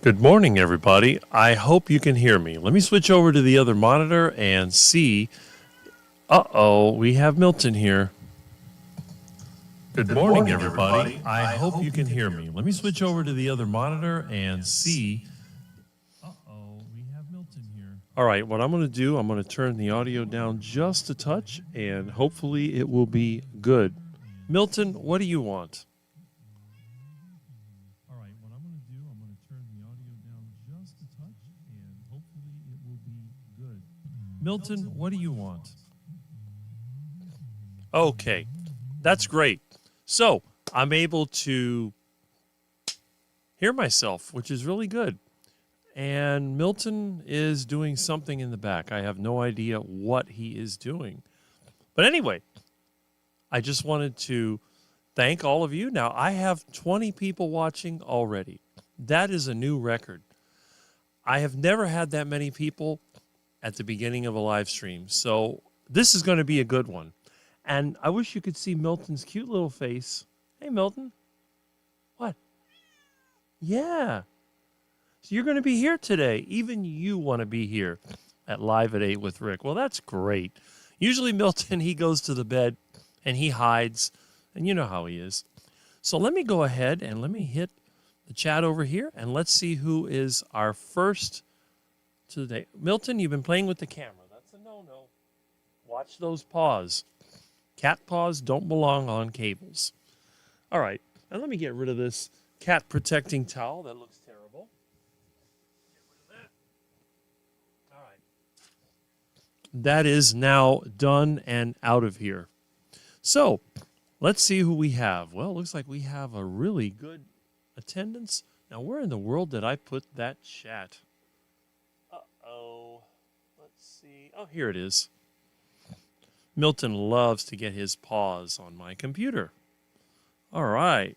Good morning, everybody. I hope you can hear me. Let me switch over to the other monitor and see. We have Milton here. Good morning, everybody. I hope you can hear me. Let me switch over to the other monitor and see. We have Milton here. All right, what I'm going to do, I'm going to turn the audio down just a touch, and hopefully it will be good. Milton, what do you want? All right, what I'm going to do, I'm going to turn the audio down just a touch, and hopefully it will be good. Milton, what do you want? Okay, that's great. So I'm able to hear myself, which is really good. And Milton is doing something in the back. I have no idea what he is doing. But anyway, I just wanted to thank all of you. Now, I have 20 people watching already. That is a new record. I have never had that many people at the beginning of a live stream. So this is going to be a good one. And I wish you could see Milton's cute little face. Hey, Milton. What? Yeah. So you're going to be here today. Even you want to be here at Live at 8 with Rick. Well, that's great. Usually Milton, he goes to the bed and he hides. And you know how he is. So let me go ahead and let me hit the chat over here. And let's see who is our first today. Milton, you've been playing with the camera. That's a no-no. Watch those paws. Cat paws don't belong on cables. All right. And let me get rid of this cat protecting towel. That looks terrible. Get rid of that. All right. That is now done and out of here. So let's see who we have. Well, it looks like we have a really good attendance. Now, where in the world did I put that chat? Uh-oh. Let's see. Oh, here it is. Milton loves to get his paws on my computer. All right.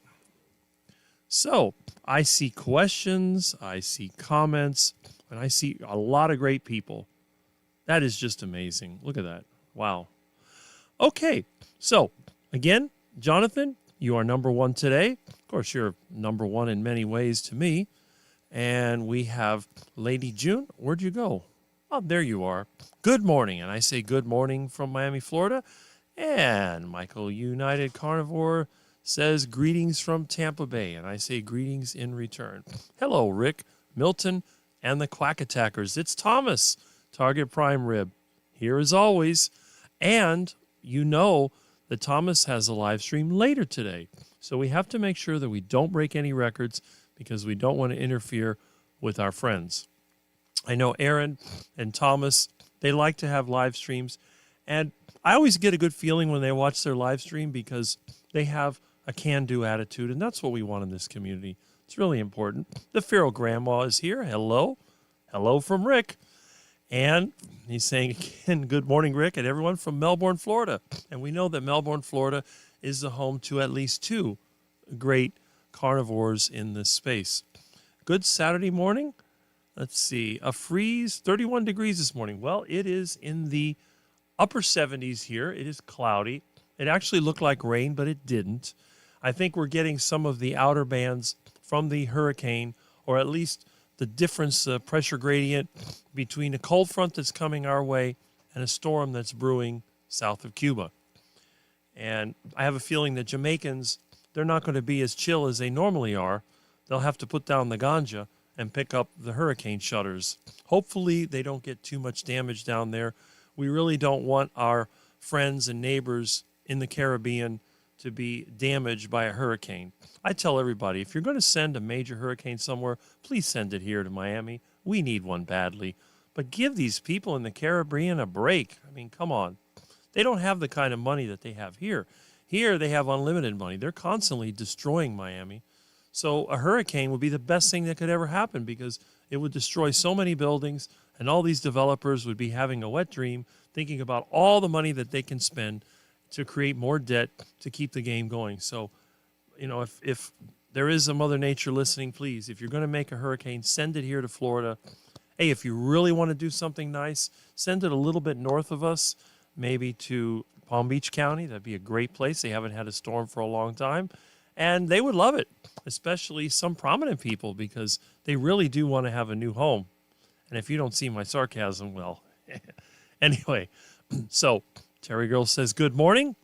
So I see questions, I see comments, and I see a lot of great people. That is just amazing. Look at that. Wow. Okay. So again, Jonathan, you are number one today. Of course, you're number one in many ways to me. And we have Lady June. Where'd you go? Oh, there you are. Good morning. And I say good morning from Miami, Florida. And Michael United Carnivore says greetings from Tampa Bay. And I say greetings in return. Hello, Rick, Milton, and the Quack Attackers. It's Thomas, Target Prime Rib, here as always. And you know that Thomas has a live stream later today. So we have to make sure that we don't break any records because we don't want to interfere with our friends. I know Aaron and Thomas, they like to have live streams. And I always get a good feeling when they watch their live stream because they have a can-do attitude. And that's what we want in this community. It's really important. The feral grandma is here. Hello. Hello from Rick. And he's saying again, good morning, Rick, and everyone from Melbourne, Florida. And we know that Melbourne, Florida is the home to at least two great carnivores in this space. Good Saturday morning. Let's see, a freeze, 31 degrees this morning. Well, it is in the upper 70s here. It is cloudy. It actually looked like rain, but it didn't. I think we're getting some of the outer bands from the hurricane, or at least the difference, pressure gradient between a cold front that's coming our way and a storm that's brewing south of Cuba. And I have a feeling that Jamaicans, they're not going to be as chill as they normally are. They'll have to put down the ganja and pick up the hurricane shutters. Hopefully they don't get too much damage down there. We really don't want our friends and neighbors in the Caribbean to be damaged by a hurricane. I tell everybody, if you're going to send a major hurricane somewhere, please send it here to Miami. We need one badly. But give these people in the Caribbean a break. I mean, come on. They don't have the kind of money that they have here. Here they have unlimited money. They're constantly destroying Miami. So a hurricane would be the best thing that could ever happen because it would destroy so many buildings and all these developers would be having a wet dream thinking about all the money that they can spend to create more debt to keep the game going. So, you know, if there is a Mother Nature listening, please, if you're going to make a hurricane, send it here to Florida. Hey, if you really want to do something nice, send it a little bit north of us, maybe to Palm Beach County. That'd be a great place. They haven't had a storm for a long time. And they would love it, especially some prominent people, because they really do want to have a new home. And if you don't see my sarcasm, well, anyway. So Terry Girl says, good morning.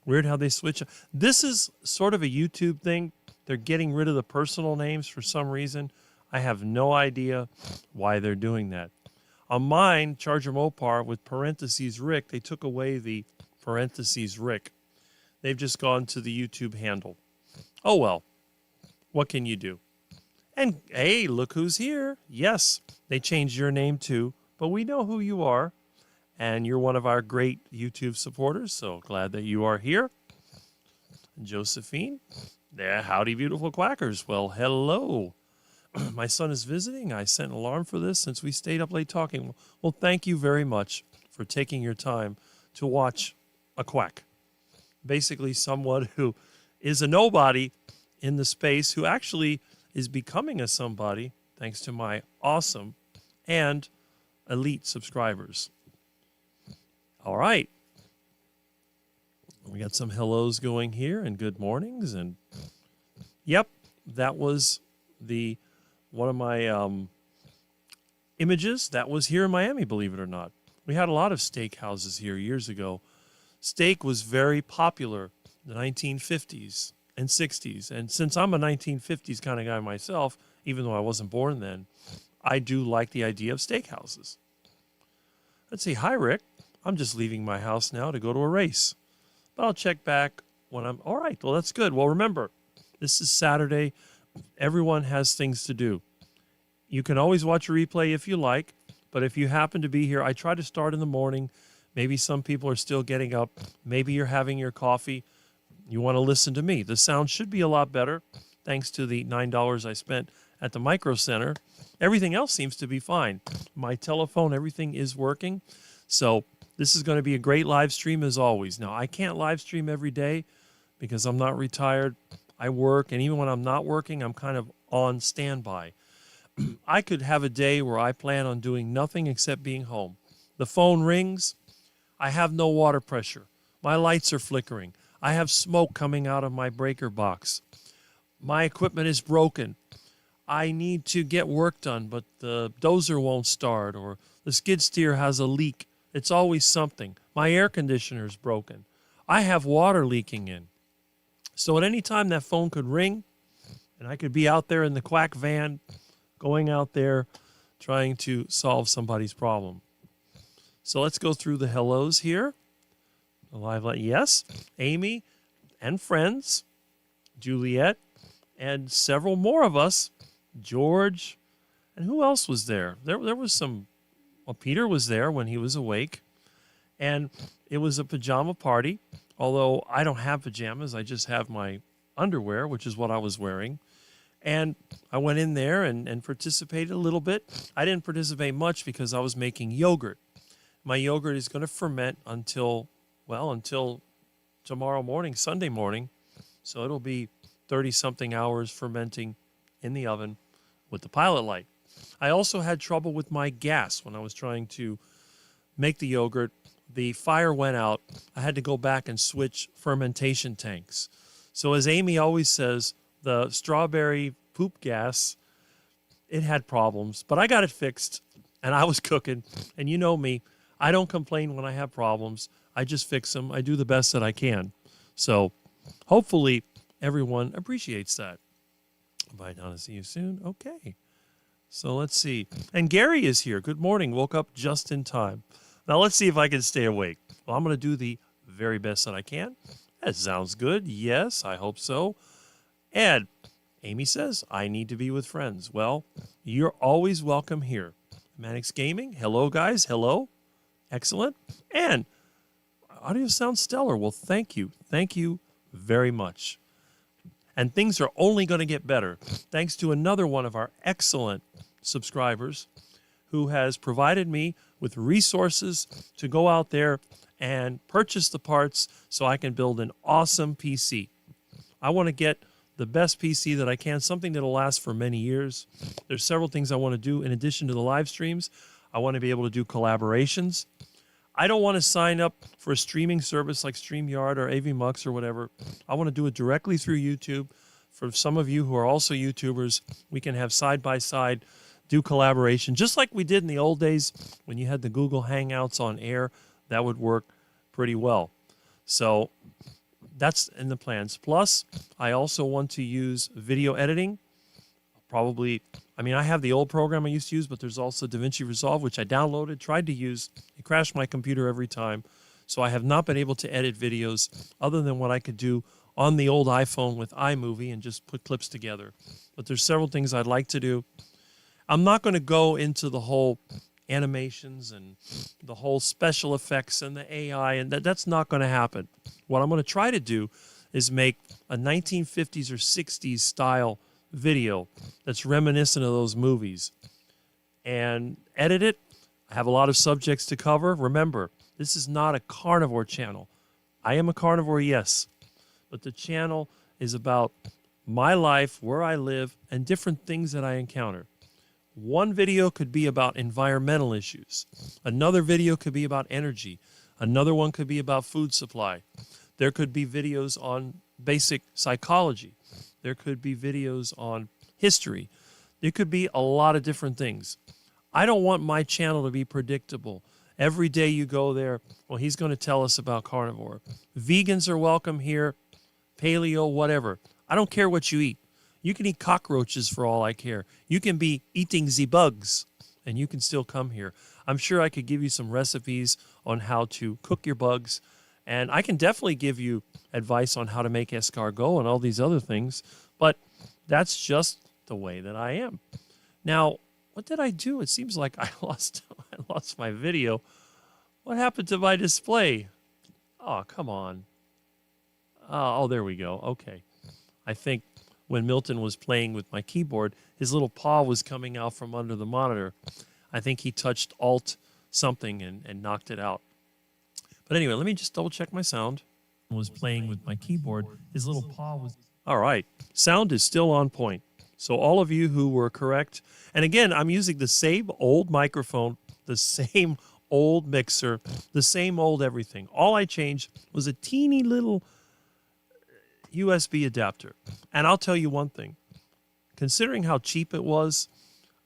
Weird how they switch. This is sort of a YouTube thing. They're getting rid of the personal names for some reason. I have no idea why they're doing that. On mine, Charger Mopar with parentheses Rick, they took away the parentheses Rick. They've just gone to the YouTube handle. Oh, well, what can you do? And, hey, look who's here. Yes, they changed your name too, but we know who you are. And you're one of our great YouTube supporters, so glad that you are here. Josephine, yeah, howdy, beautiful quackers. Well, hello. My son is visiting. I sent an alarm for this since we stayed up late talking. Well, thank you very much for taking your time to watch a quack. Basically, someone who is a nobody in the space who actually is becoming a somebody thanks to my awesome and elite subscribers. All right. We got some hellos going here and good mornings. And yep, that was one of my images. That was here in Miami, believe it or not. We had a lot of steak houses here years ago. Steak was very popular in the 1950s and 60s. And since I'm a 1950s kind of guy myself, even though I wasn't born then, I do like the idea of steak houses. Let's see. Hi, Rick. I'm just leaving my house now to go to a race. But I'll check back when I'm... All right, well, that's good. Well, remember, this is Saturday. Everyone has things to do. You can always watch a replay if you like, but if you happen to be here, I try to start in the morning. Maybe some people are still getting up. Maybe you're having your coffee. You want to listen to me. The sound should be a lot better, thanks to the $9 I spent at the Micro Center. Everything else seems to be fine. My telephone, everything is working. So this is going to be a great live stream as always. Now, I can't live stream every day because I'm not retired. I work, and even when I'm not working, I'm kind of on standby. I could have a day where I plan on doing nothing except being home. The phone rings. I have no water pressure. My lights are flickering. I have smoke coming out of my breaker box. My equipment is broken. I need to get work done, but the dozer won't start, or the skid steer has a leak. It's always something. My air conditioner's broken. I have water leaking in. So at any time that phone could ring, and I could be out there in the quack van, going out there trying to solve somebody's problem. So let's go through the hellos here. Yes, Amy and friends, Juliet, and several more of us, George, and who else was there? There was some... Well, Peter was there when he was awake, and it was a pajama party, although I don't have pajamas. I just have my underwear, which is what I was wearing. And I went in there and participated a little bit. I didn't participate much because I was making yogurt. My yogurt is going to ferment until tomorrow morning, Sunday morning. So it'll be 30-something hours fermenting in the oven with the pilot light. I also had trouble with my gas when I was trying to make the yogurt. The fire went out. I had to go back and switch fermentation tanks. So as Amy always says, the strawberry poop gas, it had problems, but I got it fixed and I was cooking. And you know me, I don't complain when I have problems. I just fix them. I do the best that I can. So hopefully everyone appreciates that. Bye, Donna. See you soon. Okay. So let's see. And Gary is here. Good morning. Woke up just in time. Now let's see if I can stay awake. Well, I'm going to do the very best that I can. That sounds good. Yes, I hope so. Ed, Amy says, I need to be with friends. Well, you're always welcome here. Mannix Gaming. Hello, guys. Hello. Excellent. And audio sounds stellar. Well, thank you. Thank you very much. And things are only going to get better thanks to another one of our excellent subscribers who has provided me with resources to go out there and purchase the parts so I can build an awesome PC. I want to get the best PC that I can, something that will last for many years. There's several things I want to do in addition to the live streams. I want to be able to do collaborations. I don't want to sign up for a streaming service like StreamYard or AVMux or whatever. I want to do it directly through YouTube. For some of you who are also YouTubers, we can have side-by-side, do collaboration, just like we did in the old days when you had the Google Hangouts on air. That would work pretty well. So that's in the plans. Plus, I also want to use video editing. Probably, I mean, I have the old program I used to use, but there's also DaVinci Resolve, which I downloaded, tried to use. It crashed my computer every time. So I have not been able to edit videos other than what I could do on the old iPhone with iMovie and just put clips together. But there's several things I'd like to do. I'm not going to go into the whole animations and the whole special effects and the AI, and that's not going to happen. What I'm going to try to do is make a 1950s or 60s style video that's reminiscent of those movies and edit it. I have a lot of subjects to cover. Remember, this is not a carnivore channel. I am a carnivore, yes, but the channel is about my life, where I live, and different things that I encounter. One video could be about environmental issues. Another video could be about energy. Another one could be about food supply. There could be videos on basic psychology. There could be videos on history. There could be a lot of different things. I don't want my channel to be predictable. Every day you go there, well, he's going to tell us about carnivore. Vegans are welcome here, paleo, whatever. I don't care what you eat. You can eat cockroaches for all I care. You can be eating the bugs, and you can still come here. I'm sure I could give you some recipes on how to cook your bugs, and I can definitely give you advice on how to make escargot and all these other things, but that's just the way that I am. Now, what did I do? It seems like I lost my video. What happened to my display? Oh, come on. Oh, there we go. Okay. I think when Milton was playing with my keyboard, his little paw was coming out from under the monitor. I think he touched Alt something and knocked it out. But anyway, let me just double check my sound. Was playing with my keyboard. His little paw was... All right. Sound is still on point. So all of you who were correct, and again, I'm using the same old microphone, the same old mixer, the same old everything. All I changed was a teeny little USB adapter. And I'll tell you one thing. Considering how cheap it was,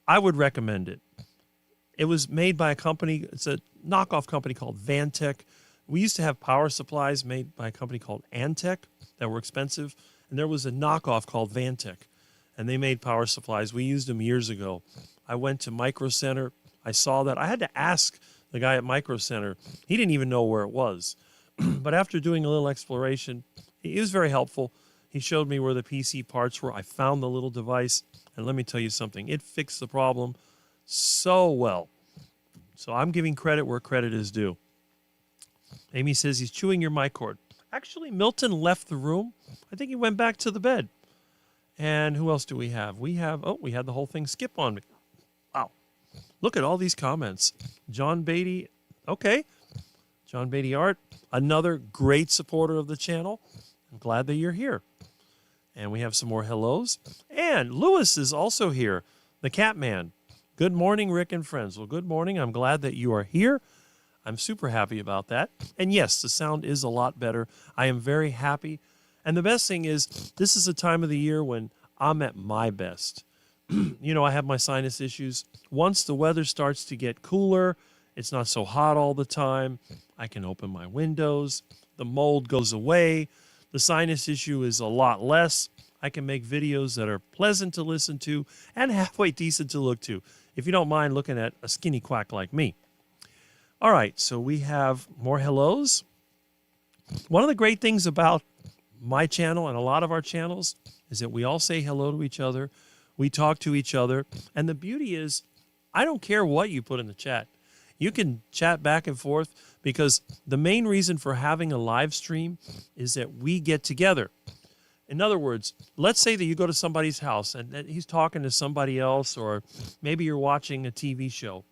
I would recommend it. It was made by a company, it's a knockoff company called Vantech. We used to have power supplies made by a company called Antec that were expensive, and there was a knockoff called Vantech, and they made power supplies. We used them years ago. I went to Micro Center. I saw that. I had to ask the guy at Micro Center. He didn't even know where it was. But after doing a little exploration, he was very helpful. He showed me where the PC parts were. I found the little device, and let me tell you something. It fixed the problem so well. So I'm giving credit where credit is due. Amy says he's chewing your mic cord. Actually, Milton left the room. I think he went back to the bed. And who else do we have? We had the whole thing skip on me. Wow. Look at all these comments. John Beatty. Okay. John Beatty Art, another great supporter of the channel. I'm glad that you're here. And we have some more hellos. And Lewis is also here, the cat man. Good morning, Rick and friends. Well, good morning. I'm glad that you are here. I'm super happy about that. And yes, the sound is a lot better. I am very happy. And the best thing is, this is a time of the year when I'm at my best. You know, I have my sinus issues. Once the weather starts to get cooler, it's not so hot all the time, I can open my windows. The mold goes away. The sinus issue is a lot less. I can make videos that are pleasant to listen to and halfway decent to look to, if you don't mind looking at a skinny quack like me. All right, so we have more hellos. One of the great things about my channel and a lot of our channels is that we all say hello to each other. We talk to each other. And the beauty is, I don't care what you put in the chat. You can chat back and forth because the main reason for having a live stream is that we get together. In other words, let's say that you go to somebody's house and he's talking to somebody else, or maybe you're watching a TV show.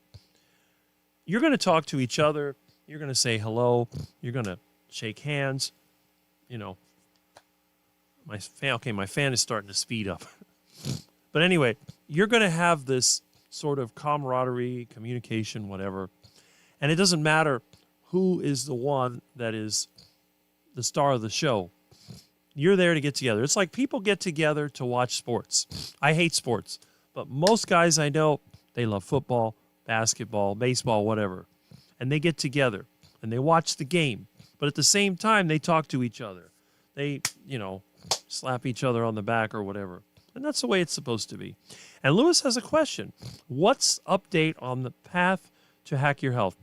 You're going to talk to each other. You're going to say hello. You're going to shake hands. You know, my fan is starting to speed up. But anyway, you're going to have this sort of camaraderie, communication, whatever. And it doesn't matter who is the one that is the star of the show. You're there to get together. It's like people get together to watch sports. I hate sports, but most guys I know, they love football, basketball, baseball, whatever. And they get together and they watch the game. But at the same time, they talk to each other. They, slap each other on the back or whatever. And that's the way it's supposed to be. And Lewis has a question. What's update on the path to Hack Your Health?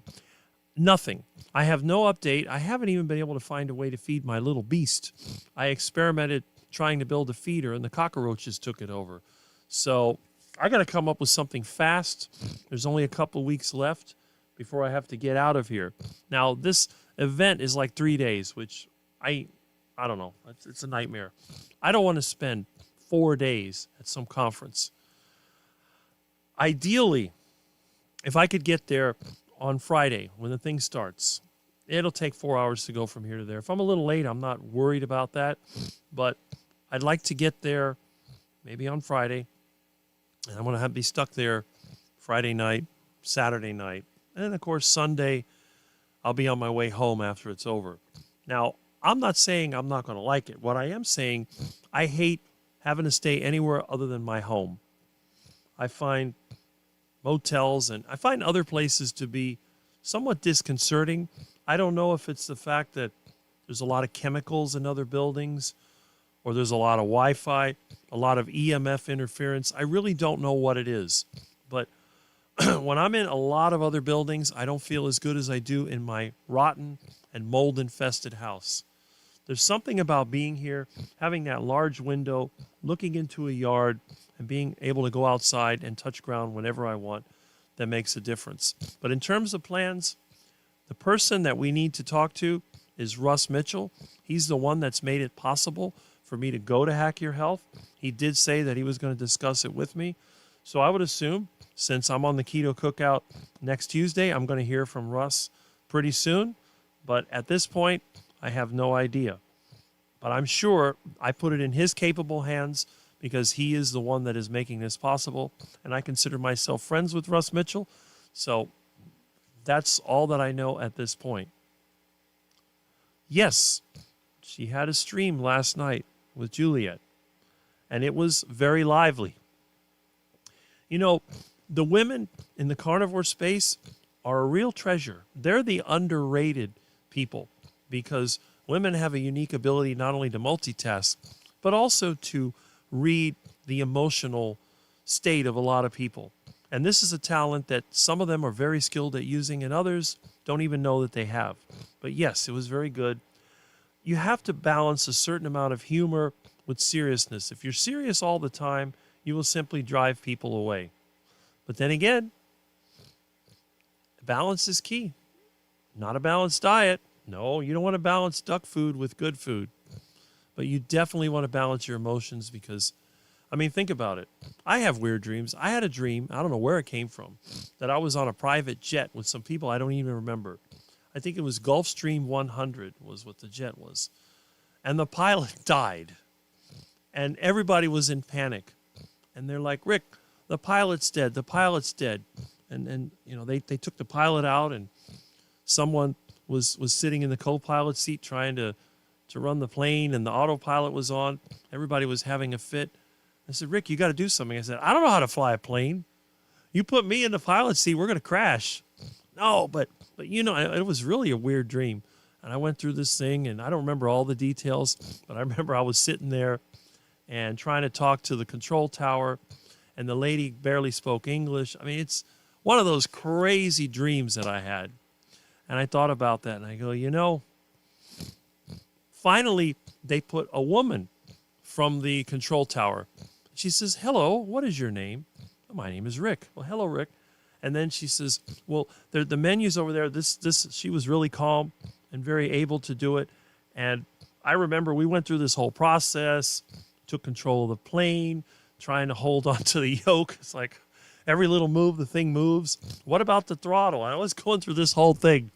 Nothing. I have no update. I haven't even been able to find a way to feed my little beast. I experimented trying to build a feeder, and the cockroaches took it over. So I got to come up with something fast. There's only a couple of weeks left before I have to get out of here. Now, this event is like 3 days, which I don't know. It's a nightmare. I don't want to spend 4 days at some conference. Ideally, if I could get there on Friday when the thing starts, it'll take 4 hours to go from here to there. If I'm a little late, I'm not worried about that. But I'd like to get there maybe on Friday. And I'm going to be stuck there Friday night, Saturday night. And then, of course, Sunday, I'll be on my way home after it's over. Now, I'm not saying I'm not going to like it. What I am saying, I hate having to stay anywhere other than my home. I find motels and I find other places to be somewhat disconcerting. I don't know if it's the fact that there's a lot of chemicals in other buildings or there's a lot of Wi-Fi, a lot of EMF interference. I really don't know what it is. But when I'm in a lot of other buildings, I don't feel as good as I do in my rotten and mold-infested house. There's something about being here, having that large window, looking into a yard, and being able to go outside and touch ground whenever I want that makes a difference. But in terms of plans, the person that we need to talk to is Russ Mitchell. He's the one that's made it possible for me to go to Hack Your Health. He did say that he was going to discuss it with me. So I would assume, since I'm on the Keto Cookout next Tuesday, I'm going to hear from Russ pretty soon. But at this point, I have no idea. But I'm sure I put it in his capable hands because he is the one that is making this possible. And I consider myself friends with Russ Mitchell. So that's all that I know at this point. Yes, she had a stream last night with Juliet. And it was very lively. You know, the women in the carnivore space are a real treasure. They're the underrated people because women have a unique ability not only to multitask, but also to read the emotional state of a lot of people. And this is a talent that some of them are very skilled at using and others don't even know that they have. But yes, it was very good. You have to balance a certain amount of humor with seriousness. If you're serious all the time, you will simply drive people away. But then again, balance is key. Not a balanced diet. No, you don't want to balance duck food with good food. But you definitely want to balance your emotions because, I mean, think about it. I have weird dreams. I had a dream, I don't know where it came from, that I was on a private jet with some people I don't even remember. I think it was Gulfstream 100 was what the jet was. And the pilot died. And everybody was in panic. And they're like, Rick, the pilot's dead. The pilot's dead. And you know, they took the pilot out and someone was sitting in the co-pilot seat trying to run the plane and the autopilot was on. Everybody was having a fit. I said, Rick, you got to do something. I said, I don't know how to fly a plane. You put me in the pilot seat, we're going to crash. No, but you know, it was really a weird dream. And I went through this thing and I don't remember all the details, but I remember I was sitting there and trying to talk to the control tower, and the lady barely spoke English. I mean, it's one of those crazy dreams that I had. And I thought about that, and I go, you know, finally they put a woman from the control tower. She says, hello, what is your name? Oh, my name is Rick. Well, hello, Rick. And then she says, well, the menu's over there. She was really calm and very able to do it. And I remember we went through this whole process, took control of the plane, trying to hold on to the yoke. It's like every little move, the thing moves. What about the throttle? I was going through this whole thing.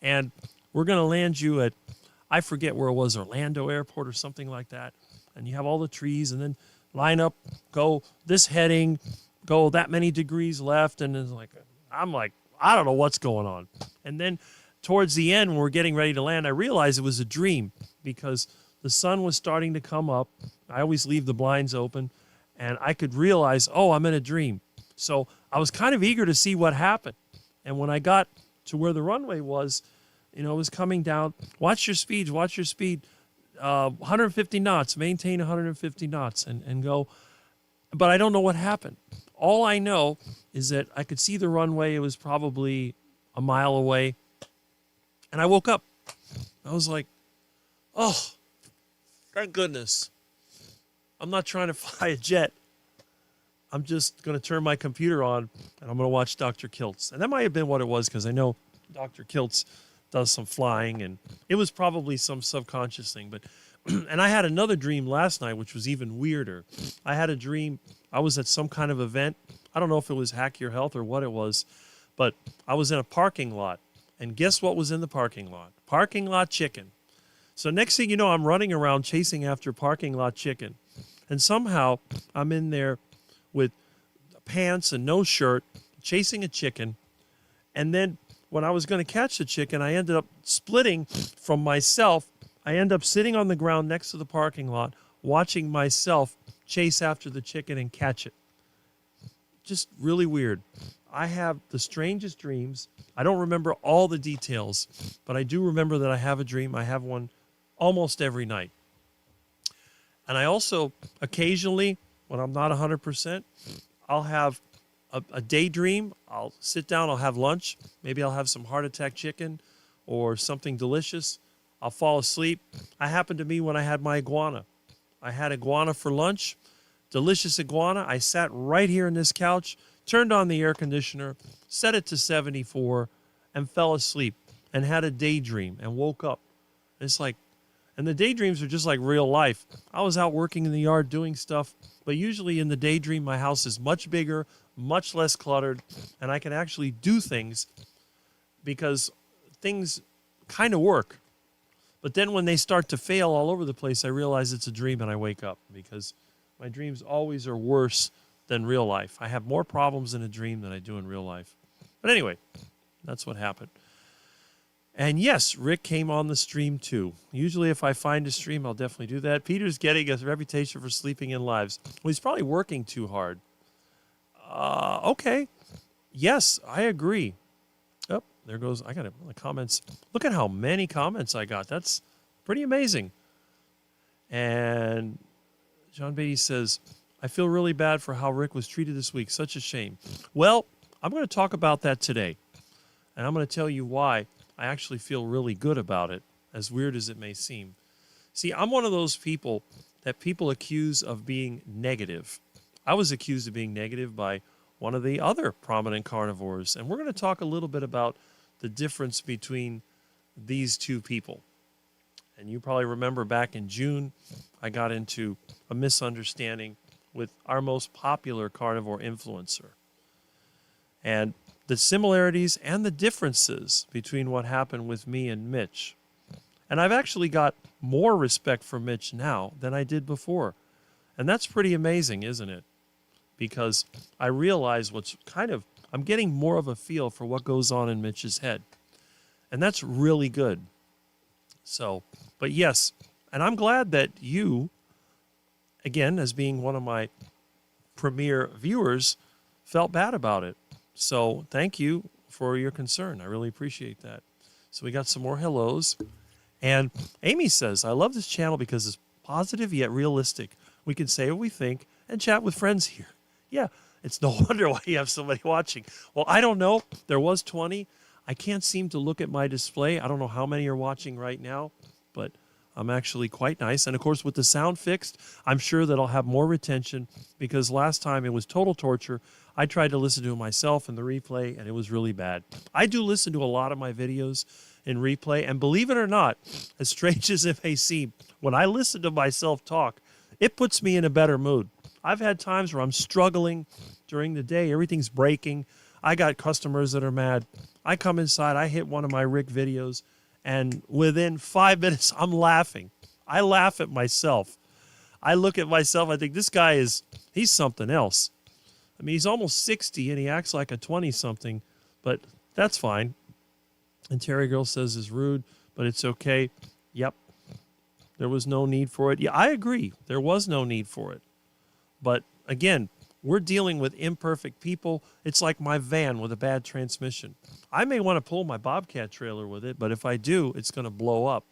And we're going to land you at, I forget where it was, Orlando Airport or something like that. And you have all the trees and then line up, go this heading, go that many degrees left. And it's like, I'm like, I don't know what's going on. And then towards the end, when we're getting ready to land, I realized it was a dream because the sun was starting to come up. I always leave the blinds open, and I could realize, oh, I'm in a dream. So I was kind of eager to see what happened. And when I got to where the runway was, it was coming down. Watch your speed, 150 knots, maintain 150 knots and go. But I don't know what happened. All I know is that I could see the runway. It was probably a mile away. And I woke up. I was like, oh, thank goodness. I'm not trying to fly a jet. I'm just going to turn my computer on and I'm going to watch Dr. Kiltz. And that might have been what it was because I know Dr. Kiltz does some flying and it was probably some subconscious thing. But and I had another dream last night, which was even weirder. I had a dream. I was at some kind of event. I don't know if it was Hack Your Health or what it was, but I was in a parking lot. And guess what was in the parking lot? Parking lot chicken. So next thing you know, I'm running around chasing after parking lot chicken. And somehow I'm in there with pants and no shirt, chasing a chicken. And then when I was going to catch the chicken, I ended up splitting from myself. I end up sitting on the ground next to the parking lot, watching myself chase after the chicken and catch it. Just really weird. I have the strangest dreams. I don't remember all the details, but I do remember that I have a dream. I have one almost every night. And I also occasionally, when I'm not 100%, I'll have a daydream. I'll sit down, I'll have lunch. Maybe I'll have some heart attack chicken or something delicious. I'll fall asleep. I happened to me when I had my iguana. I had iguana for lunch, delicious iguana. I sat right here in this couch, turned on the air conditioner, set it to 74, and fell asleep and had a daydream and woke up. It's like, and the daydreams are just like real life. I was out working in the yard doing stuff, but usually in the daydream, my house is much bigger, much less cluttered, and I can actually do things because things kind of work. But then when they start to fail all over the place, I realize it's a dream and I wake up because my dreams always are worse than real life. I have more problems in a dream than I do in real life. But anyway, that's what happened. And yes, Rick came on the stream too. Usually if I find a stream, I'll definitely do that. Peter's getting a reputation for sleeping in lives. Well, he's probably working too hard. Okay. Yes, I agree. Oh, there goes. I got the comments. Look at how many comments I got. That's pretty amazing. And John Beatty says, I feel really bad for how Rick was treated this week. Such a shame. Well, I'm going to talk about that today. And I'm going to tell you why I actually feel really good about it, as weird as it may seem. See, I'm one of those people that people accuse of being negative. I was accused of being negative by one of the other prominent carnivores, and we're going to talk a little bit about the difference between these two people. And you probably remember back in June, I got into a misunderstanding with our most popular carnivore influencer. And the similarities and the differences between what happened with me and Mitch. And I've actually got more respect for Mitch now than I did before. And that's pretty amazing, isn't it? Because I realize I'm getting more of a feel for what goes on in Mitch's head. And that's really good. So, but yes, and I'm glad that you, again, as being one of my premier viewers, felt bad about it. So thank you for your concern. I really appreciate that. So we got some more hellos. And Amy says, I love this channel because it's positive yet realistic. We can say what we think and chat with friends here. Yeah, it's no wonder why you have somebody watching. Well, I don't know. There was 20. I can't seem to look at my display. I don't know how many are watching right now, but I'm actually quite nice. And of course, with the sound fixed, I'm sure that I'll have more retention because last time it was total torture. I tried to listen to it myself in the replay, and it was really bad. I do listen to a lot of my videos in replay, and believe it or not, as strange as it may seem, when I listen to myself talk, it puts me in a better mood. I've had times where I'm struggling during the day. Everything's breaking. I got customers that are mad. I come inside. I hit one of my Rick videos, and within 5 minutes, I'm laughing. I laugh at myself. I look at myself. I think this guy he's something else. I mean, he's almost 60, and he acts like a 20-something, but that's fine. And Terry Girl says is rude, but it's okay. Yep. There was no need for it. Yeah, I agree. There was no need for it. But again, we're dealing with imperfect people. It's like my van with a bad transmission. I may want to pull my Bobcat trailer with it, but if I do, it's going to blow up.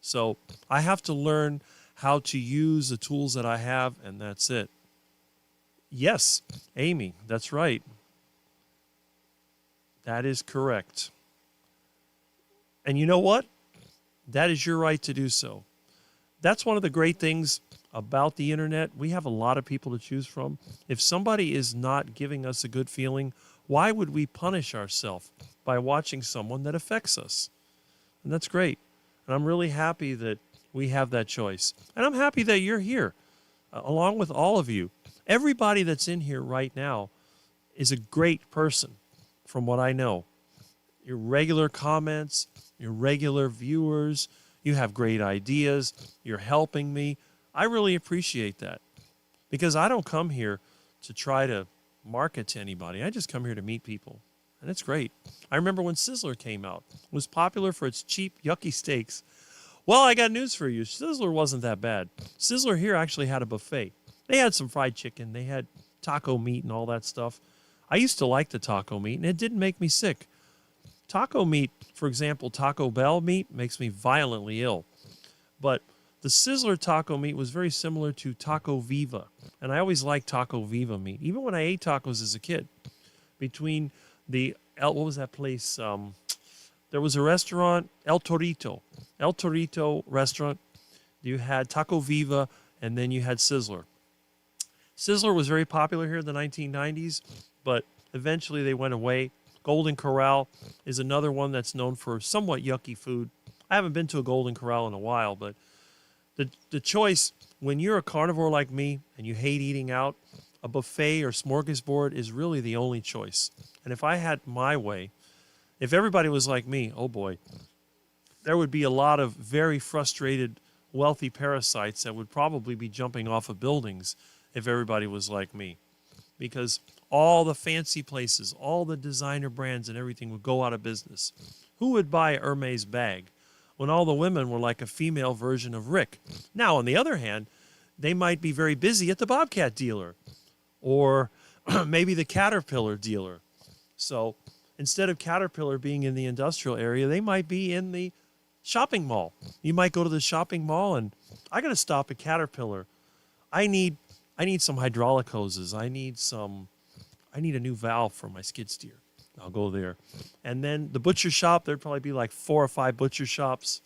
So I have to learn how to use the tools that I have, and that's it. Yes, Amy, that's right. That is correct. And you know what? That is your right to do so. That's one of the great things about the internet. We have a lot of people to choose from. If somebody is not giving us a good feeling, why would we punish ourselves by watching someone that affects us? And that's great. And I'm really happy that we have that choice. And I'm happy that you're here, along with all of you. Everybody that's in here right now is a great person, from what I know. Your regular comments, your regular viewers, you have great ideas, you're helping me. I really appreciate that, because I don't come here to try to market to anybody. I just come here to meet people, and it's great. I remember when Sizzler came out. It was popular for its cheap, yucky steaks. Well, I got news for you. Sizzler wasn't that bad. Sizzler here actually had a buffet. They had some fried chicken. They had taco meat and all that stuff. I used to like the taco meat, and it didn't make me sick. Taco meat, for example, Taco Bell meat, makes me violently ill. But the Sizzler taco meat was very similar to Taco Viva, and I always liked Taco Viva meat, even when I ate tacos as a kid. Between what was that place? There was a restaurant, El Torito restaurant. You had Taco Viva, and then you had Sizzler. Sizzler was very popular here in the 1990s, but eventually they went away. Golden Corral is another one that's known for somewhat yucky food. I haven't been to a Golden Corral in a while, but the choice, when you're a carnivore like me and you hate eating out, a buffet or smorgasbord is really the only choice. And if I had my way, if everybody was like me, oh boy, there would be a lot of very frustrated, wealthy parasites that would probably be jumping off of buildings if everybody was like me. Because all the fancy places, all the designer brands and everything would go out of business. Who would buy Hermes bag when all the women were like a female version of Rick? Now, on the other hand, they might be very busy at the Bobcat dealer or maybe the Caterpillar dealer. So instead of Caterpillar being in the industrial area, they might be in the shopping mall. You might go to the shopping mall and I got to stop at Caterpillar. I need some hydraulic hoses. I need a new valve for my skid steer. I'll go there. And then the butcher shop, there'd probably be like 4 or 5 butcher shops.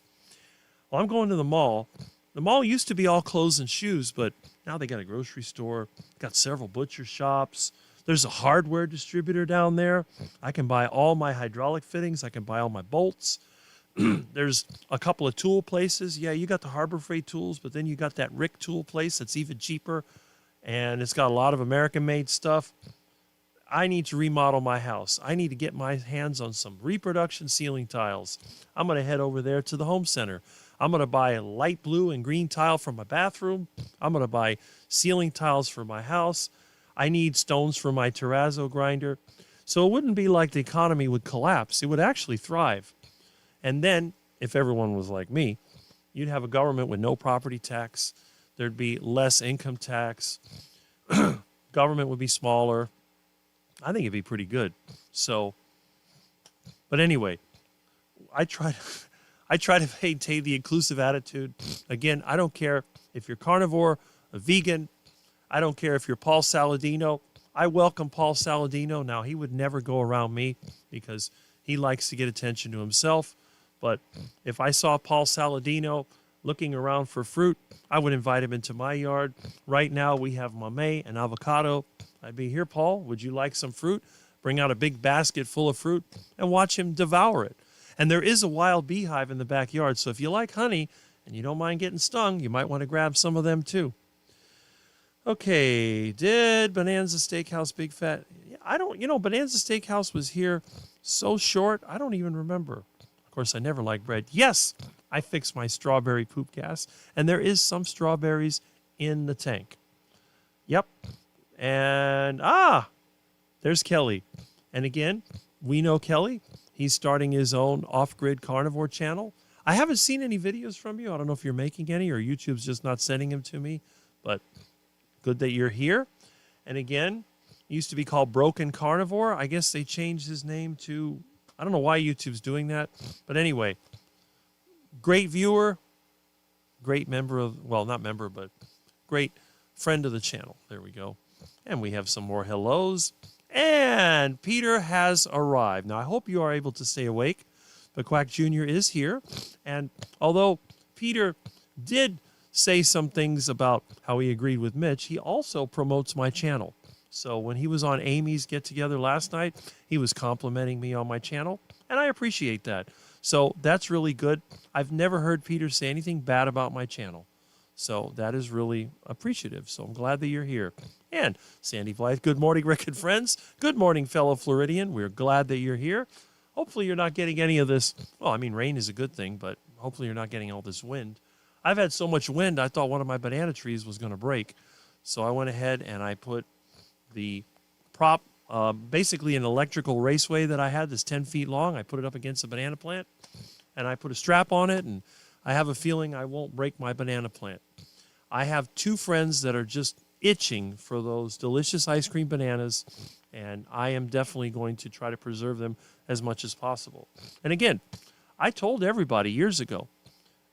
Well, I'm going to the mall. The mall used to be all clothes and shoes, but now they got a grocery store, got several butcher shops. There's a hardware distributor down there. I can buy all my hydraulic fittings. I can buy all my bolts. There's a couple of tool places. Yeah, you got the Harbor Freight tools, but then you got that Rick tool place that's even cheaper, and it's got a lot of American-made stuff. I need to remodel my house. I need to get my hands on some reproduction ceiling tiles. I'm going to head over there to the home center. I'm going to buy a light blue and green tile for my bathroom. I'm going to buy ceiling tiles for my house. I need stones for my terrazzo grinder. So it wouldn't be like the economy would collapse. It would actually thrive. And then, if everyone was like me, you'd have a government with no property tax. There'd be less income tax. Government would be smaller. I think it'd be pretty good. So, but anyway, I try to maintain the inclusive attitude. Again, I don't care if you're carnivore, a vegan. I don't care if you're Paul Saladino. I welcome Paul Saladino. Now, he would never go around me because he likes to get attention to himself. But if I saw Paul Saladino looking around for fruit, I would invite him into my yard. Right now, we have mamey and avocado. I'd be here, Paul, would you like some fruit? Bring out a big basket full of fruit and watch him devour it. And there is a wild beehive in the backyard, so if you like honey and you don't mind getting stung, you might want to grab some of them too. Okay, did Bonanza Steakhouse Big Fat? Bonanza Steakhouse was here so short, I don't even remember. Of course, I never liked bread. Yes, I fixed my strawberry poop gas, and there is some strawberries in the tank. Yep. And, there's Kelly. And again, we know Kelly. He's starting his own off-grid carnivore channel. I haven't seen any videos from you. I don't know if you're making any or YouTube's just not sending them to me, but good that you're here. And again, he used to be called Broken Carnivore. I guess they changed his name to, I don't know why YouTube's doing that. But anyway, great viewer, great member of, well, not member, but great friend of the channel. There we go. And we have some more hellos. And Peter has arrived. Now, I hope you are able to stay awake. But Quack Jr. is here. And although Peter did say some things about how he agreed with Mitch, he also promotes my channel. So when he was on Amy's get-together last night, he was complimenting me on my channel, and I appreciate that. So that's really good. I've never heard Peter say anything bad about my channel. So that is really appreciative. So I'm glad that you're here. And Sandy Blythe, good morning, Rick and friends. Good morning, fellow Floridian. We're glad that you're here. Hopefully you're not getting any of this. Well, I mean, rain is a good thing, but hopefully you're not getting all this wind. I've had so much wind, I thought one of my banana trees was going to break. So I went ahead and I put the prop, basically an electrical raceway that I had that's 10 feet long. I put it up against a banana plant, and I put a strap on it, and I have a feeling I won't break my banana plant. I have two friends that are just itching for those delicious ice cream bananas, and I am definitely going to try to preserve them as much as possible. And again, I told everybody years ago,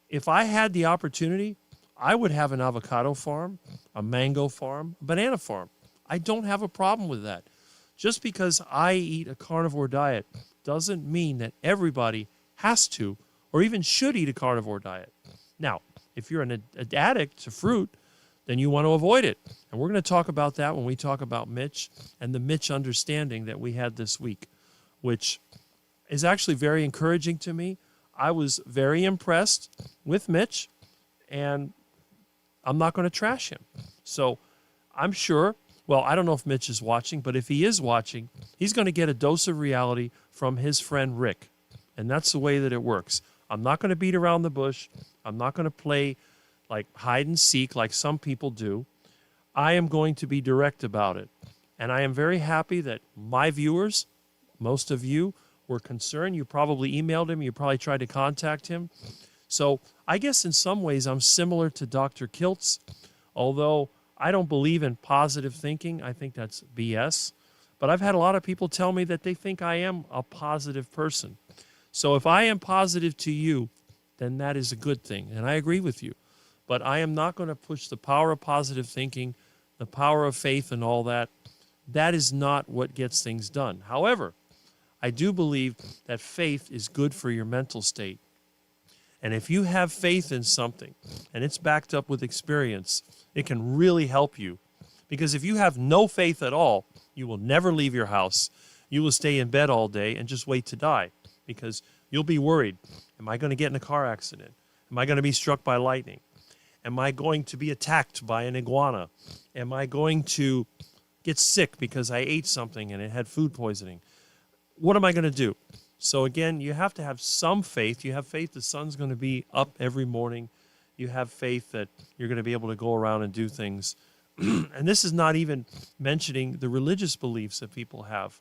if I had the opportunity, I would have an avocado farm, a mango farm, a banana farm. I don't have a problem with that. Just because I eat a carnivore diet doesn't mean that everybody has to or even should eat a carnivore diet. Now, if you're an addict to fruit, then you want to avoid it. And we're going to talk about that when we talk about Mitch and the Mitch understanding that we had this week, which is actually very encouraging to me. I was very impressed with Mitch, and I'm not going to trash him. So I'm sure, well, I don't know if Mitch is watching, but if he is watching, he's going to get a dose of reality from his friend Rick. And that's the way that it works. I'm not going to beat around the bush. I'm not going to play like hide and seek like some people do. I am going to be direct about it. And I am very happy that my viewers, most of you, were concerned. You probably emailed him. You probably tried to contact him. So I guess in some ways I'm similar to Dr. Kiltz, although I don't believe in positive thinking. I think that's BS. But I've had a lot of people tell me that they think I am a positive person. So if I am positive to you, then that is a good thing. And I agree with you. But I am not going to push the power of positive thinking, the power of faith and all that. That is not what gets things done. However, I do believe that faith is good for your mental state. And if you have faith in something and it's backed up with experience, it can really help you. Because if you have no faith at all, you will never leave your house. You will stay in bed all day and just wait to die. Because you'll be worried. Am I going to get in a car accident? Am I going to be struck by lightning? Am I going to be attacked by an iguana? Am I going to get sick because I ate something and it had food poisoning? What am I going to do? So again, you have to have some faith. You have faith the sun's going to be up every morning. You have faith that you're going to be able to go around and do things. And this is not even mentioning the religious beliefs that people have.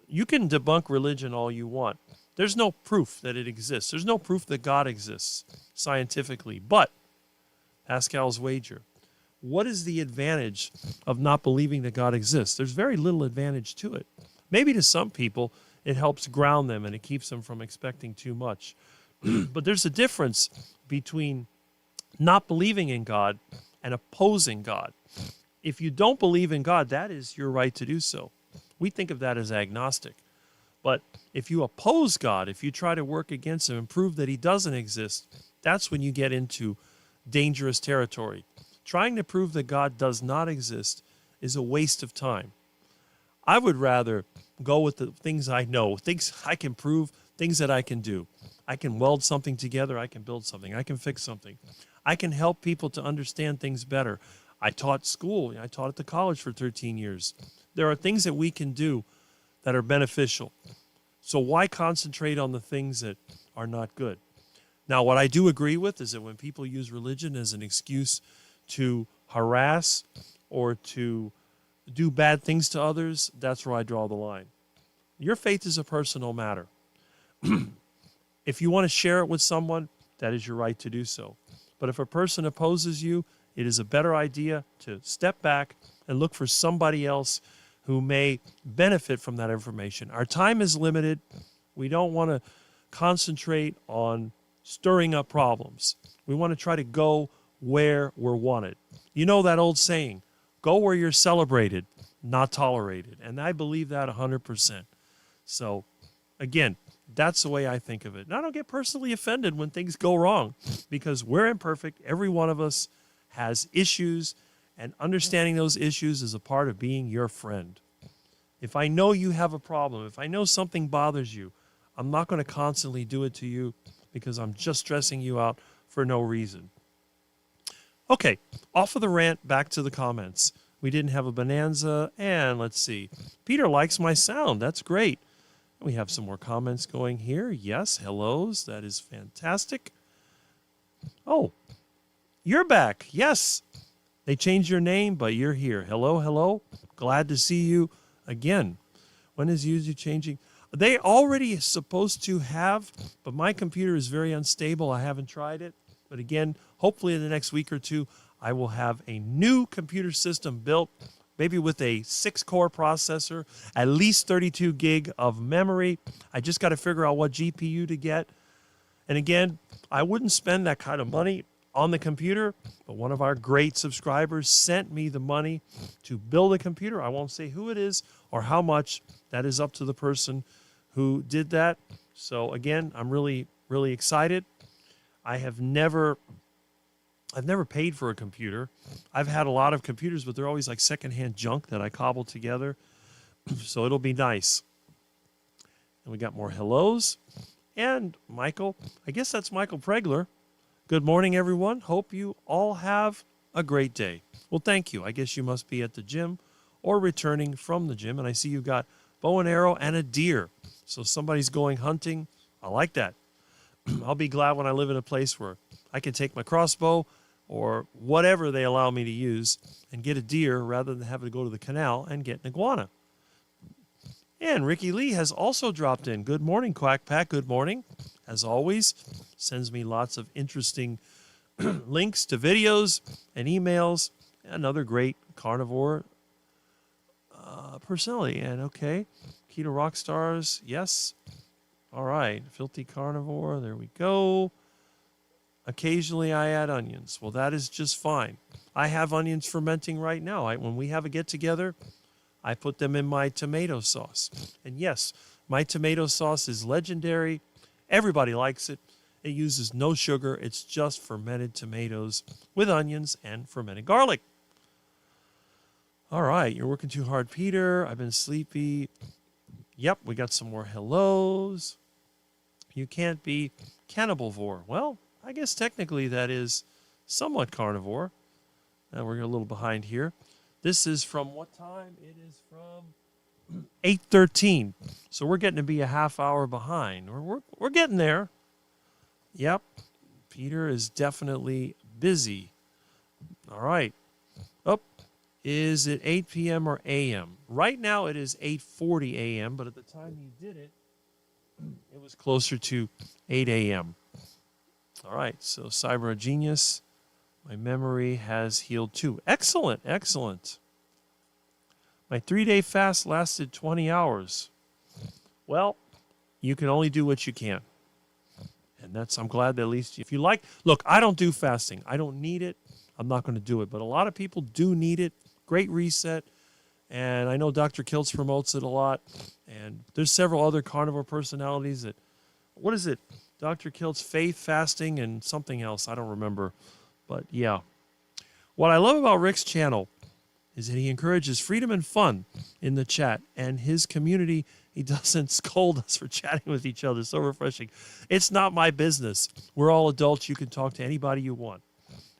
You can debunk religion all you want. There's no proof that it exists. There's no proof that God exists scientifically. But, Pascal's wager, what is the advantage of not believing that God exists? There's very little advantage to it. Maybe to some people, it helps ground them and it keeps them from expecting too much. But there's a difference between not believing in God and opposing God. If you don't believe in God, that is your right to do so. We think of that as agnostic. But if you oppose God, if you try to work against him and prove that he doesn't exist, that's when you get into dangerous territory. Trying to prove that God does not exist is a waste of time. I would rather go with the things I know, things I can prove, things that I can do. I can weld something together. I can build something. I can fix something. I can help people to understand things better. I taught school. I taught at the college for 13 years. There are things that we can do that are beneficial. So why concentrate on the things that are not good? Now, what I do agree with is that when people use religion as an excuse to harass or to do bad things to others, that's where I draw the line. Your faith is a personal matter. If you want to share it with someone, that is your right to do so. But if a person opposes you, it is a better idea to step back and look for somebody else who may benefit from that information. Our time is limited. We don't want to concentrate on stirring up problems. We want to try to go where we're wanted. You know that old saying, go where you're celebrated, not tolerated. And I believe that 100%. So, again, that's the way I think of it. And I don't get personally offended when things go wrong because we're imperfect. Every one of us has issues, and understanding those issues is a part of being your friend. If I know you have a problem, if I know something bothers you, I'm not going to constantly do it to you because I'm just stressing you out for no reason. Okay, off of the rant, back to the comments. We didn't have a bonanza, and let's see. Peter likes my sound. That's great. We have some more comments going here. Yes, hellos. That is fantastic. Oh, you're back. Yes. They changed your name, but you're here. Hello, hello. Glad to see you again. When is usually changing? They already supposed to have, but my computer is very unstable. I haven't tried it. But again, hopefully in the next week or two, I will have a new computer system built, maybe with a 6-core processor, at least 32 gig of memory. I just got to figure out what GPU to get. And again, I wouldn't spend that kind of money on the computer, but one of our great subscribers sent me the money to build a computer. I won't say who it is or how much. That is up to the person who did that. So again, I'm really, really excited. I've never paid for a computer. I've had a lot of computers, but they're always like secondhand junk that I cobble together. So it'll be nice. And we got more hellos. And Michael, I guess that's Michael Pregler. Good morning, everyone. Hope you all have a great day. Well, thank you. I guess you must be at the gym or returning from the gym. And I see you've got bow and arrow and a deer. So somebody's going hunting. I like that. I'll be glad when I live in a place where I can take my crossbow or whatever they allow me to use and get a deer rather than having to go to the canal and get an iguana. And Ricky Lee has also dropped in. Good morning, Quack Pack. Good morning. As always, sends me lots of interesting links to videos and emails. Another great carnivore personality. And okay, Keto Rock Stars, yes. All right, Filthy Carnivore, there we go. Occasionally I add onions. Well, that is just fine. I have onions fermenting right now. When we have a get-together, I put them in my tomato sauce. And yes, my tomato sauce is legendary. Everybody likes it. It uses no sugar. It's just fermented tomatoes with onions and fermented garlic. All right, you're working too hard, Peter. I've been sleepy. Yep, we got some more hellos. You can't be cannibore. Well, I guess technically that is somewhat carnivore. Now we're a little behind here. This is from what time? It is from 8:13. So we're getting to be a half hour behind. We're getting there. Yep. Peter is definitely busy. All right. Oh, is it 8 p.m. or a.m.? Right now it is 8:40 a.m., but at the time he did it, it was closer to 8 a.m. All right, so Cyber Genius, my memory has healed too. Excellent, excellent. My 3-day fast lasted 20 hours. Well, you can only do what you can. And I'm glad that at least if you like, look, I don't do fasting. I don't need it. I'm not going to do it. But a lot of people do need it. Great reset. And I know Dr. Kiltz promotes it a lot. And there's several other carnivore personalities that, what is it? Dr. Kiltz, faith, fasting, and something else. I don't remember. But yeah. What I love about Rick's channel is that he encourages freedom and fun in the chat. And his community, he doesn't scold us for chatting with each other. So refreshing. It's not my business. We're all adults. You can talk to anybody you want.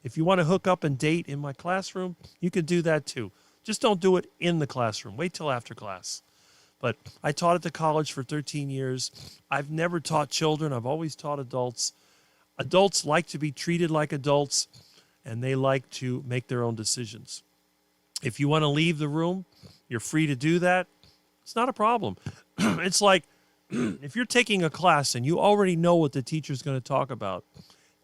If you want to hook up and date in my classroom, you can do that too. Just don't do it in the classroom. Wait till after class. But I taught at the college for 13 years. I've never taught children. I've always taught adults. Adults like to be treated like adults, and they like to make their own decisions. If you want to leave the room, you're free to do that. It's not a problem. It's like If you're taking a class and you already know what the teacher's going to talk about,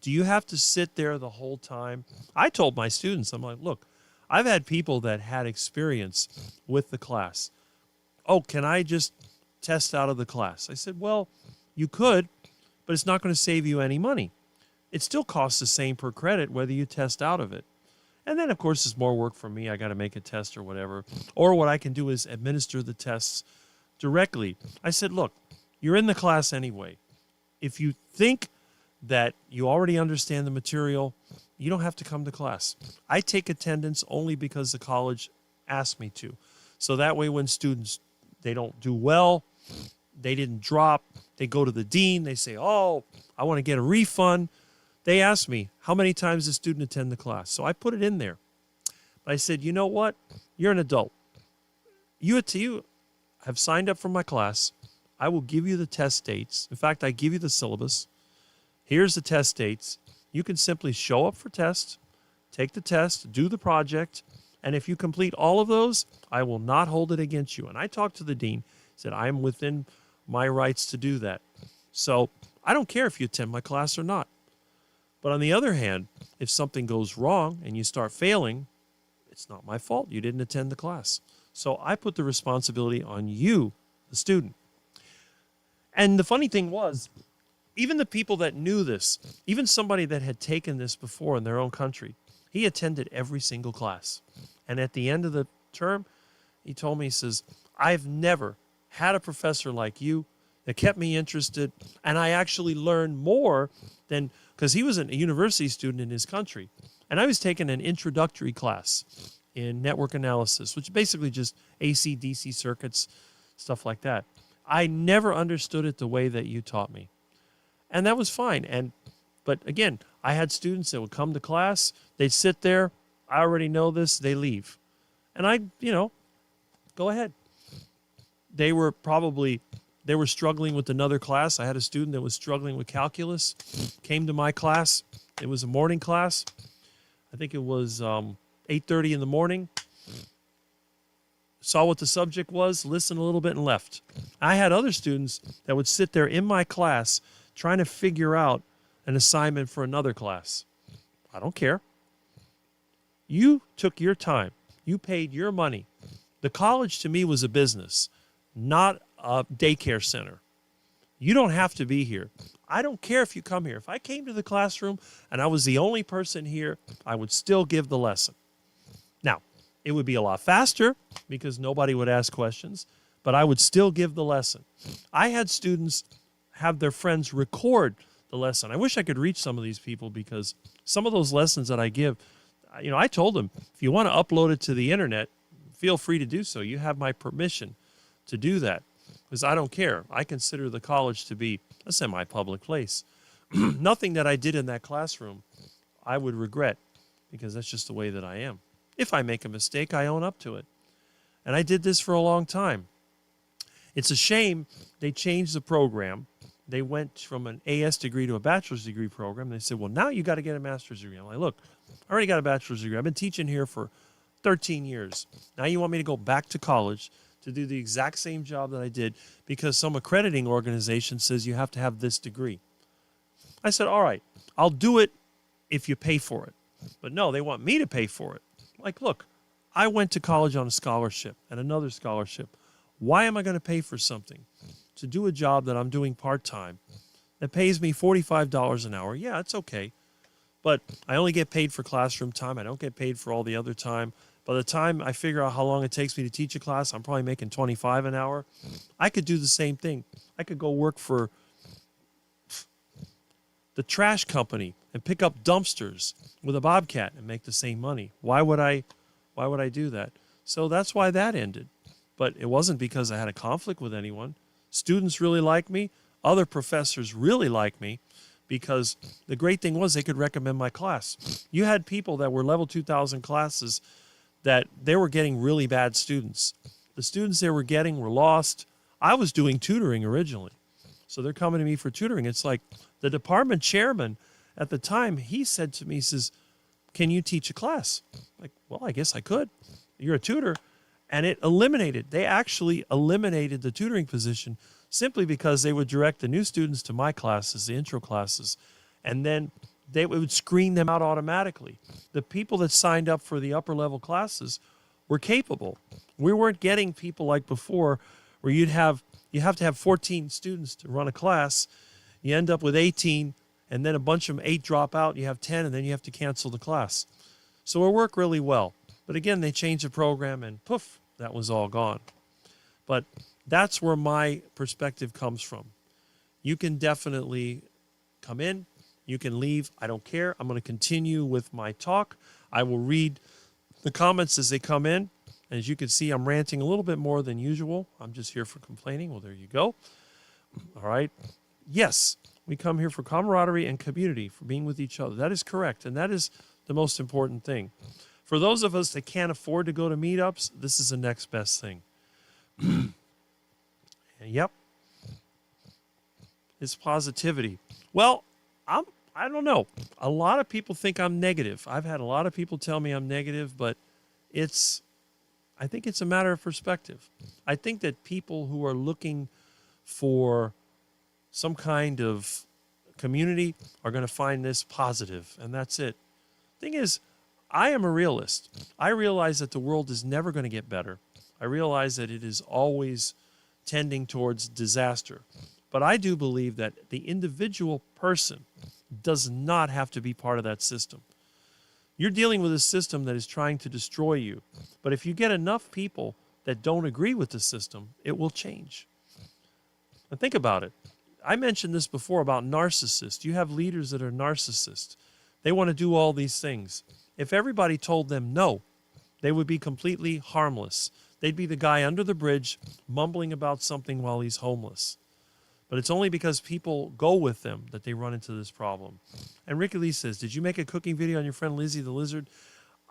do you have to sit there the whole time? I told my students, I'm like, look, I've had people that had experience with the class. Oh, can I just test out of the class? I said, well, you could, but it's not going to save you any money. It still costs the same per credit whether you test out of it. And then, of course, it's more work for me. I got to make a test or whatever. Or what I can do is administer the tests directly. I said, look, you're in the class anyway. If you think that you already understand the material, you don't have to come to class. I take attendance only because the college asked me to. So that way when students, they don't do well, they didn't drop, they go to the dean, they say, oh, I want to get a refund. They asked me, how many times does a student attend the class? So I put it in there. But I said, you know what? You're an adult. You have signed up for my class. I will give you the test dates. In fact, I give you the syllabus. Here's the test dates. You can simply show up for test, take the test, do the project, and if you complete all of those, I will not hold it against you. And I talked to the dean, said I am within my rights to do that. So I don't care if you attend my class or not. But on the other hand, if something goes wrong and you start failing, it's not my fault. You didn't attend the class. So I put the responsibility on you, the student. And the funny thing was, even the people that knew this, even somebody that had taken this before in their own country, he attended every single class. And at the end of the term, he told me, he says, I've never had a professor like you that kept me interested, and I actually learned more than, because he was a university student in his country, and I was taking an introductory class in network analysis, which is basically just AC, DC circuits, stuff like that. I never understood it the way that you taught me. And that was fine. But again, I had students that would come to class, they'd sit there, I already know this, they leave. And I, go ahead. They were struggling with another class. I had a student that was struggling with calculus, came to my class. It was a morning class. I think it was 8:30 in the morning. Saw what the subject was, listened a little bit, and left. I had other students that would sit there in my class trying to figure out an assignment for another class. I don't care. You took your time. You paid your money. The college to me was a business, not a daycare center. You don't have to be here. I don't care if you come here. If I came to the classroom and I was the only person here, I would still give the lesson. Now, it would be a lot faster because nobody would ask questions, but I would still give the lesson. I had students have their friends record the lesson. I wish I could reach some of these people because some of those lessons that I give, I told them, if you want to upload it to the internet, feel free to do so. You have my permission to do that because I don't care. I consider the college to be a semi-public place. Nothing that I did in that classroom I would regret because that's just the way that I am. If I make a mistake, I own up to it. And I did this for a long time. It's a shame they changed the program. They went from an AS degree to a bachelor's degree program. They said, well, now you got to get a master's degree. I'm like, look, I already got a bachelor's degree. I've been teaching here for 13 years. Now you want me to go back to college to do the exact same job that I did because some accrediting organization says you have to have this degree. I said, all right, I'll do it if you pay for it. But no, they want me to pay for it. Like, look, I went to college on a scholarship and another scholarship. Why am I going to pay for something to do a job that I'm doing part-time that pays me $45 an hour? Yeah, it's okay. But I only get paid for classroom time. I don't get paid for all the other time. By the time I figure out how long it takes me to teach a class, I'm probably making $25 an hour. I could do the same thing. I could go work for the trash company and pick up dumpsters with a bobcat and make the same money. Why would I do that? So that's why that ended. But it wasn't because I had a conflict with anyone. Students really like me. Other professors really like me because the great thing was they could recommend my class. You had people that were level 2000 classes that they were getting really bad students. The students they were getting were lost. I was doing tutoring originally. So they're coming to me for tutoring. It's like the department chairman at the time, he said to me, he says, can you teach a class? Like, well, I guess I could. You're a tutor. And they actually eliminated the tutoring position simply because they would direct the new students to my classes, the intro classes, and then they would screen them out automatically. The people that signed up for the upper level classes were capable. We weren't getting people like before where you have to have 14 students to run a class. You end up with 18, and then a bunch of them, 8 drop out, you have 10, and then you have to cancel the class. So it worked really well. But again, they changed the program, and poof, that was all gone. But that's where my perspective comes from. You can definitely come in. You can leave. I don't care. I'm going to continue with my talk. I will read the comments as they come in. And as you can see, I'm ranting a little bit more than usual. I'm just here for complaining. Well, there you go. All right. Yes, we come here for camaraderie and community, for being with each other. That is correct. And that is the most important thing. For those of us that can't afford to go to meetups, this is the next best thing. Yep. It's positivity. Well, I don't know. A lot of people think I'm negative. I've had a lot of people tell me I'm negative, but I think it's a matter of perspective. I think that people who are looking for some kind of community are going to find this positive, and that's it. Thing is, I am a realist. I realize that the world is never going to get better. I realize that it is always tending towards disaster. But I do believe that the individual person does not have to be part of that system. You're dealing with a system that is trying to destroy you. But if you get enough people that don't agree with the system, it will change. And think about it. I mentioned this before about narcissists. You have leaders that are narcissists. They want to do all these things. If everybody told them no, they would be completely harmless. They'd be the guy under the bridge mumbling about something while he's homeless. But it's only because people go with them that they run into this problem. And Ricky Lee says, did you make a cooking video on your friend Lizzie the Lizard?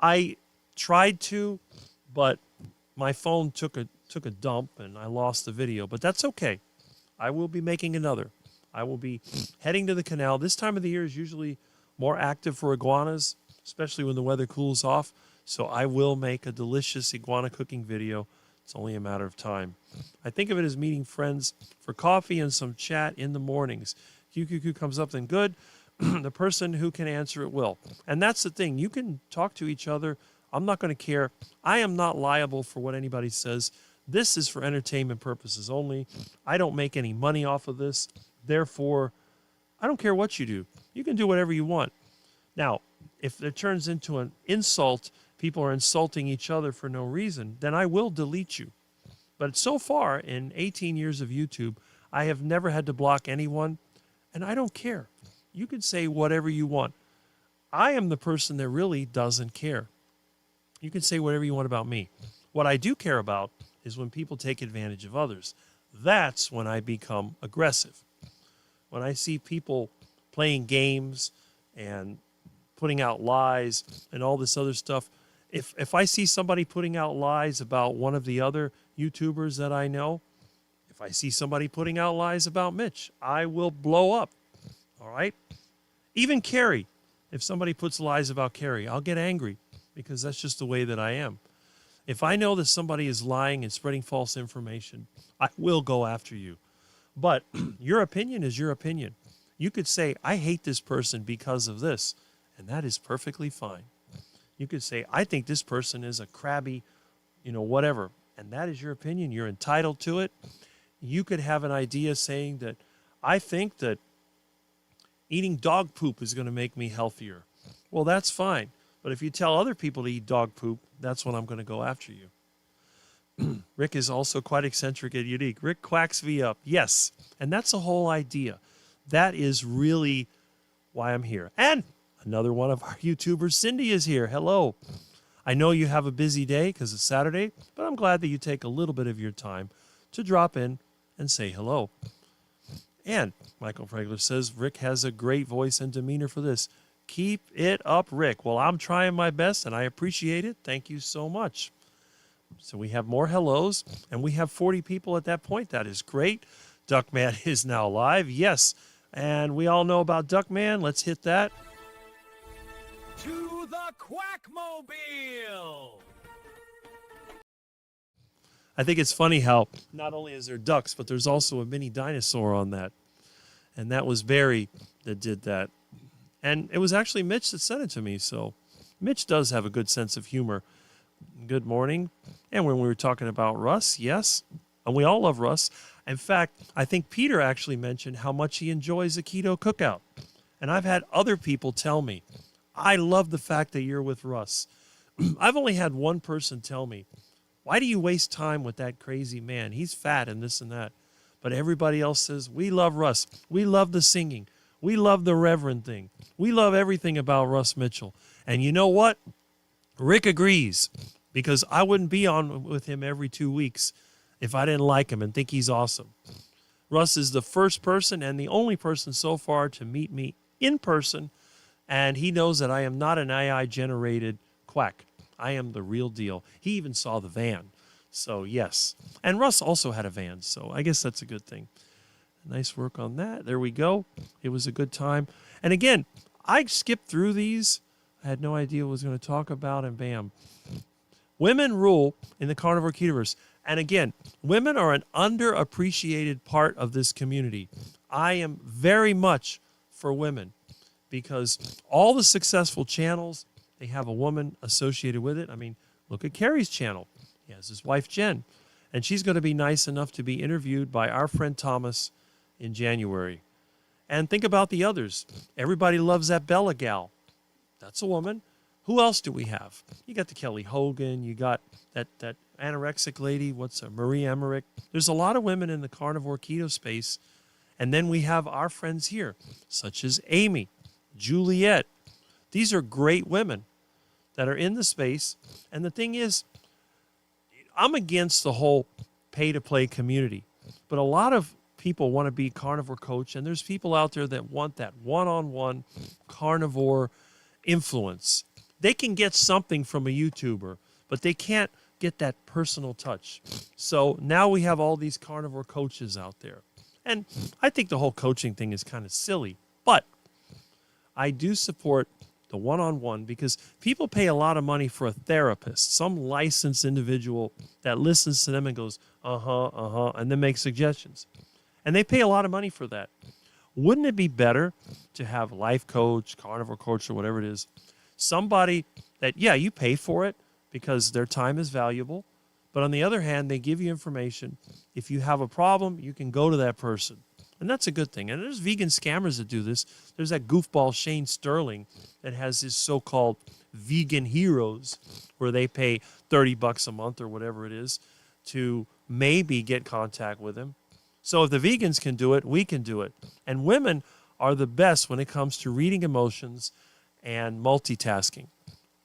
I tried to, but my phone took a dump and I lost the video. But that's okay. I will be making another. I will be heading to the canal. This time of the year is usually more active for iguanas, especially when the weather cools off. So I will make a delicious iguana cooking video. It's only a matter of time. I think of it as meeting friends for coffee and some chat in the mornings. QQQ comes up, then good. The person who can answer it will. And that's the thing. You can talk to each other. I'm not going to care. I am not liable for what anybody says. This is for entertainment purposes only. I don't make any money off of this. Therefore, I don't care what you do. You can do whatever you want. Now, if it turns into an insult, people are insulting each other for no reason, then I will delete you. But so far, in 18 years of YouTube, I have never had to block anyone, and I don't care. You can say whatever you want. I am the person that really doesn't care. You can say whatever you want about me. What I do care about is when people take advantage of others. That's when I become aggressive. When I see people playing games and putting out lies and all this other stuff, if I see somebody putting out lies about one of the other YouTubers that I know, if I see somebody putting out lies about Mitch, I will blow up. All right? Even Carrie, if somebody puts lies about Carrie, I'll get angry because that's just the way that I am. If I know that somebody is lying and spreading false information, I will go after you. But your opinion is your opinion. You could say, I hate this person because of this, and that is perfectly fine. You could say, I think this person is a crabby, whatever. And that is your opinion. You're entitled to it. You could have an idea saying that I think that eating dog poop is going to make me healthier. Well, that's fine. But if you tell other people to eat dog poop, that's when I'm going to go after you. Rick is also quite eccentric and unique. Rick quacks me up. Yes. And that's the whole idea. That is really why I'm here. And another one of our YouTubers, Cindy, is here. Hello. I know you have a busy day because it's Saturday, but I'm glad that you take a little bit of your time to drop in and say hello. And Michael Pregler says, Rick has a great voice and demeanor for this. Keep it up, Rick. Well, I'm trying my best, and I appreciate it. Thank you so much. So we have more hellos, and we have 40 people at that point. That is great. Duckman is now live. Yes. And we all know about Duckman. Let's hit that. To the Quackmobile! I think it's funny how not only is there ducks, but there's also a mini dinosaur on that. And that was Barry that did that. And it was actually Mitch that sent it to me. So Mitch does have a good sense of humor. Good morning. And when we were talking about Russ, yes, and we all love Russ. In fact, I think Peter actually mentioned how much he enjoys a keto cookout. And I've had other people tell me, I love the fact that you're with Russ. I've only had one person tell me, why do you waste time with that crazy man? He's fat and this and that. But everybody else says, we love Russ. We love the singing. We love the reverend thing. We love everything about Russ Mitchell. And you know what? Rick agrees, because I wouldn't be on with him every 2 weeks if I didn't like him and think he's awesome. Russ is the first person and the only person so far to meet me in person, and he knows that I am not an AI-generated quack. I am the real deal. He even saw the van. So, yes. And Russ also had a van, so I guess that's a good thing. Nice work on that. There we go. It was a good time. And again, I skipped through these. I had no idea what I was going to talk about, and bam. Women rule in the carnivore ketoverse. And again, women are an underappreciated part of this community. I am very much for women because all the successful channels, they have a woman associated with it. I mean, look at Carrie's channel. He has his wife, Jen. And she's going to be nice enough to be interviewed by our friend Thomas in January. And think about the others. Everybody loves that Bella gal. That's a woman. Who else do we have? You got the Kelly Hogan. You got that anorexic lady. Marie Emmerich. There's a lot of women in the carnivore keto space. And then we have our friends here, such as Amy, Juliet. These are great women that are in the space. And the thing is, I'm against the whole pay-to-play community. But a lot of people want to be carnivore coach, and there's people out there that want that one-on-one carnivore influence. They can get something from a YouTuber, but they can't get that personal touch. So now we have all these carnivore coaches out there. And I think the whole coaching thing is kind of silly, but I do support the one-on-one because people pay a lot of money for a therapist, some licensed individual that listens to them and goes, and then makes suggestions. And they pay a lot of money for that. Wouldn't it be better to have life coach, carnivore coach, or whatever it is, somebody that, yeah, you pay for it because their time is valuable, but on the other hand, they give you information. If you have a problem, you can go to that person. And that's a good thing. And there's vegan scammers that do this. There's that goofball Shane Sterling that has his so-called vegan heroes where they pay $30 a month or whatever it is to maybe get contact with him. So if the vegans can do it, we can do it. And women are the best when it comes to reading emotions and multitasking.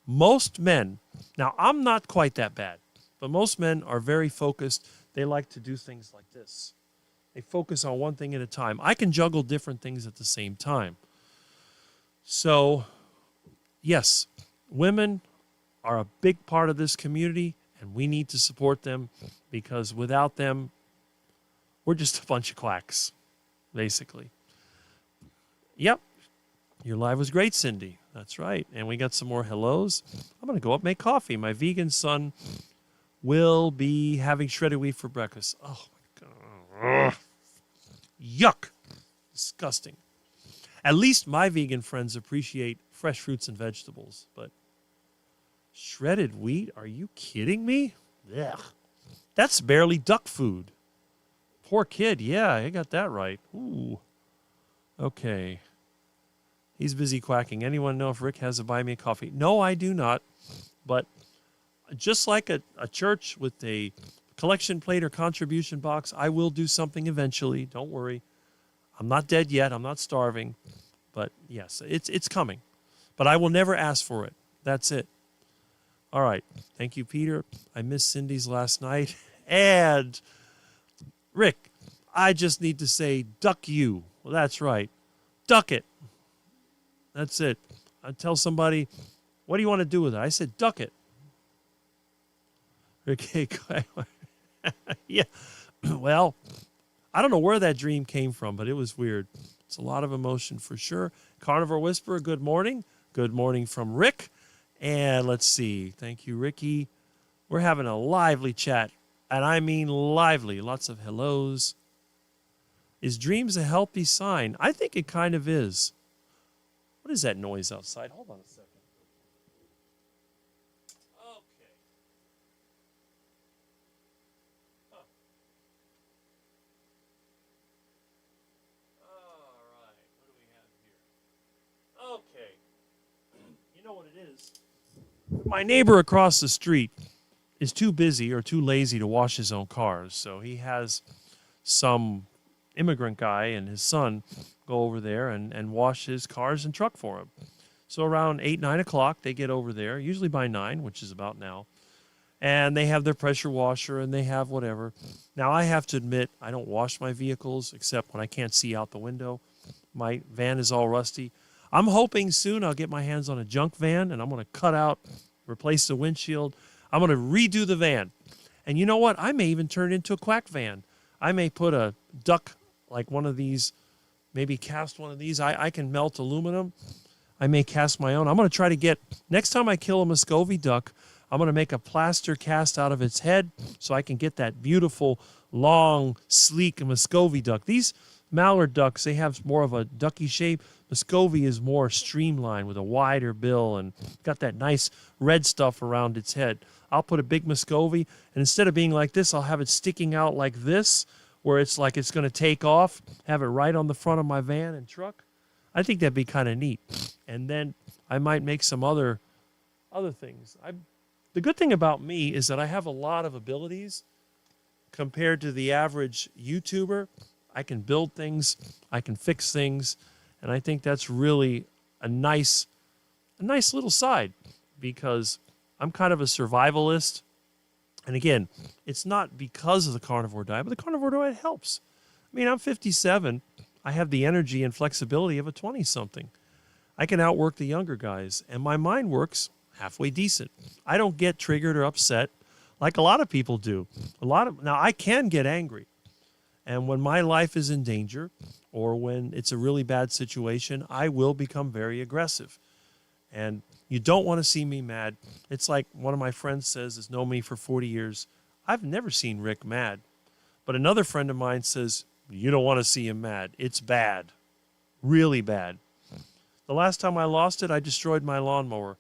Most men, now I'm not quite that bad, but most men are very focused. They like to do things like this. They focus on one thing at a time. I can juggle different things at the same time. So, yes, women are a big part of this community, and we need to support them because without them, we're just a bunch of quacks, basically. Yep. Your live was great, Cindy. That's right. And we got some more hellos. I'm going to go up and make coffee. My vegan son will be having shredded wheat for breakfast. Oh, my God. Ugh. Yuck. Disgusting. At least my vegan friends appreciate fresh fruits and vegetables. But shredded wheat? Are you kidding me? Ugh. That's barely duck food. Poor kid. Yeah, I got that right. Ooh. Okay. He's busy quacking. Anyone know if Rick has a buy me a coffee? No, I do not. But just like a church with a collection plate or contribution box, I will do something eventually. Don't worry. I'm not dead yet. I'm not starving. But yes, it's coming. But I will never ask for it. That's it. All right. Thank you, Peter. I missed Cindy's last night. And Rick, I just need to say, duck you. Well, that's right. Duck it. That's it. I tell somebody, what do you want to do with it? I said, duck it. Okay. Yeah. Well, I don't know where that dream came from, but it was weird. It's a lot of emotion for sure. Carnivore Whisperer, good morning. Good morning from Rick. And let's see. Thank you, Ricky. We're having a lively chat. And I mean lively, lots of hellos. Is dreams a healthy sign? I think it kind of is. What is that noise outside? Hold on a second. Okay. Huh. All right. What do we have here? Okay. You know what it is? My neighbor across the street is too busy or too lazy to wash his own cars, so he has some immigrant guy and his son go over there and wash his cars and truck for him. So around 8, 9 o'clock, they get over there, usually by 9, which is about now, and they have their pressure washer and they have whatever. Now, I have to admit, I don't wash my vehicles except when I can't see out the window. My van is all rusty. I'm hoping soon I'll get my hands on a junk van and I'm going to cut out, replace the windshield. I'm going to redo the van. And you know what? I may even turn it into a quack van. I may put a duck, like one of these, maybe cast one of these. I can melt aluminum. I may cast my own. I'm going to try to get, next time I kill a Muscovy duck, I'm going to make a plaster cast out of its head so I can get that beautiful, long, sleek Muscovy duck. These mallard ducks, they have more of a ducky shape. Muscovy is more streamlined with a wider bill and got that nice red stuff around its head. I'll put a big Muscovy, and instead of being like this, I'll have it sticking out like this, where it's like it's going to take off, have it right on the front of my van and truck. I think that'd be kind of neat. And then I might make some other things. The good thing about me is that I have a lot of abilities compared to the average YouTuber. I can build things, I can fix things, and I think that's really a nice little side, because I'm kind of a survivalist. And again, it's not because of the carnivore diet, but the carnivore diet helps. I mean, I'm 57. I have the energy and flexibility of a 20-something. I can outwork the younger guys, and my mind works halfway decent. I don't get triggered or upset like a lot of people do. Now, I can get angry. And when my life is in danger or when it's a really bad situation, I will become very aggressive. And you don't want to see me mad. It's like one of my friends says, has known me for 40 years. I've never seen Rick mad. But another friend of mine says, you don't want to see him mad. It's bad. Really bad. The last time I lost it, I destroyed my lawnmower.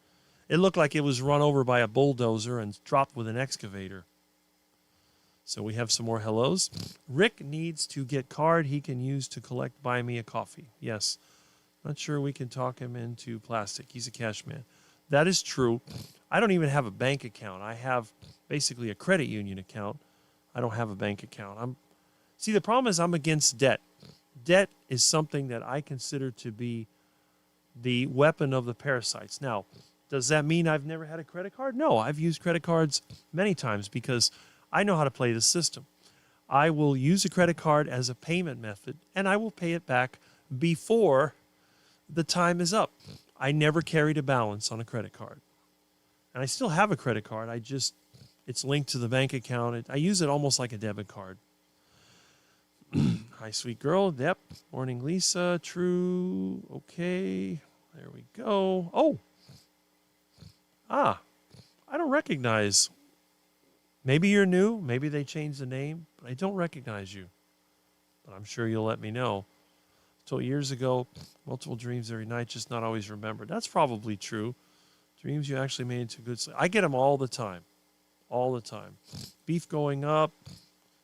It looked like it was run over by a bulldozer and dropped with an excavator. So we have some more hellos. Rick needs to get card he can use to collect Buy Me a Coffee. Yes. Not sure we can talk him into plastic. He's a cash man. That is true. I don't even have a bank account. I have basically a credit union account. I don't have a bank account. See, the problem is I'm against debt. Debt is something that I consider to be the weapon of the parasites. Now, does that mean I've never had a credit card? No, I've used credit cards many times because I know how to play the system. I will use a credit card as a payment method, and I will pay it back before the time is up. I never carried a balance on a credit card. And I still have a credit card. It's linked to the bank account. I use it almost like a debit card. Hi, sweet girl. Yep. Morning, Lisa. True. Okay. There we go. Oh. I don't recognize. Maybe you're new. Maybe they changed the name, but I don't recognize you. But I'm sure you'll let me know. So years ago, multiple dreams every night, just not always remembered. That's probably true. Dreams you actually made into good sleep. I get them all the time. All the time. Beef going up.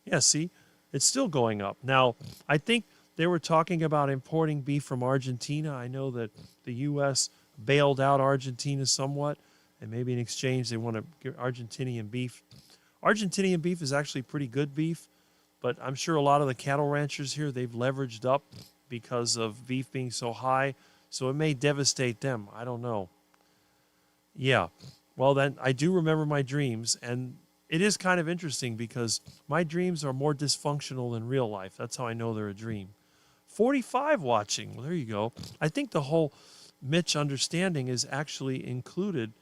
Yeah, see? It's still going up. Now, I think they were talking about importing beef from Argentina. I know that the U.S. bailed out Argentina somewhat, and maybe in exchange they want to get Argentinian beef. Argentinian beef is actually pretty good beef, but I'm sure a lot of the cattle ranchers here, they've leveraged up because of beef being so high, so it may devastate them. I don't know. Yeah. Well, then I do remember my dreams, and it is kind of interesting because my dreams are more dysfunctional than real life. That's how I know they're a dream. 45 watching. Well, there you go. I think the whole Mitch understanding is actually included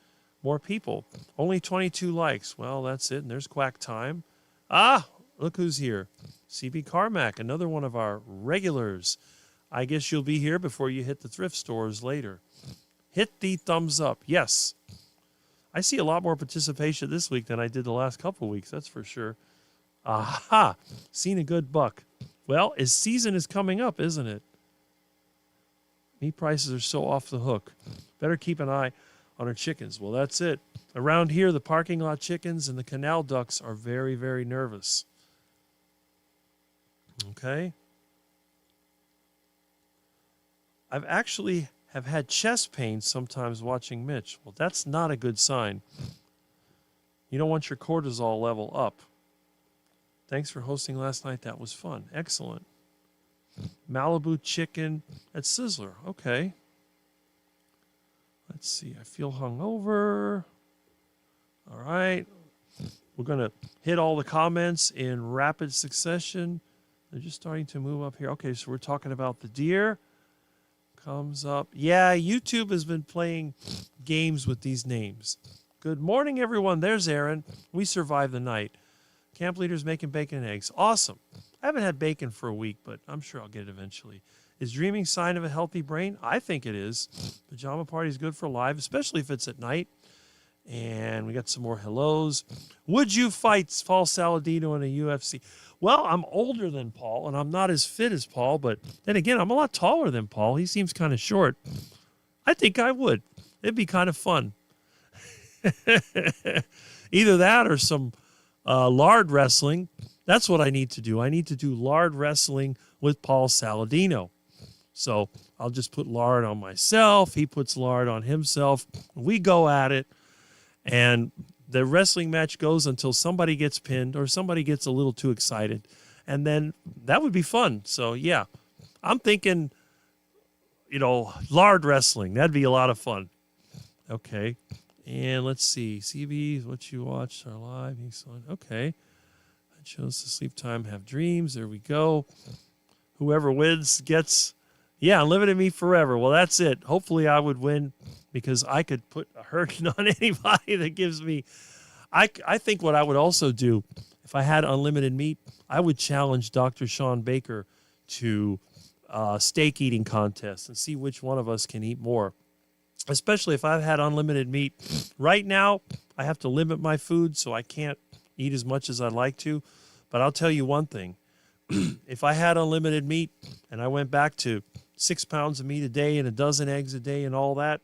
more people. Only 22 likes. Well, that's it. And there's Quack Time. Look who's here. CB Carmack, another one of our regulars. I guess you'll be here before you hit the thrift stores later. Hit the thumbs up. Yes. I see a lot more participation this week than I did the last couple of weeks, that's for sure. Aha! Seen a good buck. Well, his season is coming up, isn't it? Meat prices are so off the hook. Better keep an eye on our chickens. Well, that's it. Around here, the parking lot chickens and the canal ducks are very, very nervous. Okay? I've actually have had chest pain sometimes watching Mitch. Well, that's not a good sign. You don't want your cortisol level up. Thanks for hosting last night. That was fun. Excellent. Malibu chicken at Sizzler. Okay. Let's see. I feel hungover. All right. We're going to hit all the comments in rapid succession. They're just starting to move up here. Okay, so we're talking about the deer. Comes up. Yeah, YouTube has been playing games with these names. Good morning, everyone. There's Aaron. We survived the night. Camp leaders making bacon and eggs. Awesome. I haven't had bacon for a week, but I'm sure I'll get it eventually. Is dreaming sign of a healthy brain? I think it is. Pajama party is good for live, especially if it's at night. And we got some more hellos. Would you fight Paul Saladino in a UFC? Well, I'm older than Paul, and I'm not as fit as Paul. But then again, I'm a lot taller than Paul. He seems kind of short. I think I would. It'd be kind of fun. Either that or some lard wrestling. That's what I need to do. I need to do lard wrestling with Paul Saladino. So I'll just put lard on myself. He puts lard on himself. We go at it. And the wrestling match goes until somebody gets pinned or somebody gets a little too excited. And then that would be fun. So, yeah, I'm thinking, lard wrestling. That'd be a lot of fun. Okay. And let's see. CBs, what you watched are live. Okay. I chose the sleep time, have dreams. There we go. Whoever wins gets, unlimited me forever. Well, that's it. Hopefully I would win because I could put a hurting on anybody that gives me. I think what I would also do if I had unlimited meat, I would challenge Dr. Sean Baker to a steak eating contest and see which one of us can eat more. Especially if I've had unlimited meat. Right now, I have to limit my food, so I can't eat as much as I'd like to. But I'll tell you one thing. If I had unlimited meat and I went back to 6 pounds of meat a day and a dozen eggs a day and all that,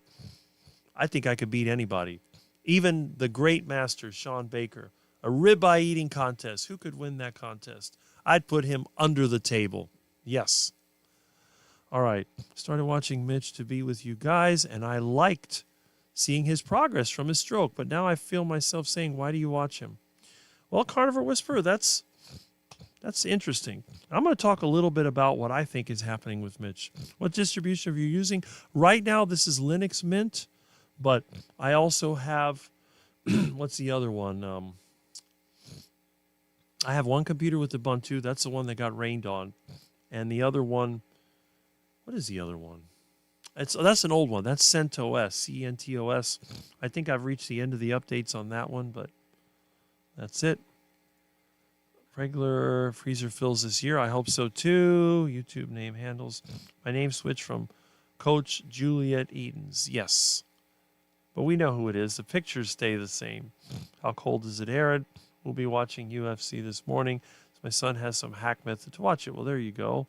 I think I could beat anybody. Even the great master, Sean Baker. A ribeye eating contest. Who could win that contest? I'd put him under the table. Yes. All right. Started watching Mitch to be with you guys, and I liked seeing his progress from his stroke. But now I feel myself saying, why do you watch him? Well, Carnivore Whisperer, that's interesting. I'm going to talk a little bit about what I think is happening with Mitch. What distribution are you using? Right now, this is Linux Mint, but I also have, what's the other one? I have one computer with Ubuntu. That's the one that got rained on. And the other one, what is the other one? That's an old one. That's CentOS, CentOS. I think I've reached the end of the updates on that one, but that's it. Regular freezer fills this year. I hope so too. YouTube name handles. My name switched from Coach Juliet Edens. Yes. But we know who it is. The pictures stay the same. How cold is it, Aaron? We'll be watching UFC this morning. My son has some hack method to watch it. Well, there you go.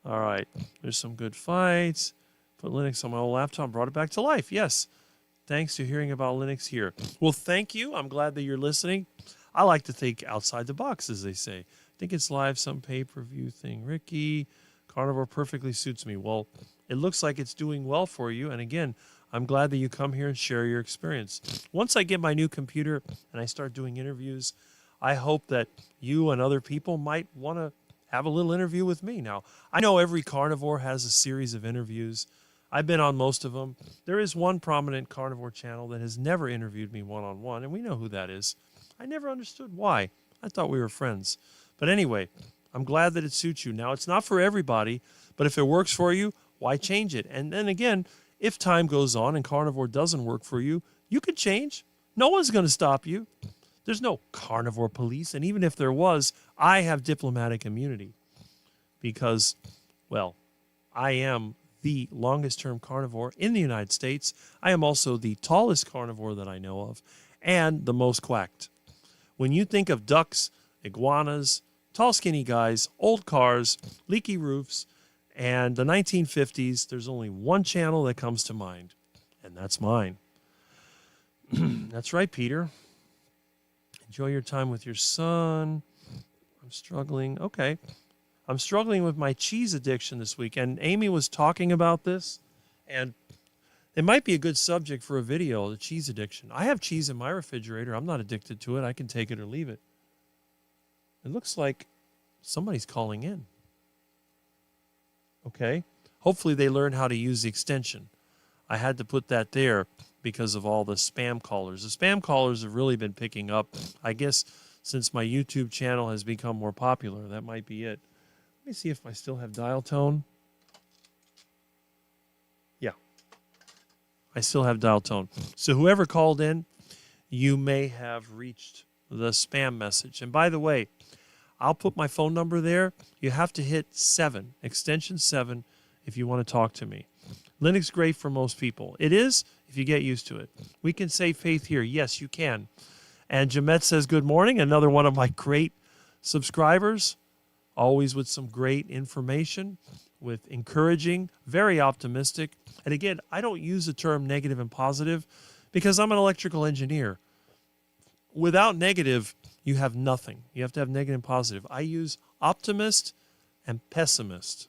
All right. There's some good fights. Put Linux on my old laptop. Brought it back to life. Yes. Thanks to hearing about Linux here. Well, thank you. I'm glad that you're listening. I like to think outside the box, as they say. I think it's live, some pay-per-view thing. Ricky, Carnivore perfectly suits me. Well, it looks like it's doing well for you. And again, I'm glad that you come here and share your experience. Once I get my new computer and I start doing interviews, I hope that you and other people might want to have a little interview with me. Now, I know every carnivore has a series of interviews. I've been on most of them. There is one prominent carnivore channel that has never interviewed me one-on-one, and we know who that is. I never understood why. I thought we were friends. But anyway, I'm glad that it suits you. Now, it's not for everybody, but if it works for you, why change it? And then again, if time goes on and carnivore doesn't work for you, you could change. No one's going to stop you. There's no carnivore police. And even if there was, I have diplomatic immunity because, well, I am the longest-term carnivore in the United States. I am also the tallest carnivore that I know of and the most quacked. When you think of ducks, iguanas, tall, skinny guys, old cars, leaky roofs, and the 1950s, there's only one channel that comes to mind, and that's mine. That's right, Peter. Enjoy your time with your son. I'm struggling. Okay. I'm struggling with my cheese addiction this week, and Amy was talking about this, and it might be a good subject for a video, the cheese addiction. I have cheese in my refrigerator. I'm not addicted to it. I can take it or leave it. It looks like somebody's calling in. Okay. Hopefully they learn how to use the extension. I had to put that there because of all the spam callers. The spam callers have really been picking up. I guess since my YouTube channel has become more popular, that might be it. Let me see if I still have dial tone. Yeah. I still have dial tone. So whoever called in, you may have reached the spam message. And by the way, I'll put my phone number there. You have to hit 7, extension 7, if you want to talk to me. Linux great for most people. It is if you get used to it. We can say faith here. Yes, you can. And Jamet says good morning. Another one of my great subscribers. Always with some great information, with encouraging, very optimistic. And again, I don't use the term negative and positive because I'm an electrical engineer. Without negative, you have nothing. You have to have negative and positive. I use optimist and pessimist.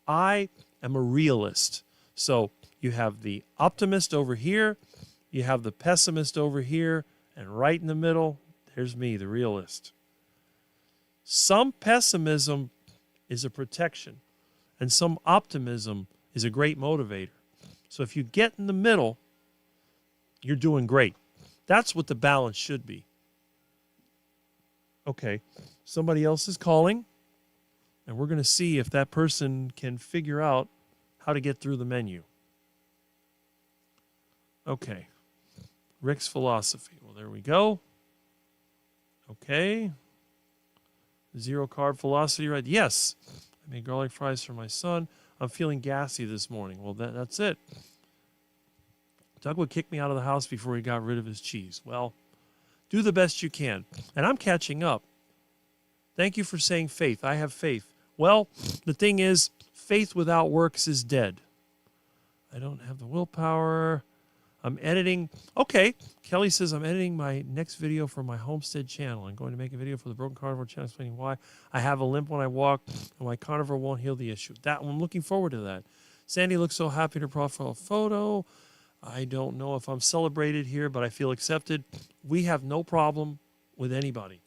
I am a realist. So you have the optimist over here, you have the pessimist over here, and right in the middle, there's me, the realist. Some pessimism is a protection, and some optimism is a great motivator. So if you get in the middle, you're doing great. That's what the balance should be. Okay, somebody else is calling, and we're going to see if that person can figure out how to get through the menu. Okay, Rick's philosophy. Well, there we go. Okay. Zero carb philosophy, right? Yes. I made garlic fries for my son. I'm feeling gassy this morning. Well, that's it. Doug would kick me out of the house before he got rid of his cheese. Well, do the best you can. And I'm catching up. Thank you for saying faith. I have faith. Well, the thing is, faith without works is dead. I don't have the willpower. I'm editing. Okay. Kelly says I'm editing my next video for my Homestead channel. I'm going to make a video for the Broken Carnivore channel explaining why I have a limp when I walk and why carnivore won't heal the issue. I'm looking forward to that. Sandy looks so happy in her profile photo. I don't know if I'm celebrated here, but I feel accepted. We have no problem with anybody.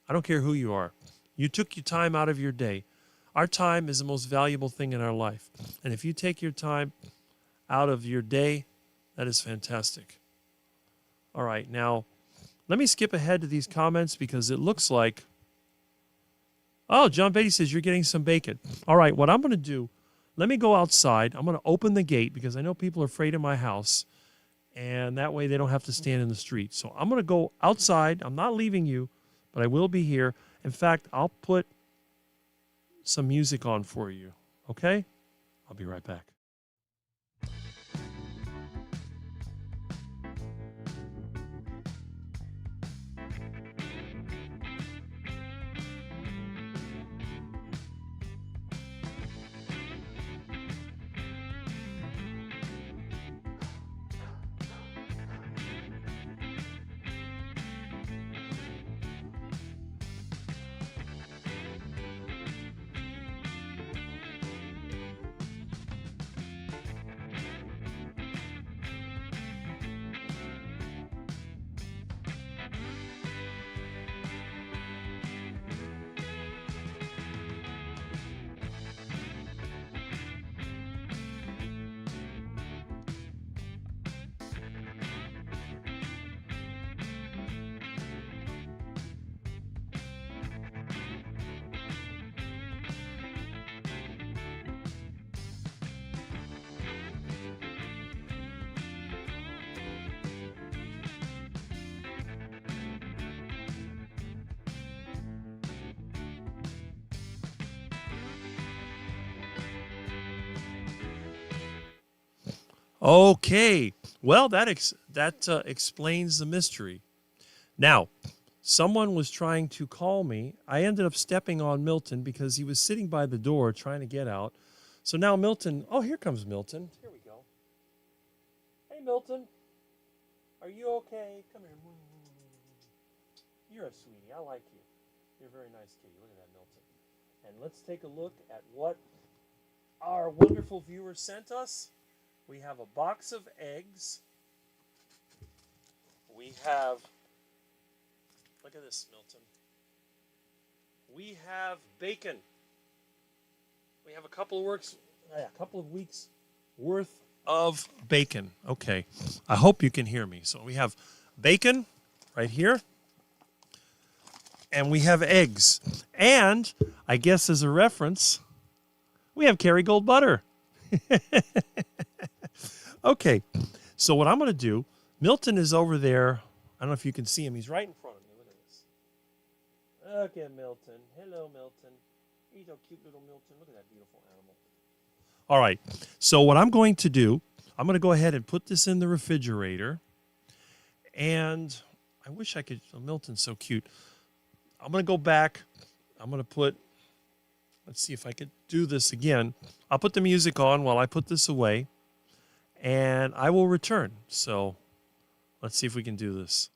I don't care who you are. You took your time out of your day. Our time is the most valuable thing in our life. And if you take your time out of your day, that is fantastic. All right, now let me skip ahead to these comments because it looks like, oh, John Beatty says you're getting some bacon. All right, what I'm going to do, let me go outside. I'm going to open the gate because I know people are afraid of my house, and that way they don't have to stand in the street. So I'm going to go outside. I'm not leaving you, but I will be here. In fact, I'll put some music on for you, okay? I'll be right back. Okay, well, that explains the mystery. Now, someone was trying to call me. I ended up stepping on Milton because he was sitting by the door trying to get out. So now Milton, oh, here comes Milton. Here we go. Hey, Milton. Are you okay? Come here. You're a sweetie. I like you. You're a very nice kitty. Look at that, Milton. And let's take a look at what our wonderful viewer sent us. We have a box of eggs. We have, look at this, Milton. We have bacon. We have a couple of weeks worth of bacon. Okay, I hope you can hear me. So we have bacon right here, and we have eggs. And I guess as a reference, we have Kerrygold butter. Okay, so what I'm going to do, Milton is over there. I don't know if you can see him. He's right in front of me. Look at this. Look at Milton. Hello, Milton. He's a cute little Milton. Look at that beautiful animal. All right, so what I'm going to do, I'm going to go ahead and put this in the refrigerator. And I wish I could, oh, Milton's so cute. I'm going to go back. I'm going to put, let's see if I could do this again. I'll put the music on while I put this away. And I will return. So let's see if we can do this.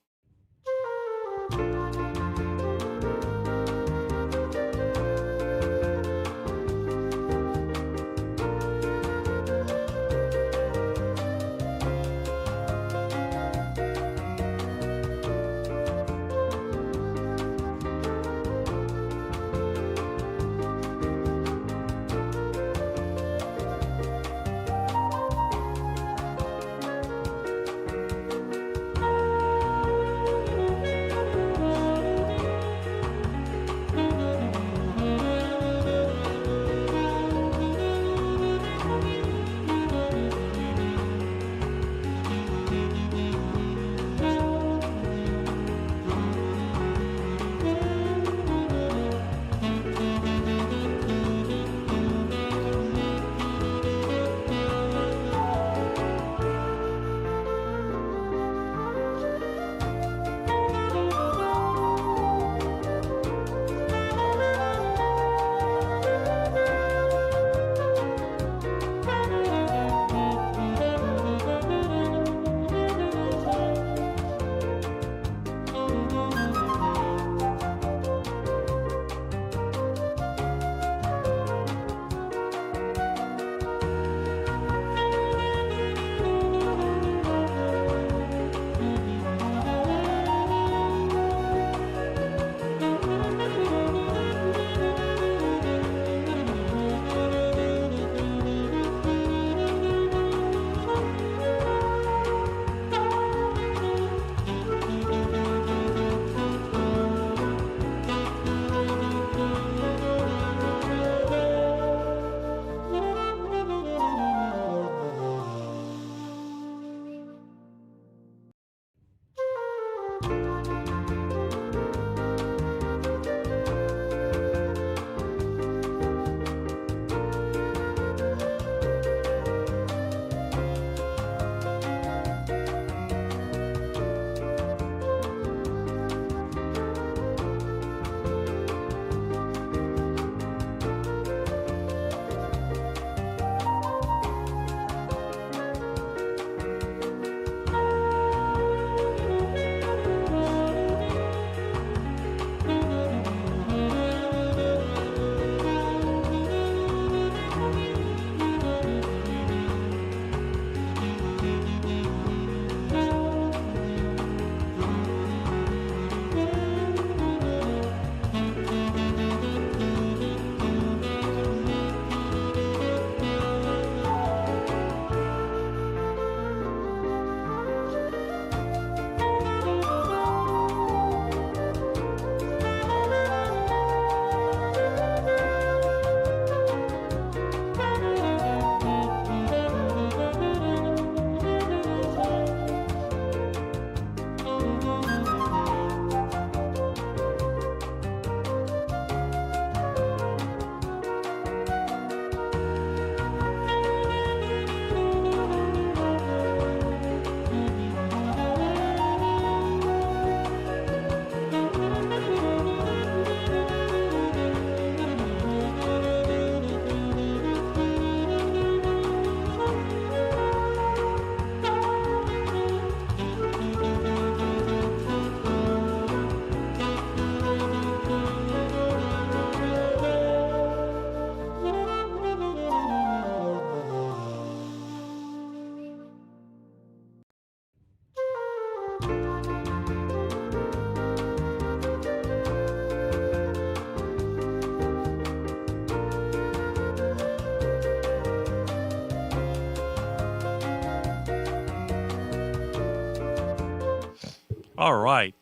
All right.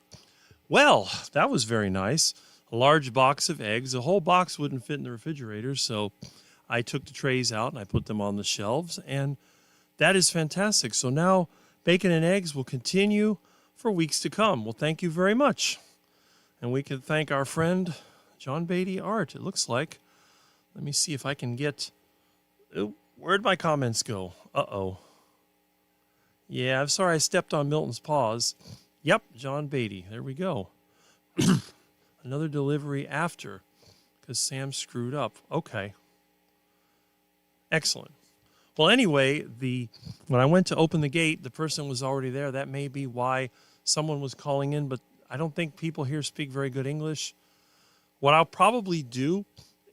Well, that was very nice. A large box of eggs. A whole box wouldn't fit in the refrigerator, so I took the trays out and I put them on the shelves, and that is fantastic. So now bacon and eggs will continue for weeks to come. Well, thank you very much. And we can thank our friend John Beatty Art, it looks like. Let me see if I can get... Oh, where'd my comments go? Uh-oh. Yeah, I'm sorry I stepped on Milton's paws. Yep, John Beatty. There we go. Another delivery after, because Sam screwed up. Okay. Excellent. Well, anyway, when I went to open the gate, the person was already there. That may be why someone was calling in, but I don't think people here speak very good English. What I'll probably do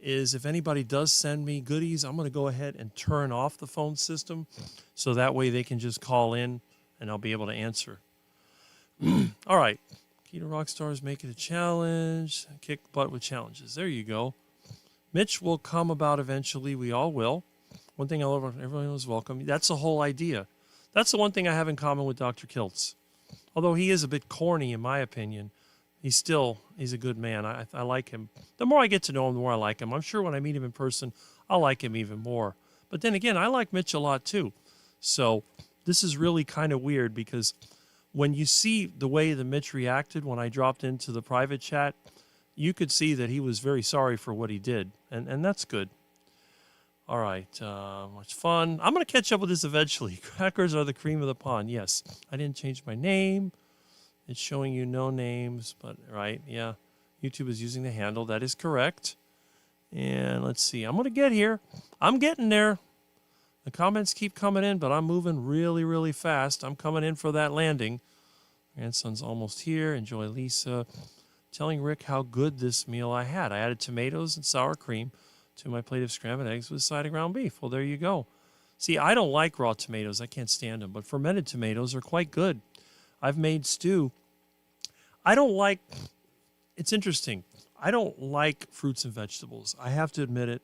is if anybody does send me goodies, I'm going to go ahead and turn off the phone system so that way they can just call in and I'll be able to answer. All right. Keto Rockstars make it a challenge. Kick butt with challenges. There you go. Mitch will come about eventually. We all will. One thing I love, everyone is welcome. That's the whole idea. That's the one thing I have in common with Dr. Kiltz. Although he is a bit corny, in my opinion, he's a good man. I like him. The more I get to know him, the more I like him. I'm sure when I meet him in person, I'll like him even more. But then again, I like Mitch a lot too. So this is really kind of weird because when you see the way that Mitch reacted when I dropped into the private chat, you could see that he was very sorry for what he did. And that's good. All right, much fun. I'm going to catch up with this eventually. Crackers are the cream of the pond. Yes, I didn't change my name. It's showing you no names, but right, yeah. YouTube is using the handle. That is correct. And let's see. I'm going to get here. I'm getting there. The comments keep coming in, but I'm moving really, really fast. I'm coming in for that landing. Grandson's almost here. Enjoy, Lisa. Telling Rick how good this meal I had. I added tomatoes and sour cream to my plate of scrambled eggs with a side of ground beef. Well, there you go. See, I don't like raw tomatoes. I can't stand them. But fermented tomatoes are quite good. I've made stew. I don't like... It's interesting. I don't like fruits and vegetables. I have to admit it.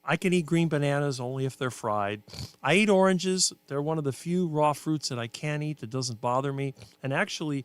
I can eat green bananas only if they're fried. I eat oranges. They're one of the few raw fruits that I can eat that doesn't bother me. And actually,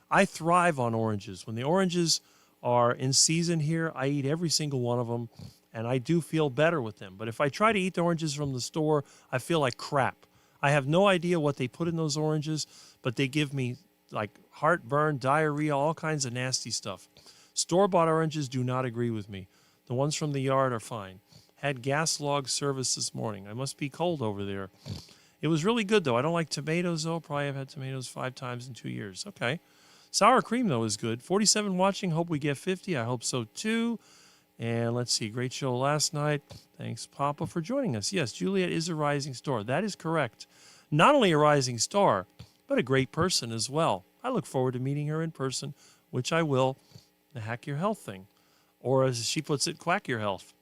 I thrive on oranges. When the oranges are in season here, I eat every single one of them. And I do feel better with them. But if I try to eat the oranges from the store, I feel like crap. I have no idea what they put in those oranges, but they give me like heartburn, diarrhea, all kinds of nasty stuff. Store-bought oranges do not agree with me. The ones from the yard are fine. Had gas log service this morning. I must be cold over there. It was really good, though. I don't like tomatoes, though. Probably have had tomatoes 5 times in 2 years. Okay. Sour cream, though, is good. 47 watching. Hope we get 50. I hope so, too. And let's see. Great show last night. Thanks, Papa, for joining us. Yes, Juliet is a rising star. That is correct. Not only a rising star, but a great person as well. I look forward to meeting her in person, which I will, the Hack Your Health thing. Or as she puts it, Quack Your Health.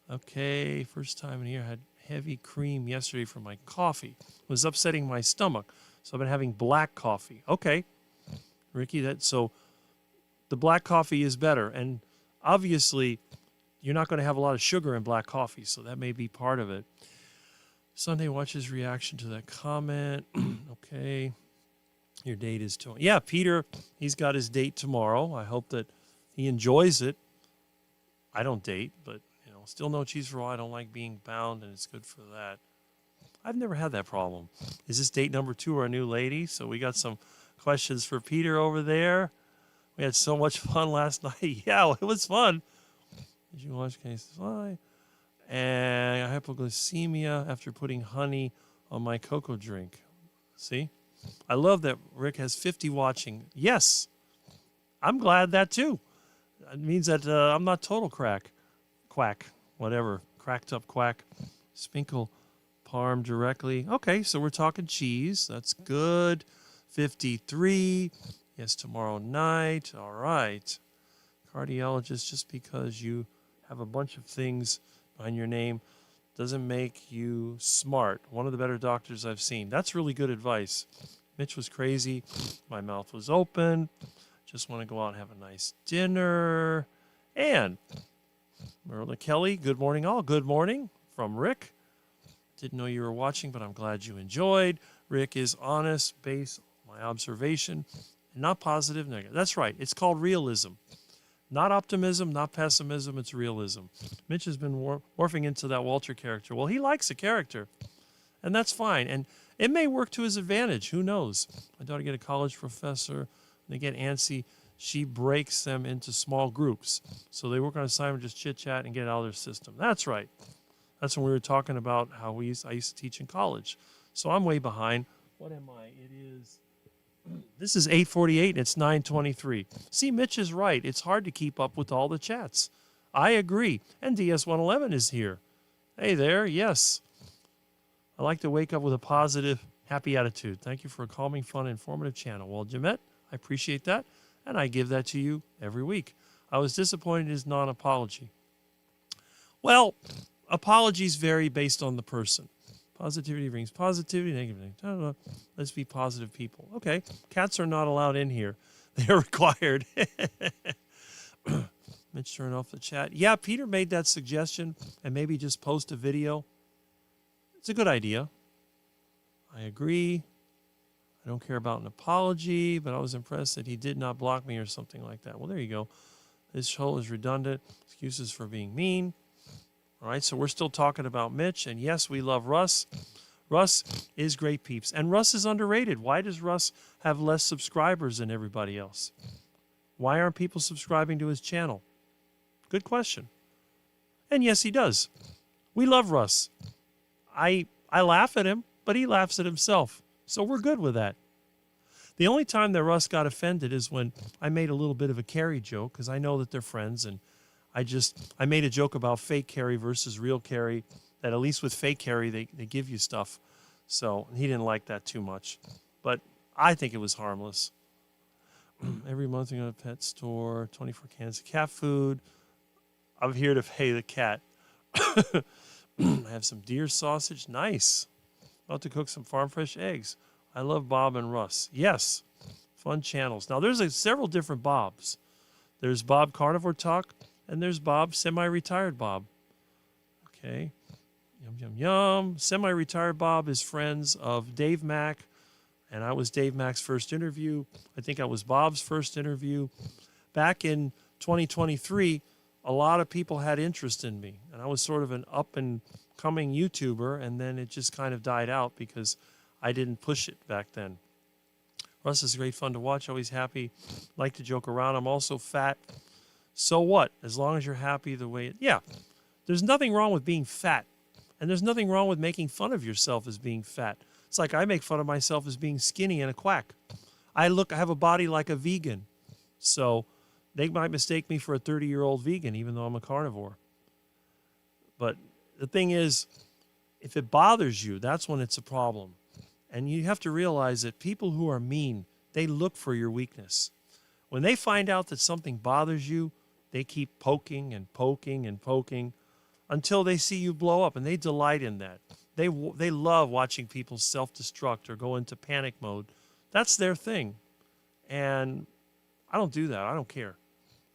Okay, first time in here. I had heavy cream yesterday for my coffee. It was upsetting my stomach, so I've been having black coffee. Okay, Ricky, so the black coffee is better. And obviously, you're not going to have a lot of sugar in black coffee, so that may be part of it. Sunday watches reaction to that comment. Okay. Your date is tomorrow. Yeah, Peter, he's got his date tomorrow. I hope that he enjoys it. I don't date, but, still no cheese for a while. I don't like being bound, and it's good for that. I've never had that problem. Is this date number 2 or a new lady? So we got some questions for Peter over there. We had so much fun last night. Yeah, it was fun. Did you watch Cases Live? And hypoglycemia after putting honey on my cocoa drink. See? I love that Rick has 50 watching. Yes, I'm glad that too. It means that I'm not total quack, whatever, cracked up quack. Spinkle parm directly. Okay, so we're talking cheese. That's good. 53. Yes, tomorrow night. All right. Cardiologist, just because you have a bunch of things behind your name doesn't make you smart. One of the better doctors I've seen. That's really good advice. Mitch was crazy. My mouth was open. Just want to go out and have a nice dinner. And Merla Kelly, good morning all. Good morning from Rick. Didn't know you were watching, but I'm glad you enjoyed. Rick is honest, based on my observation. not positive, negative. That's right. It's called realism. Not optimism, not pessimism, it's realism. Mitch has been morphing into that Walter character. Well, he likes a character, and that's fine. And it may work to his advantage. Who knows? My daughter get a college professor. They get antsy. She breaks them into small groups. So they work on assignment, just chit-chat and get it out of their system. That's right. That's when we were talking about how I used to teach in college. So I'm way behind. What am I? It is... This is 8:48 and it's 9:23. See, Mitch is right. It's hard to keep up with all the chats. I agree. And DS111 is here. Hey there, yes. I like to wake up with a positive, happy attitude. Thank you for a calming, fun, informative channel. Well, Jeanette, I appreciate that, and I give that to you every week. I was disappointed in his non-apology. Well, apologies vary based on the person. Positivity brings positivity, negativity. Let's be positive people. Okay, cats are not allowed in here. They are required. Mitch, turn off the chat. Yeah, Peter made that suggestion, and maybe just post a video. It's a good idea. I agree. I don't care about an apology, but I was impressed that he did not block me or something like that. Well, there you go. This show is redundant. Excuses for being mean. All right, so we're still talking about Mitch, and yes, we love Russ. Russ is great peeps, and Russ is underrated. Why does Russ have less subscribers than everybody else? Why aren't people subscribing to his channel? Good question. And yes, he does. We love Russ. I laugh at him, but he laughs at himself, so we're good with that. The only time that Russ got offended is when I made a little bit of a Carrie joke, because I know that they're friends, and I made a joke about fake Carrie versus real Carrie, that at least with fake Carrie, they give you stuff. So he didn't like that too much. But I think it was harmless. Every month we go to a pet store, 24 cans of cat food. I'm here to pay the cat. I have some deer sausage. Nice. About to cook some farm fresh eggs. I love Bob and Russ. Yes. Fun channels. Now, there's several different Bobs. There's Bob Carnivore Talk. And there's Bob, semi-retired Bob. Okay. Yum, yum, yum. Semi-retired Bob is friends of Dave Mack. And I was Dave Mack's first interview. I think I was Bob's first interview. Back in 2023, a lot of people had interest in me. And I was sort of an up-and-coming YouTuber. And then it just kind of died out because I didn't push it back then. Russ is great fun to watch. Always happy. Like to joke around. I'm also fat. So what? As long as you're happy the way yeah, there's nothing wrong with being fat. And there's nothing wrong with making fun of yourself as being fat. It's like I make fun of myself as being skinny and a quack. I have a body like a vegan. So they might mistake me for a 30-year-old vegan, even though I'm a carnivore. But the thing is, if it bothers you, that's when it's a problem. And you have to realize that people who are mean, they look for your weakness. When they find out that something bothers you, they keep poking and poking and poking until they see you blow up, and they delight in that. They love watching people self-destruct or go into panic mode. That's their thing. And I don't do that. I don't care.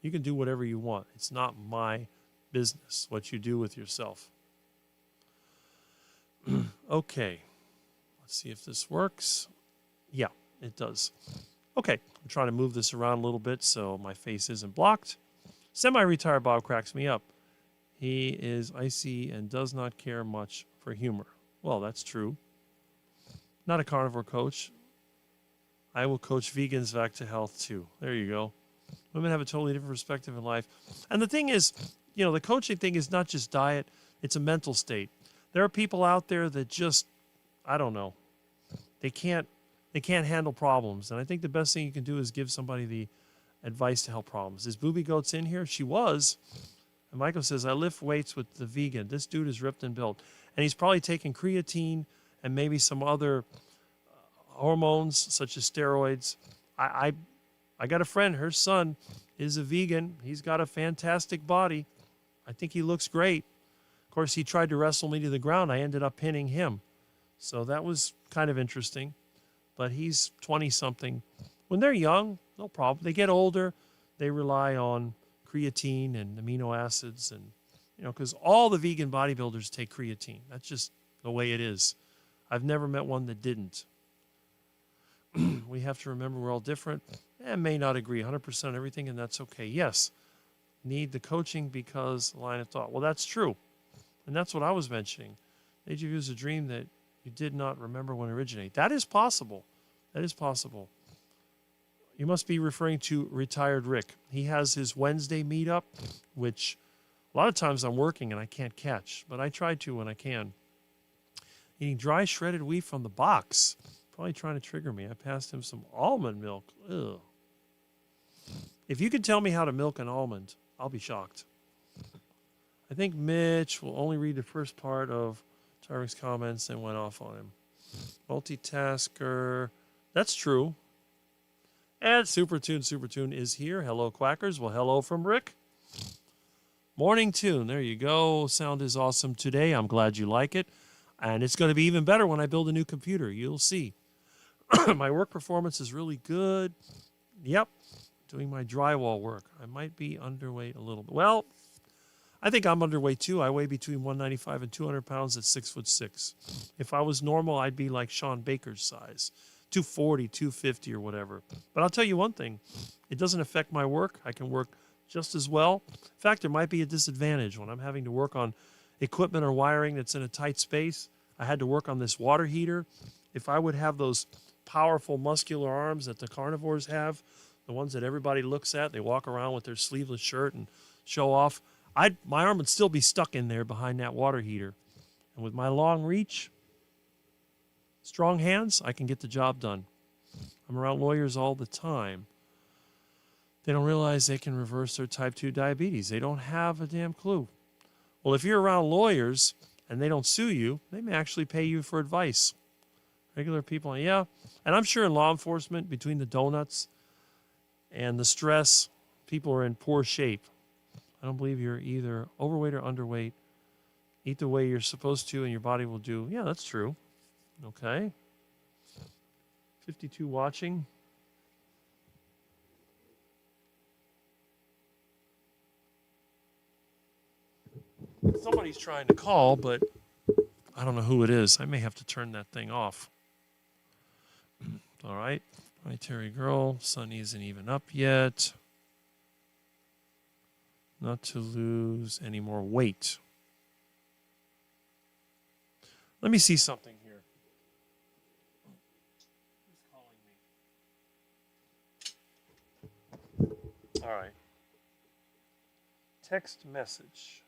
You can do whatever you want. It's not my business what you do with yourself. Okay. Let's see if this works. Yeah, it does. Okay, I'm trying to move this around a little bit so my face isn't blocked. Semi-retired Bob cracks me up. He is icy and does not care much for humor. Well, that's true. Not a carnivore coach. I will coach vegans back to health too. There you go. Women have a totally different perspective in life. And the thing is, the coaching thing is not just diet. It's a mental state. There are people out there that just, I don't know. They can't handle problems. And I think the best thing you can do is give somebody the advice to help problems. Is Booby Goats in here? She was. And Michael says, I lift weights with the vegan. This dude is ripped and built. And he's probably taking creatine and maybe some other hormones such as steroids. I got a friend, her son is a vegan. He's got a fantastic body. I think he looks great. Of course, he tried to wrestle me to the ground. I ended up pinning him. So that was kind of interesting. But he's 20-something. When they're young, no problem. They get older, they rely on creatine and amino acids. And, because all the vegan bodybuilders take creatine. That's just the way it is. I've never met one that didn't. We have to remember we're all different. may not agree 100% on everything, and that's okay. Yes, need the coaching because line of thought. Well, that's true. And that's what I was mentioning. Deja vu is a dream that you did not remember when it originated. That is possible. That is possible. You must be referring to retired Rick. He has his Wednesday meetup, which a lot of times I'm working and I can't catch, but I try to when I can. Eating dry shredded wheat from the box. Probably trying to trigger me. I passed him some almond milk. Ugh. If you could tell me how to milk an almond, I'll be shocked. I think Mitch will only read the first part of Tyrick's comments and went off on him. Multitasker. That's true. And Supertune is here. Hello, Quackers. Well, hello from Rick. Morning tune. There you go. Sound is awesome today. I'm glad you like it. And it's going to be even better when I build a new computer. You'll see. My work performance is really good. Yep. Doing my drywall work. I might be underweight a little bit. Well, I think I'm underweight too. I weigh between 195 and 200 pounds at 6'6". If I was normal, I'd be like Sean Baker's size. 240, 250 or whatever. But I'll tell you one thing. It doesn't affect my work. I can work just as well. In fact, there might be a disadvantage when I'm having to work on equipment or wiring that's in a tight space. I had to work on this water heater. If I would have those powerful muscular arms that the carnivores have, the ones that everybody looks at, they walk around with their sleeveless shirt and show off, my arm would still be stuck in there behind that water heater. And with my long reach, strong hands, I can get the job done. I'm around lawyers all the time. They don't realize they can reverse their type 2 diabetes. They don't have a damn clue. Well, if you're around lawyers and they don't sue you, they may actually pay you for advice. Regular people, yeah. And I'm sure in law enforcement, between the donuts and the stress, people are in poor shape. I don't believe you're either overweight or underweight. Eat the way you're supposed to and your body will do. Yeah, that's true. Okay. 52 watching. Somebody's trying to call, but I don't know who it is. I may have to turn that thing off. All right. Hi, Terry Girl. Sun isn't even up yet. Not to lose any more weight. Let me see something here. Who's calling me? All right. Text message.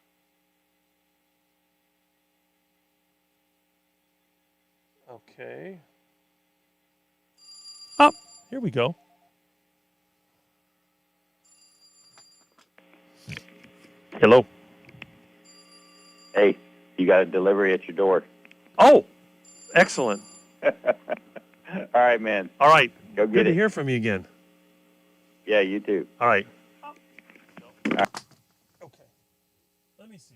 Okay. Oh, here we go. Hello. Hey, you got a delivery at your door. Oh, excellent. All right, man. All right. Go get Good to it. hear from you again. Yeah, you too. All right. Okay. Let me see.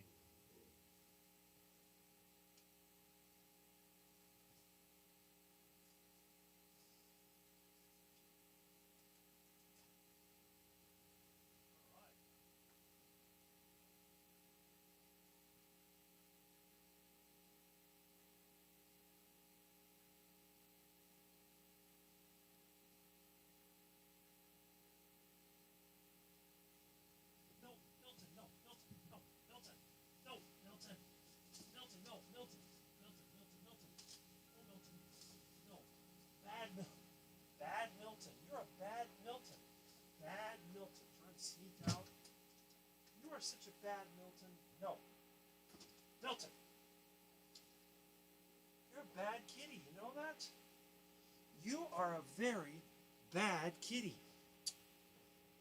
Bad Milton. You're a bad Milton. Bad Milton. Trying to sneak out. You are such a bad Milton. No. Milton. You're a bad kitty. You know that? You are a very bad kitty.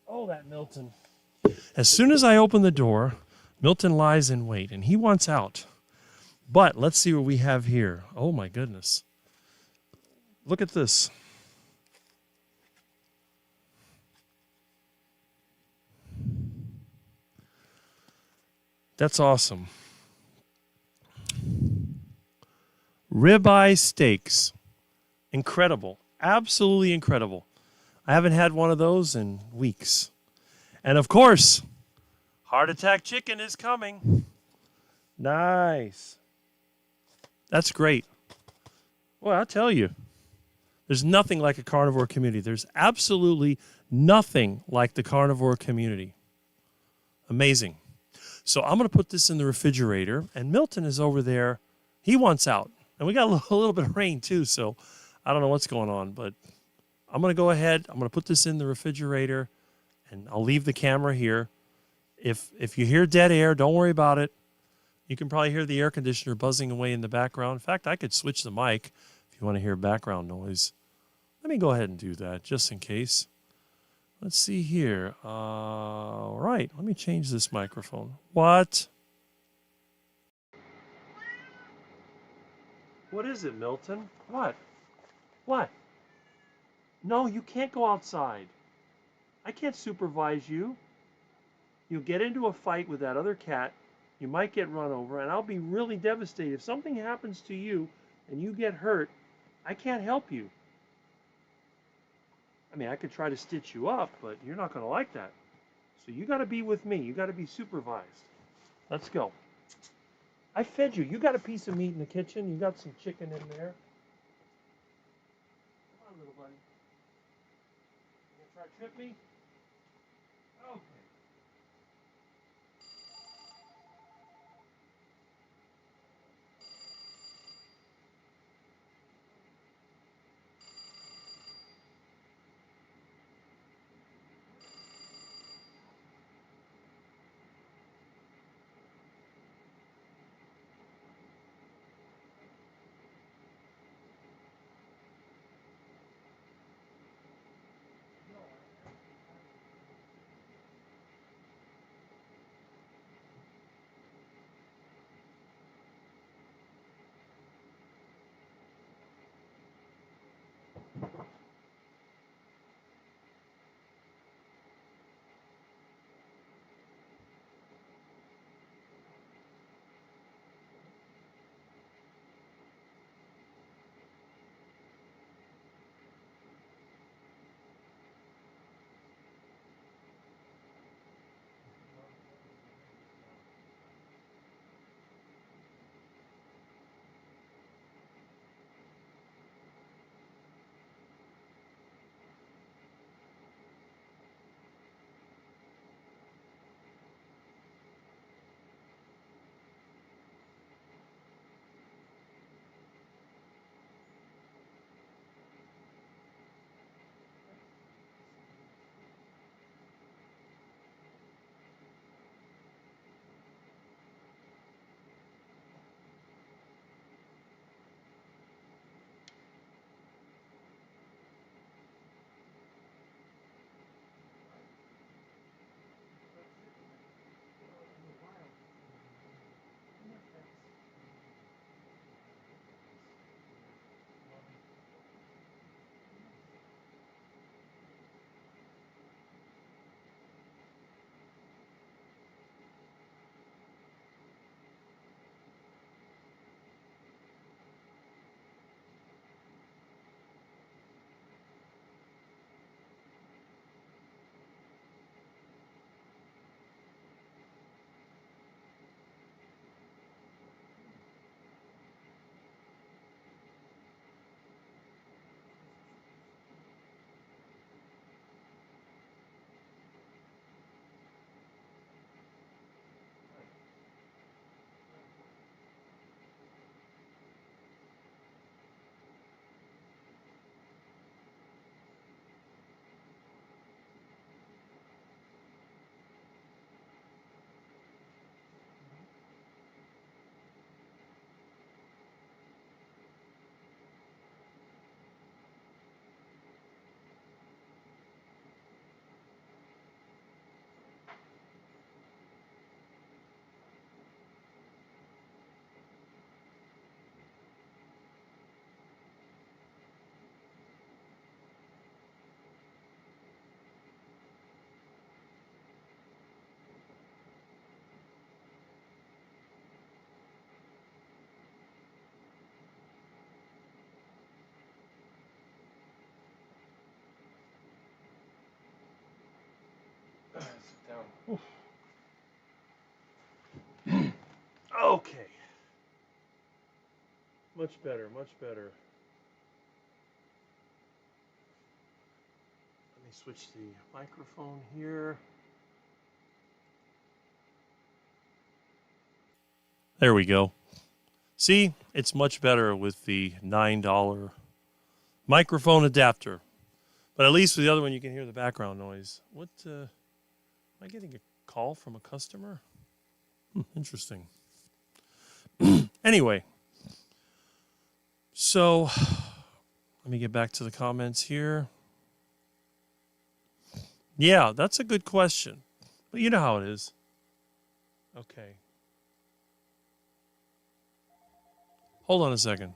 Oh, that Milton. As soon as I open the door, Milton lies in wait, and he wants out. But let's see what we have here. Oh, my goodness. Look at this. That's awesome. Ribeye steaks. Incredible. Absolutely incredible. I haven't had one of those in weeks. And of course, heart attack chicken is coming. Nice. That's great. Well, I'll tell you, there's nothing like a carnivore community. There's absolutely Nothing like the carnivore community. Amazing. So I'm going to put this in the refrigerator, and Milton is over there. He wants out. And we got a little bit of rain too, so I don't know what's going on, but I'm going to go ahead. I'm going to put this in the refrigerator, and I'll leave the camera here. If you hear dead air, don't worry about it. You can probably hear the air conditioner buzzing away in the background. In fact, I could switch the mic if you want to hear background noise. Let me go ahead and do that just in case. Let's see here. All right, let me change this microphone. What? What is it, Milton? What? What? No, you can't go outside. I can't supervise you. You'll get into a fight with that other cat. You might get run over, and I'll be really devastated. If something happens to you and you get hurt, I can't help you. I mean, I could try to stitch you up, but you're not going to like that. So you got to be with me. You got to be supervised. Let's go. I fed you. You got a piece of meat in the kitchen. You got some chicken in there. Come on, little buddy. You gonna try to trip me? Okay. Sit down. Okay. Much better, much better. Let me me switch the microphone here. There we go. See, it's much better with the $9 microphone adapter. But at least with the other one, you can hear the background noise. What, am I getting a call from a customer? Interesting. Anyway, so let me get back to the comments here. Yeah, that's a good question. But you know how it is. Okay. Hold on a second.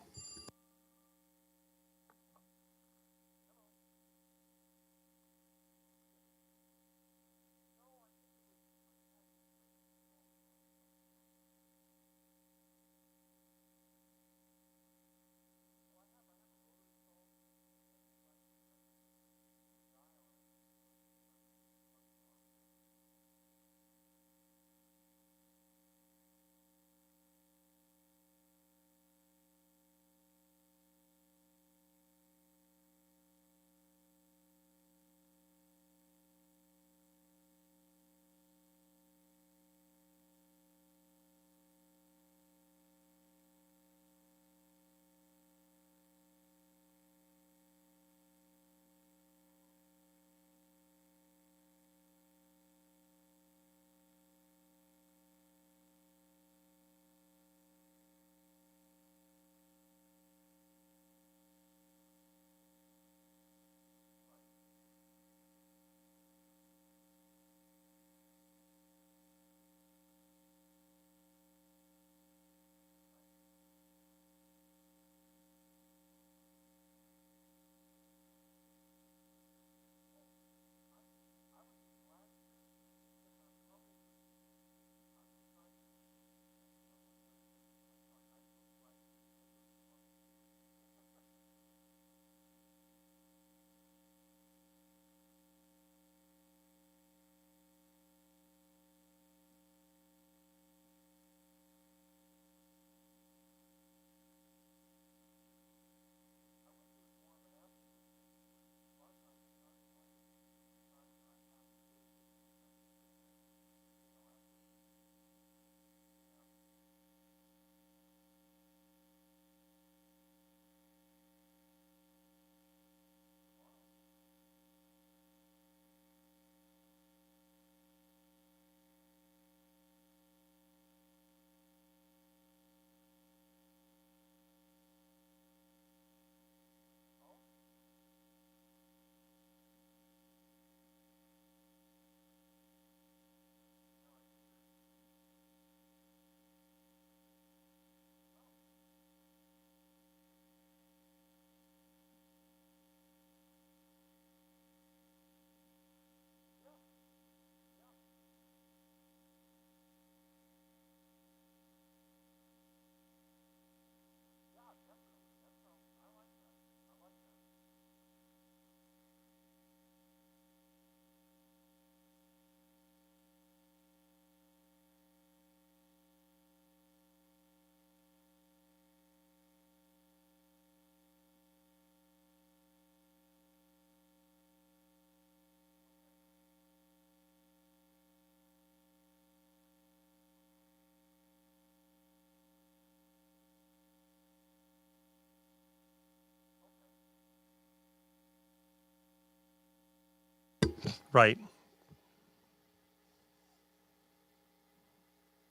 Right.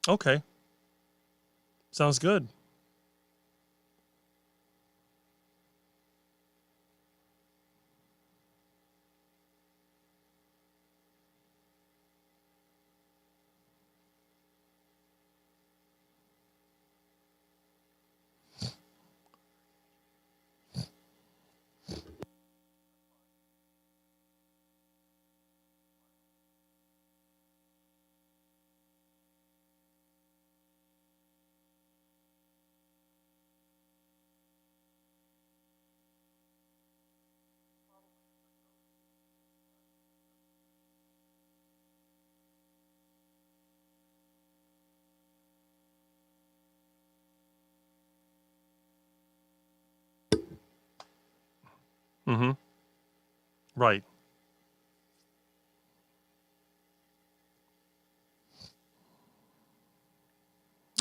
Okay. Sounds good. Mm-hmm. Right.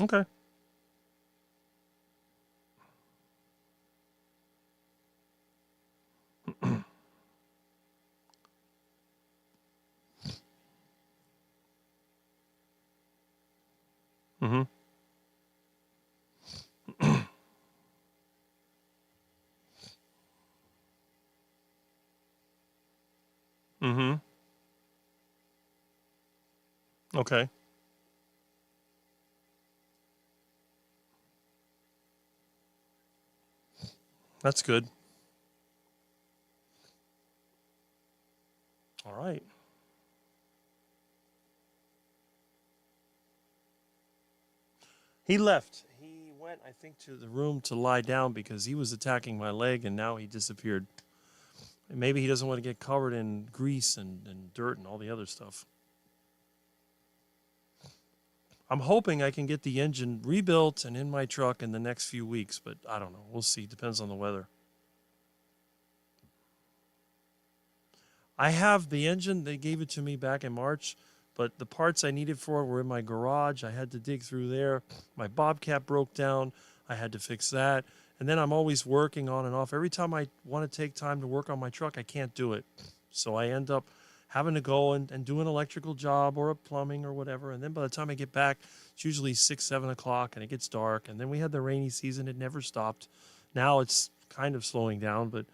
Okay. Mm-hmm. Mm-hmm. Okay. That's good. All right. He left. He went, I think, to the room to lie down because he was attacking my leg and now he disappeared. Maybe he doesn't want to get covered in grease and dirt and all the other stuff. I'm hoping I can get the engine rebuilt and in my truck in the next few weeks, but I don't know. We'll see. Depends on the weather. I have the engine. They gave it to me back in March, but the parts I needed for it were in my garage. I had to dig through there. My bobcat broke down. I had to fix that. And then I'm always working on and off. Every time I want to take time to work on my truck, I can't do it. So I end up having to go and do an electrical job or a plumbing or whatever. And then by the time I get back, it's usually 6, 7 o'clock and it gets dark. And then we had the rainy season. It never stopped. Now it's kind of slowing down, but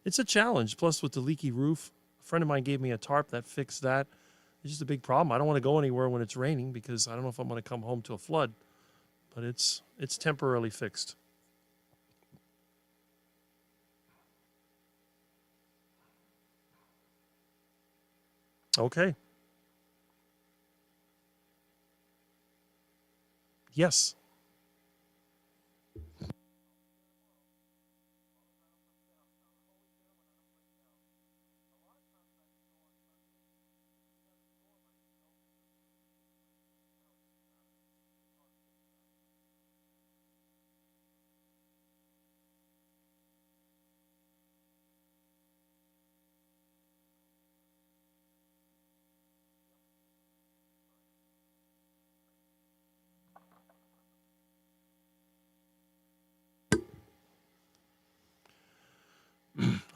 it's a challenge. Plus with the leaky roof, a friend of mine gave me a tarp that fixed that. It's just a big problem. I don't want to go anywhere when it's raining because I don't know if I'm going to come home to a flood, but it's temporarily fixed. Okay. Yes.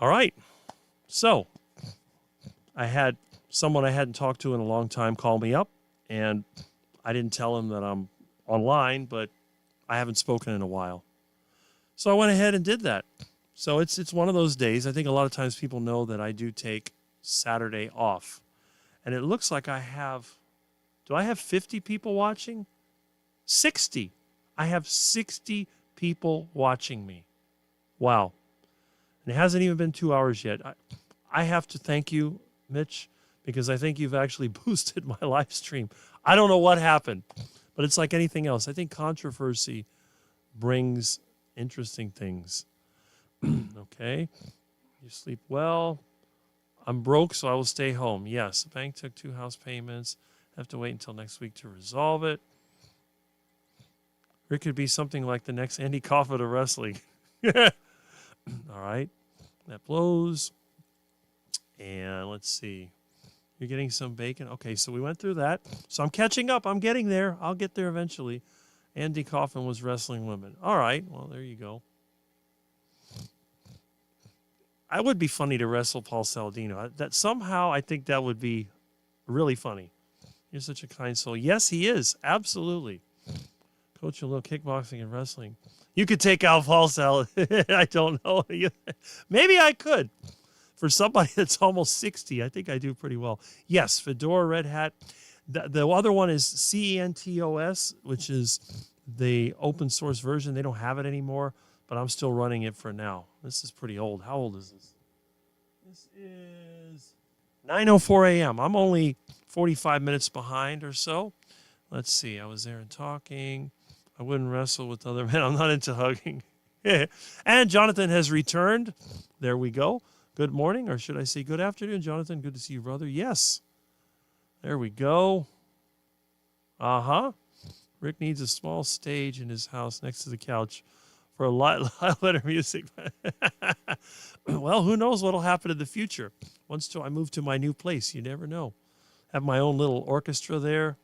All right. So I had someone I hadn't talked to in a long time call me up, and I didn't tell him that I'm online, but I haven't spoken in a while. So I went ahead and did that. So it's one of those days. I think a lot of times people know that I do take Saturday off. And it looks like I have, do I have 50 people watching? 60. I have 60 people watching me. Wow. And it hasn't even been 2 hours yet. I have to thank you, Mitch, because I think you've actually boosted my live stream. I don't know what happened, but it's like anything else. I think controversy brings interesting things. Okay. You sleep well. I'm broke, so I will stay home. Yes, the bank took 2 house payments. I have to wait until next week to resolve it. It could be something like the next Andy Kaufman of wrestling. All right. That blows. And let's see. You're getting some bacon. Okay, so we went through that. So I'm catching up. I'm getting there. I'll get there eventually. Andy Kaufman was wrestling women. All right. Well, there you go. I would be funny to wrestle Paul Saladino. That somehow I think that would be really funny. You're such a kind soul. Yes, he is. Absolutely. Coach a little kickboxing and wrestling. You could take out Paul Saladino. I don't know. Maybe I could. For somebody that's almost 60, I think I do pretty well. Yes, Fedora, Red Hat. The other one is CENTOS, which is the open source version. They don't have it anymore, but I'm still running it for now. This is pretty old. How old is this? This is 9:04 a.m. I'm only 45 minutes behind or so. Let's see. I was there and talking. I wouldn't wrestle with other men. I'm not into hugging. And Jonathan has returned. There we go. Good morning, or should I say good afternoon, Jonathan? Good to see you, brother. Yes. There we go. Uh-huh. Rick needs a small stage in his house next to the couch for a live letter music. Well, who knows what'll happen in the future. Once I move to my new place, you never know. Have my own little orchestra there.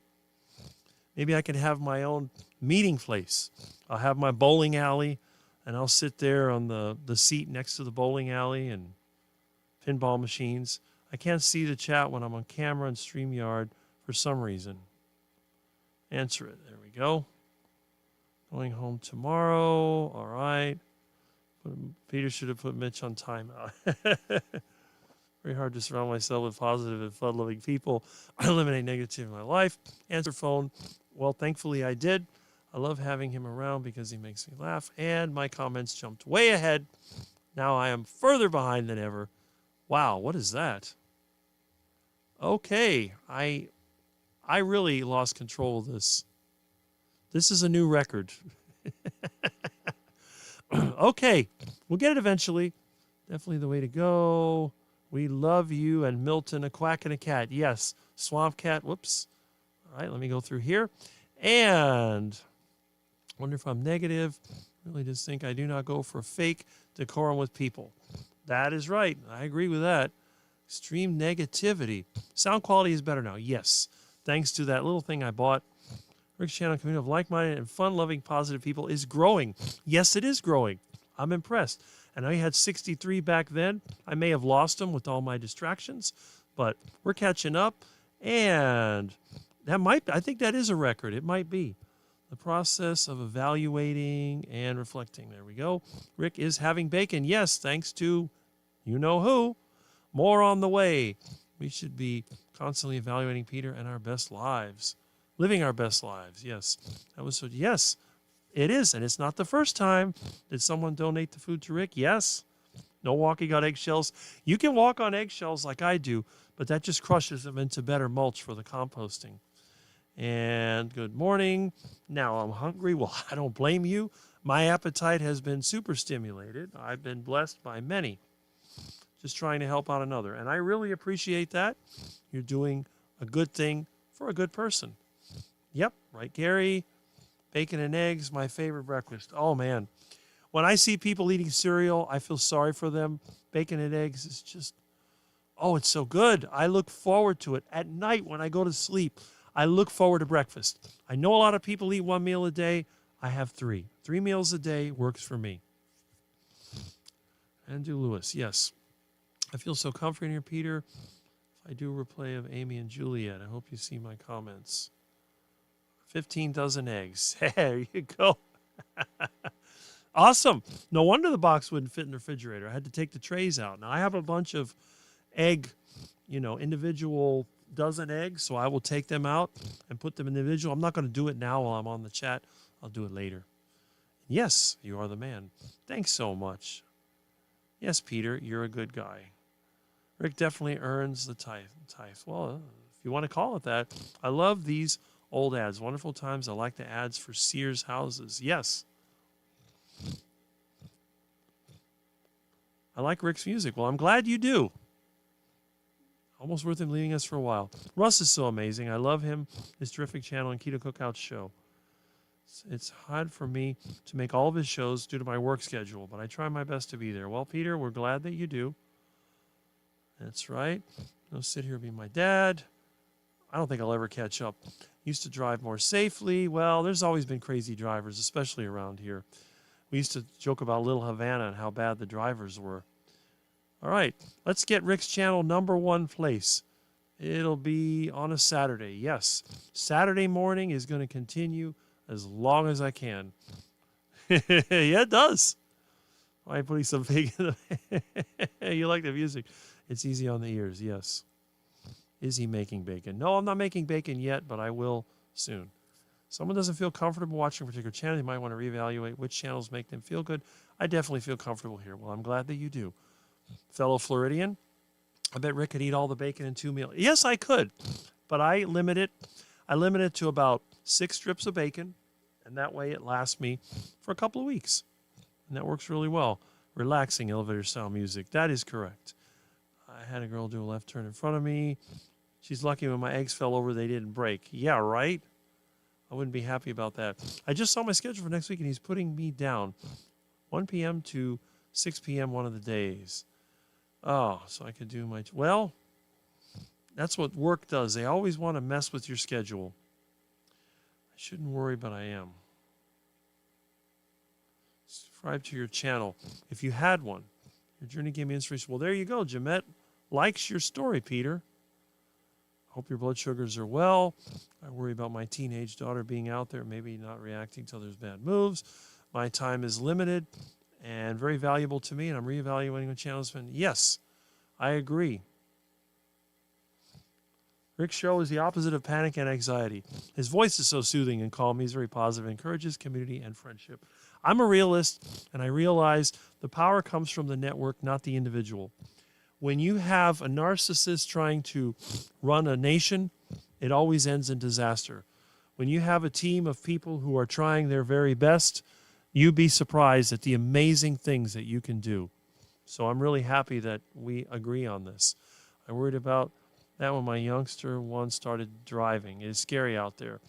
Maybe I can have my own meeting place. I'll have my bowling alley, and I'll sit there on the seat next to the bowling alley and pinball machines. I can't see the chat when I'm on camera and StreamYard for some reason. Answer it. There we go. Going home tomorrow. All right. Peter should have put Mitch on timeout. Very hard to surround myself with positive and fun-loving people. I eliminate negativity in my life. Answer phone. Well, thankfully I did. I love having him around because he makes me laugh. And my comments jumped way ahead. Now I am further behind than ever. Wow, what is that? Okay, I really lost control of this. This is a new record. Okay, we'll get it eventually. Definitely the way to go. We love you. And Milton, a quack and a cat. Yes, swamp cat. Whoops. All right, let me go through here. And wonder if I'm negative. Really just think I do not go for fake decorum with people. That is right. I agree with that. Extreme negativity. Sound quality is better now. Yes. Thanks to that little thing I bought. Rick's channel community of like-minded and fun-loving positive people is growing. Yes, it is growing. I'm impressed. I know you had 63 back then. I may have lost them with all my distractions, but we're catching up. And I think that is a record. It might be. The process of evaluating and reflecting. There we go. Rick is having bacon. Yes, thanks to you know who. More on the way. We should be constantly evaluating Peter and our best lives. Living our best lives. Yes. That was so. Yes, it is. And it's not the first time. Did someone donate the food to Rick? Yes. No walking on eggshells. You can walk on eggshells like I do, but that just crushes them into better mulch for the composting. And good morning. Now I'm hungry. Well, I don't blame you. My appetite has been super stimulated. I've been blessed by many. Just trying to help out another. And I really appreciate that. You're doing a good thing for a good person. Yep, right, Gary. Bacon and eggs, my favorite breakfast. Oh, man. When I see people eating cereal, I feel sorry for them. Bacon and eggs is just, oh, it's so good. I look forward to it. At night when I go to sleep, I look forward to breakfast. I know a lot of people eat one meal a day. I have three. 3 meals a day works for me. Andrew Lewis, yes. I feel so comforting here, Peter. If I do a replay of Amy and Juliet, I hope you see my comments. 15 dozen eggs. There you go. Awesome. No wonder the box wouldn't fit in the refrigerator. I had to take the trays out. Now, I have a bunch of egg, individual dozen eggs, so I will take them out and put them individual. I'm not going to do it now while I'm on the chat. I'll do it later. Yes, you are the man. Thanks so much. Yes, Peter, you're a good guy. Rick definitely earns the tithe. Well, if you want to call it that. I love these old ads. Wonderful times. I like the ads for Sears houses. Yes. I like Rick's music. Well, I'm glad you do. Almost worth him leaving us for a while. Russ is so amazing. I love him, his terrific channel and Keto Cookout show. It's hard for me to make all of his shows due to my work schedule, but I try my best to be there. Well, Peter, we're glad that you do. That's right. I'll sit here and be my dad. I don't think I'll ever catch up. Used to drive more safely. Well, there's always been crazy drivers, especially around here. We used to joke about Little Havana and how bad the drivers were. All right, let's get Rick's channel #1 place. It'll be on a Saturday. Yes, Saturday morning is going to continue as long as I can. Yeah, it does. I'm putting some fake in the You like the music. It's easy on the ears, yes. Is he making bacon? No, I'm not making bacon yet, but I will soon. Someone doesn't feel comfortable watching a particular channel. They might want to reevaluate which channels make them feel good. I definitely feel comfortable here. Well, I'm glad that you do. Fellow Floridian, I bet Rick could eat all the bacon in 2 meals. Yes, I could, but I limit it. I limit it to about 6 strips of bacon, and that way it lasts me for a couple of weeks. And that works really well. Relaxing elevator-style music. That is correct. I had a girl do a left turn in front of me. She's lucky when my eggs fell over, they didn't break. Yeah, right? I wouldn't be happy about that. I just saw my schedule for next week, and he's putting me down 1 p.m. to 6 p.m. one of the days. Oh, so I could do my... Well, that's what work does. They always want to mess with your schedule. I shouldn't worry, but I am. Subscribe to your channel if you had one. Your journey gave me inspiration. Well, there you go. Jamette likes your story, Peter. Hope your blood sugars are well. I worry about my teenage daughter being out there, maybe not reacting till there's bad moves. My time is limited and very valuable to me, and I'm reevaluating my channel spend. Yes, I agree. Rick's show is the opposite of panic and anxiety. His voice is so soothing and calm. He's very positive, encourages community and friendship. I'm a realist, and I realize the power comes from the network, not the individual. When you have a narcissist trying to run a nation, it always ends in disaster. When you have a team of people who are trying their very best, you'd be surprised at the amazing things that you can do. So I'm really happy that we agree on this. I worried about that when my youngster one started driving. It is scary out there.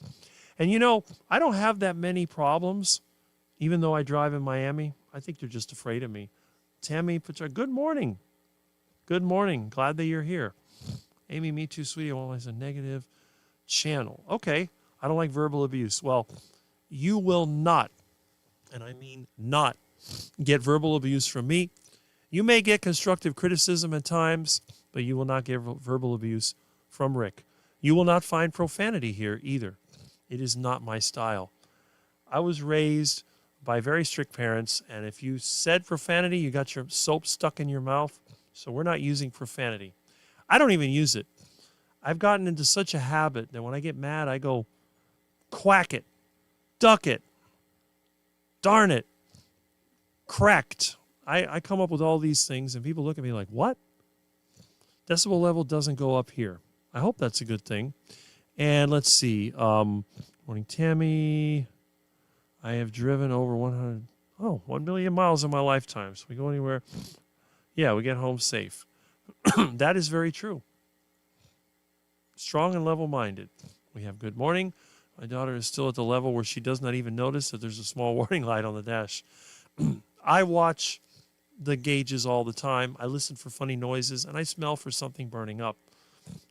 And you know, I don't have that many problems, even though I drive in Miami. I think they're just afraid of me. Tammy, good morning. Good morning. Glad that you're here. Amy, me too, sweetie. I want a negative channel. Okay. I don't like verbal abuse. Well, you will not, and I mean not, get verbal abuse from me. You may get constructive criticism at times, but you will not get verbal abuse from Rick. You will not find profanity here either. It is not my style. I was raised by very strict parents, and if you said profanity, you got your soap stuck in your mouth. So we're not using profanity. I don't even use it. I've gotten into such a habit that when I get mad, I go, quack it, duck it, darn it, cracked. I come up with all these things, and people look at me like, what? Decibel level doesn't go up here. I hope that's a good thing. And let's see. Morning, Tammy. I have driven over 1 million miles in my lifetime. So we go anywhere. Yeah, we get home safe. That is very true. Strong and level-minded. We have good morning. My daughter is still at the level where she does not even notice that there's a small warning light on the dash. I watch the gauges all the time. I listen for funny noises, and I smell for something burning up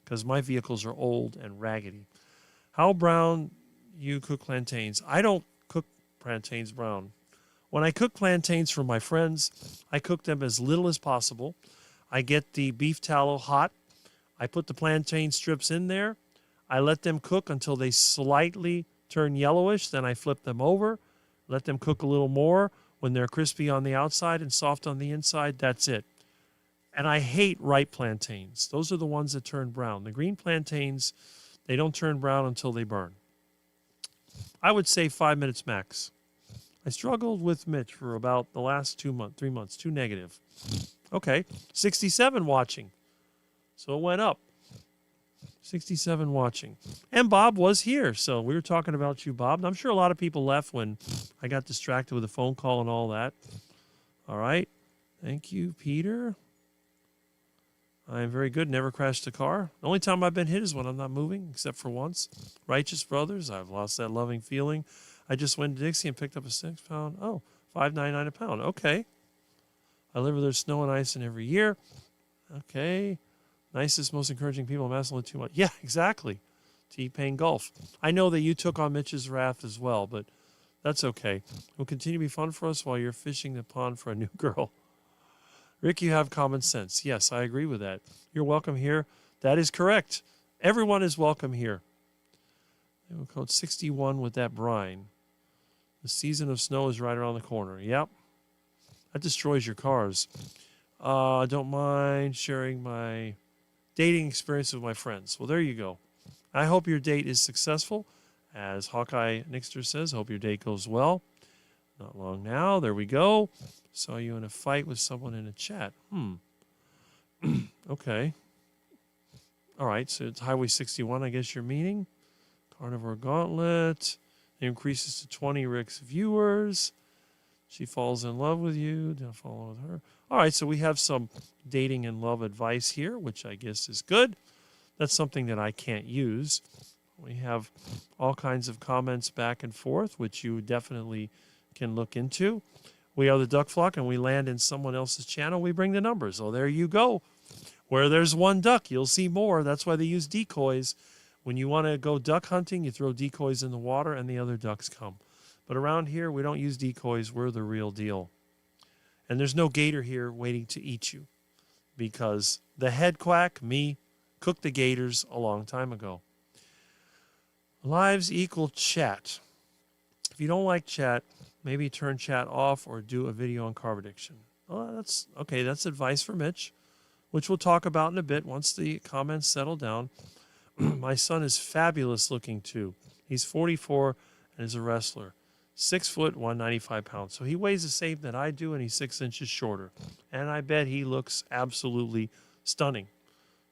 because my vehicles are old and raggedy. How brown you cook plantains? I don't cook plantains brown. When I cook plantains for my friends, I cook them as little as possible. I get the beef tallow hot. I put the plantain strips in there. I let them cook until they slightly turn yellowish. Then I flip them over, let them cook a little more. When they're crispy on the outside and soft on the inside, that's it. And I hate ripe plantains. Those are the ones that turn brown. The green plantains, they don't turn brown until they burn. I would say 5 minutes max. I struggled with Mitch for about the last 3 months, too negative. Okay, 67 watching. So it went up. 67 watching. And Bob was here, so we were talking about you, Bob. And I'm sure a lot of people left when I got distracted with a phone call and all that. All right. Thank you, Peter. I am very good. Never crashed a car. The only time I've been hit is when I'm not moving, except for once. Righteous Brothers, I've lost that loving feeling. I just went to Dixie and picked up a 6-pound. Oh, $5.99 a pound. Okay. I live where there's snow and ice in every year. Okay. Nicest, most encouraging people. I'm asking too much. Yeah, exactly. T-Pain Golf. I know that you took on Mitch's wrath as well, but that's okay. It will continue to be fun for us while you're fishing the pond for a new girl. Rick, you have common sense. Yes, I agree with that. You're welcome here. That is correct. Everyone is welcome here. They will code 61 with that brine. The season of snow is right around the corner. Yep. That destroys your cars. I don't mind sharing my dating experience with my friends. Well, there you go. I hope your date is successful. As Hawkeye Nixter says, hope your date goes well. Not long now. There we go. Saw you in a fight with someone in a chat. Okay. All right, so it's Highway 61, I guess you're meaning. Carnivore Gauntlet. It increases to 20 Rick's viewers. She falls in love with you. Don't fall in love with her. All right, so we have some dating and love advice here, which I guess is good. That's something that I can't use. We have all kinds of comments back and forth, which you definitely can look into. We are the Duck Flock, and we land in someone else's channel. We bring the numbers. Oh, there you go. Where there's one duck, you'll see more. That's why they use decoys. When you want to go duck hunting, you throw decoys in the water and the other ducks come. But around here, we don't use decoys. We're the real deal. And there's no gator here waiting to eat you because the head quack, me, cooked the gators a long time ago. Lives equal chat. If you don't like chat, maybe turn chat off or do a video on carb addiction. Oh, that's okay. That's advice for Mitch, which we'll talk about in a bit once the comments settle down. My son is fabulous looking too. He's 44 and is a wrestler. 6 foot, 195 pounds. So he weighs the same that I do, and he's 6 inches shorter. And I bet he looks absolutely stunning.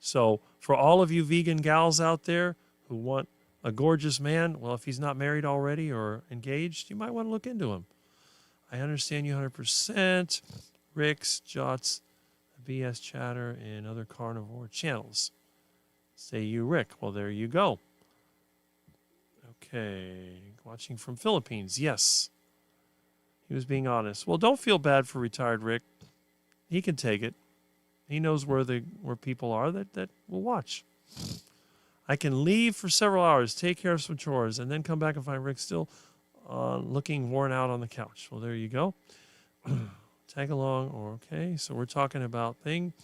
So for all of you vegan gals out there who want a gorgeous man, well, if he's not married already or engaged, you might want to look into him. I understand you 100%. Rick's, Jots, BS chatter, and other carnivore channels. Say you, Rick. Well, there you go. Okay. Watching from Philippines. Yes. He was being honest. Well, don't feel bad for retired Rick. He can take it. He knows where people are that will watch. I can leave for several hours, take care of some chores, and then come back and find Rick still looking worn out on the couch. Well, there you go. Tag along. Okay, so we're talking about thing.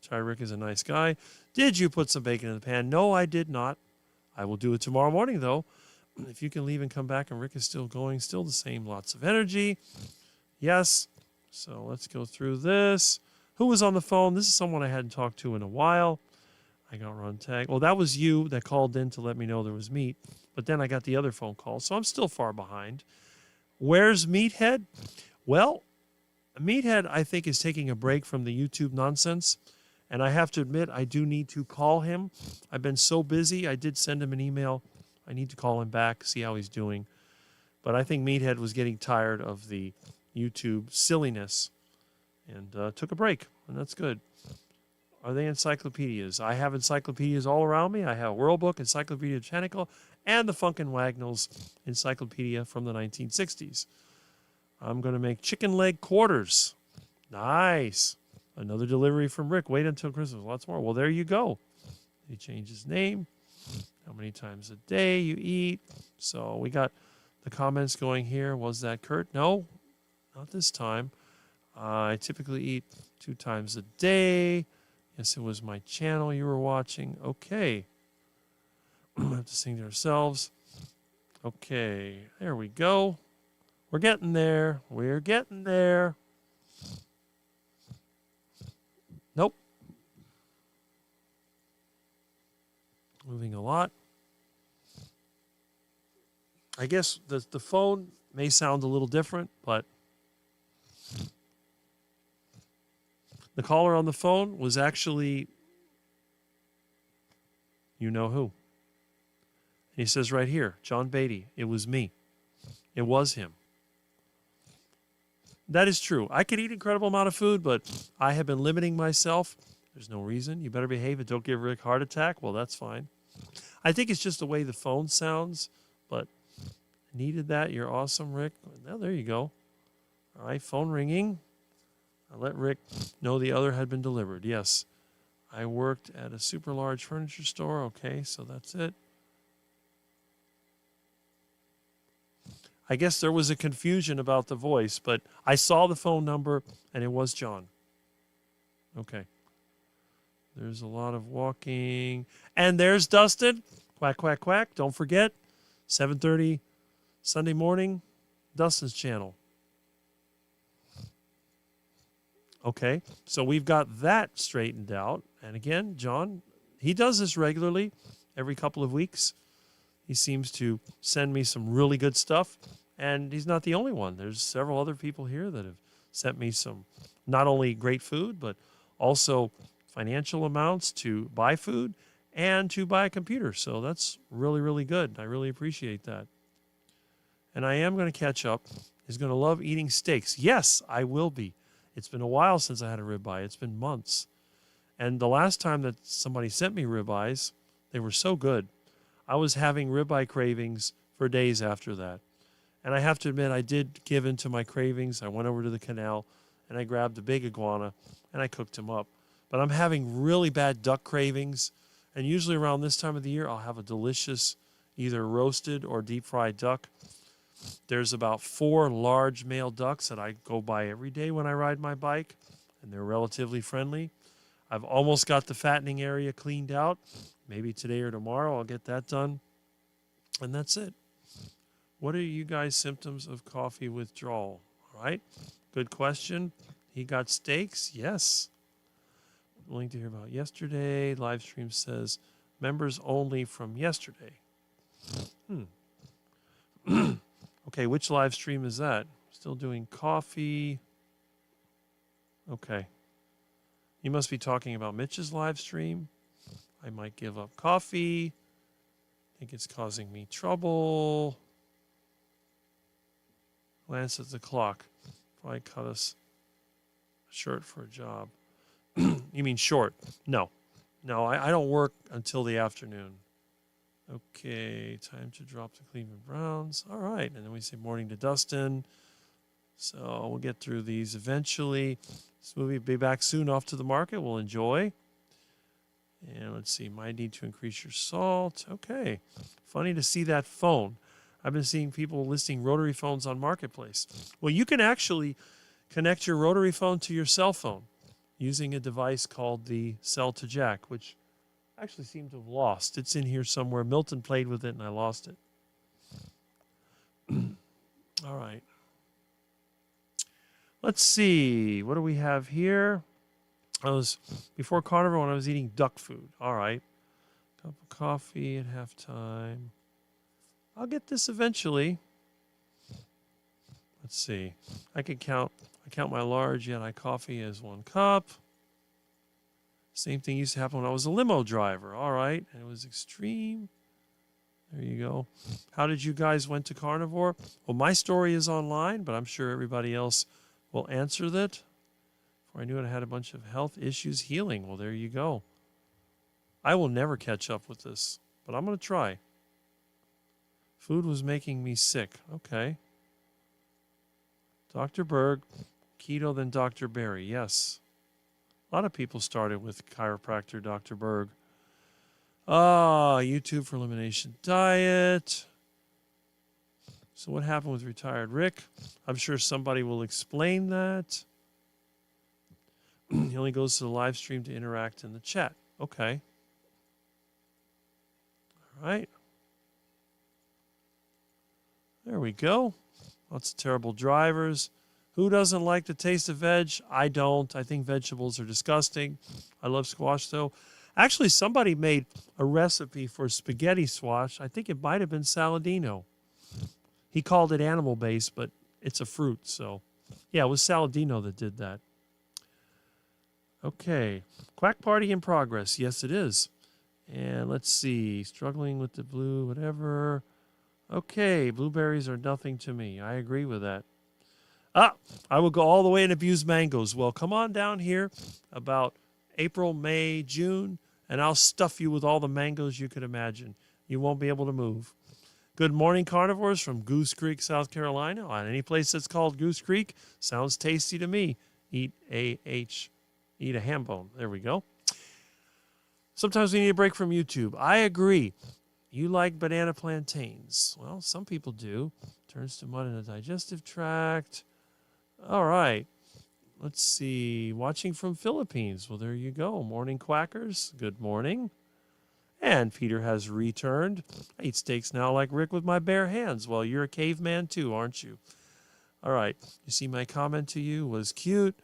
Retired Rick is a nice guy. Did you put some bacon in the pan? No, I did not. I will do it tomorrow morning, though. If you can leave and come back and Rick is still going, still the same, lots of energy. Yes. So let's go through this. Who was on the phone? This is someone I hadn't talked to in a while. I got run tag. Well, that was you that called in to let me know there was meat. But then I got the other phone call, so I'm still far behind. Where's Meathead? Well, Meathead, I think, is taking a break from the YouTube nonsense. And I have to admit, I do need to call him. I've been so busy. I did send him an email. I need to call him back, see how he's doing. But I think Meathead was getting tired of the YouTube silliness and took a break, and that's good. Are they encyclopedias? I have encyclopedias all around me. I have World Book, Encyclopedia Britannica, and the Funkin' Wagnalls Encyclopedia from the 1960s. I'm going to make chicken leg quarters. Nice. Another delivery from Rick. Wait until Christmas. Lots more. Well, there you go. He changed his name. How many times a day you eat. So we got the comments going here. Was that Kurt? No, not this time. I typically eat 2 times a day. Yes, it was my channel you were watching. Okay. We have to sing to ourselves. Okay, there we go. We're getting there. We're getting there. Nope. Moving a lot. I guess the phone may sound a little different, but the caller on the phone was actually, you know who. He says right here, John Beatty, it was me. It was him. That is true. I could eat an incredible amount of food, but I have been limiting myself. There's no reason. You better behave and don't give Rick a heart attack. Well, that's fine. I think it's just the way the phone sounds, but needed that. You're awesome, Rick. Well, there you go. All right, phone ringing. I let Rick know the other had been delivered. Yes, I worked at a super large furniture store. Okay, so that's it. I guess there was a confusion about the voice, but I saw the phone number, and it was John. Okay. There's a lot of walking. And there's Dustin. Quack, quack, quack. Don't forget, 7:30 Sunday morning, Dustin's channel. Okay, so we've got that straightened out. And again, John, he does this regularly, every couple of weeks. He seems to send me some really good stuff. And he's not the only one. There's several other people here that have sent me some, not only great food, but also financial amounts to buy food and to buy a computer. So that's really, really good. I really appreciate that. And I am going to catch up. He's going to love eating steaks. Yes, I will be. It's been a while since I had a ribeye. It's been months. And the last time that somebody sent me ribeyes, they were so good. I was having ribeye cravings for days after that. And I have to admit, I did give in to my cravings. I went over to the canal, and I grabbed a big iguana, and I cooked him up. But I'm having really bad duck cravings, And usually around this time of the year, I'll have a delicious either roasted or deep fried duck. There's about 4 large male ducks that I go by every day when I ride my bike, and they're relatively friendly. I've almost got the fattening area cleaned out. Maybe today or tomorrow I'll get that done. And that's it. What are you guys' symptoms of coffee withdrawal? All right. Good question. He got steaks? Yes. Willing to hear about yesterday. Live stream says members only from yesterday. Okay, which live stream is that? Still doing coffee. Okay. You must be talking about Mitch's live stream. I might give up coffee. I think it's causing me trouble. Glance at the clock. Probably cut us a shirt for a job. You mean short? No. No, I don't work until the afternoon. Okay, time to drop the Cleveland Browns. All right, and then we say morning to Dustin. So we'll get through these eventually. This movie will be back soon off to the market. We'll enjoy. And let's see, might need to increase your salt. Okay, funny to see that phone. I've been seeing people listing rotary phones on Marketplace. Well, you can actually connect your rotary phone to your cell phone using a device called the Cell to Jack, which I actually seem to have lost. It's in here somewhere. Milton played with it and I lost it. All right. Let's see. What do we have here? Before carnivore when I was eating duck food. All right. Cup of coffee at halftime. I'll get this eventually. Let's see. I count my large Yeti coffee as 1 cup. Same thing used to happen when I was a limo driver. All right. And it was extreme. There you go. How did you guys went to carnivore? Well, my story is online, but I'm sure everybody else will answer that. Before I knew it, I had a bunch of health issues healing. Well, there you go. I will never catch up with this, but I'm going to try. Food was making me sick. Okay. Dr. Berg, keto, then Dr. Berry. Yes. A lot of people started with chiropractor Dr. Berg. YouTube for elimination diet. So what happened with retired Rick? I'm sure somebody will explain that. He only goes to the live stream to interact in the chat. Okay. All right. There we go. Lots of terrible drivers. Who doesn't like the taste of veg? I don't. I think vegetables are disgusting. I love squash, though. Actually, somebody made a recipe for spaghetti squash. I think it might have been Saladino. He called it animal-based, but it's a fruit. So, yeah, it was Saladino that did that. Okay. Quack party in progress. Yes, it is. And let's see. Struggling with the blue, whatever. Okay. Blueberries are nothing to me. I agree with that. I will go all the way and abuse mangoes. Well, come on down here about April, May, June, and I'll stuff you with all the mangoes you could imagine. You won't be able to move. Good morning, carnivores from Goose Creek, South Carolina. On any place that's called Goose Creek, sounds tasty to me. Eat a ham bone. There we go. Sometimes we need a break from YouTube. I agree. You like banana plantains. Well, some people do. Turns to mud in the digestive tract. All right. Let's see. Watching from Philippines. Well, there you go. Morning, quackers. Good morning. And Peter has returned. I eat steaks now like Rick with my bare hands. Well, you're a caveman too, aren't you? All right. You see my comment to you was cute.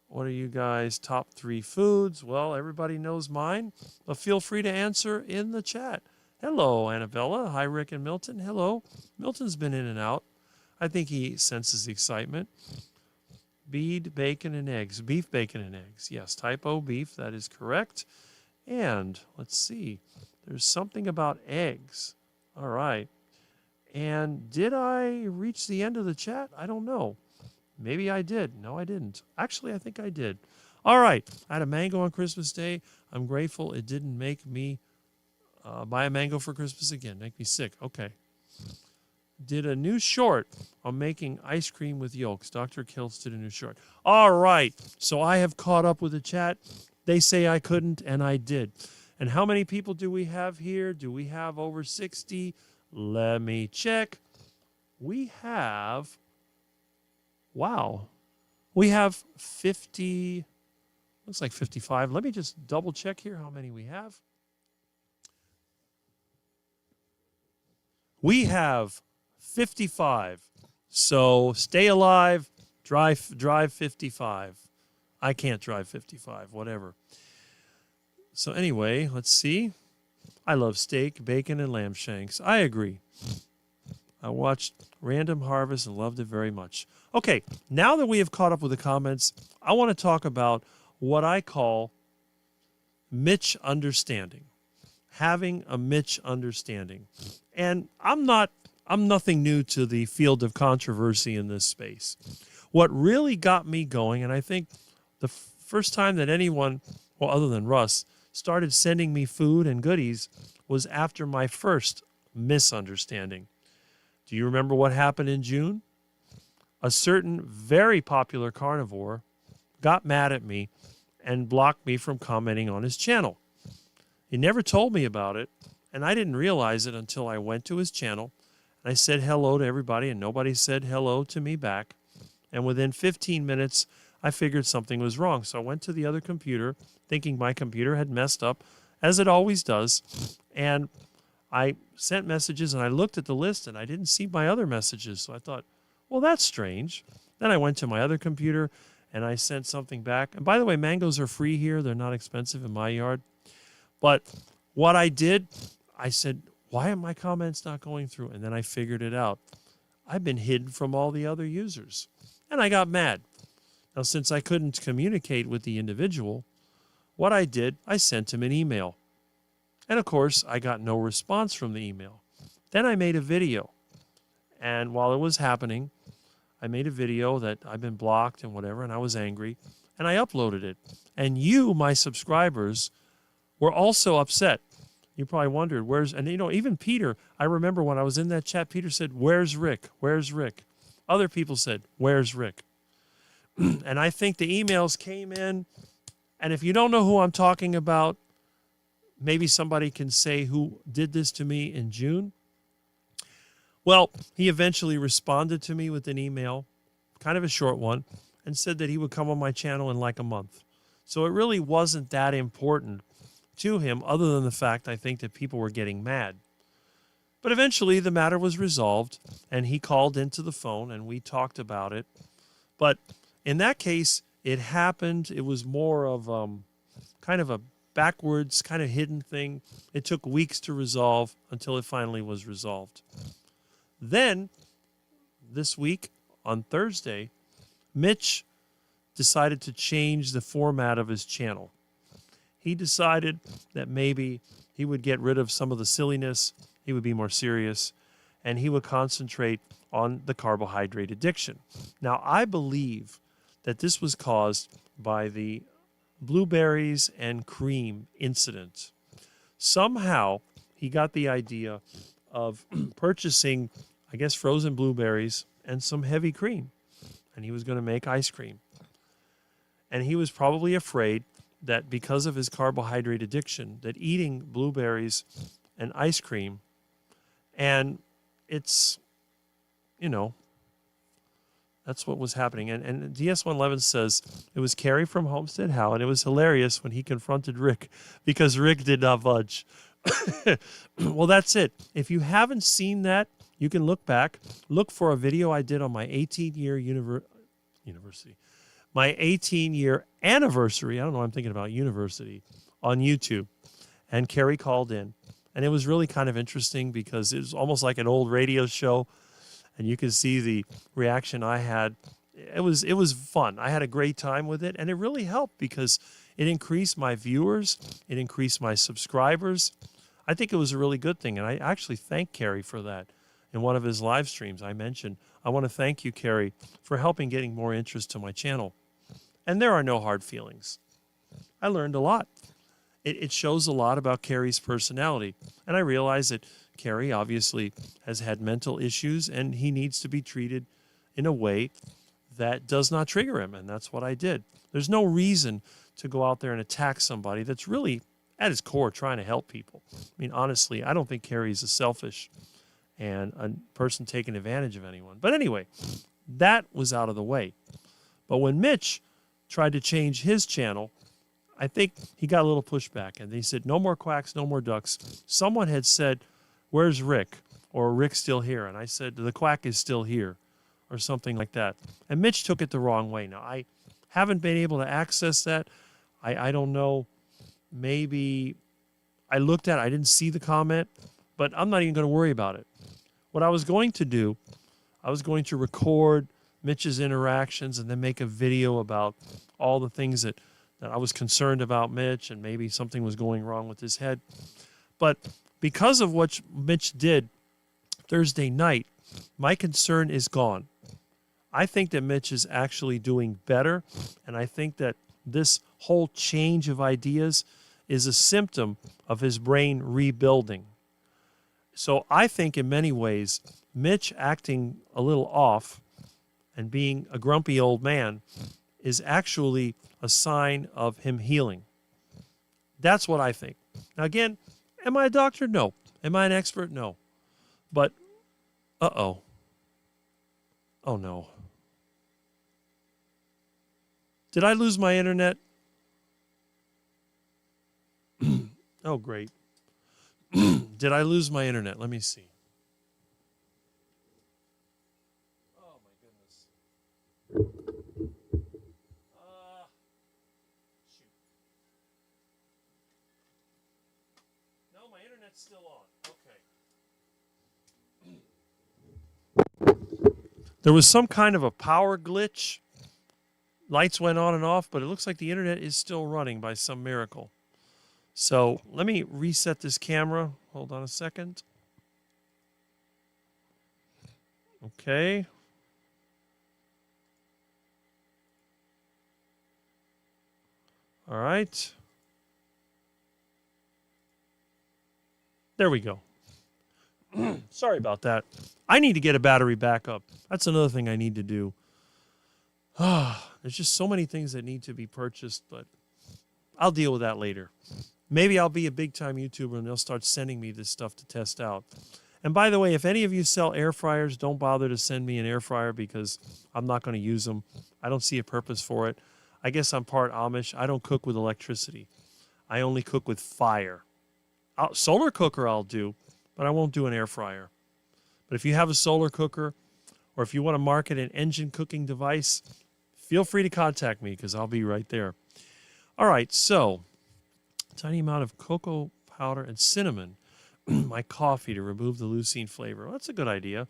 What are you guys' top 3 foods? Well, everybody knows mine, but feel free to answer in the chat. Hello, Annabella. Hi, Rick and Milton. Hello. Milton's been in and out. I think he senses the excitement. Beef, bacon, and eggs. Beef, bacon, and eggs. Yes, typo beef. That is correct. And let's see. There's something about eggs. All right. And did I reach the end of the chat? I don't know. Maybe I did. No, I didn't. Actually, I think I did. All right. I had a mango on Christmas Day. I'm grateful it didn't make me buy a mango for Christmas again. Make me sick. Okay. Did a new short on making ice cream with yolks. Dr. Kiltz did a new short. All right. So I have caught up with the chat. They say I couldn't, and I did. And how many people do we have here? Do we have over 60? Let me check. We have, wow, we have 50, looks like 55. Let me just double check here how many we have. We have 55. So stay alive, drive 55. I can't drive 55, whatever. So anyway, let's see. I love steak, bacon, and lamb shanks. I agree. I watched Random Harvest and loved it very much. Okay, now that we have caught up with the comments, I want to talk about what I call Mitch understanding. Having a Mitch understanding. And I'm nothing new to the field of controversy in this space. What really got me going, and I think the first time that anyone, well, other than Russ, started sending me food and goodies was after my first misunderstanding. Do you remember what happened in June? A certain very popular carnivore got mad at me and blocked me from commenting on his channel. He never told me about it, and I didn't realize it until I went to his channel, and I said hello to everybody, and nobody said hello to me back. And within 15 minutes, I figured something was wrong. So I went to the other computer, thinking my computer had messed up, as it always does, and I sent messages, and I looked at the list, and I didn't see my other messages. So I thought, well, that's strange. Then I went to my other computer, and I sent something back. And by the way, mangoes are free here. They're not expensive in my yard. But what I did, I said, why are my comments not going through? And then I figured it out. I've been hidden from all the other users. And I got mad. Now, since I couldn't communicate with the individual, what I did, I sent him an email. And of course, I got no response from the email. Then I made a video. And while it was happening, I made a video that I've been blocked and whatever, and I was angry. And I uploaded it. And you, my subscribers, were also upset. You probably wondered, and even Peter, I remember when I was in that chat, Peter said, where's Rick? Where's Rick? Other people said, where's Rick? And I think the emails came in, and if you don't know who I'm talking about, maybe somebody can say who did this to me in June. Well, he eventually responded to me with an email, kind of a short one, and said that he would come on my channel in like a month. So it really wasn't that important to him, other than the fact I think that people were getting mad. But eventually the matter was resolved, and he called into the phone, and we talked about it. But in that case, it happened. It was more of kind of a backwards, kind of hidden thing. It took weeks to resolve until it finally was resolved. Then, this week, on Thursday, Mitch decided to change the format of his channel. He decided that maybe he would get rid of some of the silliness, he would be more serious, and he would concentrate on the carbohydrate addiction. Now, I believe that this was caused by the blueberries and cream incident. Somehow, he got the idea of purchasing, I guess, frozen blueberries and some heavy cream, and he was going to make ice cream. And he was probably afraid that because of his carbohydrate addiction, that eating blueberries and ice cream, and it's, that's what was happening. And DS111 says, it was Carrie from Homestead How, and it was hilarious when he confronted Rick because Rick did not budge. Well, that's it. If you haven't seen that, you can look back. Look for a video I did on my 18-year university. My 18-year anniversary, I don't know, I'm thinking about university, on YouTube. And Carrie called in. And it was really kind of interesting because it was almost like an old radio show. And you could see the reaction I had. It was fun. I had a great time with it. And it really helped because it increased my viewers. It increased my subscribers. I think it was a really good thing. And I actually thank Carrie for that. In one of his live streams, I mentioned, I want to thank you, Carrie, for helping getting more interest to my channel. And there are no hard feelings. I learned a lot. It shows a lot about Carrie's personality. And I realize that Carrie obviously has had mental issues, and he needs to be treated in a way that does not trigger him. And that's what I did. There's no reason to go out there and attack somebody that's really at his core trying to help people. I mean, honestly, I don't think Carrie's a selfish and a person taking advantage of anyone. But anyway, that was out of the way. But when Mitch tried to change his channel, I think he got a little pushback. And they said, no more quacks, no more ducks. Someone had said, where's Rick? Or Rick's still here. And I said, the quack is still here. Or something like that. And Mitch took it the wrong way. Now, I haven't been able to access that. I don't know. Maybe I looked at it. I didn't see the comment. But I'm not even going to worry about it. What I was going to do, I was going to record Mitch's interactions and then make a video about all the things that I was concerned about Mitch and maybe something was going wrong with his head. But because of what Mitch did Thursday night, my concern is gone. I think that Mitch is actually doing better, and I think that this whole change of ideas is a symptom of his brain rebuilding. So I think in many ways, Mitch acting a little off and being a grumpy old man is actually a sign of him healing. That's what I think. Now again, am I a doctor? No. Am I an expert? No. But, uh-oh. Oh no. Did I lose my internet? Oh, great. Did I lose my internet? Let me see. Oh, my goodness. Shoot. No, my internet's still on. Okay. There was some kind of a power glitch. Lights went on and off, but it looks like the internet is still running by some miracle. So let me reset this camera. Hold on a second. Okay. All right. There we go. Sorry about that. I need to get a battery backup. That's another thing I need to do. There's just so many things that need to be purchased, but I'll deal with that later. Maybe I'll be a big-time YouTuber and they'll start sending me this stuff to test out. And by the way, if any of you sell air fryers, don't bother to send me an air fryer because I'm not going to use them. I don't see a purpose for it. I guess I'm part Amish. I don't cook with electricity. I only cook with fire. Solar cooker I'll do, but I won't do an air fryer. But if you have a solar cooker or if you want to market an engine cooking device, feel free to contact me because I'll be right there. All right, so tiny amount of cocoa powder and cinnamon in my coffee to remove the leucine flavor. Well, that's a good idea.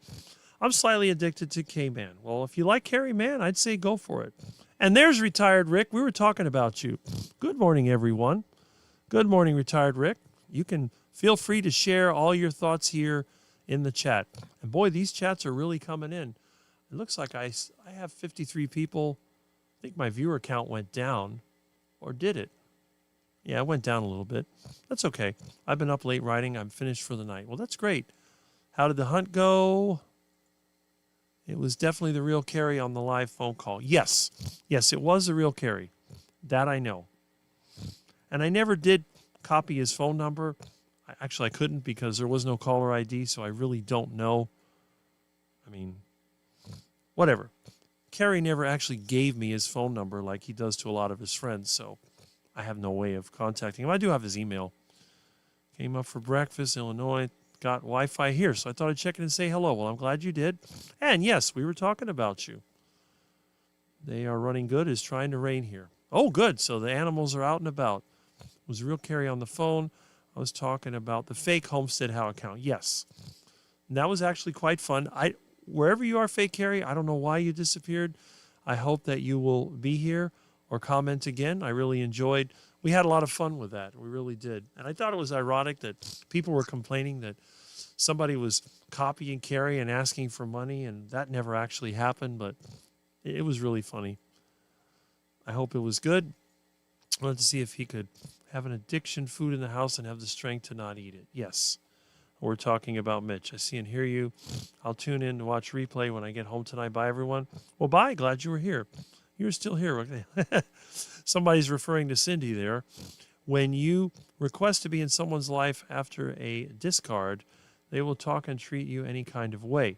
I'm slightly addicted to K-Man. Well, if you like Carrie Man, I'd say go for it. And there's Retired Rick. We were talking about you. Good morning, everyone. Good morning, Retired Rick. You can feel free to share all your thoughts here in the chat. And boy, these chats are really coming in. It looks like I have 53 people. I think my viewer count went down. Or did it? Yeah, it went down a little bit. That's okay. I've been up late writing. I'm finished for the night. Well, that's great. How did the hunt go? It was definitely the real Carrie on the live phone call. Yes. Yes, it was the real Carrie. That I know. And I never did copy his phone number. Actually, I couldn't because there was no caller ID, so I really don't know. I mean, whatever. Carrie never actually gave me his phone number like he does to a lot of his friends, so I have no way of contacting him. I do have his email. Came up for breakfast, Illinois, got Wi-Fi here, so I thought I'd check in and say hello. Well, I'm glad you did. And yes, we were talking about you. They are running good. It's trying to rain here. Oh, good. So the animals are out and about. It was a real Carrie on the phone. I was talking about the fake Homestead How account. Yes. And that was actually quite fun. Wherever you are, fake Carrie, I don't know why you disappeared. I hope that you will be here or comment again. I really enjoyed. We had a lot of fun with that. We really did. And I thought it was ironic that people were complaining that somebody was copying Carrie and asking for money, and that never actually happened, but it was really funny. I hope it was good. I wanted to see if he could have an addiction food in the house and have the strength to not eat it. Yes. We're talking about Mitch. I see and hear you. I'll tune in to watch replay when I get home tonight. Bye, everyone. Well, bye. Glad you were here. You're still here. Somebody's referring to Cindy there. When you request to be in someone's life after a discard, they will talk and treat you any kind of way.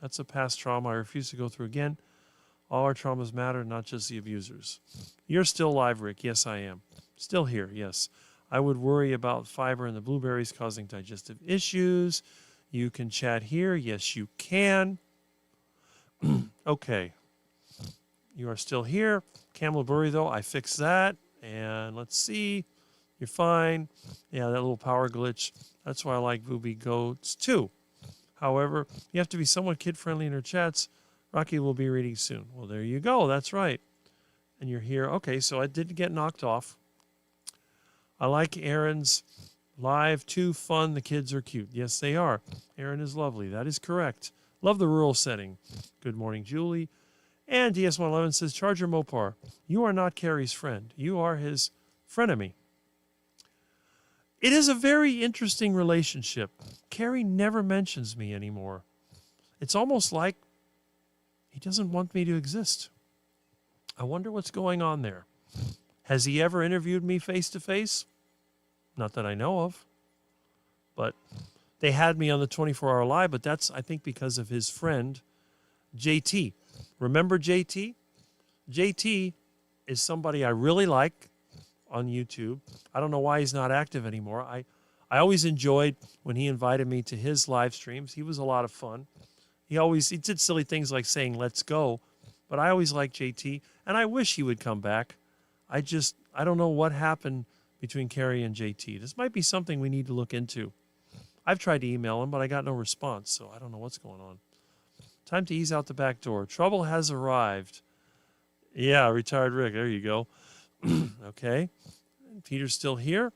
That's a past trauma I refuse to go through again. All our traumas matter, not just the abusers. You're still alive, Rick. Yes, I am. Still here, yes. I would worry about fiber in the blueberries causing digestive issues. You can chat here. Yes, you can. Okay. You are still here. Camelbury, though, I fixed that. And let's see. You're fine. Yeah, that little power glitch. That's why I like Booby Goats, too. However, you have to be somewhat kid-friendly in her chats. Rocky will be reading soon. Well, there you go. That's right. And you're here. Okay, so I did get knocked off. I like Aaron's live, too fun. The kids are cute. Yes, they are. Aaron is lovely. That is correct. Love the rural setting. Good morning, Julie. And DS111 says, Charger Mopar, you are not Carrie's friend. You are his frenemy. It is a very interesting relationship. Carrie never mentions me anymore. It's almost like he doesn't want me to exist. I wonder what's going on there. Has he ever interviewed me face to face? Not that I know of. But they had me on the 24-hour live, but that's, I think, because of his friend, JT. Remember JT? JT is somebody I really like on YouTube. I don't know why he's not active anymore. I always enjoyed when he invited me to his live streams. He was a lot of fun. He did silly things like saying, let's go. But I always liked JT, and I wish he would come back. I don't know what happened between Carrie and JT. This might be something we need to look into. I've tried to email him, but I got no response, so I don't know what's going on. Time to ease out the back door. Trouble has arrived. Yeah, retired Rick. There you go. Okay. Peter's still here.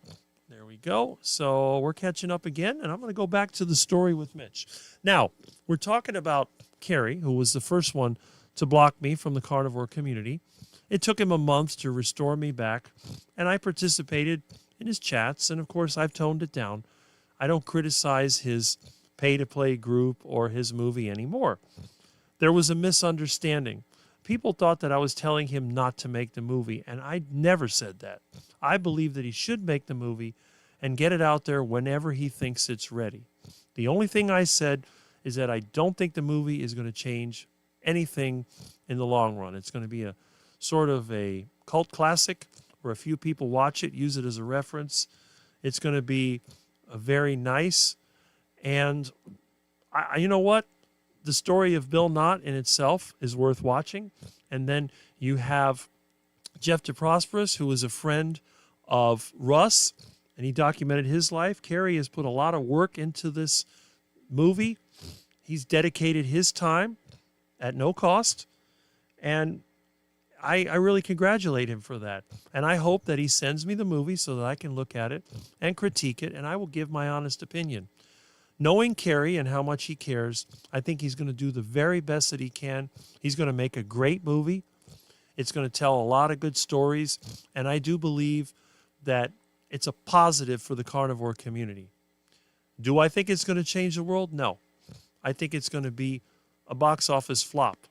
There we go. So we're catching up again, and I'm going to go back to the story with Mitch. Now, we're talking about Carrie, who was the first one to block me from the carnivore community. It took him a month to restore me back, and I participated in his chats, and of course I've toned it down. I don't criticize his pay-to-play group or his movie anymore. There was a misunderstanding. People thought that I was telling him not to make the movie, and I never said that. I believe that he should make the movie and get it out there whenever he thinks it's ready. The only thing I said is that I don't think the movie is going to change anything in the long run. It's going to be a sort of a cult classic where a few people watch it, use it as a reference. It's going to be very nice. And you know what? The story of Bill Knott in itself is worth watching. And then you have Jeff DeProsperous, who was a friend of Russ, and he documented his life. Carrie has put a lot of work into this movie. He's dedicated his time at no cost. And I really congratulate him for that. And I hope that he sends me the movie so that I can look at it and critique it, and I will give my honest opinion. Knowing Carrie and how much he cares, I think he's going to do the very best that he can. He's going to make a great movie. It's going to tell a lot of good stories, and I do believe that it's a positive for the carnivore community. Do I think it's going to change the world? No. I think it's going to be a box office flop.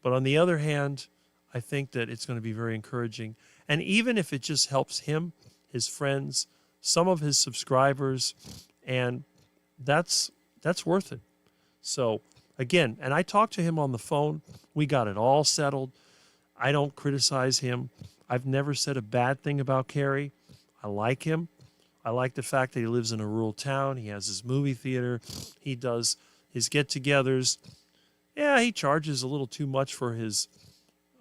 But on the other hand, I think that it's going to be very encouraging. And even if it just helps him, his friends, some of his subscribers, and that's worth it. So, again, and I talked to him on the phone. We got it all settled. I don't criticize him. I've never said a bad thing about Carrie. I like him. I like the fact that he lives in a rural town. He has his movie theater. He does his get-togethers. Yeah, he charges a little too much for his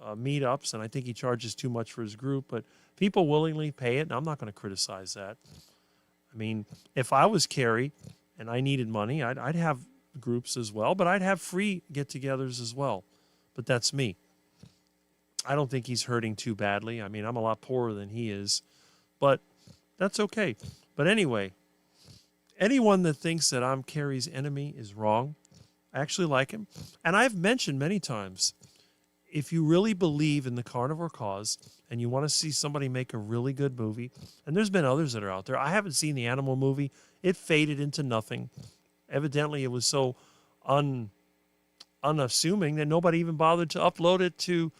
meetups, and I think he charges too much for his group, but people willingly pay it, and I'm not going to criticize that. I mean, if I was Carrie and I needed money, I'd have groups as well, but I'd have free get-togethers as well. But that's me. I don't think he's hurting too badly. I mean, I'm a lot poorer than he is, but that's okay. But anyway, anyone that thinks that I'm Carrie's enemy is wrong. I actually like him. And I've mentioned many times, if you really believe in the carnivore cause and you want to see somebody make a really good movie, and there's been others that are out there. I haven't seen the animal movie. It faded into nothing. Evidently, it was so unassuming that nobody even bothered to upload it to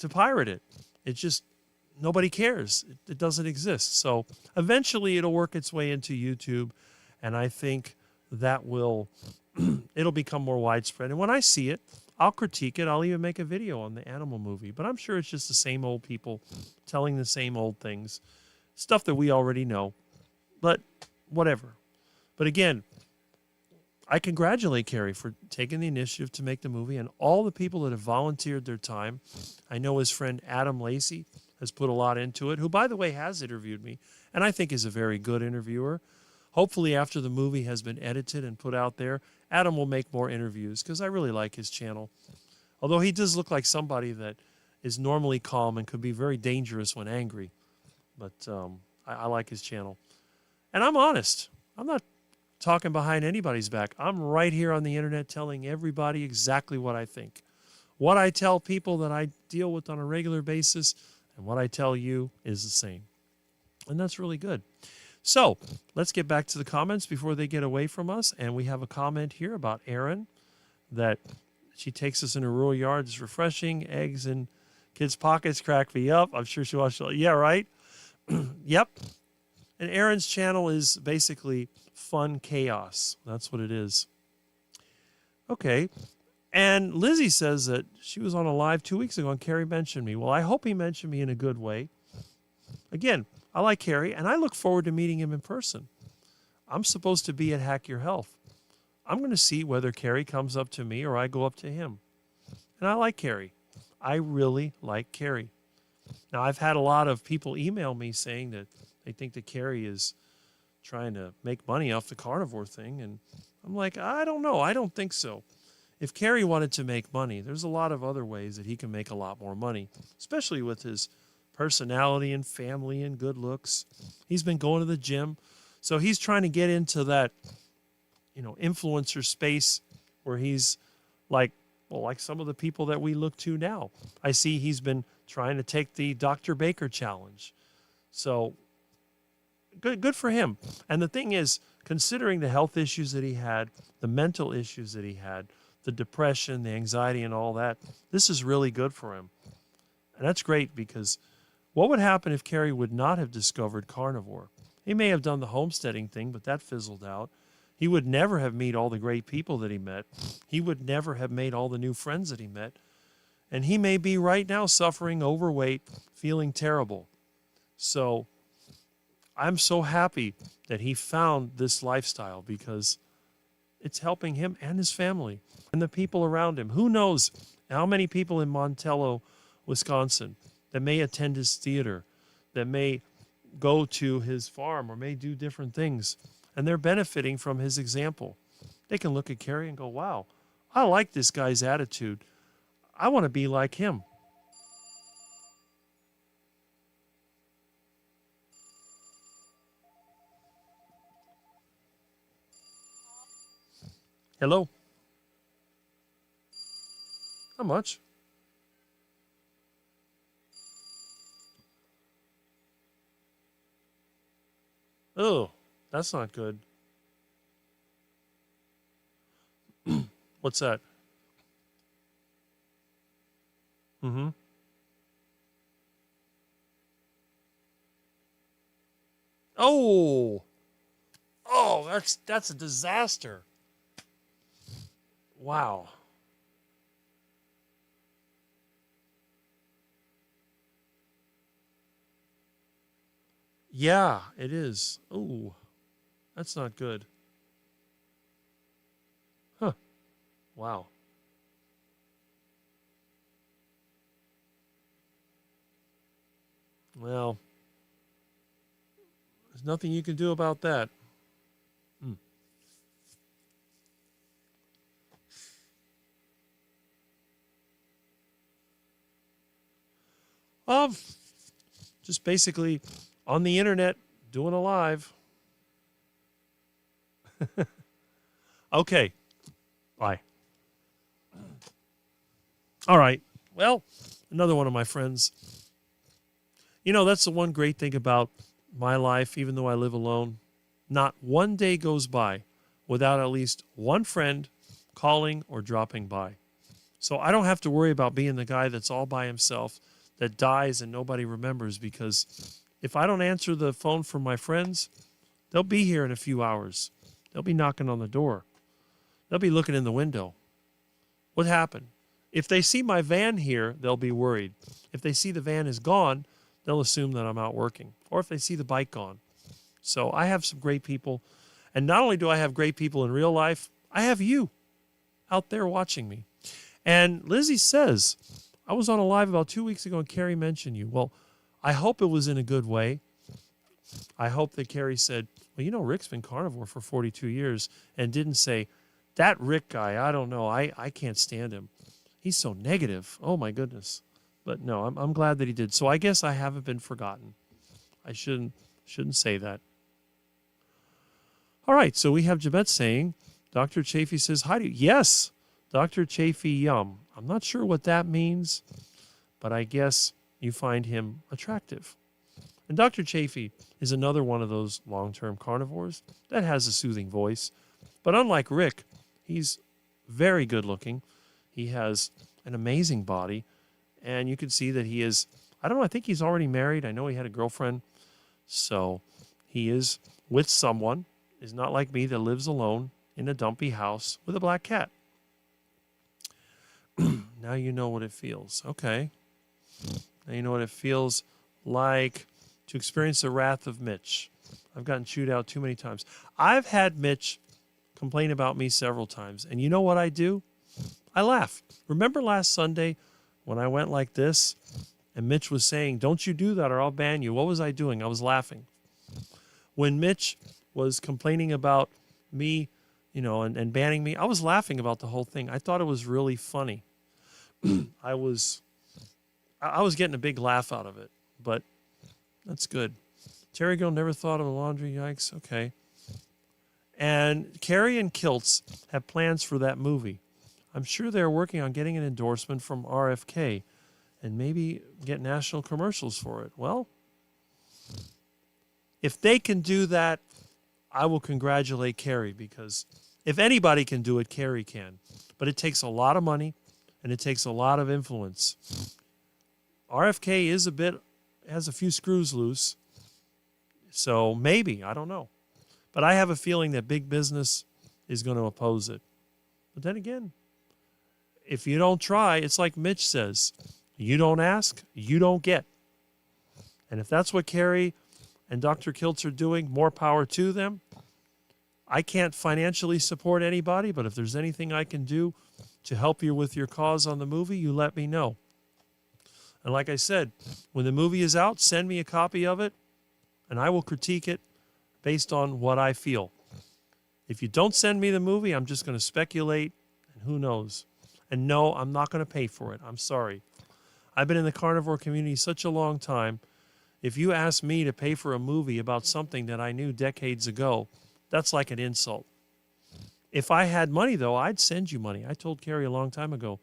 pirate it. It just nobody cares. It doesn't exist. So eventually it'll work its way into YouTube, and I think that will it'll become more widespread. And when I see it, I'll critique it. I'll even make a video on the animal movie. But I'm sure it's just the same old people telling the same old things, stuff that we already know. But whatever. But again, I congratulate Carrie for taking the initiative to make the movie and all the people that have volunteered their time. I know his friend Adam Lacey has put a lot into it, who, by the way, has interviewed me, and I think is a very good interviewer. Hopefully, after the movie has been edited and put out there, Adam will make more interviews because I really like his channel. Although he does look like somebody that is normally calm and could be very dangerous when angry. But I like his channel. And I'm honest. I'm not talking behind anybody's back. I'm right here on the internet telling everybody exactly what I think. What I tell people that I deal with on a regular basis and what I tell you is the same. And that's really good. So let's get back to the comments before they get away from us. And we have a comment here about Erin, that she takes us in a rural yard. It's refreshing. Eggs in kids' pockets crack me up. I'm sure she watched it. Yeah, right? Yep. And Erin's channel is basically fun chaos. That's what it is. Okay. And Lizzie says that she was on a live 2 weeks ago and Carrie mentioned me. Well, I hope he mentioned me in a good way. Again, I like Carrie, and I look forward to meeting him in person. I'm supposed to be at Hack Your Health. I'm going to see whether Carrie comes up to me or I go up to him. And I like Carrie. I really like Carrie. Now, I've had a lot of people email me saying that they think that Carrie is trying to make money off the carnivore thing. And I'm like, I don't know. I don't think so. If Carrie wanted to make money, there's a lot of other ways that he can make a lot more money, especially with his personality and family and good looks. He's been going to the gym. So he's trying to get into that, influencer space where he's like some of the people that we look to now. I see he's been trying to take the Dr. Baker challenge. So good for him. And the thing is, considering the health issues that he had, the mental issues that he had, the depression, the anxiety, and all that, this is really good for him. And that's great, because what would happen if Carrie would not have discovered carnivore? He may have done the homesteading thing, but that fizzled out. He would never have met all the great people that he met. He would never have made all the new friends that he met. And he may be right now suffering overweight, feeling terrible. So I'm so happy that he found this lifestyle, because it's helping him and his family and the people around him. Who knows how many people in Montello, Wisconsin, that may attend his theater, that may go to his farm or may do different things, and they're benefiting from his example. They can look at Carrie and go, wow, I like this guy's attitude. I want to be like him. Hello? Not much. Oh, that's not good. What's that? Mm-hmm. Oh, that's a disaster. Wow. Yeah, it is. Oh, that's not good. Huh. Wow. Well, there's nothing you can do about that. Hmm. Just basically on the internet, doing a live. Okay. Bye. All right. Well, another one of my friends. That's the one great thing about my life, even though I live alone. Not one day goes by without at least one friend calling or dropping by. So I don't have to worry about being the guy that's all by himself, that dies and nobody remembers, because if I don't answer the phone from my friends, they'll be here in a few hours. They'll be knocking on the door. They'll be looking in the window. What happened? If they see my van here, they'll be worried. If they see the van is gone, they'll assume that I'm out working. Or if they see the bike gone. So I have some great people. And not only do I have great people in real life, I have you out there watching me. And Lizzie says, I was on a live about 2 weeks ago and Carrie mentioned you. Well, I hope it was in a good way. I hope that Carrie said, well, you know, Rick's been carnivore for 42 years, and didn't say, that Rick guy, I don't know. I can't stand him. He's so negative. Oh, my goodness. But no, I'm glad that he did. So I guess I haven't been forgotten. I shouldn't say that. All right, so we have Jabet saying, Dr. Chafee says hi to you. Yes, Dr. Chafee Yum. I'm not sure what that means, but I guess you find him attractive. And Dr. Chafee is another one of those long-term carnivores that has a soothing voice. But unlike Rick, he's very good looking. He has an amazing body. And you can see that he is, I don't know, I think he's already married. I know he had a girlfriend. So he is with someone. Is not like me that lives alone in a dumpy house with a black cat. Now you know what it feels. Okay. Now you know what it feels like to experience the wrath of Mitch. I've gotten chewed out too many times. I've had Mitch complain about me several times. And you know what I do? I laugh. Remember last Sunday when I went like this and Mitch was saying, don't you do that or I'll ban you. What was I doing? I was laughing. When Mitch was complaining about me, you know, and banning me, I was laughing about the whole thing. I thought it was really funny. I was getting a big laugh out of it, but that's good. Terry Girl never thought of a laundry. Yikes. Okay. And Carrie and Kilts have plans for that movie. I'm sure they're working on getting an endorsement from RFK and maybe get national commercials for it. Well, if they can do that, I will congratulate Carrie, because if anybody can do it, Carrie can. But it takes a lot of money and it takes a lot of influence. RFK has a few screws loose. So maybe, I don't know. But I have a feeling that big business is going to oppose it. But then again, if you don't try, it's like Mitch says, you don't ask, you don't get. And if that's what Carrie and Dr. Kiltz are doing, more power to them. I can't financially support anybody, but if there's anything I can do to help you with your cause on the movie, you let me know. And like I said, when the movie is out, send me a copy of it, and I will critique it based on what I feel. If you don't send me the movie, I'm just going to speculate, and who knows. And no, I'm not going to pay for it. I'm sorry. I've been in the carnivore community such a long time. If you ask me to pay for a movie about something that I knew decades ago, that's like an insult. If I had money, though, I'd send you money. I told Carrie a long time ago,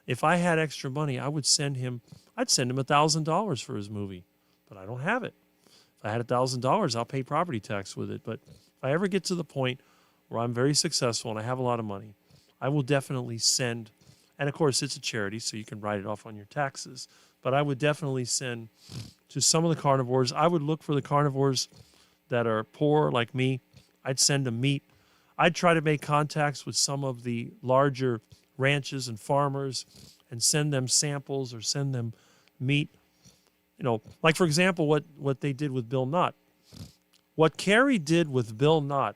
if I had extra money, I'd send him $1,000 for his movie. But I don't have it. If I had $1,000, I'll pay property tax with it. But if I ever get to the point where I'm very successful and I have a lot of money, I will definitely send, and of course it's a charity, so you can write it off on your taxes, but I would definitely send to some of the carnivores. I would look for the carnivores that are poor like me. I'd send them meat. I'd try to make contacts with some of the larger ranches and farmers and send them samples or send them meat. You know, like for example, what they did with Bill Knott. What Carrie did with Bill Knott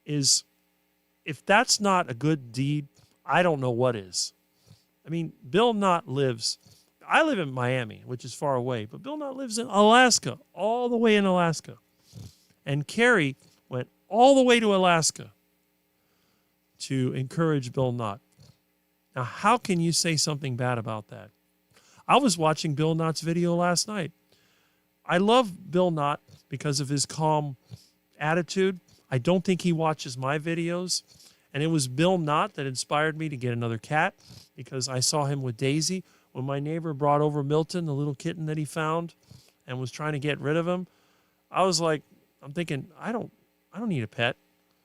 is, if that's not a good deed, I don't know what is. I mean, Bill Knott I live in Miami, which is far away, but Bill Knott lives in Alaska, all the way in Alaska. And Carrie went all the way to Alaska to encourage Bill Knott. Now, how can you say something bad about that? I was watching Bill Knott's video last night. I love Bill Knott because of his calm attitude. I don't think he watches my videos. And it was Bill Knott that inspired me to get another cat, because I saw him with Daisy. When my neighbor brought over Milton, the little kitten that he found, and was trying to get rid of him, I was like, I'm thinking, I don't need a pet.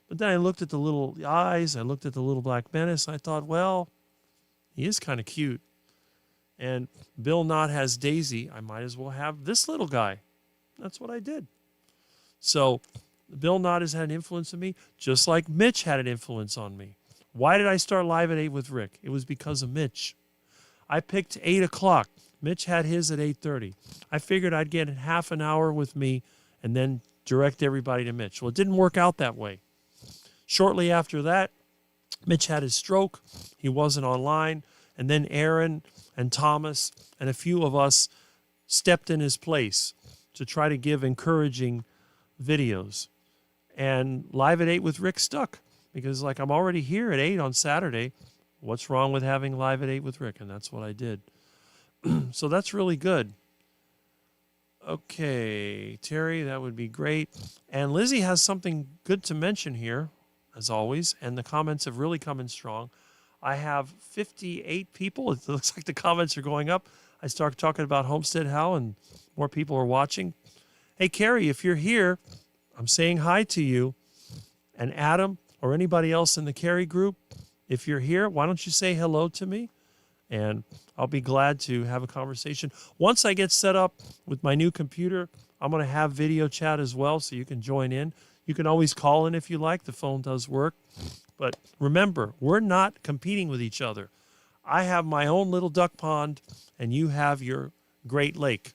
But then I looked at the little eyes, I looked at the little black menace, I thought, well, he is kind of cute. And Bill Knott has Daisy. I might as well have this little guy. That's what I did. So Bill Knott has had an influence on me, just like Mitch had an influence on me. Why did I start Live at 8 with Rick? It was because of Mitch. I picked 8 o'clock. Mitch had his at 8:30. I figured I'd get half an hour with me and then direct everybody to Mitch. Well, it didn't work out that way. Shortly after that, Mitch had his stroke. He wasn't online. And then Aaron and Thomas and a few of us stepped in his place to try to give encouraging videos. And Live at 8 with Rick stuck because, like, I'm already here at 8 on Saturday. What's wrong with having Live at 8 with Rick? And that's what I did. So that's really good. Okay, Terry, that would be great. And Lizzie has something good to mention here, as always, and the comments have really come in strong. I have 58 people. It looks like the comments are going up. I start talking about Homestead How, and more people are watching. Hey, Carrie, if you're here, I'm saying hi to you. And Adam or anybody else in the Carrie group, if you're here, why don't you say hello to me? And I'll be glad to have a conversation. Once I get set up with my new computer, I'm going to have video chat as well, so you can join in. You can always call in if you like. The phone does work. But remember, we're not competing with each other. I have my own little duck pond, and you have your Great Lake.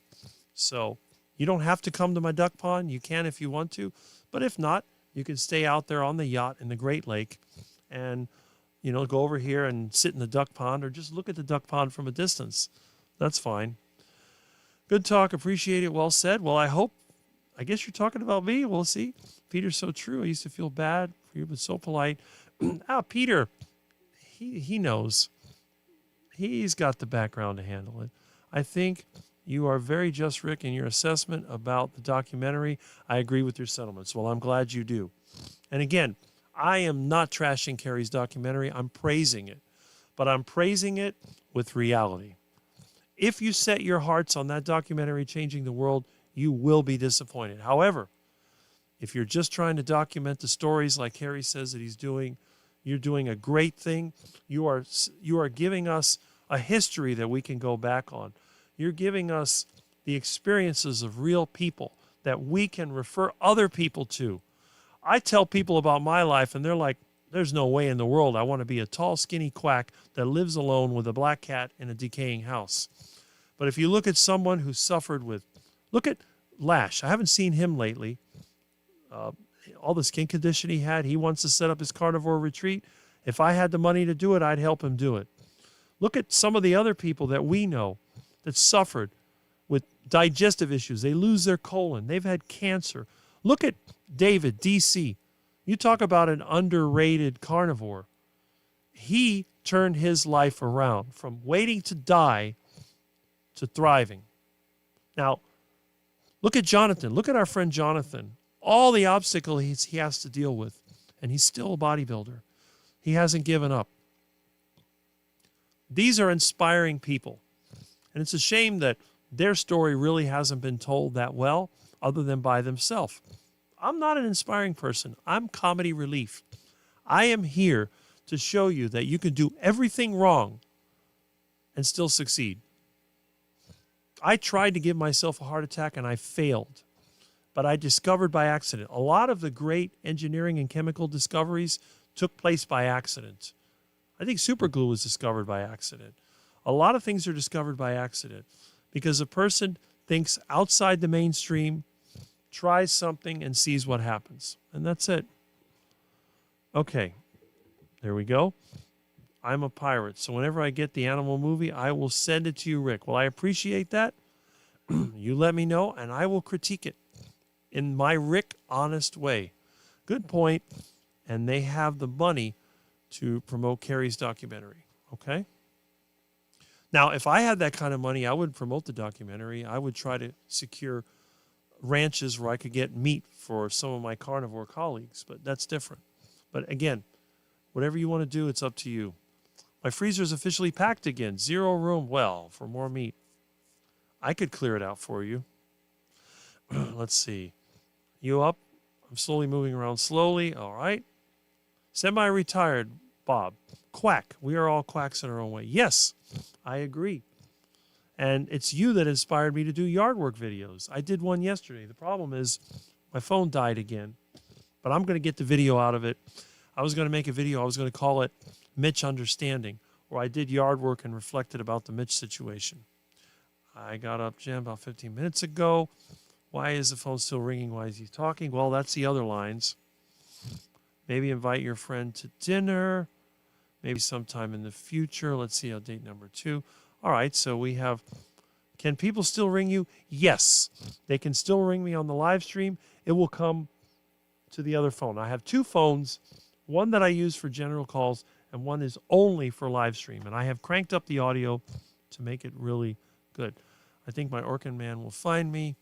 So you don't have to come to my duck pond. You can if you want to. But if not, you can stay out there on the yacht in the Great Lake and, you know, go over here and sit in the duck pond or just look at the duck pond from a distance. That's fine. Good talk. Appreciate it. Well said. Well, I guess you're talking about me. We'll see. Peter's so true. I used to feel bad for you, but so polite. Peter, he knows. He's got the background to handle it. I think you are very just, Rick, in your assessment about the documentary. I agree with your sentiments. Well, I'm glad you do. And again, I am not trashing Carrie's documentary. I'm praising it. But I'm praising it with reality. If you set your hearts on that documentary changing the world, you will be disappointed. However, if you're just trying to document the stories like Harry says that he's doing, you're doing a great thing. You are giving us a history that we can go back on. You're giving us the experiences of real people that we can refer other people to. I tell people about my life, and they're like, there's no way in the world I want to be a tall, skinny quack that lives alone with a black cat in a decaying house. But if you look at someone who suffered with, look at Lash. I haven't seen him lately. All the skin condition he had, he wants to set up his carnivore retreat. If I had the money to do it, I'd help him do it. Look at some of the other people that we know that suffered with digestive issues. They lose their colon. They've had cancer. Look at David, DC. You talk about an underrated carnivore. He turned his life around from waiting to die to thriving. Now, look at Jonathan. Look at our friend Jonathan. All the obstacles he has to deal with, and he's still a bodybuilder. He hasn't given up. These are inspiring people. And it's a shame that their story really hasn't been told that well, other than by themselves. I'm not an inspiring person. I'm comedy relief. I am here to show you that you can do everything wrong and still succeed. I tried to give myself a heart attack and I failed. But I discovered by accident. A lot of the great engineering and chemical discoveries took place by accident. I think superglue was discovered by accident. A lot of things are discovered by accident because a person thinks outside the mainstream, tries something, and sees what happens. And that's it. Okay, there we go. I'm a pirate, so whenever I get the animal movie, I will send it to you, Rick. Well, I appreciate that. You let me know, and I will critique it in my Rick honest way. Good point. And they have the money to promote Carrie's documentary. Okay? Now, if I had that kind of money, I would promote the documentary. I would try to secure ranches where I could get meat for some of my carnivore colleagues, but that's different. But again, whatever you want to do, it's up to you. My freezer is officially packed again. 0 room. Well, for more meat. I could clear it out for you. Let's see. You up? I'm slowly moving around slowly. All right. Semi-retired, Bob. Quack. We are all quacks in our own way. Yes, I agree. And it's you that inspired me to do yard work videos. I did one yesterday. The problem is my phone died again, but I'm going to get the video out of it. I was going to make a video. I was going to call it Mitch Understanding, where I did yard work and reflected about the Mitch situation. I got up, Jim, about 15 minutes ago. Why is the phone still ringing? Why is he talking? Well, that's the other lines. Maybe invite your friend to dinner. Maybe sometime in the future. Let's see, date number 2. All right, so we have, can people still ring you? Yes, they can still ring me on the live stream. It will come to the other phone. I have 2 phones, one that I use for general calls and one is only for live stream. And I have cranked up the audio to make it really good. I think my Orkin man will find me.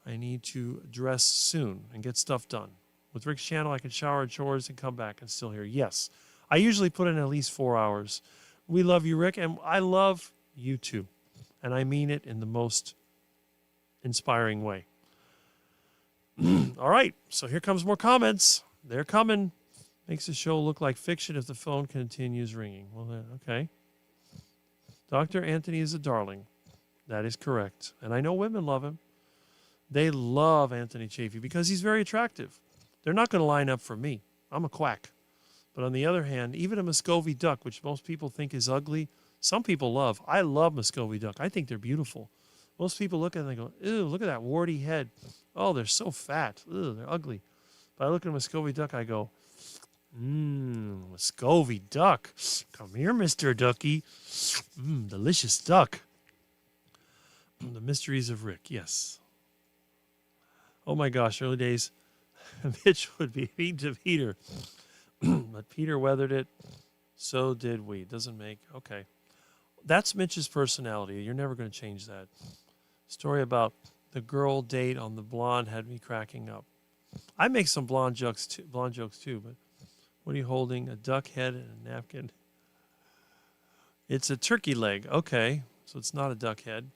I need to dress soon and get stuff done. With Rick's channel, I can shower and chores and come back and still hear. Yes, I usually put in at least 4 hours. We love you, Rick, and I love you too. And I mean it in the most inspiring way. All right, so here comes more comments. They're coming. Makes the show look like fiction if the phone continues ringing. Well, okay. Dr. Anthony is a darling. That is correct. And I know women love him. They love Anthony Chafee because he's very attractive. They're not going to line up for me. I'm a quack. But on the other hand, even a Muscovy duck, which most people think is ugly, some people love. I love Muscovy duck. I think they're beautiful. Most people look at them and they go, ew, look at that warty head. Oh, they're so fat. Ew, they're ugly. But I look at a Muscovy duck, I go, Muscovy duck. Come here, Mr. Ducky. Delicious duck. The mysteries of Rick, yes. Oh my gosh, early days. Mitch would be mean to Peter. But Peter weathered it. So did we. Doesn't make, okay. That's Mitch's personality. You're never going to change that. Story about the girl date on the blonde had me cracking up. I make some blonde jokes too, but what are you holding? A duck head and a napkin. It's a turkey leg. Okay, so it's not a duck head.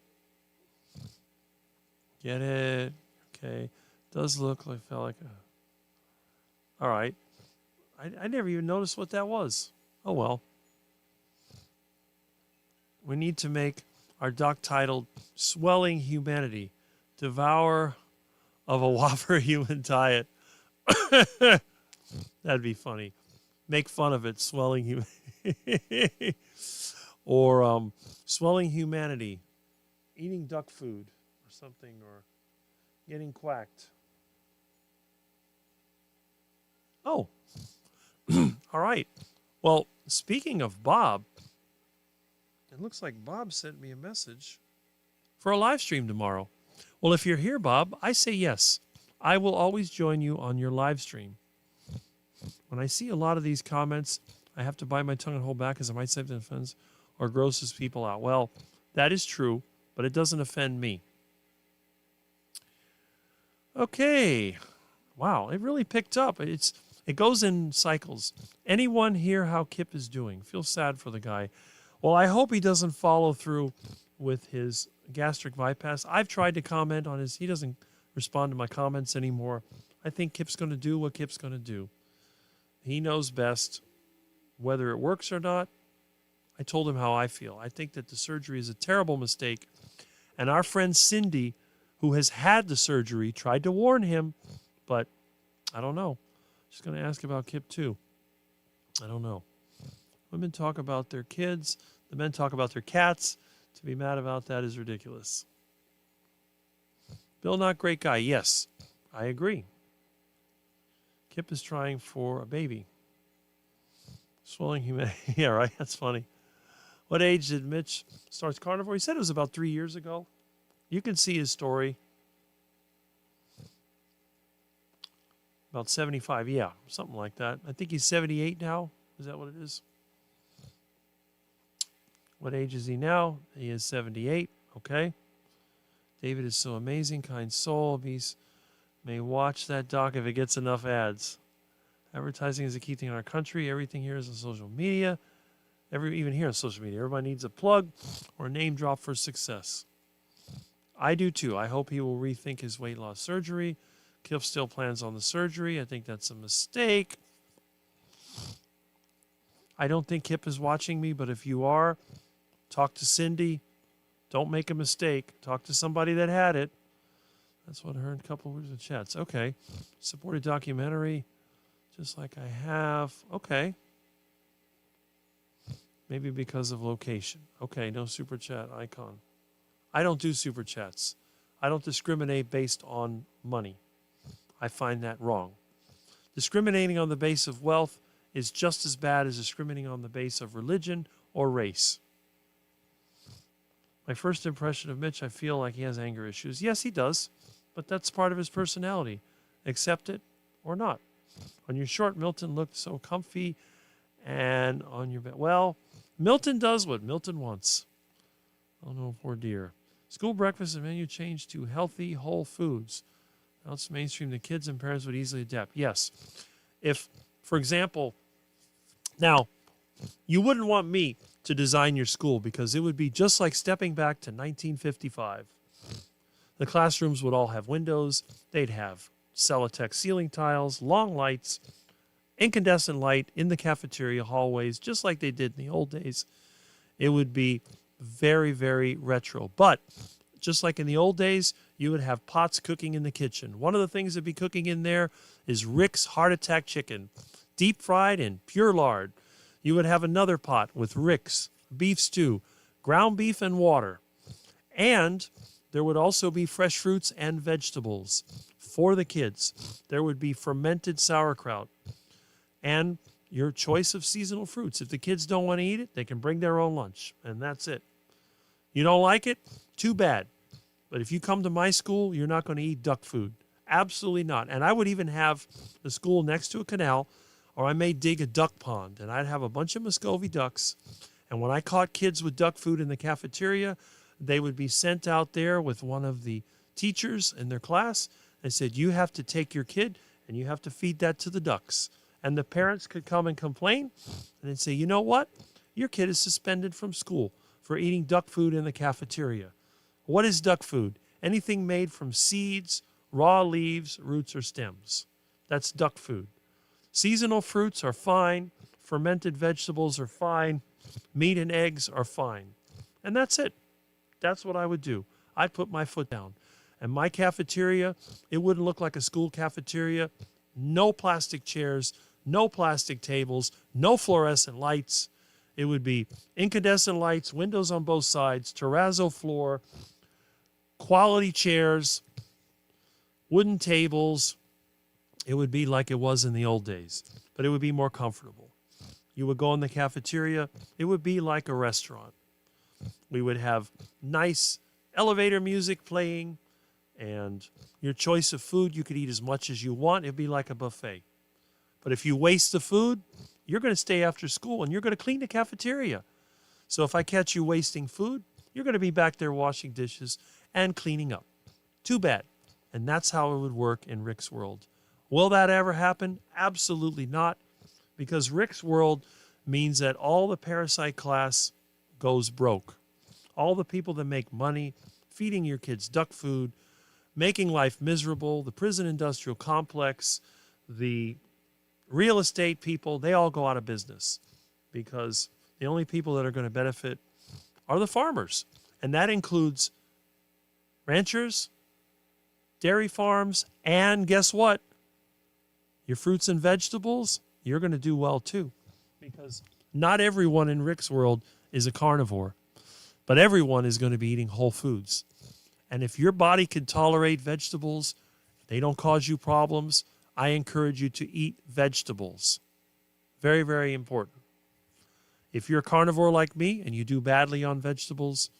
Get it? Okay. Does look like, felt like a... All right. I never even noticed what that was. Oh, well. We need to make our doc titled Swelling Humanity, Devour of a Whopper Human Diet. That'd be funny. Make fun of it, Swelling Humanity. Or Swelling Humanity, eating duck food or something, or getting quacked. Oh. All right. Well, speaking of Bob, it looks like Bob sent me a message for a live stream tomorrow. Well, if you're here, Bob, I say yes. I will always join you on your live stream. When I see a lot of these comments, I have to bite my tongue and hold back because I might say something that offends or grosses people out. Well, that is true, but it doesn't offend me. Okay. Wow, it really picked up. It goes in cycles. Anyone hear how Kip is doing? Feel sad for the guy. Well, I hope he doesn't follow through with his gastric bypass. I've tried to comment on he doesn't respond to my comments anymore. I think Kip's going to do what Kip's going to do. He knows best whether it works or not. I told him how I feel. I think that the surgery is a terrible mistake. And our friend Cindy, who has had the surgery, tried to warn him, but I don't know. She's going to ask about Kip too. I don't know. Women talk about their kids. The men talk about their cats. To be mad about that is ridiculous. Bill, not great guy. Yes, I agree. Kip is trying for a baby. Swelling humanity. Yeah, right? That's funny. What age did Mitch start carnivore? He said it was about 3 years ago. You can see his story. About 75, yeah, something like that. I think he's 78 now. Is that what it is? What age is he now? He is 78. Okay. David is so amazing, kind soul. Beast may watch that doc if it gets enough ads. Advertising is a key thing in our country. Everything here is on social media. Even here on social media, everybody needs a plug or a name drop for success. I do too. I hope he will rethink his weight loss surgery. Kip still plans on the surgery. I think that's a mistake. I don't think Kip is watching me, but if you are, talk to Cindy. Don't make a mistake. Talk to somebody that had it. That's what I heard. A couple of words of chats. Okay. Supported documentary, just like I have. Okay. Maybe because of location. Okay, no super chat icon. I don't do super chats. I don't discriminate based on money. I find that wrong. Discriminating on the base of wealth is just as bad as discriminating on the base of religion or race. My first impression of Mitch, I feel like he has anger issues. Yes, he does, but that's part of his personality. Accept it or not. On your short, Milton looked so comfy, and on your bed, well, Milton does what Milton wants. Oh no, poor dear. School breakfast and menu changed to healthy, whole foods. Now it's mainstream. The kids and parents would easily adapt. Yes. If, for example, now, you wouldn't want me to design your school because it would be just like stepping back to 1955. The classrooms would all have windows. They'd have Celotex ceiling tiles, long lights, incandescent light in the cafeteria hallways, just like they did in the old days. It would be very, very retro. But just like in the old days, you would have pots cooking in the kitchen. One of the things that'd be cooking in there is Rick's Heart Attack Chicken, deep fried in pure lard. You would have another pot with Rick's beef stew, ground beef and water. And there would also be fresh fruits and vegetables for the kids. There would be fermented sauerkraut and your choice of seasonal fruits. If the kids don't want to eat it, they can bring their own lunch, and that's it. You don't like it? Too bad. But if you come to my school, you're not going to eat duck food. Absolutely not. And I would even have the school next to a canal, or I may dig a duck pond, and I'd have a bunch of Muscovy ducks. And when I caught kids with duck food in the cafeteria, they would be sent out there with one of the teachers in their class and said, you have to take your kid and you have to feed that to the ducks. And the parents could come and complain and they'd say, you know what? Your kid is suspended from school for eating duck food in the cafeteria. What is duck food? Anything made from seeds, raw leaves, roots, or stems. That's duck food. Seasonal fruits are fine. Fermented vegetables are fine. Meat and eggs are fine. And that's it. That's what I would do. I'd put my foot down. And my cafeteria, it wouldn't look like a school cafeteria. No plastic chairs, no plastic tables, no fluorescent lights. It would be incandescent lights, windows on both sides, terrazzo floor, quality chairs, wooden tables. It would be like it was in the old days, but it would be more comfortable. You would go in the cafeteria. It would be like a restaurant. We would have nice elevator music playing, and your choice of food, you could eat as much as you want. It'd be like a buffet. But if you waste the food, you're going to stay after school, and you're going to clean the cafeteria. So if I catch you wasting food, you're going to be back there washing dishes and cleaning up. Too bad. And that's how it would work in Rick's world. Will that ever happen? Absolutely not, because Rick's world means that all the parasite class goes broke. All the people that make money, feeding your kids duck food, making life miserable, the prison industrial complex, the real estate people, they all go out of business because the only people that are going to benefit are the farmers. And that includes ranchers, dairy farms, and guess what? Your fruits and vegetables, you're going to do well too, because not everyone in Rick's world is a carnivore, but everyone is going to be eating whole foods. And if your body can tolerate vegetables, they don't cause you problems, I encourage you to eat vegetables. Very, very important. If you're a carnivore like me and you do badly on vegetables,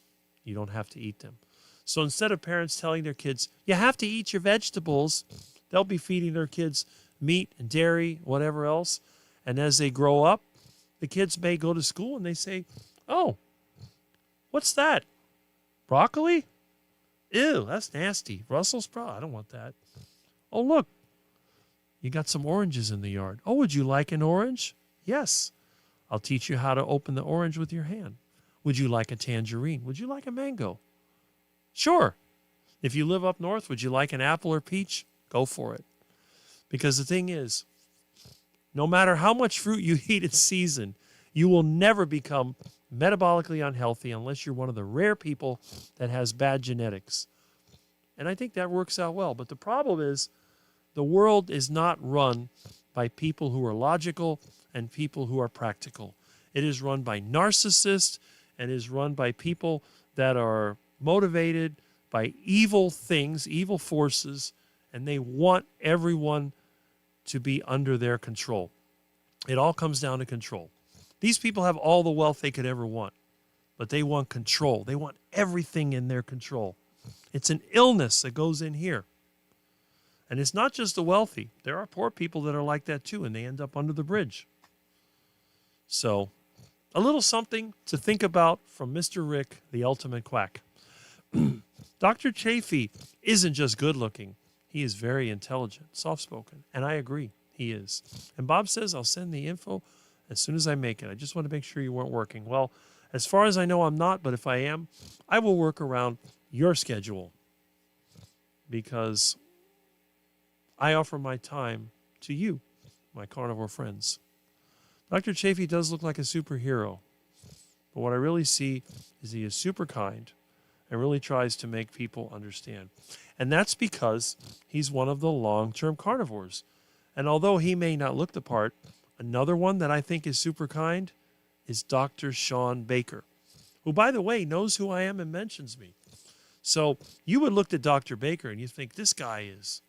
you don't have to eat them. So instead of parents telling their kids, you have to eat your vegetables, they'll be feeding their kids meat and dairy, whatever else. And as they grow up, the kids may go to school and they say, oh, what's that? Broccoli? Ew, that's nasty. Brussels sprout? I don't want that. Oh, look, you got some oranges in the yard. Oh, would you like an orange? Yes. I'll teach you how to open the orange with your hand. Would you like a tangerine? Would you like a mango? Sure. If you live up north, would you like an apple or peach? Go for it. Because the thing is, no matter how much fruit you eat in season, you will never become metabolically unhealthy unless you're one of the rare people that has bad genetics. And I think that works out well. But the problem is the world is not run by people who are logical and people who are practical. It is run by narcissists and is run by people that are motivated by evil things, evil forces, and they want everyone to be under their control. It all comes down to control. These people have all the wealth they could ever want, but they want control. They want everything in their control. It's an illness that goes in here. And it's not just the wealthy. There are poor people that are like that too, and they end up under the bridge. So, a little something to think about from Mr. Rick, the ultimate quack. Dr. Chafee isn't just good looking. He is very intelligent, soft-spoken, and I agree, he is. And Bob says, I'll send the info as soon as I make it. I just want to make sure you weren't working. Well, as far as I know, I'm not, but if I am, I will work around your schedule because I offer my time to you, my carnivore friends. Dr. Chafee does look like a superhero, but what I really see is he is super kind and really tries to make people understand. And that's because he's one of the long-term carnivores. And although he may not look the part, another one that I think is super kind is Dr. Sean Baker, who, by the way, knows who I am and mentions me. So you would look at Dr. Baker and you think this guy is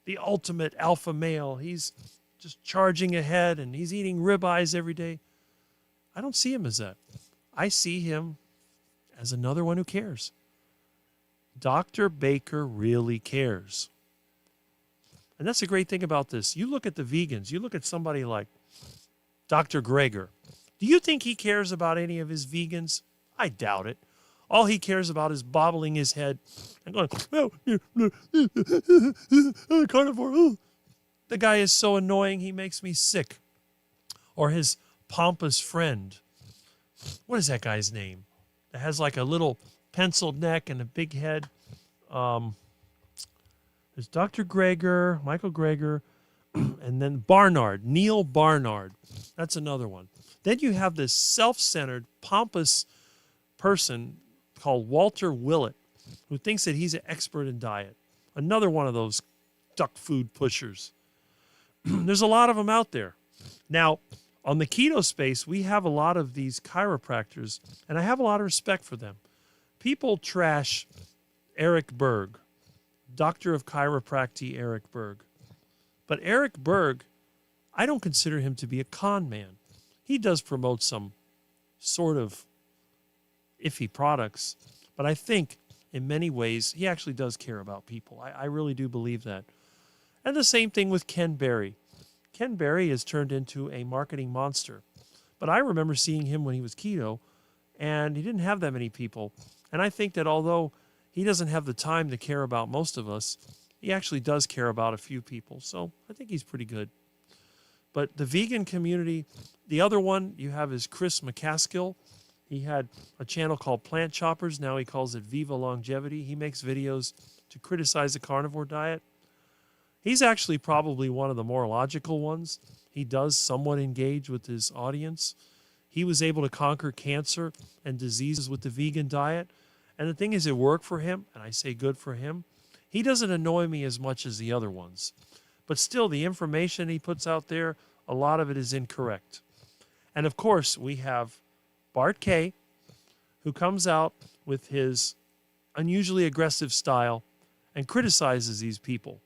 the ultimate alpha male. He's just charging ahead and he's eating ribeyes every day. I don't see him as that. I see him as another one who cares. Dr. Baker really cares. And that's the great thing about this. You look at the vegans, you look at somebody like Dr. Greger. Do you think he cares about any of his vegans? I doubt it. All he cares about is bobbling his head and going, oh, carnivore. Oh. The guy is so annoying, he makes me sick. Or his pompous friend. What is that guy's name? That has like a little penciled neck and a big head. There's Dr. Greger, Michael Greger, and then Barnard, Neil Barnard. That's another one. Then you have this self-centered, pompous person called Walter Willett, who thinks that he's an expert in diet. Another one of those duck food pushers. There's a lot of them out there. Now, on the keto space, we have a lot of these chiropractors, and I have a lot of respect for them. People trash Eric Berg, doctor of chiropractic Eric Berg. But Eric Berg, I don't consider him to be a con man. He does promote some sort of iffy products, but I think in many ways he actually does care about people. I really do believe that. And the same thing with Ken Berry. Ken Berry has turned into a marketing monster. But I remember seeing him when he was keto, and he didn't have that many people. And I think that although he doesn't have the time to care about most of us, he actually does care about a few people. So I think he's pretty good. But the vegan community, the other one you have is Chris McCaskill. He had a channel called Plant Choppers. Now he calls it Viva Longevity. He makes videos to criticize the carnivore diet. He's actually probably one of the more logical ones. He does somewhat engage with his audience. He was able to conquer cancer and diseases with the vegan diet. And the thing is, it worked for him, and I say good for him. He doesn't annoy me as much as the other ones. But still, the information he puts out there, a lot of it is incorrect. And of course, we have Bart K., who comes out with his unusually aggressive style and criticizes these people.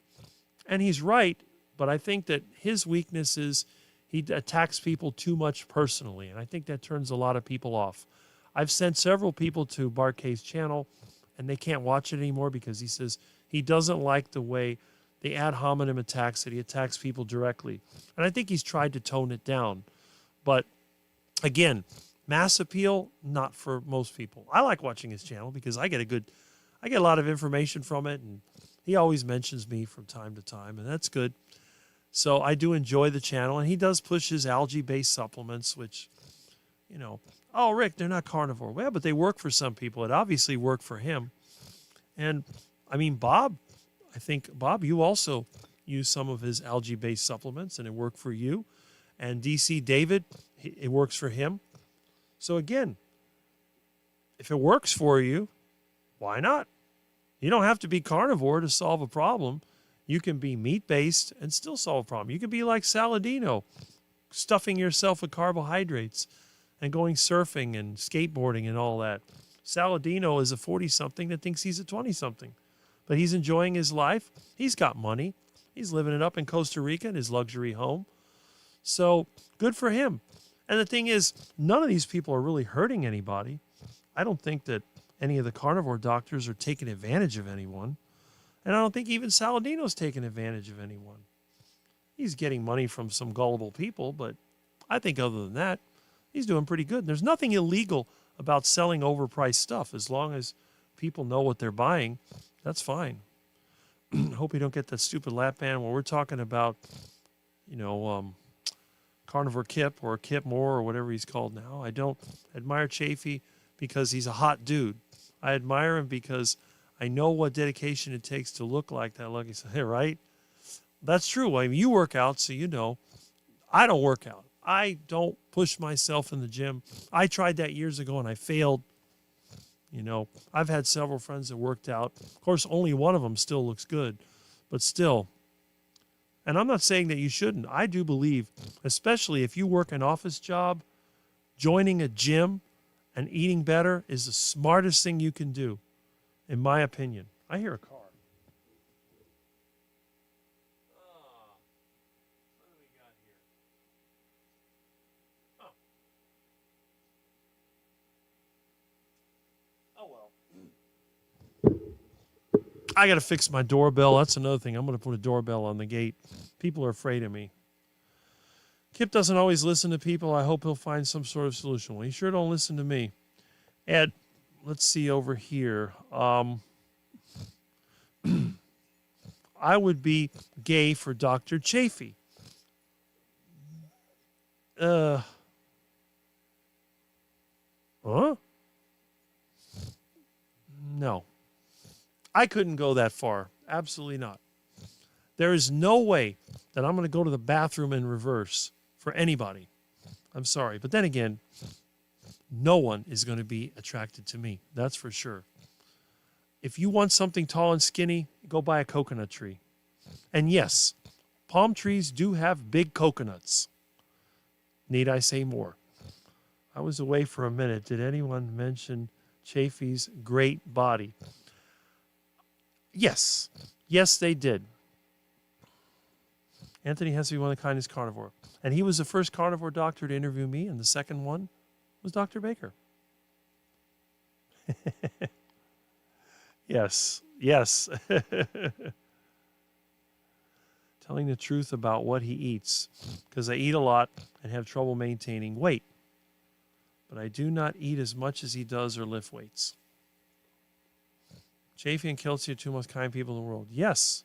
And he's right, but I think that his weakness is he attacks people too much personally, and I think that turns a lot of people off. I've sent several people to Bart K's channel, and they can't watch it anymore because he says he doesn't like the way the ad hominem attacks it. He attacks people directly. And I think he's tried to tone it down. But again, mass appeal, not for most people. I like watching his channel because I get a lot of information from it, and he always mentions me from time to time, and that's good. So I do enjoy the channel, and he does push his algae-based supplements, which, you know, oh, Rick, they're not carnivore. Well, but they work for some people. It obviously worked for him. And, I mean, Bob, you also use some of his algae-based supplements, and it worked for you. And DC David, it works for him. So, again, if it works for you, why not? You don't have to be carnivore to solve a problem. You can be meat-based and still solve a problem. You can be like Saladino, stuffing yourself with carbohydrates and going surfing and skateboarding and all that. Saladino is a 40-something that thinks he's a 20-something, but he's enjoying his life. He's got money. He's living it up in Costa Rica in his luxury home. So good for him. And the thing is, none of these people are really hurting anybody. I don't think that any of the carnivore doctors are taking advantage of anyone. And I don't think even Saladino's taking advantage of anyone. He's getting money from some gullible people, but I think other than that, he's doing pretty good. There's nothing illegal about selling overpriced stuff. As long as people know what they're buying, that's fine. Hope you don't get that stupid lap band when we're talking about, Carnivore Kip or Kip Moore or whatever he's called now. I don't admire Chafee because he's a hot dude. I admire him because I know what dedication it takes to look like that lucky, right? That's true. I mean, you work out, so you know. I don't work out. I don't push myself in the gym. I tried that years ago and I failed. I've had several friends that worked out. Of course, only one of them still looks good, but still. And I'm not saying that you shouldn't. I do believe, especially if you work an office job, joining a gym and eating better is the smartest thing you can do, in my opinion. I hear a car. What do we got here? Oh well. I got to fix my doorbell. That's another thing. I'm going to put a doorbell on the gate. People are afraid of me. Kip doesn't always listen to people. I hope he'll find some sort of solution. Well, he sure don't listen to me. Ed, let's see over here. I would be gay for Dr. Chafee. Huh? No. I couldn't go that far. Absolutely not. There is no way that I'm going to go to the bathroom in reverse for anybody. I'm sorry. But then again, no one is going to be attracted to me. That's for sure. If you want something tall and skinny, go buy a coconut tree. And yes, palm trees do have big coconuts. Need I say more? I was away for a minute. Did anyone mention Chafee's great body? Yes. Yes, they did. Anthony has to be one of the kindest carnivore. And he was the first carnivore doctor to interview me, and the second one was Dr. Baker. Yes. Yes. Telling the truth about what he eats, because I eat a lot and have trouble maintaining weight. But I do not eat as much as he does or lift weights. Chafee and Kelsey are two most kind people in the world. Yes,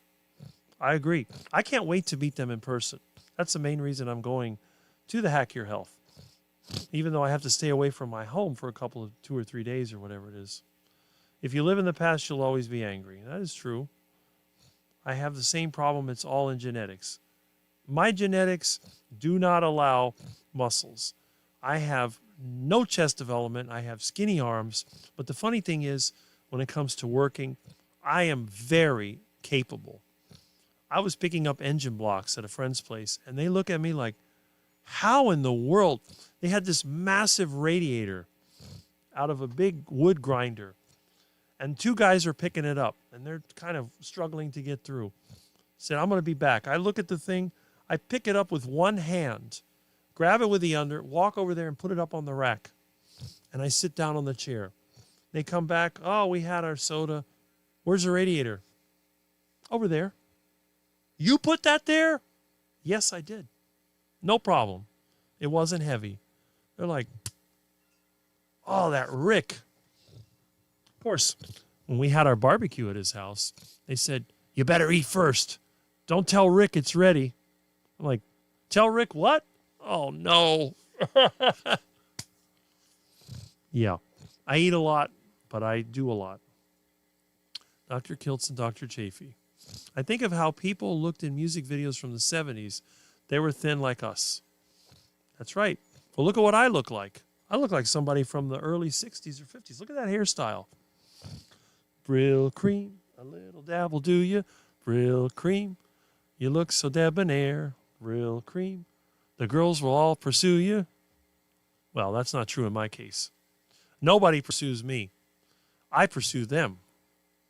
I agree. I can't wait to meet them in person. That's the main reason I'm going to the Hack Your Health, even though I have to stay away from my home for 2 or 3 days or whatever it is. If you live in the past, you'll always be angry. That is true. I have the same problem. It's all in genetics. My genetics do not allow muscles. I have no chest development. I have skinny arms. But the funny thing is, when it comes to working, I am very capable. I was picking up engine blocks at a friend's place, and they look at me like, how in the world? They had this massive radiator out of a big wood grinder, and 2 guys are picking it up, and they're kind of struggling to get through. I said, I'm going to be back. I look at the thing. I pick it up with one hand, grab it with the under, walk over there and put it up on the rack, and I sit down on the chair. They come back. Oh, we had our soda. Where's the radiator? Over there. You put that there? Yes, I did. No problem. It wasn't heavy. They're like, oh, that Rick. Of course, when we had our barbecue at his house, they said, you better eat first. Don't tell Rick it's ready. I'm like, tell Rick what? Oh, no. Yeah, I eat a lot, but I do a lot. Dr. Kiltz and Dr. Chafee. I think of how people looked in music videos from the 70s. They were thin like us. That's right. Well, look at what I look like. I look like somebody from the early 60s or 50s. Look at that hairstyle. Brill cream, a little dab will do you. Brill cream, you look so debonair. Brill cream, the girls will all pursue you. Well, that's not true in my case. Nobody pursues me. I pursue them.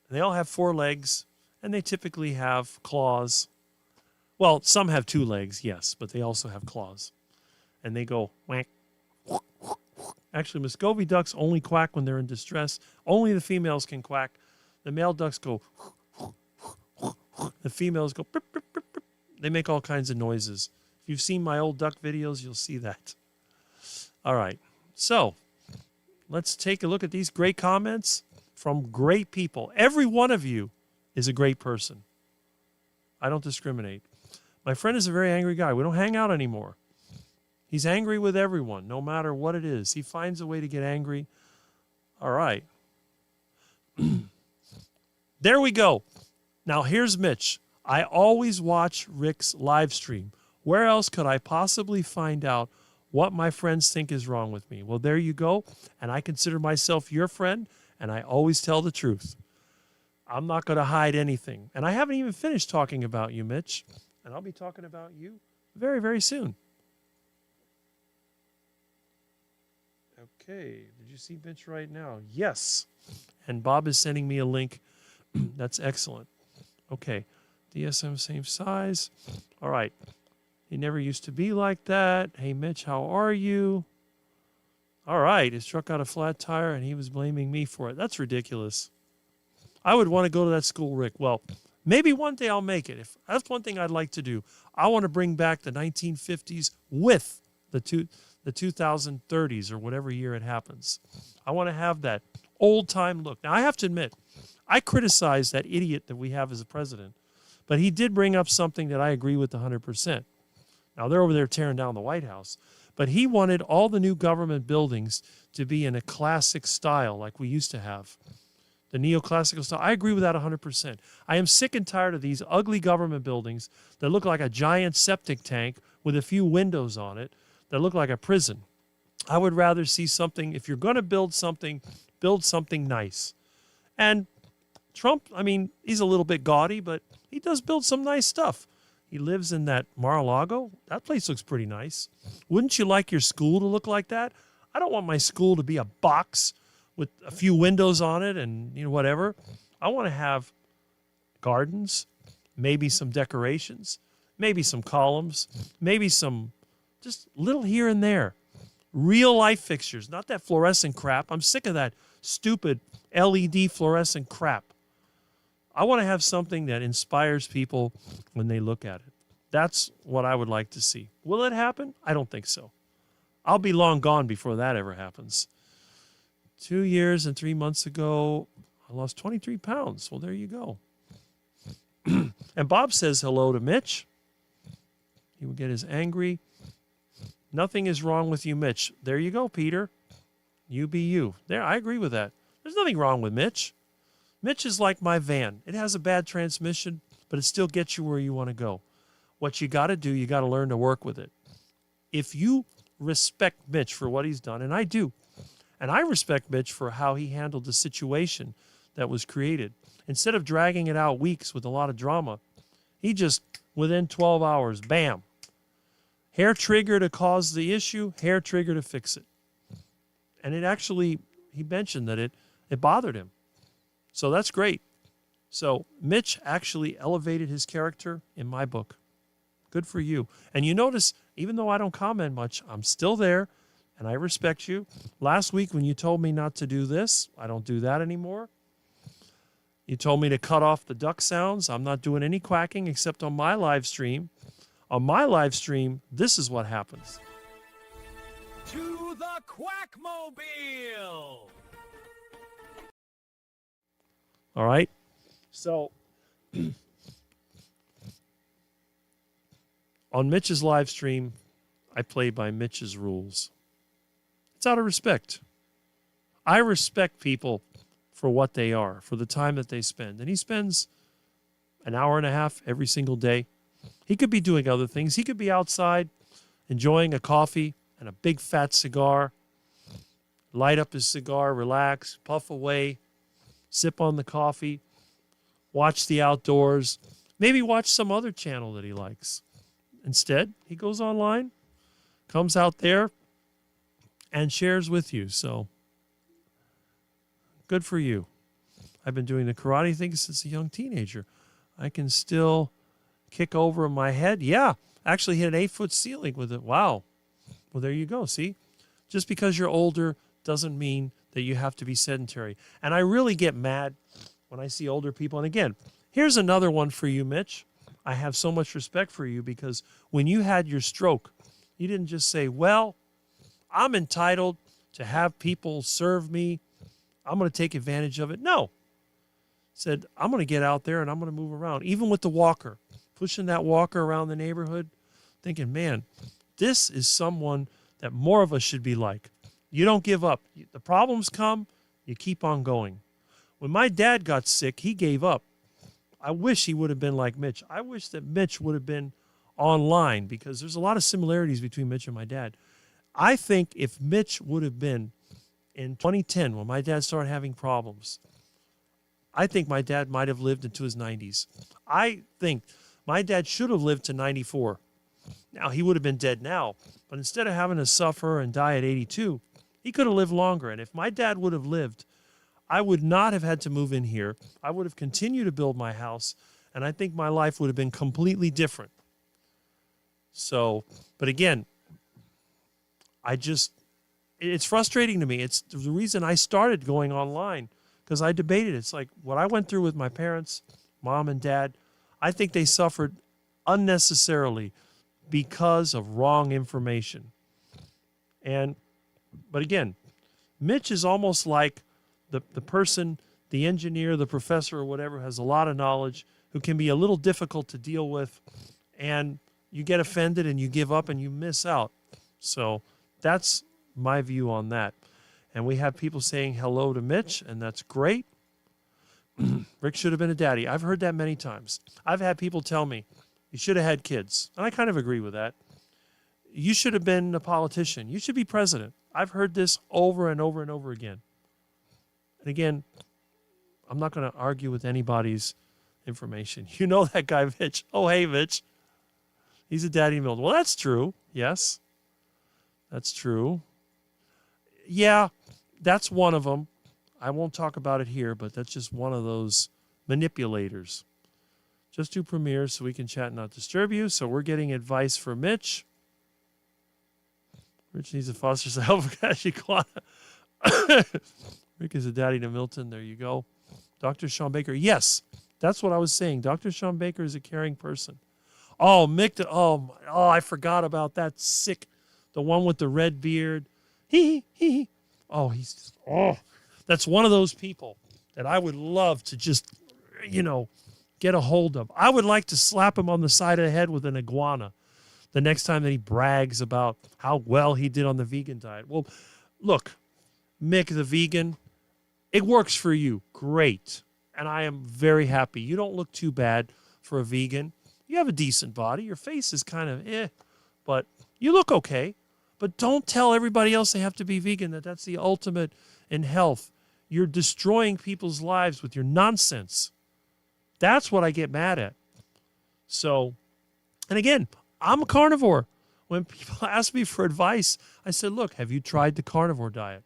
They all have 4 legs, and they typically have claws. Well, some have 2 legs, yes, but they also have claws. And they go whack. Actually, Muscovy ducks only quack when they're in distress. Only the females can quack. The male ducks go. The females go. They make all kinds of noises. If you've seen my old duck videos, you'll see that. All right. So let's take a look at these great comments from great people. Every one of you is a great person. I don't discriminate. My friend is a very angry guy. We don't hang out anymore. He's angry with everyone, no matter what it is. He finds a way to get angry. All right. There we go. Now here's Mitch. I always watch Rick's live stream. Where else could I possibly find out what my friends think is wrong with me? Well, there you go. And I consider myself your friend, and I always tell the truth. I'm not going to hide anything. And I haven't even finished talking about you, Mitch. And I'll be talking about you very, very soon. Okay. Did you see Mitch right now? Yes. And Bob is sending me a link. That's excellent. Okay. DSM same size. All right. He never used to be like that. Hey, Mitch, how are you? All right. His truck got a flat tire, and he was blaming me for it. That's ridiculous. I would want to go to that school, Rick. Well, maybe one day I'll make it. If that's one thing I'd like to do. I want to bring back the 1950s with the 2030s or whatever year it happens. I want to have that old-time look. Now, I have to admit, I criticize that idiot that we have as a president, but he did bring up something that I agree with 100%. Now, they're over there tearing down the White House, but he wanted all the new government buildings to be in a classic style like we used to have. The neoclassical style. I agree with that 100%. I am sick and tired of these ugly government buildings that look like a giant septic tank with a few windows on it that look like a prison. I would rather see something, if you're going to build something nice. And Trump, I mean, he's a little bit gaudy, but he does build some nice stuff. He lives in that Mar-a-Lago. That place looks pretty nice. Wouldn't you like your school to look like that? I don't want my school to be a box with a few windows on it and whatever. I want to have gardens, maybe some decorations, maybe some columns, maybe some just little here and there. Real life fixtures, not that fluorescent crap. I'm sick of that stupid LED fluorescent crap. I want to have something that inspires people when they look at it. That's what I would like to see. Will it happen? I don't think so. I'll be long gone before that ever happens. 2 years and 3 months ago, I lost 23 pounds. Well, there you go. And Bob says hello to Mitch. He will get his angry. Nothing is wrong with you, Mitch. There you go, Peter. You be you. There, I agree with that. There's nothing wrong with Mitch. Mitch is like my van. It has a bad transmission, but it still gets you where you want to go. What you got to do, you got to learn to work with it. If you respect Mitch for what he's done, and I do, and I respect Mitch for how he handled the situation that was created. Instead of dragging it out weeks with a lot of drama, he just, within 12 hours, bam. Hair trigger to cause the issue, hair trigger to fix it. And it actually, he mentioned that it bothered him. So that's great. So Mitch actually elevated his character in my book. Good for you. And you notice, even though I don't comment much, I'm still there. And I respect you. Last week when you told me not to do this, I don't do that anymore. You told me to cut off the duck sounds. I'm not doing any quacking except on my live stream. On my live stream, this is what happens. To the Quackmobile! All right? So, on Mitch's live stream, I play by Mitch's rules. It's out of respect. I respect people for what they are, for the time that they spend. And he spends an hour and a half every single day. He could be doing other things. He could be outside enjoying a coffee and a big fat cigar light up his cigar, relax, puff away, sip on the coffee, watch the outdoors, maybe watch some other channel that he likes. Instead, he goes online, comes out there, and shares with you. So, good for you. I've been doing the karate thing since a young teenager. I can still kick over in my head. Yeah, actually hit an 8-foot ceiling with it. Wow. Well, there you go. See? Just because you're older doesn't mean that you have to be sedentary. And I really get mad when I see older people. And again, here's another one for you, Mitch. I have so much respect for you because when you had your stroke, you didn't just say, well, I'm entitled to have people serve me. I'm going to take advantage of it. No. Said, I'm going to get out there and I'm going to move around. Even with the walker, pushing that walker around the neighborhood, thinking, man, this is someone that more of us should be like. You don't give up. The problems come, you keep on going. When my dad got sick, he gave up. I wish he would have been like Mitch. I wish that Mitch would have been online because there's a lot of similarities between Mitch and my dad. I think if Mitch would have been in 2010 when my dad started having problems, I think my dad might have lived into his 90s. I think my dad should have lived to 94. Now, he would have been dead now, but instead of having to suffer and die at 82, he could have lived longer. And if my dad would have lived, I would not have had to move in here. I would have continued to build my house, and I think my life would have been completely different. So, but again, it's frustrating to me. It's the reason I started going online, because I debated. It's like what I went through with my parents, mom and dad, I think they suffered unnecessarily because of wrong information. But again, Mitch is almost like the person, the engineer, the professor, or whatever, has a lot of knowledge, who can be a little difficult to deal with, and you get offended and you give up and you miss out. So that's my view on that. And we have people saying hello to Mitch, and that's great. Rick should have been a daddy. I've heard that many times. I've had people tell me, you should have had kids. And I kind of agree with that. You should have been a politician. You should be president. I've heard this over and over and over again. And again, I'm not going to argue with anybody's information. You know that guy, Mitch. Oh, hey, Mitch. He's a daddy Milton. Well, that's true. Yes, that's true. Yeah, that's one of them. I won't talk about it here, but that's just one of those manipulators. Just do premieres so we can chat and not disturb you. So we're getting advice for Mitch. Rich needs a foster child for Kashikwana. Rick is a daddy to Milton. There you go. Dr. Sean Baker. Yes, that's what I was saying. Dr. Sean Baker is a caring person. Oh, Mick. I forgot about that sick. The one with the red beard. Oh, that's one of those people that I would love to just, get a hold of. I would like to slap him on the side of the head with an iguana the next time that he brags about how well he did on the vegan diet. Well, look, Mick, the vegan, it works for you. Great. And I am very happy. You don't look too bad for a vegan. You have a decent body. Your face is kind of but you look okay. But don't tell everybody else they have to be vegan, that's the ultimate in health. You're destroying people's lives with your nonsense. That's what I get mad at. So, and again, I'm a carnivore. When people ask me for advice, I said, look, have you tried the carnivore diet?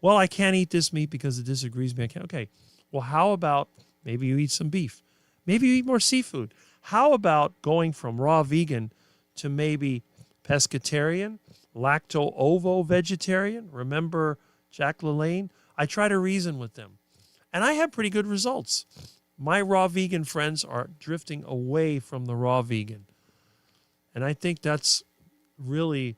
Well, I can't eat this meat because it disagrees with me. I can't. Okay, well, how about maybe you eat some beef? Maybe you eat more seafood. How about going from raw vegan to maybe pescatarian, lacto-ovo vegetarian? Remember Jack LaLanne? I try to reason with them. And I have pretty good results. My raw vegan friends are drifting away from the raw vegan. And I think that's really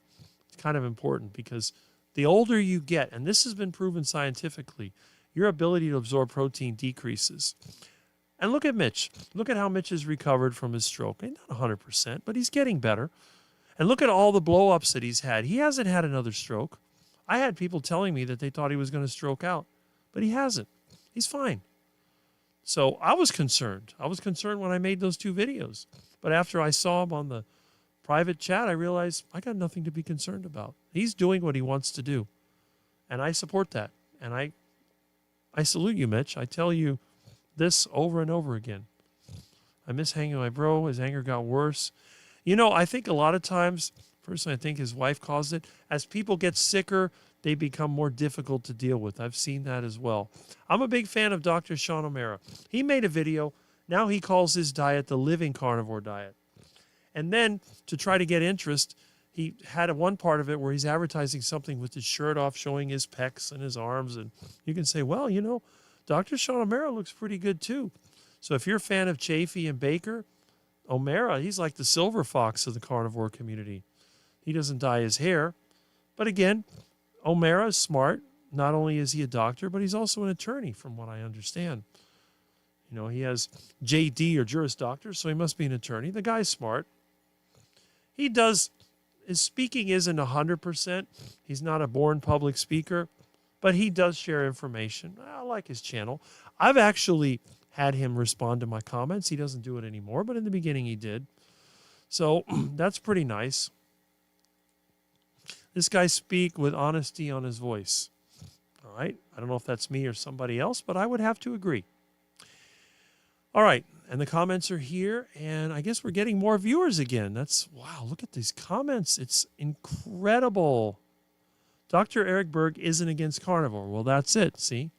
kind of important because the older you get, and this has been proven scientifically, your ability to absorb protein decreases. And look at Mitch. Look at how Mitch has recovered from his stroke. Not 100%, but he's getting better. And look at all the blow-ups that he's had. He hasn't had another stroke. I had people telling me that they thought he was going to stroke out, but he hasn't. He's fine. So I was concerned. I was concerned when I made those 2 videos. But after I saw him on the private chat, I realized I got nothing to be concerned about. He's doing what he wants to do. And I support that. And I salute you, Mitch. I tell you this over and over again. I miss hanging with my bro. His anger got worse. You know, I think a lot of times, personally, I think his wife caused it. As people get sicker, they become more difficult to deal with. I've seen that as well. I'm a big fan of Dr. Sean O'Mara. He made a video. Now he calls his diet the living carnivore diet. And then to try to get interest, he had one part of it where he's advertising something with his shirt off, showing his pecs and his arms. And you can say, well, you know, Dr. Sean O'Mara looks pretty good too. So if you're a fan of Chafee and Baker, O'Mara, he's like the silver fox of the carnivore community. He doesn't dye his hair. But again, O'Mara is smart. Not only is he a doctor, but he's also an attorney, from what I understand. You know, he has JD or Juris Doctor, so he must be an attorney. The guy's smart. His speaking isn't 100%. He's not a born public speaker, but he does share information. I like his channel. I've actually had him respond to my comments. He doesn't do it anymore, but in the beginning he did. So that's pretty nice. This guy speaks with honesty on his voice. All right. I don't know if that's me or somebody else, but I would have to agree. All right. And the comments are here. And I guess we're getting more viewers again. Wow, look at these comments. It's incredible. Dr. Eric Berg isn't against carnivore. Well, that's it. See?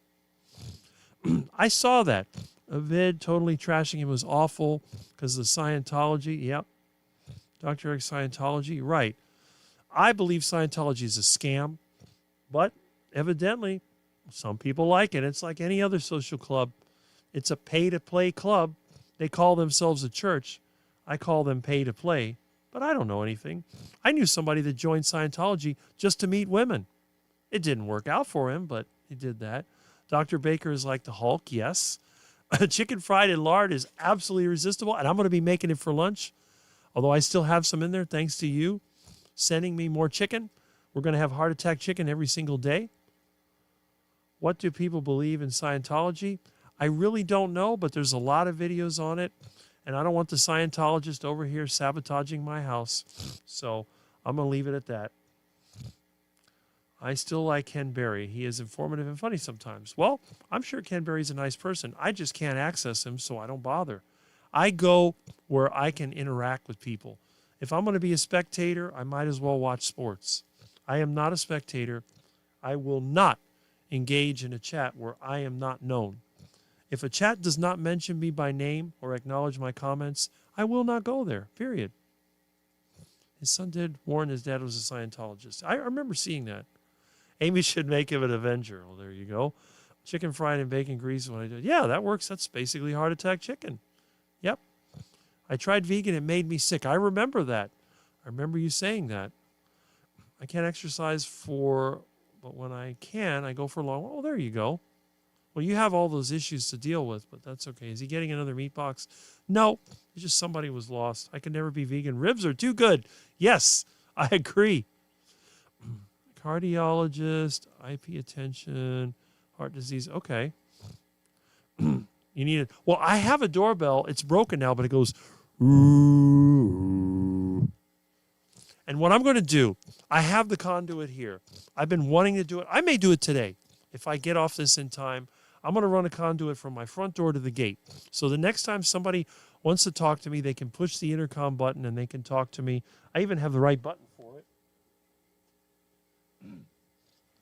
I saw that. A vid totally trashing him was awful because of the Scientology. Yep. Dr. Eric Scientology. Right. I believe Scientology is a scam, but evidently some people like it. It's like any other social club. It's a pay-to-play club. They call themselves a church. I call them pay-to-play, but I don't know anything. I knew somebody that joined Scientology just to meet women. It didn't work out for him, but he did that. Dr. Baker is like the Hulk, yes. Chicken fried in lard is absolutely irresistible, and I'm going to be making it for lunch, although I still have some in there thanks to you sending me more chicken. We're going to have heart attack chicken every single day. What do people believe in Scientology? I really don't know, but there's a lot of videos on it, and I don't want the Scientologist over here sabotaging my house, so I'm going to leave it at that. I still like Ken Berry. He is informative and funny sometimes. Well, I'm sure Ken Berry's a nice person. I just can't access him, so I don't bother. I go where I can interact with people. If I'm going to be a spectator, I might as well watch sports. I am not a spectator. I will not engage in a chat where I am not known. If a chat does not mention me by name or acknowledge my comments, I will not go there, period. His son did warn his dad was a Scientologist. I remember seeing that. Amy should make him an Avenger. Well, there you go. Chicken fried in bacon grease when I did. Yeah, that works. That's basically heart attack chicken. Yep. I tried vegan. It made me sick. I remember that. I remember you saying that. I can't exercise but when I can, I go for long. Oh, there you go. Well, you have all those issues to deal with, but that's okay. Is he getting another meat box? No. It's just somebody was lost. I can never be vegan. Ribs are too good. Yes, I agree. Cardiologist, IP attention, heart disease. Okay. You need it. Well, I have a doorbell. It's broken now, but it goes. Ooh. And what I'm going to do, I have the conduit here. I've been wanting to do it. I may do it today. If I get off this in time, I'm going to run a conduit from my front door to the gate. So the next time somebody wants to talk to me, they can push the intercom button and they can talk to me. I even have the right button for it.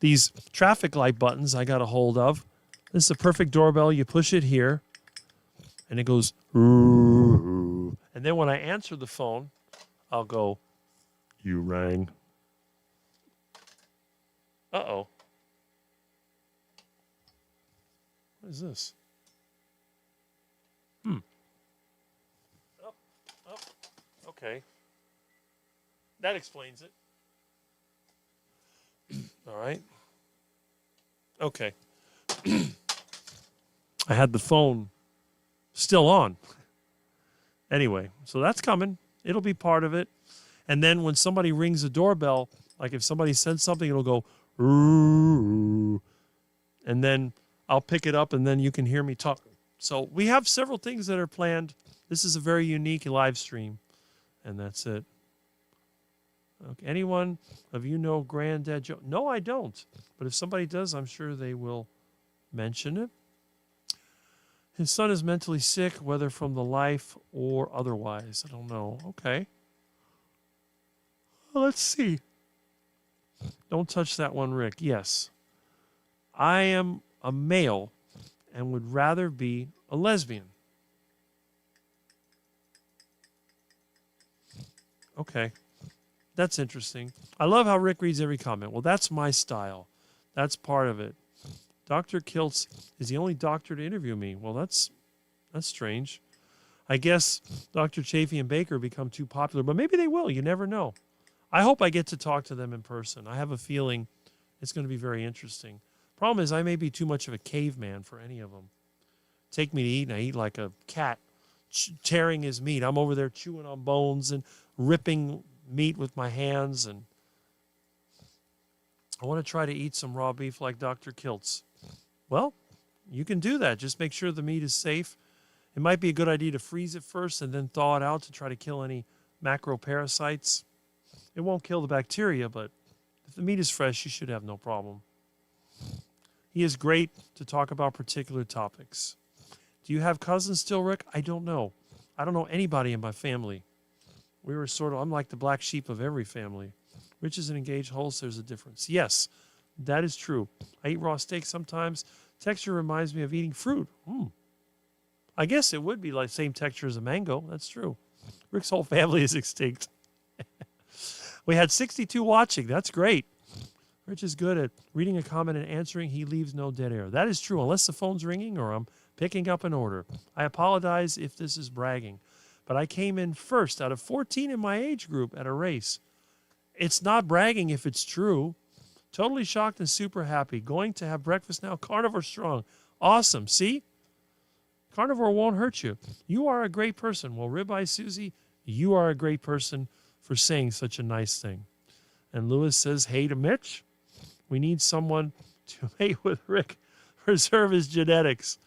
These traffic light buttons I got a hold of. This is a perfect doorbell. You push it here, and it goes, ooh. And then when I answer the phone, I'll go, you rang. Uh-oh. What is this? Oh, okay. That explains it. All right. Okay. I had the phone still on. Anyway, so that's coming. It'll be part of it. And then when somebody rings the doorbell, like if somebody sends something, it'll go, ooh. And then I'll pick it up and then you can hear me talk. So we have several things that are planned. This is a very unique live stream. And that's it. Okay. Anyone of you know Granddad Joe? No, I don't. But if somebody does, I'm sure they will mention it. His son is mentally sick, whether from the life or otherwise. I don't know. Okay. Well, let's see. Don't touch that one, Rick. Yes. I am a male and would rather be a lesbian. Okay. That's interesting. I love how Rick reads every comment. Well, that's my style. That's part of it. Dr. Kiltz is the only doctor to interview me. Well, that's strange. I guess Dr. Chafee and Baker become too popular, but maybe they will. You never know. I hope I get to talk to them in person. I have a feeling it's going to be very interesting. Problem is, I may be too much of a caveman for any of them. Take me to eat, and I eat like a cat, tearing his meat. I'm over there chewing on bones and ripping meat with my hands, and I want to try to eat some raw beef like Dr. Kiltz. Well, you can do that. Just make sure the meat is safe. It might be a good idea to freeze it first and then thaw it out to try to kill any macroparasites. It won't kill the bacteria, but if the meat is fresh, you should have no problem. He is great to talk about particular topics. Do you have cousins still, Rick? I don't know. I don't know anybody in my family. We were I'm like the black sheep of every family. Rich is an engaged host, there's a difference. Yes, that is true. I eat raw steak sometimes. Texture reminds me of eating fruit. I guess it would be like same texture as a mango. That's true. Rick's whole family is extinct. We had 62 watching. That's great. Rich is good at reading a comment and answering. He leaves no dead air. That is true, unless the phone's ringing or I'm picking up an order. I apologize if this is bragging, but I came in first out of 14 in my age group at a race. It's not bragging if it's true. Totally shocked and super happy. Going to have breakfast now. Carnivore strong. Awesome. See? Carnivore won't hurt you. You are a great person. Well, Ribeye Susie, you are a great person for saying such a nice thing. And Lewis says, hey to Mitch. We need someone to mate with Rick. Preserve his genetics.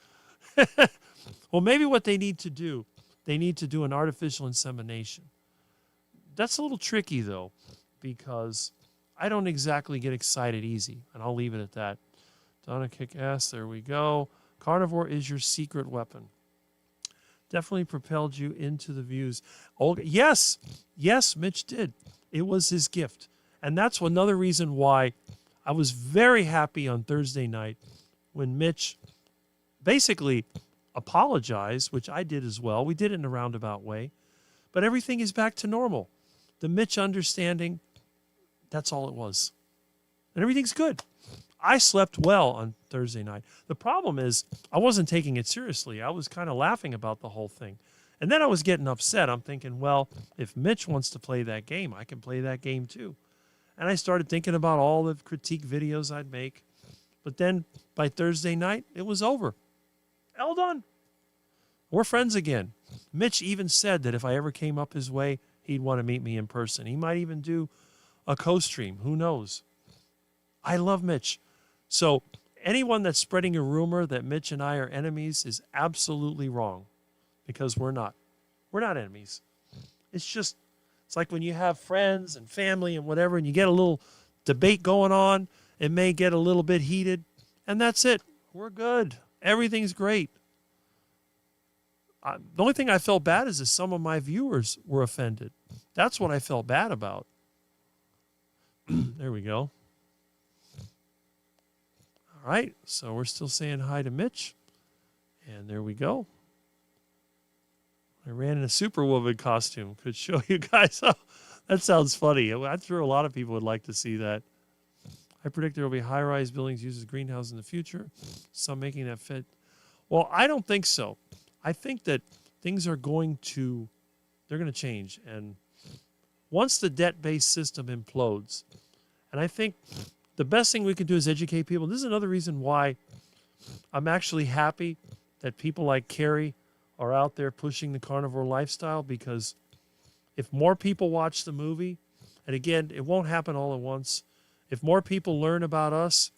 Well, maybe what they need to do an artificial insemination. That's a little tricky, though, because I don't exactly get excited easy, and I'll leave it at that. Donna kick-ass, there we go. Carnivore is your secret weapon. Definitely propelled you into the views. Olga, yes, Mitch did. It was his gift. And that's another reason why I was very happy on Thursday night when Mitch basically apologized, which I did as well. We did it in a roundabout way. But everything is back to normal. The Mitch understanding, that's all it was. And everything's good. I slept well on Thursday night. The problem is I wasn't taking it seriously. I was kind of laughing about the whole thing. And then I was getting upset. I'm thinking, well, if Mitch wants to play that game, I can play that game too. And I started thinking about all the critique videos I'd make. But then by Thursday night, it was over. All done. We're friends again. Mitch even said that if I ever came up his way, he'd want to meet me in person. He might even do a co-stream. Who knows? I love Mitch. So anyone that's spreading a rumor that Mitch and I are enemies is absolutely wrong, because we're not. We're not enemies. It's like when you have friends and family and whatever, and you get a little debate going on, it may get a little bit heated, and that's it. We're good. Everything's great. The only thing I felt bad is that some of my viewers were offended. That's what I felt bad about. There we go. All right, so we're still saying hi to Mitch. And there we go. I ran in a Superwoman costume. Could show you guys. Oh, that sounds funny. I'm sure a lot of people would like to see that. I predict there will be high-rise buildings used as greenhouses in the future. Some making that fit. Well, I don't think so. I think that things are going to change. And once the debt-based system implodes, and I think the best thing we can do is educate people. This is another reason why I'm actually happy that people like Carrie are out there pushing the carnivore lifestyle, because if more people watch the movie, and again, it won't happen all at once, if more people learn about us,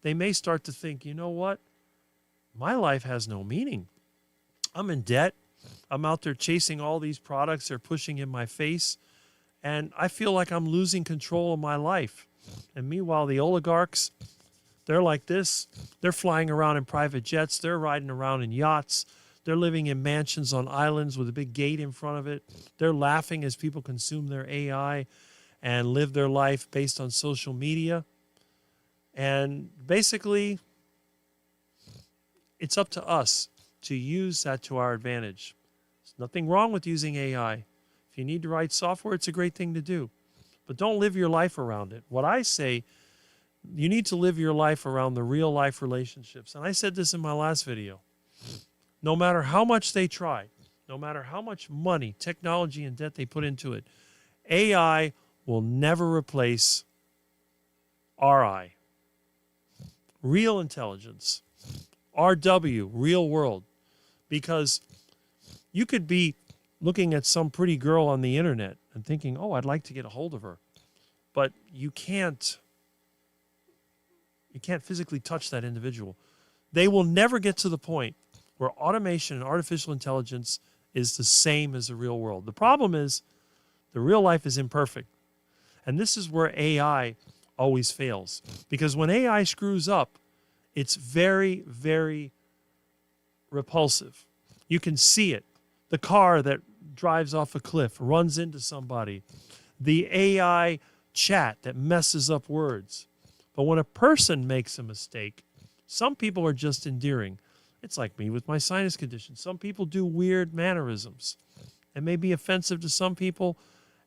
they may start to think, you know what? My life has no meaning. I'm in debt. I'm out there chasing all these products they're pushing in my face, and I feel like I'm losing control of my life. And meanwhile, the oligarchs, they're like this. They're flying around in private jets. They're riding around in yachts. They're living in mansions on islands with a big gate in front of it. They're laughing as people consume their AI and live their life based on social media. And basically, it's up to us to use that to our advantage. There's nothing wrong with using AI. If you need to write software, it's a great thing to do. But don't live your life around it. What I say, you need to live your life around the real life relationships. And I said this in my last video. No matter how much they try, no matter how much money, technology, and debt they put into it, AI will never replace RI, real intelligence, RW, real world. Because you could be looking at some pretty girl on the internet and thinking, oh, I'd like to get a hold of her. But you can't physically touch that individual. They will never get to the point where automation and artificial intelligence is the same as the real world. The problem is the real life is imperfect. And this is where AI always fails. Because when AI screws up, it's very, very repulsive. You can see it. The car that drives off a cliff, runs into somebody. The AI chat that messes up words. But when a person makes a mistake, some people are just endearing. It's like me with my sinus condition. Some people do weird mannerisms. It may be offensive to some people,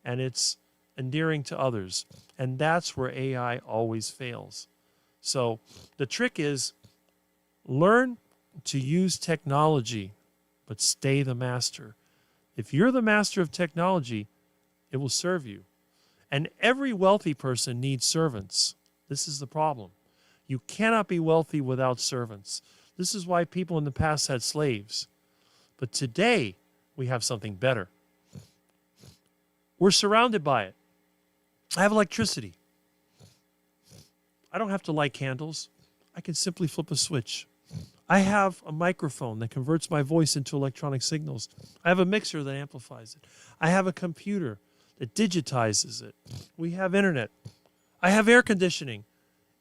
and it's endearing to others. And that's where AI always fails. So the trick is learn to use technology, but stay the master. If you're the master of technology, it will serve you. And every wealthy person needs servants. This is the problem. You cannot be wealthy without servants. This is why people in the past had slaves. But today, we have something better. We're surrounded by it. I have electricity. I don't have to light candles. I can simply flip a switch. I have a microphone that converts my voice into electronic signals. I have a mixer that amplifies it. I have a computer that digitizes it. We have internet. I have air conditioning.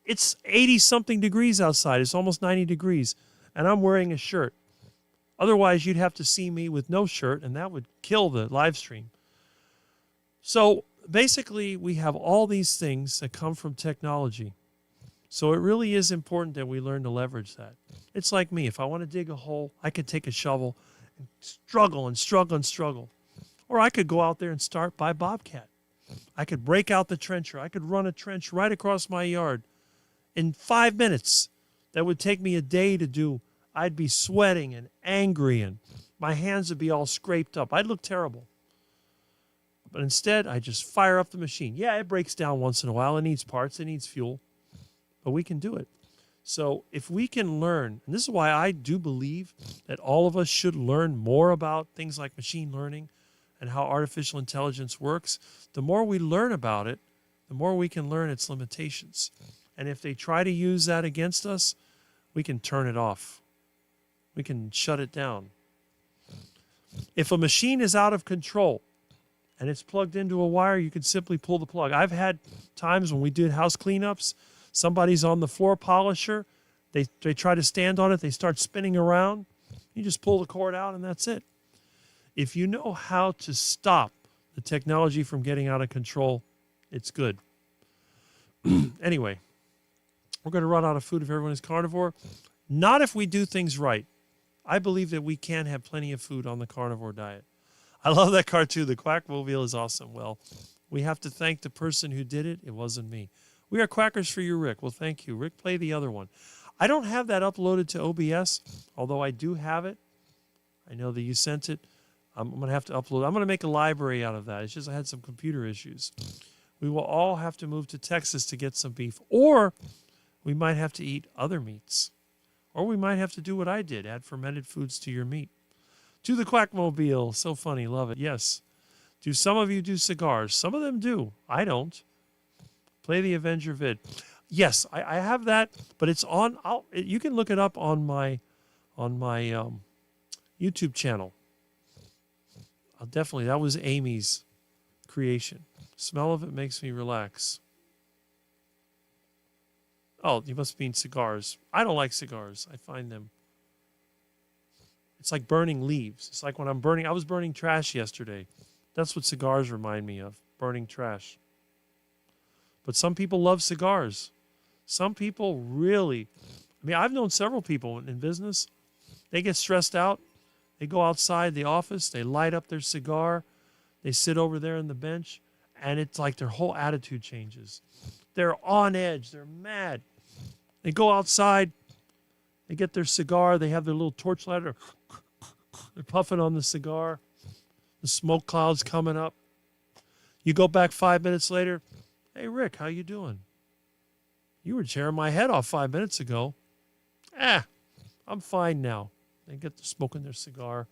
It's 80-something degrees outside. It's almost 90 degrees. And I'm wearing a shirt. Otherwise, you'd have to see me with no shirt, and that would kill the live stream. So basically, we have all these things that come from technology. So it really is important that we learn to leverage that. It's like me. If I want to dig a hole, I could take a shovel and struggle and struggle and struggle. Or I could go out there and start by Bobcat. I could break out the trencher. I could run a trench right across my yard in 5 minutes. That would take me a day to do. I'd be sweating and angry, and my hands would be all scraped up. I'd look terrible. But instead, I just fire up the machine. Yeah, it breaks down once in a while. It needs parts. It needs fuel. But we can do it. So if we can learn, and this is why I do believe that all of us should learn more about things like machine learning and how artificial intelligence works. The more we learn about it, the more we can learn its limitations. And if they try to use that against us, we can turn it off. We can shut it down. If a machine is out of control and it's plugged into a wire, you can simply pull the plug. I've had times when we did house cleanups, somebody's on the floor polisher, they try to stand on it, they start spinning around. You just pull the cord out and that's it. If you know how to stop the technology from getting out of control, it's good. Anyway, we're going to run out of food if everyone is carnivore. Not if we do things right. I believe that we can have plenty of food on the carnivore diet. I love that cartoon. The Quackmobile is awesome. Well, we have to thank the person who did it. It wasn't me. We are Quackers for you, Rick. Well, thank you. Rick, play the other one. I don't have that uploaded to OBS, although I do have it. I know that you sent it. I'm going to have to upload. I'm going to make a library out of that. It's just I had some computer issues. We will all have to move to Texas to get some beef. Or we might have to eat other meats. Or we might have to do what I did, add fermented foods to your meat. To the Quackmobile. So funny. Love it. Yes. Do some of you do cigars? Some of them do. I don't. Play the Avenger vid. Yes, I have that, but it's on. You can look it up on my YouTube channel. I'll definitely. That was Amy's creation. Smell of it makes me relax. Oh, you must mean cigars. I don't like cigars. I find them. It's like burning leaves. It's like when I was burning trash yesterday. That's what cigars remind me of, burning trash. But some people love cigars. Some people really, I've known several people in business. They get stressed out. They go outside the office. They light up their cigar. They sit over there on the bench. And it's like their whole attitude changes. They're on edge. They're mad. They go outside. They get their cigar. They have their little torch lighter. They're puffing on the cigar. The smoke cloud's coming up. You go back 5 minutes later. Hey, Rick, how you doing? You were tearing my head off 5 minutes ago. I'm fine now. They get to smoking their cigar.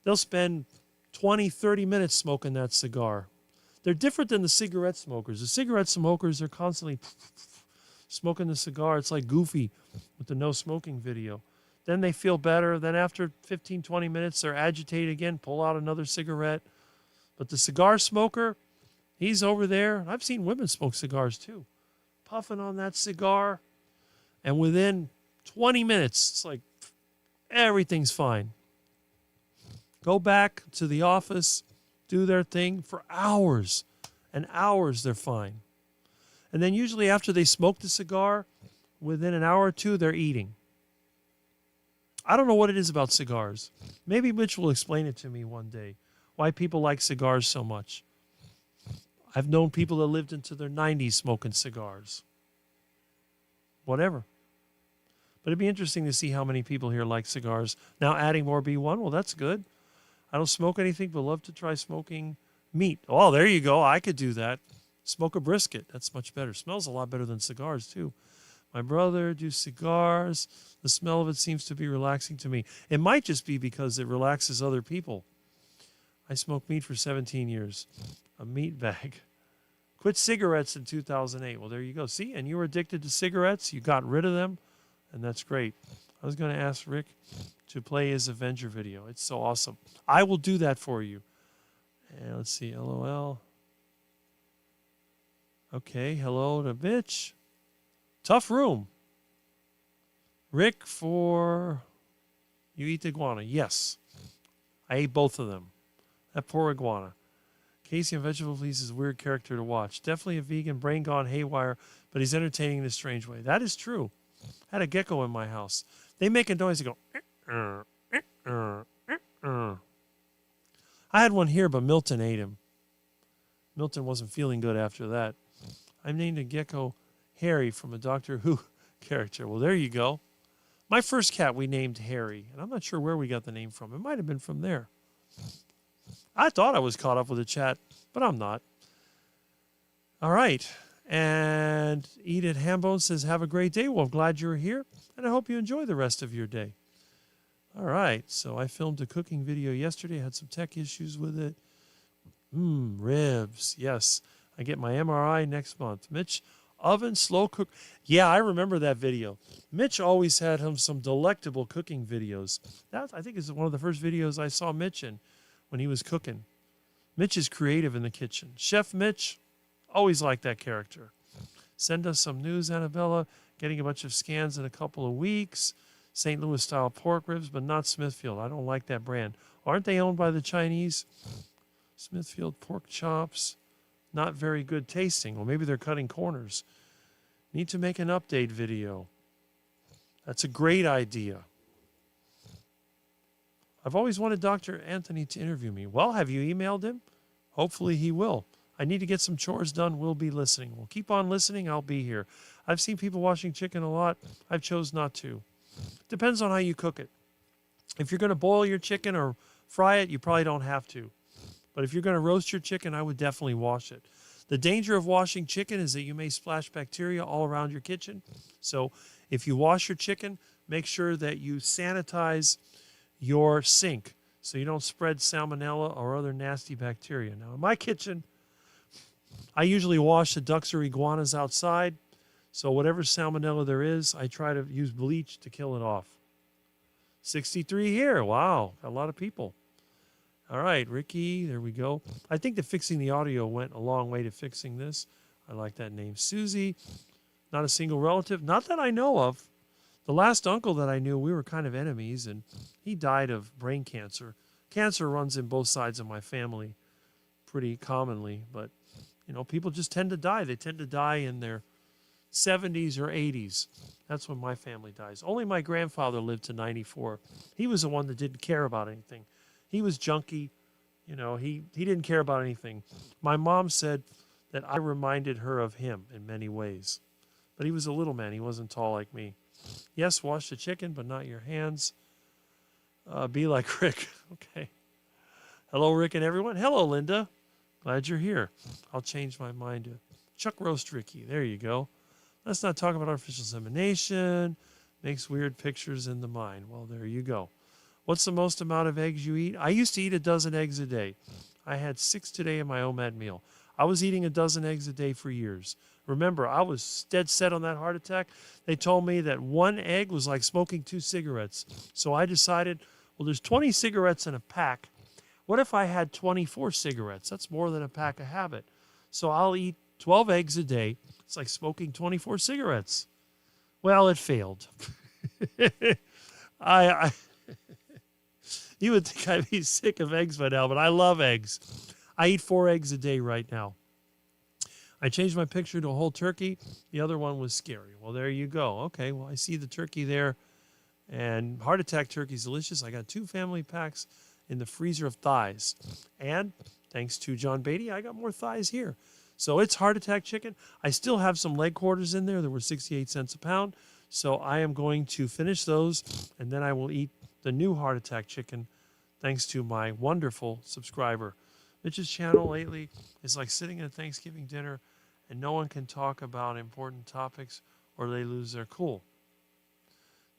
They'll spend 20, 30 minutes smoking that cigar. They're different than the cigarette smokers. The cigarette smokers are constantly smoking the cigar. It's like Goofy with the no smoking video. Then they feel better. Then after 15, 20 minutes, they're agitated again, pull out another cigarette. But the cigar smoker, he's over there. I've seen women smoke cigars too. Puffing on that cigar. And within 20 minutes, it's like everything's fine. Go back to the office, do their thing for hours and hours, they're fine. And then usually after they smoke the cigar, within an hour or two, they're eating. I don't know what it is about cigars. Maybe Mitch will explain it to me one day, why people like cigars so much. I've known people that lived into their 90s smoking cigars. Whatever. But it'd be interesting to see how many people here like cigars. Now adding more B1, well, that's good. I don't smoke anything, but love to try smoking meat. Oh, there you go. I could do that. Smoke a brisket. That's much better. Smells a lot better than cigars, too. My brother do cigars. The smell of it seems to be relaxing to me. It might just be because it relaxes other people. I smoked meat for 17 years. A meat bag. Quit cigarettes in 2008. Well, there you go. See, and you were addicted to cigarettes. You got rid of them, and that's great. I was going to ask Rick to play his Avenger video. It's so awesome. I will do that for you. And let's see. LOL. Okay. Hello to Mitch. Tough room. Rick, for you eat the iguana. Yes. I ate both of them. That poor iguana. Casey on Vegetable Please is a weird character to watch. Definitely a vegan, brain gone haywire, but he's entertaining in a strange way. That is true. I had a gecko in my house. They make a noise. They go. I had one here, but Milton ate him. Milton wasn't feeling good after that. I named a gecko Harry from a Doctor Who character. Well, there you go. My first cat we named Harry, and I'm not sure where we got the name from. It might have been from there. I thought I was caught up with the chat, but I'm not. All right. And Edith Hambone says, have a great day. Well, I'm glad you're here, and I hope you enjoy the rest of your day. All right. So I filmed a cooking video yesterday. I had some tech issues with it. Ribs. Yes. I get my MRI next month. Mitch, oven, slow cook. Yeah, I remember that video. Mitch always had some delectable cooking videos. That, I think, is one of the first videos I saw Mitch in when he was cooking. Mitch is creative in the kitchen. Chef Mitch, always liked that character. Send us some news, Annabella. Getting a bunch of scans in a couple of weeks. St. Louis style pork ribs, but not Smithfield. I don't like that brand. Aren't they owned by the Chinese? Smithfield pork chops, not very good tasting. Well, maybe they're cutting corners. Need to make an update video. That's a great idea. I've always wanted Dr. Anthony to interview me. Well, have you emailed him? Hopefully he will. I need to get some chores done. We'll be listening. We'll keep on listening. I'll be here. I've seen people washing chicken a lot. I've chose not to. Depends on how you cook it. If you're going to boil your chicken or fry it, you probably don't have to. But if you're going to roast your chicken, I would definitely wash it. The danger of washing chicken is that you may splash bacteria all around your kitchen. So if you wash your chicken, make sure that you sanitize your sink so you don't spread salmonella or other nasty bacteria. Now, in my kitchen, I usually wash the ducks or iguanas outside. So whatever salmonella there is, I try to use bleach to kill it off. 63 here. Wow, got a lot of people. All right, Ricky, there we go. I think that fixing the audio went a long way to fixing this. I like that name. Susie, not a single relative, not that I know of. The last uncle that I knew, we were kind of enemies, and he died of brain cancer. Cancer runs in both sides of my family pretty commonly, but, people just tend to die. They tend to die in their 70s or 80s. That's when my family dies. Only my grandfather lived to 94. He was the one that didn't care about anything. He was junky. He didn't care about anything. My mom said that I reminded her of him in many ways. But he was a little man. He wasn't tall like me. Yes, wash the chicken, but not your hands. Be like Rick. Okay. Hello, Rick and everyone. Hello, Linda. Glad you're here. I'll change my mind to Chuck Roast Ricky. There you go. Let's not talk about artificial insemination. Makes weird pictures in the mind. Well, there you go. What's the most amount of eggs you eat? I used to eat a dozen eggs a day. I had 6 today in my OMAD meal. I was eating a dozen eggs a day for years. Remember, I was dead set on that heart attack. They told me that 1 egg was like smoking 2 cigarettes. So I decided, well, there's 20 cigarettes in a pack. What if I had 24 cigarettes? That's more than a pack a habit. So I'll eat 12 eggs a day. It's like smoking 24 cigarettes. Well, it failed. I You would think I'd be sick of eggs by now, but I love eggs. I eat 4 eggs a day right now. I changed my picture to a whole turkey. The other one was scary. Well, there you go. Okay, well, I see the turkey there. And heart attack turkey is delicious. I got 2 family packs in the freezer of thighs. And thanks to John Beatty, I got more thighs here. So it's heart attack chicken. I still have some leg quarters in there that were 68 cents a pound. So I am going to finish those, and then I will eat the new heart attack chicken thanks to my wonderful subscriber. Mitch's channel lately is like sitting at a Thanksgiving dinner and no one can talk about important topics or they lose their cool.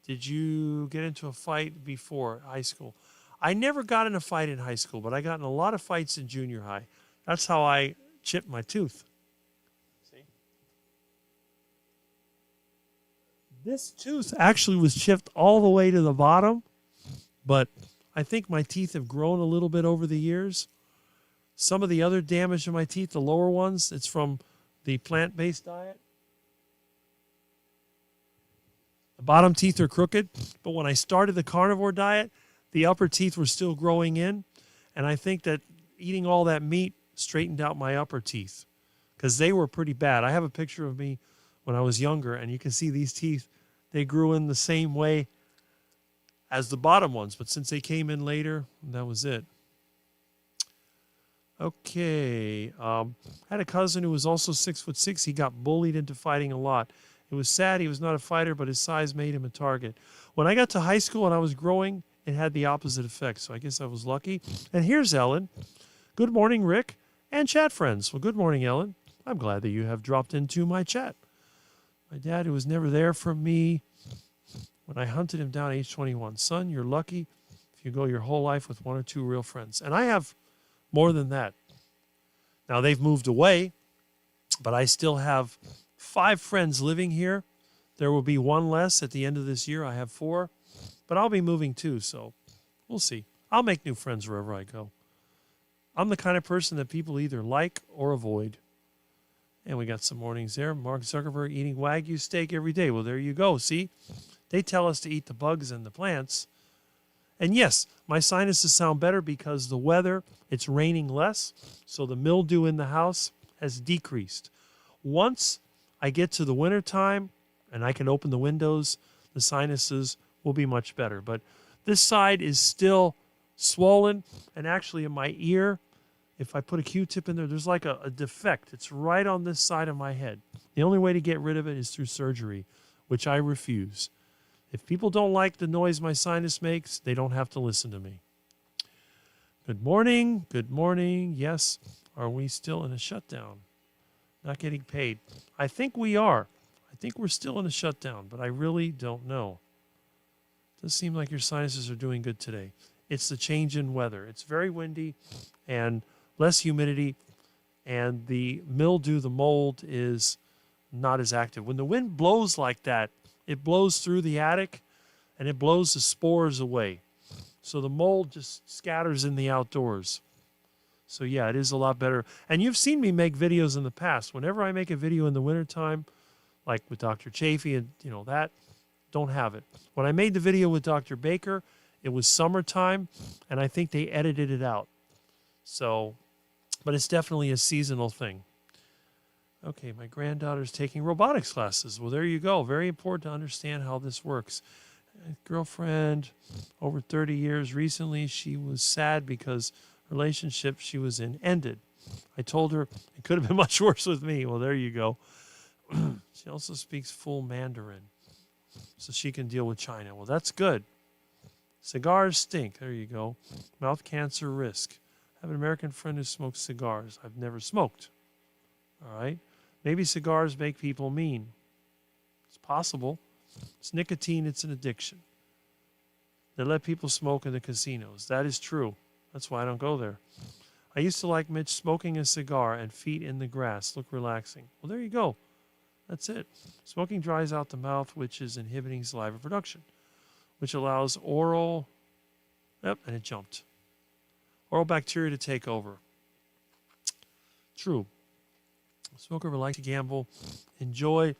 Did you get into a fight before high school? I never got in a fight in high school, but I got in a lot of fights in junior high. That's how I chipped my tooth. See? This tooth actually was chipped all the way to the bottom, but I think my teeth have grown a little bit over the years. Some of the other damage in my teeth, the lower ones, it's from the plant-based diet. The bottom teeth are crooked, but when I started the carnivore diet, the upper teeth were still growing in, and I think that eating all that meat straightened out my upper teeth because they were pretty bad. I have a picture of me when I was younger, and you can see these teeth, they grew in the same way as the bottom ones, but since they came in later, that was it. Okay, had a cousin who was also 6'6". He got bullied into fighting a lot. It was sad. He was not a fighter, but his size made him a target. When I got to high school and I was growing, it had the opposite effect, so I guess I was lucky. And here's Ellen. Good morning, Rick, and chat friends. Well, good morning, Ellen. I'm glad that you have dropped into my chat. My dad, who was never there for me when I hunted him down at age 21. Son, you're lucky if you go your whole life with 1 or 2 real friends. And I have more than that. Now, they've moved away, but I still have 5 friends living here. There will be 1 less at the end of this year. I have 4, but I'll be moving too, so we'll see. I'll make new friends wherever I go. I'm the kind of person that people either like or avoid. And we got some mornings there. Mark Zuckerberg eating Wagyu steak every day. Well, there you go. See? They tell us to eat the bugs and the plants. And yes, my sinuses sound better because the weather, it's raining less, so the mildew in the house has decreased. Once I get to the winter time and I can open the windows, the sinuses will be much better. But this side is still swollen, and actually in my ear, if I put a Q-tip in there, there's like a defect. It's right on this side of my head. The only way to get rid of it is through surgery, which I refuse. If people don't like the noise my sinus makes, they don't have to listen to me. Good morning. Good morning. Yes. Are we still in a shutdown? Not getting paid. I think we are. I think we're still in a shutdown, but I really don't know. It does seem like your sinuses are doing good today. It's the change in weather. It's very windy and less humidity, and the mildew, the mold, is not as active. When the wind blows like that, it blows through the attic and it blows the spores away. So the mold just scatters in the outdoors. So yeah, it is a lot better. And you've seen me make videos in the past. Whenever I make a video in the wintertime, like with Dr. Chafee and that, don't have it. When I made the video with Dr. Baker, it was summertime, and I think they edited it out. So, but it's definitely a seasonal thing. Okay, my granddaughter's taking robotics classes. Well, there you go. Very important to understand how this works. Girlfriend, over 30 years. Recently, she was sad because relationship she was in ended. I told her it could have been much worse with me. Well, there you go. She also speaks full Mandarin, so she can deal with China. Well, that's good. Cigars stink. There you go. Mouth cancer risk. I have an American friend who smokes cigars. I've never smoked. All right. Maybe cigars make people mean. It's possible. It's nicotine. It's an addiction. They let people smoke in the casinos. That is true. That's why I don't go there. I used to like Mitch smoking a cigar and feet in the grass. Look relaxing. Well, there you go. That's it. Smoking dries out the mouth, which is inhibiting saliva production, which allows oral, and it jumped. Oral bacteria to take over. True. Smoker would like to gamble. Enjoy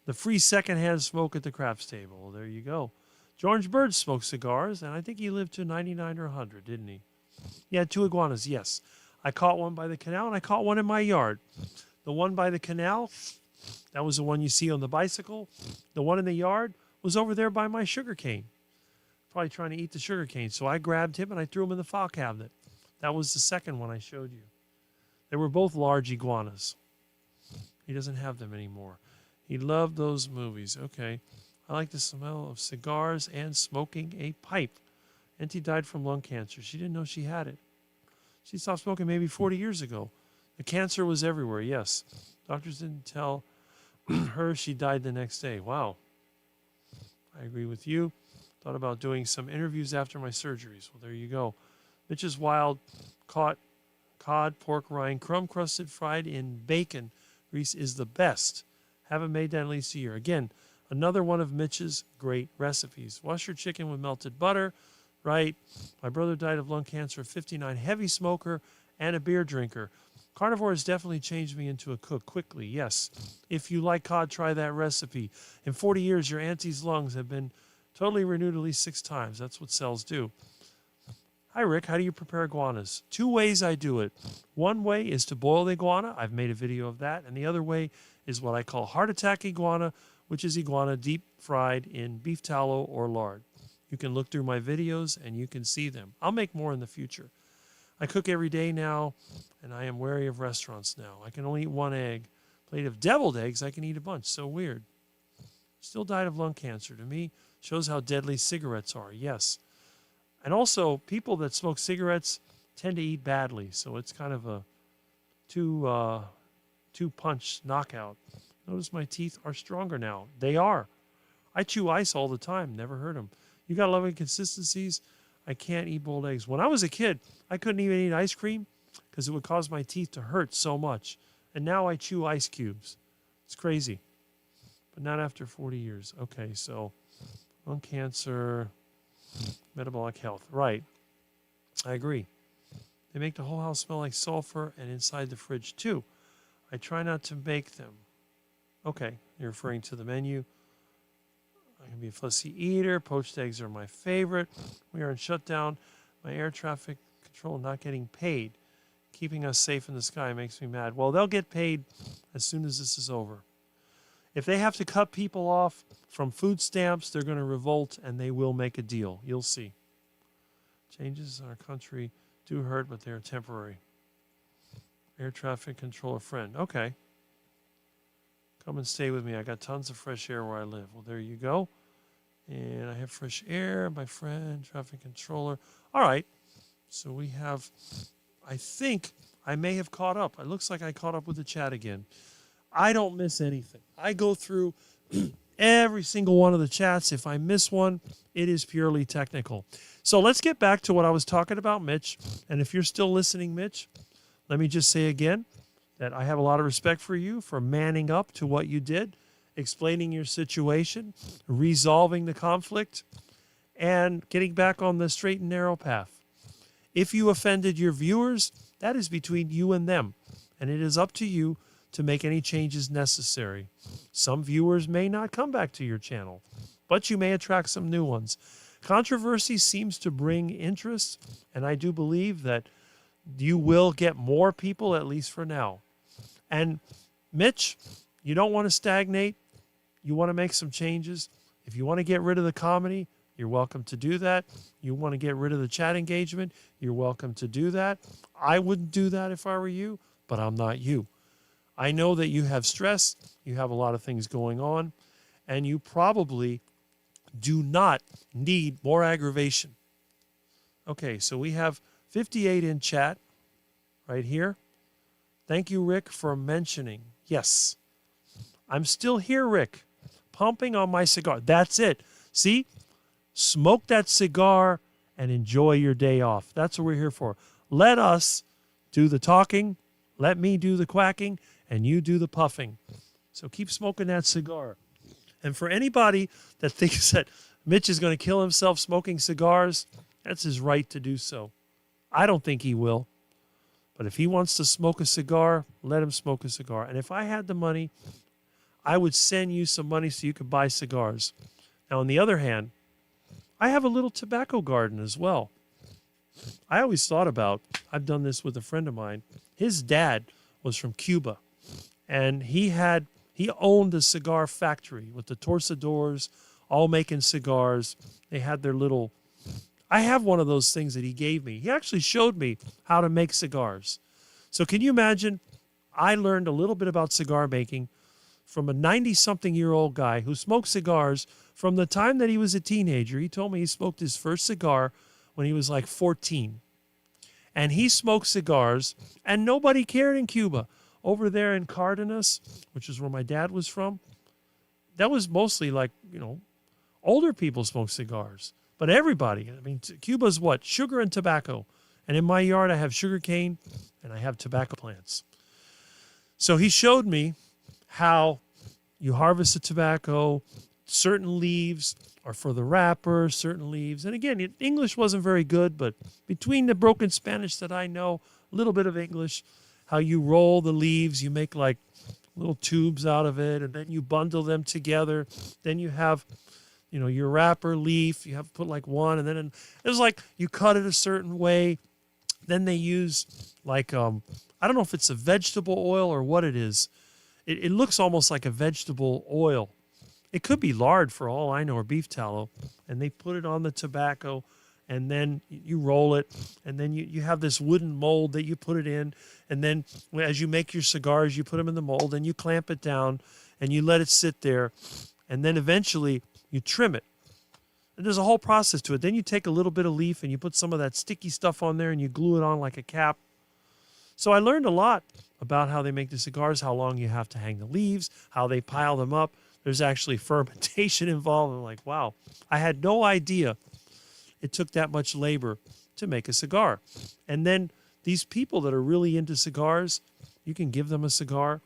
the free secondhand smoke at the craps table. Well, there you go. George Bird smoked cigars, and I think he lived to 99 or 100, didn't he? He had 2 iguanas, yes. I caught one by the canal, and I caught one in my yard. The one by the canal, that was the one you see on the bicycle. The one in the yard was over there by my sugar cane. Probably trying to eat the sugar cane. So I grabbed him, and I threw him in the file cabinet. That was the second one I showed you. They were both large iguanas. He doesn't have them anymore. He loved those movies. Okay. I like the smell of cigars and smoking a pipe. Auntie died from lung cancer. She didn't know she had it. She stopped smoking maybe 40 years ago. The cancer was everywhere, yes. Doctors didn't tell her she died the next day. Wow. I agree with you. Thought about doing some interviews after my surgeries. Well, there you go. Mitch's Wild caught cod, pork rind, crumb-crusted, fried in bacon grease is the best. Haven't made that in at least a year. Again, another one of Mitch's great recipes. Wash your chicken with melted butter, right? My brother died of lung cancer at 59, heavy smoker and a beer drinker. Carnivore has definitely changed me into a cook quickly, yes. If you like cod, try that recipe. In 40 years, your auntie's lungs have been totally renewed at least 6 times. That's what cells do. Hi, Rick. How do you prepare iguanas? 2 ways I do it. One way is to boil the iguana. I've made a video of that. And the other way is what I call heart attack iguana, which is iguana deep fried in beef tallow or lard. You can look through my videos and you can see them. I'll make more in the future. I cook every day now, and I am wary of restaurants now. I can only eat 1 egg. Plate of deviled eggs, I can eat a bunch. So weird. Still died of lung cancer. To me, shows how deadly cigarettes are. Yes. And also, people that smoke cigarettes tend to eat badly. So it's kind of a two-punch knockout. Notice my teeth are stronger now. They are. I chew ice all the time. Never heard them. You got lovely consistencies. I can't eat boiled eggs. When I was a kid, I couldn't even eat ice cream because it would cause my teeth to hurt so much. And now I chew ice cubes. It's crazy. But not after 40 years. Okay, so lung cancer, metabolic health. Right. I agree. They make the whole house smell like sulfur and inside the fridge too. I try not to make them. Okay, you're referring to the menu. I can be a fussy eater. Poached eggs are my favorite. We are in shutdown. My air traffic control not getting paid. Keeping us safe in the sky makes me mad. Well, they'll get paid as soon as this is over. If they have to cut people off from food stamps, they're going to revolt and they will make a deal. You'll see. Changes in our country do hurt, but they're temporary. Air traffic controller friend. Okay. Come and stay with me. I got tons of fresh air where I live. Well, there you go. And I have fresh air, my friend, traffic controller. All right. So we have, I think I may have caught up. It looks like I caught up with the chat again. I don't miss anything. I go through every single one of the chats. If I miss one, it is purely technical. So let's get back to what I was talking about, Mitch. And if you're still listening, Mitch, let me just say again that I have a lot of respect for you for manning up to what you did, explaining your situation, resolving the conflict, and getting back on the straight and narrow path. If you offended your viewers, that is between you and them, and it is up to you to make any changes necessary. Some viewers may not come back to your channel, but you may attract some new ones. Controversy seems to bring interest, and I do believe that you will get more people, at least for now. And Mitch, you don't want to stagnate. You want to make some changes. If you want to get rid of the comedy, you're welcome to do that. You want to get rid of the chat engagement, you're welcome to do that. I wouldn't do that if I were you, but I'm not you. I know that you have stress, you have a lot of things going on, and you probably do not need more aggravation. Okay, so we have 58 in chat right here. Thank you, Rick, for mentioning. Yes, I'm still here, Rick, pumping on my cigar. That's it. See? Smoke that cigar and enjoy your day off. That's what we're here for. Let us do the talking. Let me do the quacking, and you do the puffing. So keep smoking that cigar. And for anybody that thinks that Mitch is going to kill himself smoking cigars, that's his right to do so. I don't think he will. But if he wants to smoke a cigar, let him smoke a cigar. And if I had the money, I would send you some money so you could buy cigars. Now, on the other hand, I have a little tobacco garden as well. I always thought about, I've done this with a friend of mine. His dad was from Cuba, and he owned a cigar factory with the torcedores, all making cigars. They had their little, I have one of those things that he gave me. He actually showed me how to make cigars. So can you imagine, I learned a little bit about cigar making from a 90-something-year-old guy who smoked cigars from the time that he was a teenager. He told me he smoked his first cigar when he was like 14. And he smoked cigars, and nobody cared in Cuba. Over there in Cardenas, which is where my dad was from, that was mostly like, older people smoked cigars. But everybody, Cuba's what? Sugar and tobacco. And in my yard, I have sugar cane, and I have tobacco plants. So he showed me how you harvest the tobacco. Certain leaves are for the wrapper, certain leaves. And again, English wasn't very good, but between the broken Spanish that I know, a little bit of English, how you roll the leaves, you make like little tubes out of it, and then you bundle them together. Then you have, your wrapper leaf, you have to put like one, and then it was like you cut it a certain way. Then they use like, I don't know if it's a vegetable oil or what it is. It looks almost like a vegetable oil. It could be lard for all I know, or beef tallow. And they put it on the tobacco, and then you roll it, and then you have this wooden mold that you put it in. And then as you make your cigars, you put them in the mold, and you clamp it down, and you let it sit there. And then eventually you trim it. And there's a whole process to it. Then you take a little bit of leaf, and you put some of that sticky stuff on there, and you glue it on like a cap. So I learned a lot about how they make the cigars, how long you have to hang the leaves, how they pile them up. There's actually fermentation involved. I'm like, wow, I had no idea it took that much labor to make a cigar. And then these people that are really into cigars, you can give them a cigar,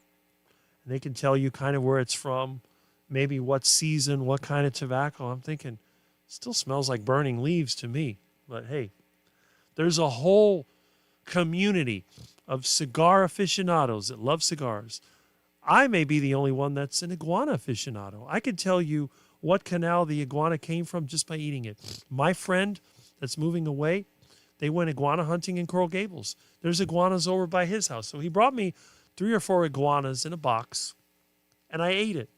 and they can tell you kind of where it's from, maybe what season, what kind of tobacco. I'm thinking, it still smells like burning leaves to me. But hey, there's a whole community of cigar aficionados that love cigars. I may be the only one that's an iguana aficionado. I can tell you what canal the iguana came from just by eating it. My friend that's moving away, they went iguana hunting in Coral Gables. There's iguanas over by his house. So he brought me 3 or 4 iguanas in a box, and I ate it.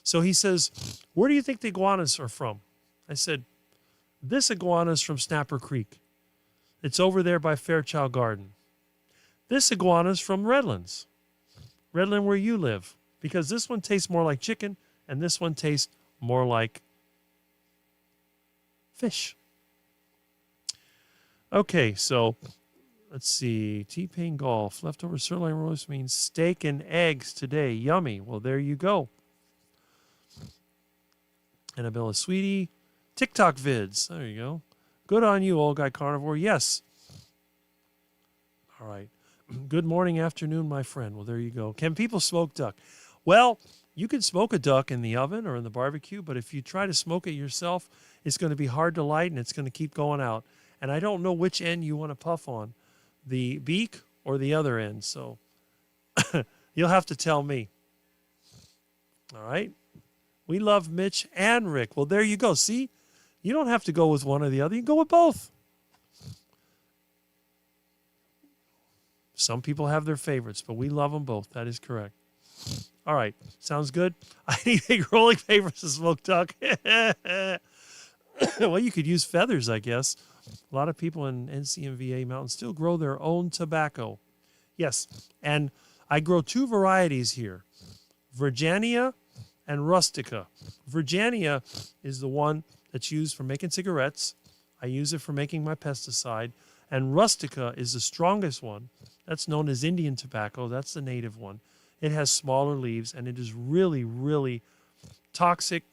So he says, where do you think the iguanas are from? I said, this iguana is from Snapper Creek. It's over there by Fairchild Garden. This iguana is from Redlands. Redland, where you live. Because this one tastes more like chicken, and this one tastes more like fish. Okay, so let's see. T-Pain Golf. Leftover sirloin roast means steak and eggs today. Yummy. Well, there you go. Annabella Sweetie. TikTok vids. There you go. Good on you, old guy carnivore. Yes. All right. Good morning, afternoon, my friend. Well, there you go. Can people smoke duck? Well, you can smoke a duck in the oven or in the barbecue, but if you try to smoke it yourself, it's going to be hard to light and it's going to keep going out. And I don't know which end you want to puff on, the beak or the other end. So you'll have to tell me. All right. We love Mitch and Rick. Well, there you go. See, you don't have to go with one or the other. You can go with both. Some people have their favorites, but we love them both. That is correct. All right. Sounds good. Anything rolling papers to smoke duck. Well, you could use feathers, I guess. A lot of people in NCMVA mountains still grow their own tobacco. Yes. And I grow 2 varieties here, Virginia and Rustica. Virginia is the one that's used for making cigarettes. I use it for making my pesticide. And Rustica is the strongest one. That's known as Indian tobacco. That's the native one. It has smaller leaves, and it is really, really toxic.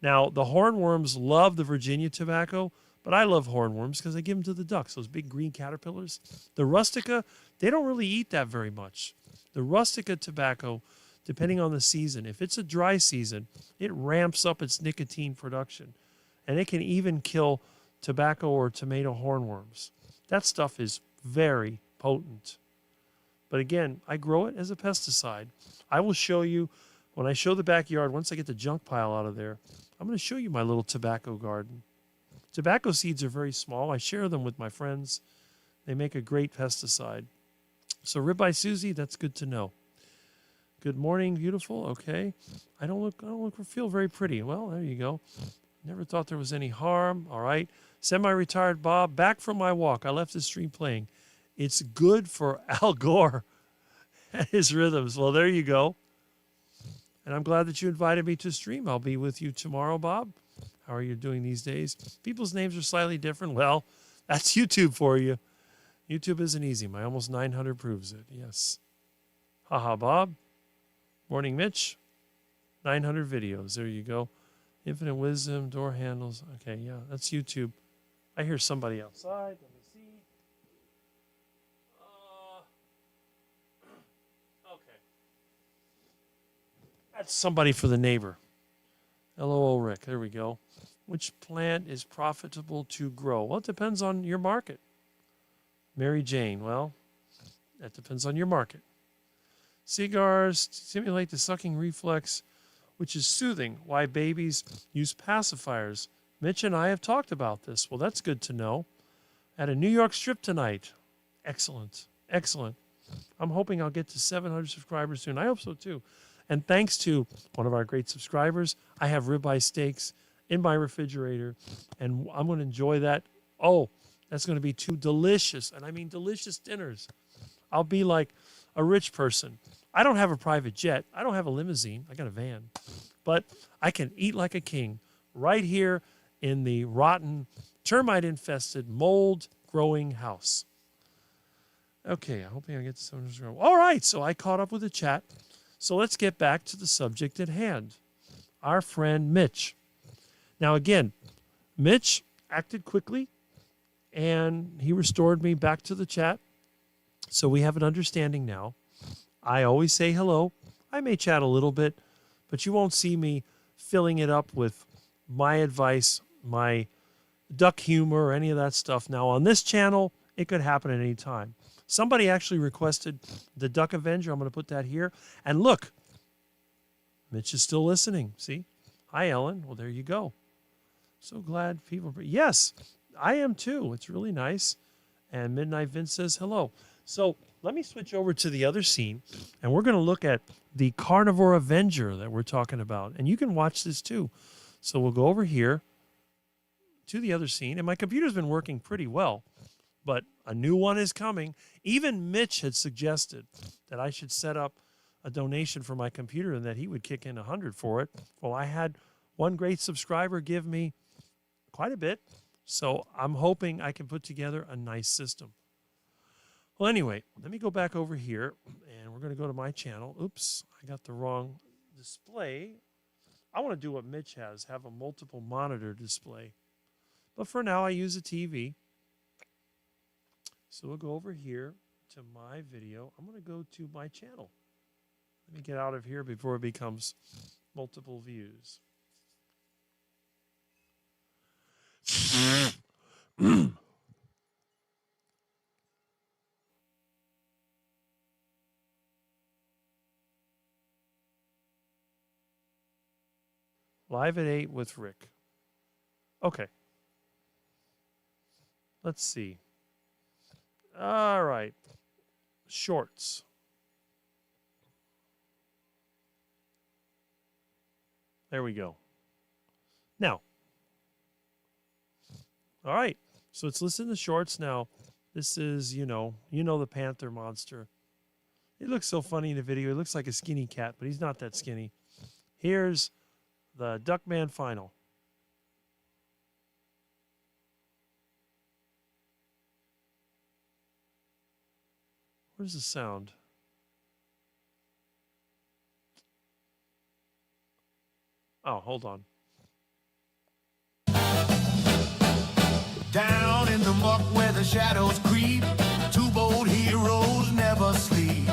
Now, the hornworms love the Virginia tobacco, but I love hornworms because I give them to the ducks, those big green caterpillars. The Rustica, they don't really eat that very much. The Rustica tobacco, depending on the season, if it's a dry season, it ramps up its nicotine production, and it can even kill tobacco or tomato hornworms. That stuff is very potent. But again, I grow it as a pesticide. I will show you, when I show the backyard, once I get the junk pile out of there, I'm going to show you my little tobacco garden. Tobacco seeds are very small. I share them with my friends. They make a great pesticide. So Ribeye Susie, that's good to know. Good morning, beautiful. Okay. I don't look or feel very pretty. Well, there you go. Never thought there was any harm. All right. Semi-retired Bob, back from my walk. I left the stream playing. It's good for Al Gore and his rhythms. Well, there you go. And I'm glad that you invited me to stream. I'll be with you tomorrow, Bob. How are you doing these days? People's names are slightly different. Well, that's YouTube for you. YouTube isn't easy. My almost 900 proves it. Yes. Haha, Bob. Morning, Mitch. 900 videos. There you go. Infinite wisdom, door handles. Okay, yeah, that's YouTube. I hear somebody outside. Let me see. Okay. That's somebody for the neighbor. LOL Rick. There we go. Which plant is profitable to grow? Well, it depends on your market. Mary Jane. Well, that depends on your market. Cigars stimulate the sucking reflex, which is soothing. Why babies use pacifiers. Mitch and I have talked about this. Well, that's good to know. At a New York strip tonight. Excellent. Excellent. I'm hoping I'll get to 700 subscribers soon. I hope so, too. And thanks to one of our great subscribers, I have ribeye steaks in my refrigerator, and I'm going to enjoy that. Oh, that's going to be 2 delicious, and I mean delicious dinners. I'll be like a rich person. I don't have a private jet. I don't have a limousine. I got a van. But I can eat like a king right here in the rotten, termite-infested, mold-growing house. Okay, I hope I get to some. All right, so I caught up with the chat. So let's get back to the subject at hand. Our friend Mitch. Now again, Mitch acted quickly, and he restored me back to the chat. So we have an understanding now. I always say hello. I may chat a little bit, but you won't see me filling it up with my advice, my duck humor, or any of that stuff. Now, on this channel, it could happen at any time. Somebody actually requested the Duck Avenger. I'm going to put that here. And look, Mitch is still listening. See? Hi, Ellen. Well, there you go. So glad people... Yes, I am too. It's really nice. And Midnight Vince says hello. So let me switch over to the other scene, and we're going to look at the Carnivore Avenger that we're talking about. And you can watch this too. So we'll go over here to the other scene, and my computer's been working pretty well, but a new one is coming. Even Mitch had suggested that I should set up a donation for my computer and that he would kick in 100 for it. Well, I had one great subscriber give me quite a bit, so I'm hoping I can put together a nice system. Well, anyway, let me go back over here, and we're going to go to my channel. Oops, I got the wrong display. I want to do what Mitch has, have a multiple monitor display. But for now, I use a TV. So we'll go over here to my video. I'm going to go to my channel. Let me get out of here before it becomes multiple views. Live at 8 with Rick. Okay. Let's see. All right. Shorts. There we go. Now. All right. So let's listen to shorts now. This is, you know the Panther monster. He looks so funny in the video. He looks like a skinny cat, but he's not that skinny. Here's the Duckman final. Where's the sound? Oh, hold on. Down in the muck where the shadows creep, two bold heroes never sleep.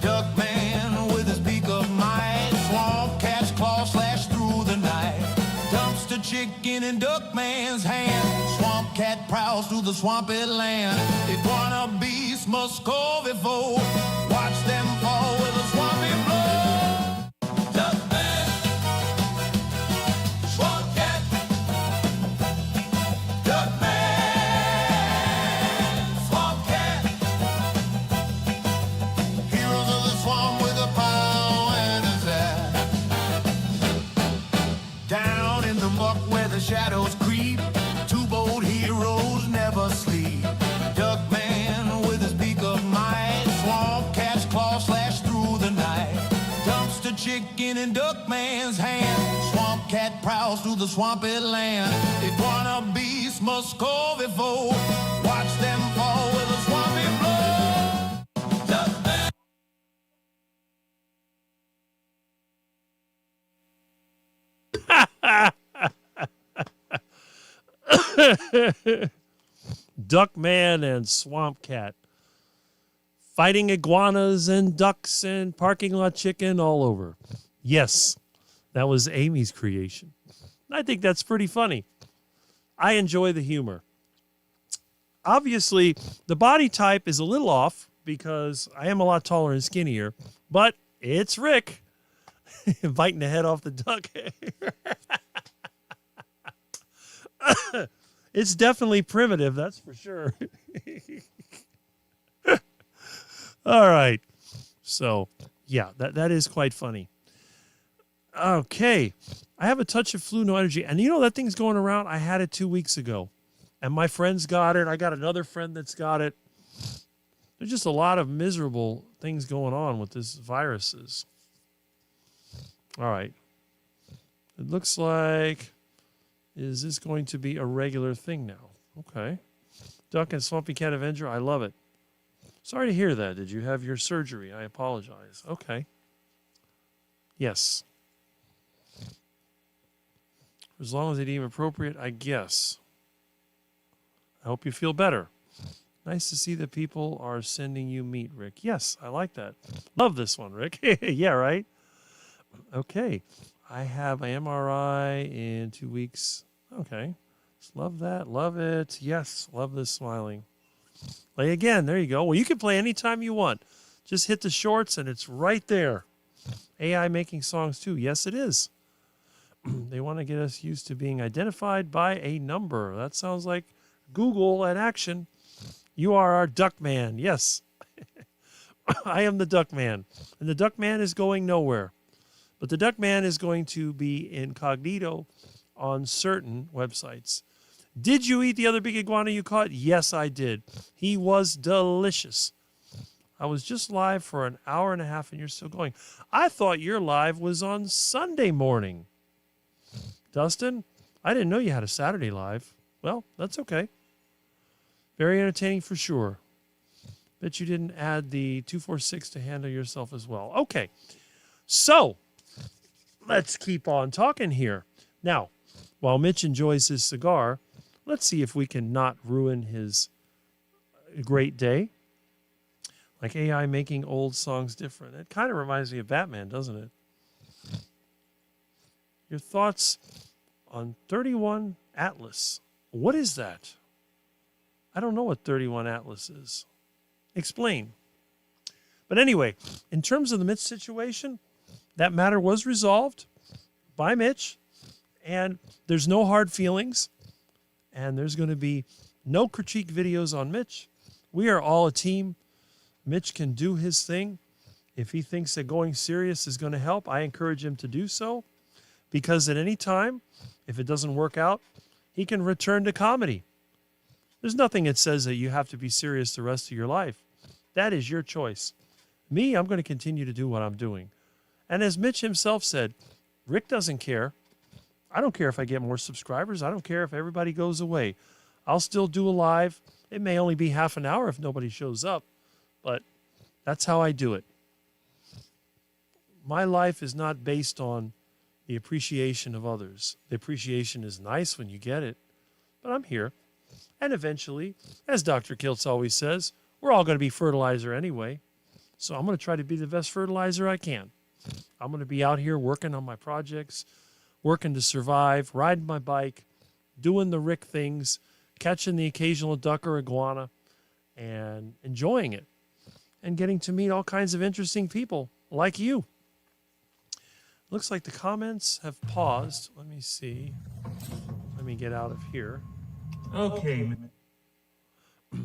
Duckman with his beak of might, swamp cat's claw slash through the night. Dumpster chicken in Duckman's hand, swamp cat prowls through the swampy land. Iguana beast must score before, watch them fall with a swampy blow. Duckman, swamp cat, Duckman. Shadows creep, two bold heroes never sleep. Duckman with his beak of might, swamp cat's claw slash through the night. Dumpster chicken in Duckman's hand, swamp cat prowls through the swampy land. Iguana beast must score before, watch them fall with a swampy blow. Duckman. Duckman and Swamp Cat fighting iguanas and ducks and parking lot chicken all over. Yes, that was Amy's creation. I think that's pretty funny. I enjoy the humor. Obviously, the body type is a little off because I am a lot taller and skinnier, but it's Rick biting the head off the duck. It's definitely primitive, that's for sure. All right. So, yeah, that is quite funny. Okay. I have a touch of flu, no energy. And you know that thing's going around? I had it 2 weeks ago. And my friends got it. I got another friend that's got it. There's just a lot of miserable things going on with this viruses. All right. It looks like... Is this going to be a regular thing now? Okay. Duck and Swampy Cat Avenger, I love it. Sorry to hear that. Did you have your surgery? I apologize. Okay. Yes. As long as they deem appropriate, I guess. I hope you feel better. Nice to see that people are sending you meat, Rick. Yes, I like that. Love this one, Rick. Yeah, right? Okay. I have an MRI in 2 weeks. Okay. Love that. Love it. Yes. Love this smiling. Play again. There you go. Well, you can play anytime you want. Just hit the shorts and it's right there. AI making songs too. Yes, it is. They want to get us used to being identified by a number. That sounds like Google at action. You are our duck man. Yes. I am the duck man. And the duck man is going nowhere. But the Duckman is going to be incognito on certain websites. Did you eat the other big iguana you caught? Yes, I did. He was delicious. I was just live for an hour and a half and you're still going. I thought your live was on Sunday morning. Dustin, I didn't know you had a Saturday live. Well, that's okay. Very entertaining for sure. Bet you didn't add the 246 to handle yourself as well. Okay. So, let's keep on talking here. Now, while Mitch enjoys his cigar, let's see if we can not ruin his great day. Like AI making old songs different. It kind of reminds me of Batman, doesn't it? Your thoughts on 31 Atlas What is that? I don't know what 31 Atlas is. Explain. But anyway, in terms of the Mitch situation, that matter was resolved by Mitch, and there's no hard feelings, and there's going to be no critique videos on Mitch. We are all a team. Mitch can do his thing. If he thinks that going serious is going to help, I encourage him to do so, because at any time, if it doesn't work out, he can return to comedy. There's nothing that says that you have to be serious the rest of your life. That is your choice. Me, I'm going to continue to do what I'm doing. And as Mitch himself said, Rick doesn't care. I don't care if I get more subscribers. I don't care if everybody goes away. I'll still do a live. It may only be half an hour if nobody shows up, but that's how I do it. My life is not based on the appreciation of others. The appreciation is nice when you get it, but I'm here. And eventually, as Dr. Kiltz always says, we're all going to be fertilizer anyway. So I'm going to try to be the best fertilizer I can. I'm going to be out here working on my projects, working to survive, riding my bike, doing the Rick things, catching the occasional duck or iguana, and enjoying it, and getting to meet all kinds of interesting people like you. Looks like the comments have paused. Let me see. Let me get out of here. Okay.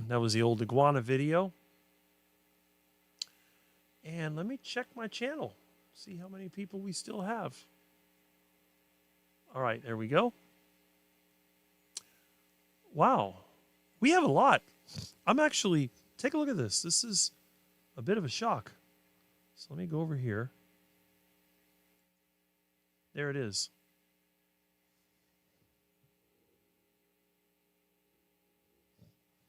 That was the old iguana video. And let me check my channel, see how many people we still have. All right, there we go. Wow, we have a lot. I'm actually, take a look at this. This is a bit of a shock. So let me go over here. There it is.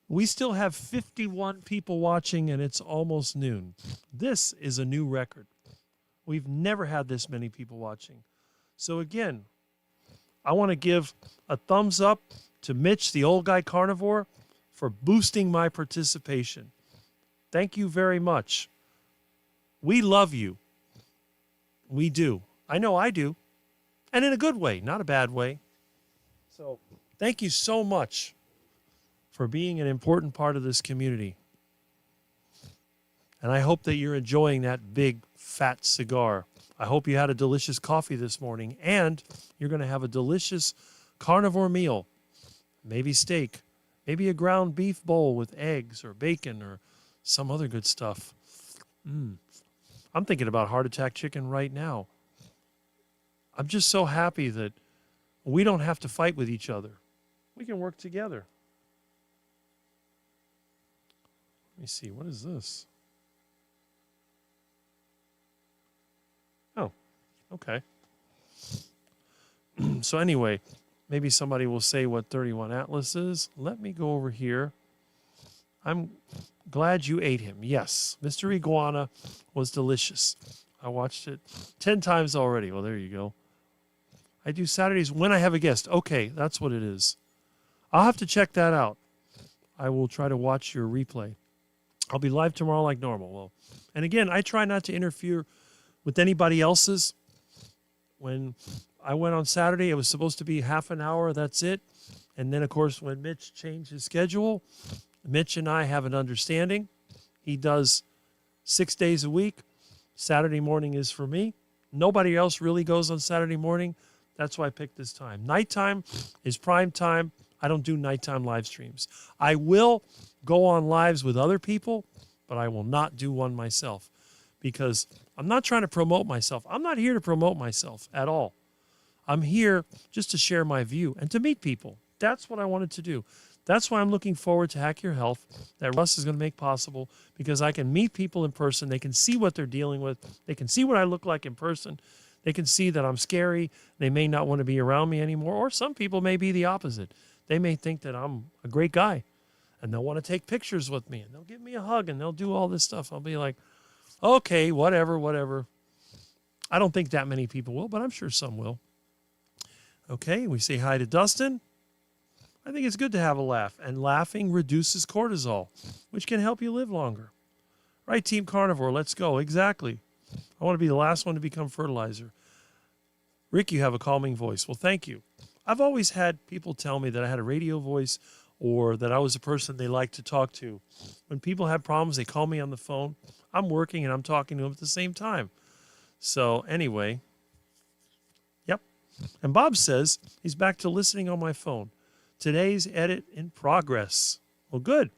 We still have 51 people watching, and it's almost noon. This is a new record. We've never had this many people watching. So again, I want to give a thumbs up to Mitch, the old guy carnivore, for boosting my participation. Thank you very much. We love you. We do. I know I do. And in a good way, not a bad way. So thank you so much for being an important part of this community. And I hope that you're enjoying that big, fat cigar. I hope you had a delicious coffee this morning, and you're going to have a delicious carnivore meal. Maybe steak, maybe a ground beef bowl with eggs or bacon or some other good stuff. I'm thinking about heart attack chicken right now. I'm just so happy that we don't have to fight with each other. We can work together. Let me see, what is this? Oh, okay. So anyway, maybe somebody will say what 31 Atlas is. Let me go over here. I'm glad you ate him. Yes, Mr. Iguana was delicious. I watched it 10 times already. Well, there you go. I do Saturdays when I have a guest. Okay, that's what it is. I'll have to check that out. I will try to watch your replay. I'll be live tomorrow like normal. Well, and again, I try not to interfere with anybody else's. When I went on Saturday, it was supposed to be half an hour. That's it. And then, of course, when Mitch changed his schedule, Mitch and I have an understanding. He does 6 days a week. Saturday morning is for me. Nobody else really goes on Saturday morning. That's why I picked this time. Nighttime is prime time. I don't do nighttime live streams. I will go on lives with other people, but I will not do one myself because I'm not trying to promote myself. I'm not here to promote myself at all. I'm here just to share my view and to meet people. That's what I wanted to do. That's why I'm looking forward to Hack Your Health, that Russ is going to make possible, because I can meet people in person. They can see what they're dealing with. They can see what I look like in person. They can see that I'm scary. They may not want to be around me anymore, or some people may be the opposite. They may think that I'm a great guy, and they'll want to take pictures with me, and they'll give me a hug, and they'll do all this stuff. I'll be like, okay, whatever. I don't think that many people will, but I'm sure some will. Okay, we say hi to Dustin. I think it's good to have a laugh, and laughing reduces cortisol, which can help you live longer. Right, Team Carnivore, let's go. Exactly. I want to be the last one to become fertilizer. Rick, you have a calming voice. Well, thank you. I've always had people tell me that I had a radio voice or that I was a person they like to talk to. When people have problems, they call me on the phone. I'm working and I'm talking to them at the same time. So anyway, yep. And Bob says he's back to listening on my phone. Today's edit in progress. Well, good.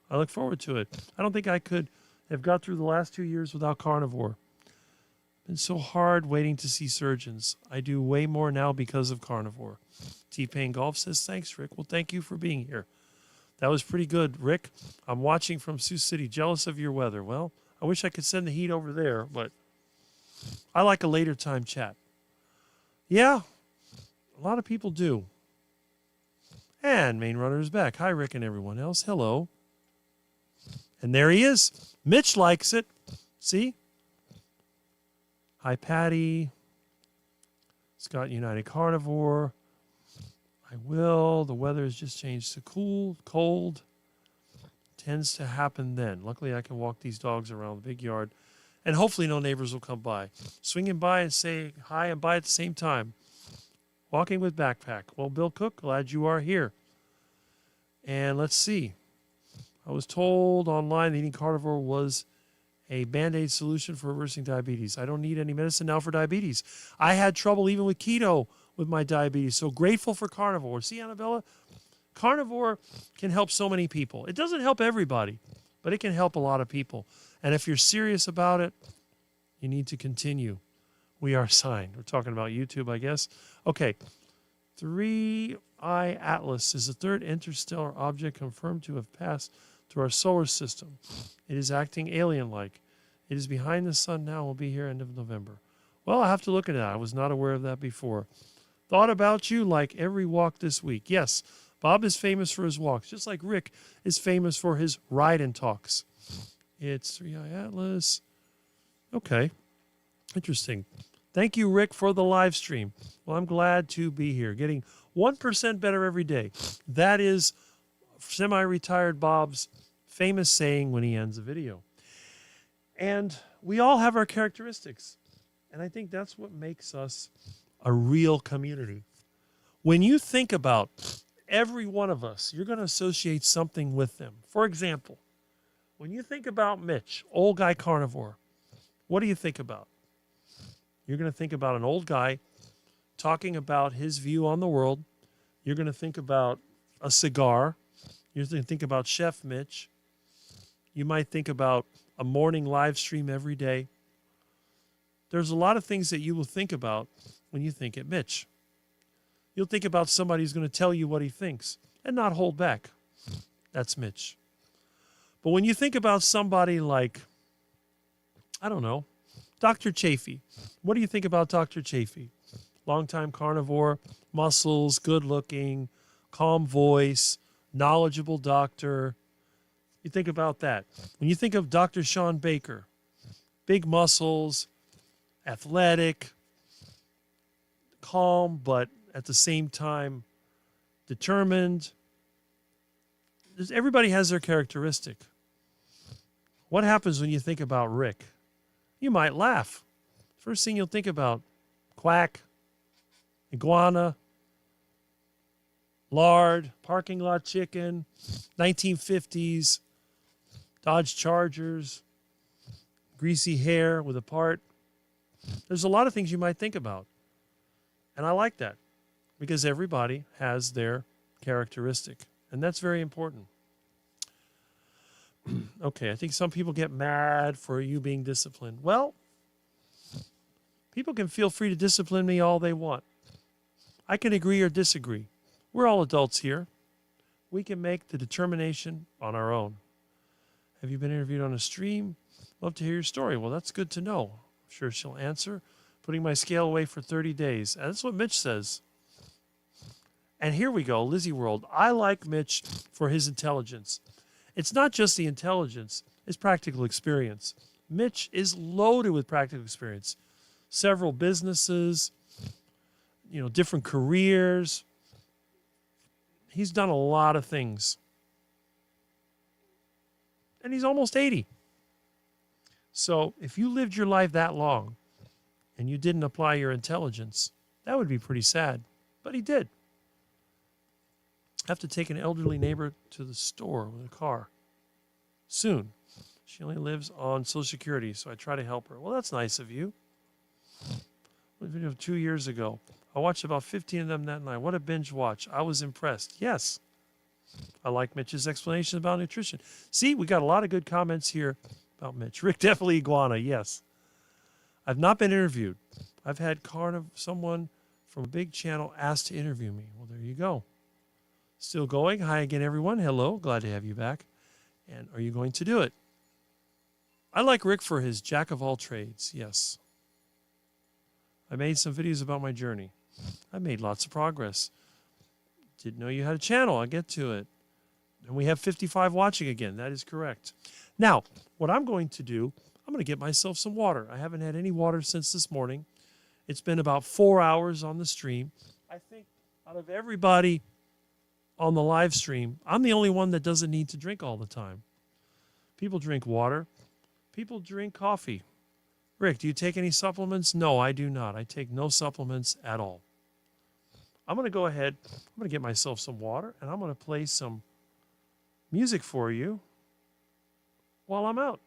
I look forward to it. I don't think I could have got through the last 2 years without carnivore. Been so hard waiting to see surgeons. I do way more now because of carnivore. T-Pain Golf says, thanks, Rick. Well, thank you for being here. That was pretty good, Rick. I'm watching from Sioux City, jealous of your weather. Well, I wish I could send the heat over there, but I like a later time chat. Yeah, a lot of people do. And Main Runner is back. Hi, Rick and everyone else. Hello. And there he is. Mitch likes it. See? Hi, Patty. Scott United Carnivore. I will. The weather has just changed to cool, cold. Tends to happen then. Luckily, I can walk these dogs around the big yard, and hopefully no neighbors will come by. Swinging by and say hi and bye at the same time. Walking with backpack. Well, Bill Cook, glad you are here. And let's see. I was told online that eating carnivore was a Band-Aid solution for reversing diabetes. I don't need any medicine now for diabetes. I had trouble even with keto with my diabetes. So grateful for carnivore. See, Annabella? Carnivore can help so many people. It doesn't help everybody, but it can help a lot of people. And if you're serious about it, you need to continue. We are signed. We're talking about YouTube, I guess. Okay. 3I Atlas is the third interstellar object confirmed to have passed through our solar system. It is acting alien-like. It is behind the sun now and will be here end of November. Well, I have to look at that. I was not aware of that before. Thought about you like every walk this week. Yes, Bob is famous for his walks, just like Rick is famous for his ride and talks. It's 3I Atlas. Okay. Interesting. Thank you, Rick, for the live stream. Well, I'm glad to be here. Getting 1% better every day. That is semi-retired Bob's famous saying when he ends a video. And we all have our characteristics. And I think that's what makes us a real community. When you think about every one of us, you're going to associate something with them. For example, when you think about Mitch, old guy carnivore, what do you think about? You're going to think about an old guy talking about his view on the world. You're going to think about a cigar. You're going to think about Chef Mitch. You might think about a morning live stream every day. There's a lot of things that you will think about when you think of Mitch. You'll think about somebody who's going to tell you what he thinks and not hold back. That's Mitch. But when you think about somebody like, I don't know, Dr. Chafee, what do you think about Dr. Chafee? Longtime carnivore, muscles, good looking, calm voice, knowledgeable doctor. You think about that. When you think of Dr. Sean Baker, big muscles, athletic, calm, but at the same time determined. Everybody has their characteristic. What happens when you think about Rick? You might laugh. First thing you'll think about, quack, iguana, lard, parking lot chicken, 1950s, Dodge Chargers, greasy hair with a part. There's a lot of things you might think about. And I like that because everybody has their characteristic. And that's very important. Okay, I think some people get mad for you being disciplined. Well, people can feel free to discipline me all they want. I can agree or disagree. We're all adults here. We can make the determination on our own. Have you been interviewed on a stream? Love to hear your story. Well, that's good to know. I'm sure she'll answer. Putting my scale away for 30 days. That's what Mitch says. And here we go, Lizzie World. I like Mitch for his intelligence. It's not just the intelligence, it's practical experience. Mitch is loaded with practical experience. Several businesses, different careers. He's done a lot of things. And he's almost 80. So if you lived your life that long and you didn't apply your intelligence, that would be pretty sad. But he did. have to take an elderly neighbor to the store with a car soon. She only lives on Social Security, so I try to help her. Well, that's nice of you. Video 2 years ago. I watched about 15 of them that night. What a binge watch. I was impressed. Yes. I like Mitch's explanation about nutrition. See, we got a lot of good comments here about Mitch. Rick, definitely iguana. Yes. I've not been interviewed. I've had someone from a big channel asked to interview me. Well, there you go. Still going. Hi again, everyone. Hello. Glad to have you back. And are you going to do it? I like Rick for his jack of all trades. Yes. I made some videos about my journey. I made lots of progress. Didn't know you had a channel. I'll get to it. And we have 55 watching again. That is correct. Now, what I'm going to do, I'm going to get myself some water. I haven't had any water since this morning. It's been about 4 hours on the stream. I think out of everybody on the live stream, I'm the only one that doesn't need to drink all the time. People drink water. People drink coffee. Rick, do you take any supplements? No, I do not. I take no supplements at all. I'm going to go ahead. I'm going to get myself some water, and I'm going to play some music for you while I'm out.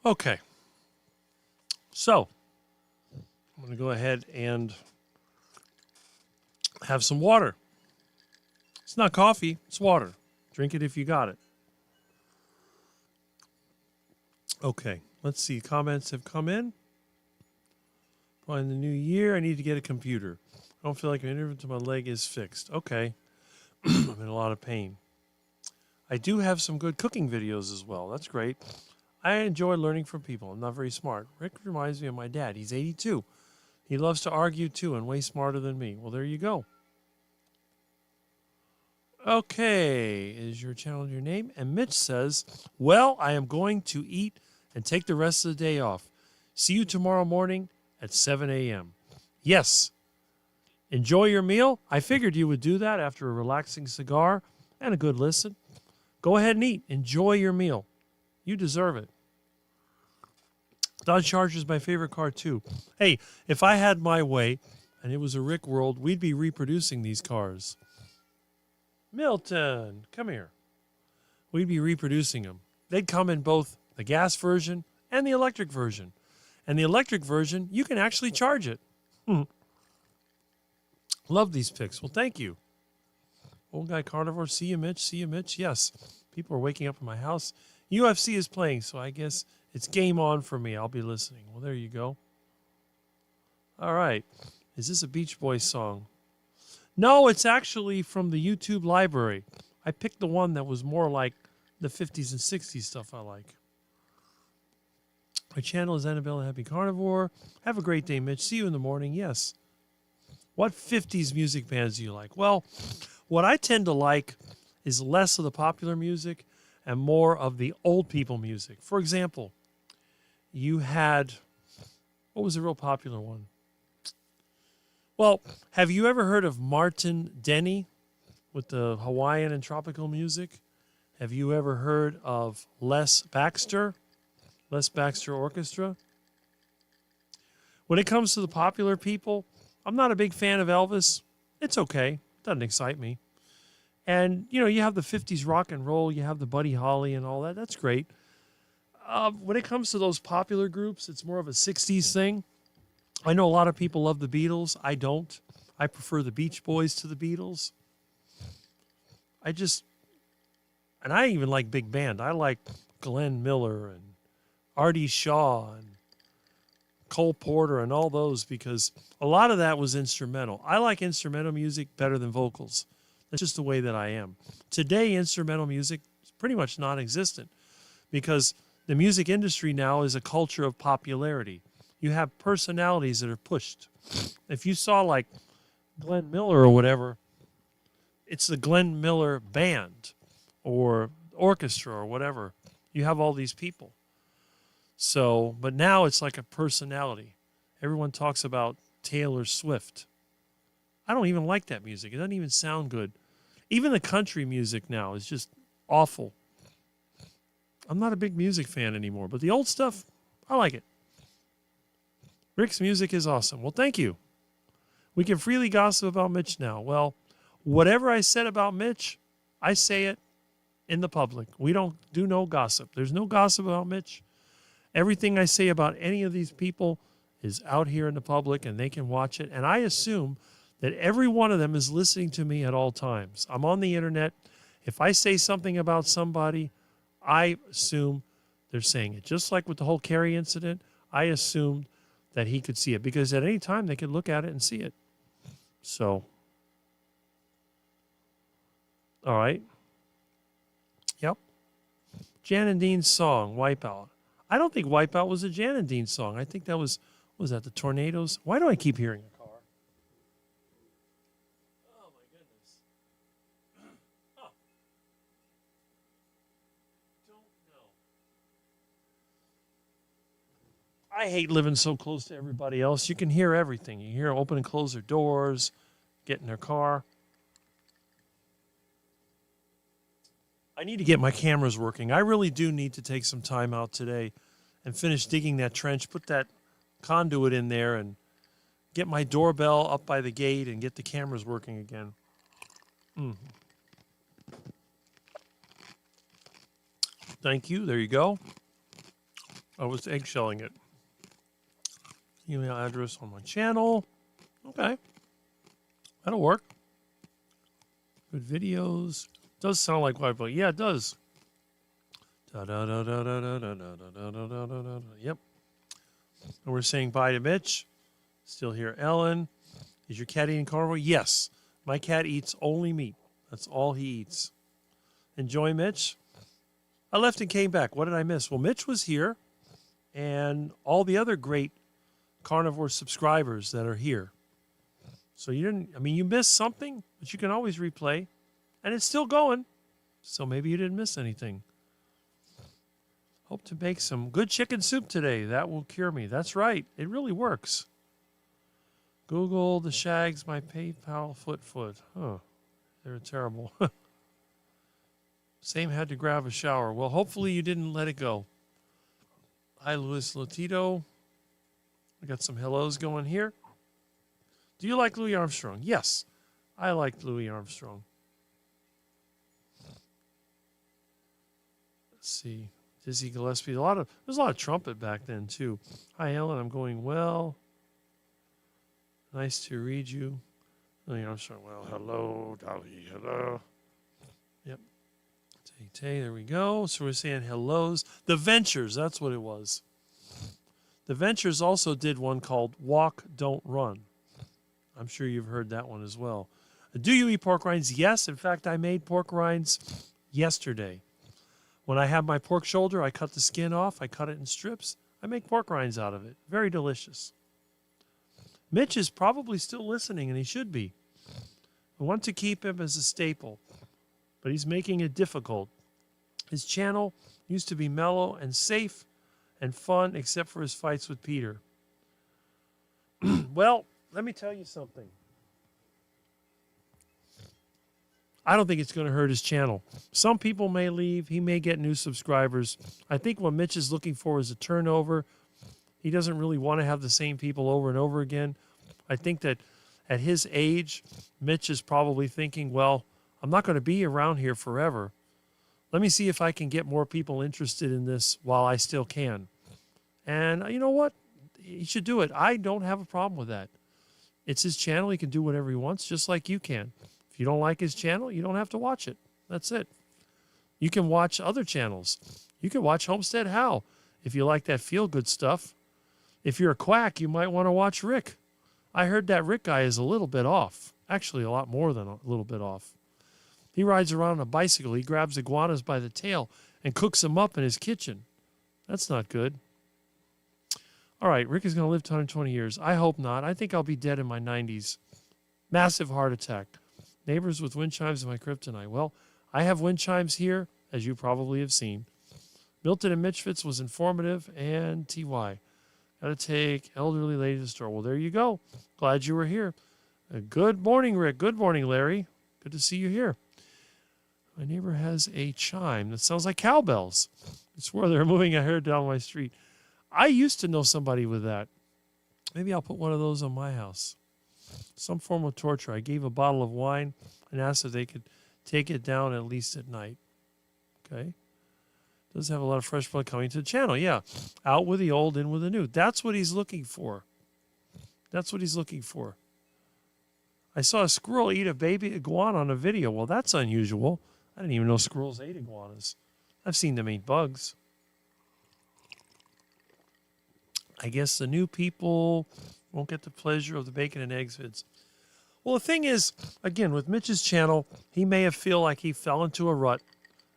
Okay. So, I'm going to go ahead and have some water. It's not coffee, it's water. Drink it if you got it. Okay, let's see. Comments have come in. Probably in the new year, I need to get a computer. I don't feel like an interview until my leg is fixed. Okay. I'm in a lot of pain. I do have some good cooking videos as well. That's great. I enjoy learning from people. I'm not very smart. Rick reminds me of my dad. He's 82. He loves to argue too and way smarter than me. Well, there you go. Okay, is your channel your name? And Mitch says, well, I am going to eat and take the rest of the day off. See you tomorrow morning at 7 a.m. Yes. Enjoy your meal. I figured you would do that after a relaxing cigar and a good listen. Go ahead and eat. Enjoy your meal. You deserve it. Dodge Charger is my favorite car, too. Hey, if I had my way and it was a Rick world, we'd be reproducing these cars. Milton, come here. We'd be reproducing them. They'd come in both the gas version and the electric version. And the electric version, you can actually charge it. Love these pics. Well, thank you. Old Guy Carnivore, see you, Mitch. See you, Mitch. Yes, people are waking up in my house. UFC is playing, so I guess it's game on for me. I'll be listening. Well, there you go. All right. Is this a Beach Boys song? No, it's actually from the YouTube library. I picked the one that was more like the 50s and 60s stuff I like. My channel is Annabella Happy Carnivore. Have a great day, Mitch. See you in the morning. Yes. What 50s music bands do you like? Well, what I tend to like is less of the popular music and more of the old people music. For example, you had, what was a real popular one? Well, have you ever heard of Martin Denny with the Hawaiian and tropical music? Have you ever heard of Les Baxter Orchestra? When it comes to the popular people, I'm not a big fan of Elvis. It's okay. Doesn't excite me. And, you know, you have the 50s rock and roll, you have the Buddy Holly and all that. That's great. When it comes to those popular groups, it's more of a 60s thing. I know a lot of people love the Beatles. I don't. I prefer the Beach Boys to the Beatles. And I even like big band. I like Glenn Miller and Artie Shaw and Cole Porter and all those because a lot of that was instrumental. I like instrumental music better than vocals. That's just the way that I am. Today, instrumental music is pretty much non-existent because the music industry now is a culture of popularity. You have personalities that are pushed. If you saw like Glenn Miller or whatever, it's the Glenn Miller band or orchestra or whatever. You have all these people. So, but now it's like a personality. Everyone talks about Taylor Swift. I don't even like that music. It doesn't even sound good. Even the country music now is just awful. I'm not a big music fan anymore, but the old stuff, I like it. Rick's music is awesome. Well, thank you. We can freely gossip about Mitch now. Well, whatever I said about Mitch, I say it in the public. We don't do no gossip. There's no gossip about Mitch. Everything I say about any of these people is out here in the public and they can watch it. And I assume that every one of them is listening to me at all times. I'm on the internet. If I say something about somebody, I assume they're saying it. Just like with the whole Kerry incident, I assumed that he could see it because at any time they could look at it and see it. So, all right. Yep. Jan and Dean's song, Wipeout. I don't think Wipeout was a Jan and Dean song. I think that was that the Tornadoes? Why do I keep hearing a car? Oh, my goodness. Oh. Don't know. I hate living so close to everybody else. You can hear everything. You hear them open and close their doors, get in their car. I need to get my cameras working. I really do need to take some time out today and finish digging that trench, put that conduit in there, and get my doorbell up by the gate and get the cameras working again. Thank you. There you go. I was eggshelling it. Email address on my channel. Okay. That'll work. Good videos. Does sound like Wi-Fi. Yeah, it does. Yep. And we're saying bye to Mitch. Still here, Ellen. Is your cat eating carnivore? Yes. My cat eats only meat. That's all he eats. Enjoy, Mitch. I left and came back. What did I miss? Well, Mitch was here and all the other great carnivore subscribers that are here. So you missed something, but you can always replay. And it's still going. So maybe you didn't miss anything. Hope to make some good chicken soup today. That will cure me. That's right. It really works. Google the Shags, my PayPal foot. Oh, they're terrible. Same had to grab a shower. Well, hopefully you didn't let it go. Hi, Luis Lotito. I got some hellos going here. Do you like Louis Armstrong? Yes, I like Louis Armstrong. Let's see. Dizzy Gillespie. There's a lot of trumpet back then, too. Hi, Ellen. I'm going well. Nice to read you. Louis Armstrong. Well, hello, Dolly. Hello. Yep. Tay, there we go. So we're saying hellos. The Ventures, that's what it was. The Ventures also did one called Walk, Don't Run. I'm sure you've heard that one as well. Do you eat pork rinds? Yes. In fact, I made pork rinds yesterday. When I have my pork shoulder, I cut the skin off. I cut it in strips. I make pork rinds out of it. Very delicious. Mitch is probably still listening, and he should be. I want to keep him as a staple, but he's making it difficult. His channel used to be mellow and safe and fun, except for his fights with Peter. Well, let me tell you something. I don't think it's going to hurt his channel. Some people may leave. He may get new subscribers. I think what Mitch is looking for is a turnover. He doesn't really want to have the same people over and over again. I think that at his age, Mitch is probably thinking, well, I'm not going to be around here forever. Let me see if I can get more people interested in this while I still can. And you know what? He should do it. I don't have a problem with that. It's his channel. He can do whatever he wants, just like you can. If you don't like his channel, you don't have to watch it. That's it. You can watch other channels. You can watch Homestead How if you like that feel-good stuff. If you're a quack, you might want to watch Rick. I heard that Rick guy is a little bit off. Actually, a lot more than a little bit off. He rides around on a bicycle. He grabs iguanas by the tail and cooks them up in his kitchen. That's not good. All right, Rick is going to live to 120 years. I hope not. I think I'll be dead in my 90s. Massive heart attack. Neighbors with wind chimes in my kryptonite. Well, I have wind chimes here, as you probably have seen. Milton and Mitchfitz was informative, and TY. Got to take elderly lady to the store. Well, there you go. Glad you were here. Good morning, Rick. Good morning, Larry. Good to see you here. My neighbor has a chime that sounds like cowbells. I swear they're moving a hair down my street. I used to know somebody with that. Maybe I'll put one of those on my house. Some form of torture. I gave a bottle of wine and asked if they could take it down at least at night. Okay. Does have a lot of fresh blood coming to the channel. Yeah. Out with the old, in with the new. That's what he's looking for. That's what he's looking for. I saw a squirrel eat a baby iguana on a video. Well, that's unusual. I didn't even know squirrels ate iguanas. I've seen them eat bugs. I guess the new people won't get the pleasure of the bacon and eggs vids. Well, the thing is, again, with Mitch's channel, he may have feel like he fell into a rut.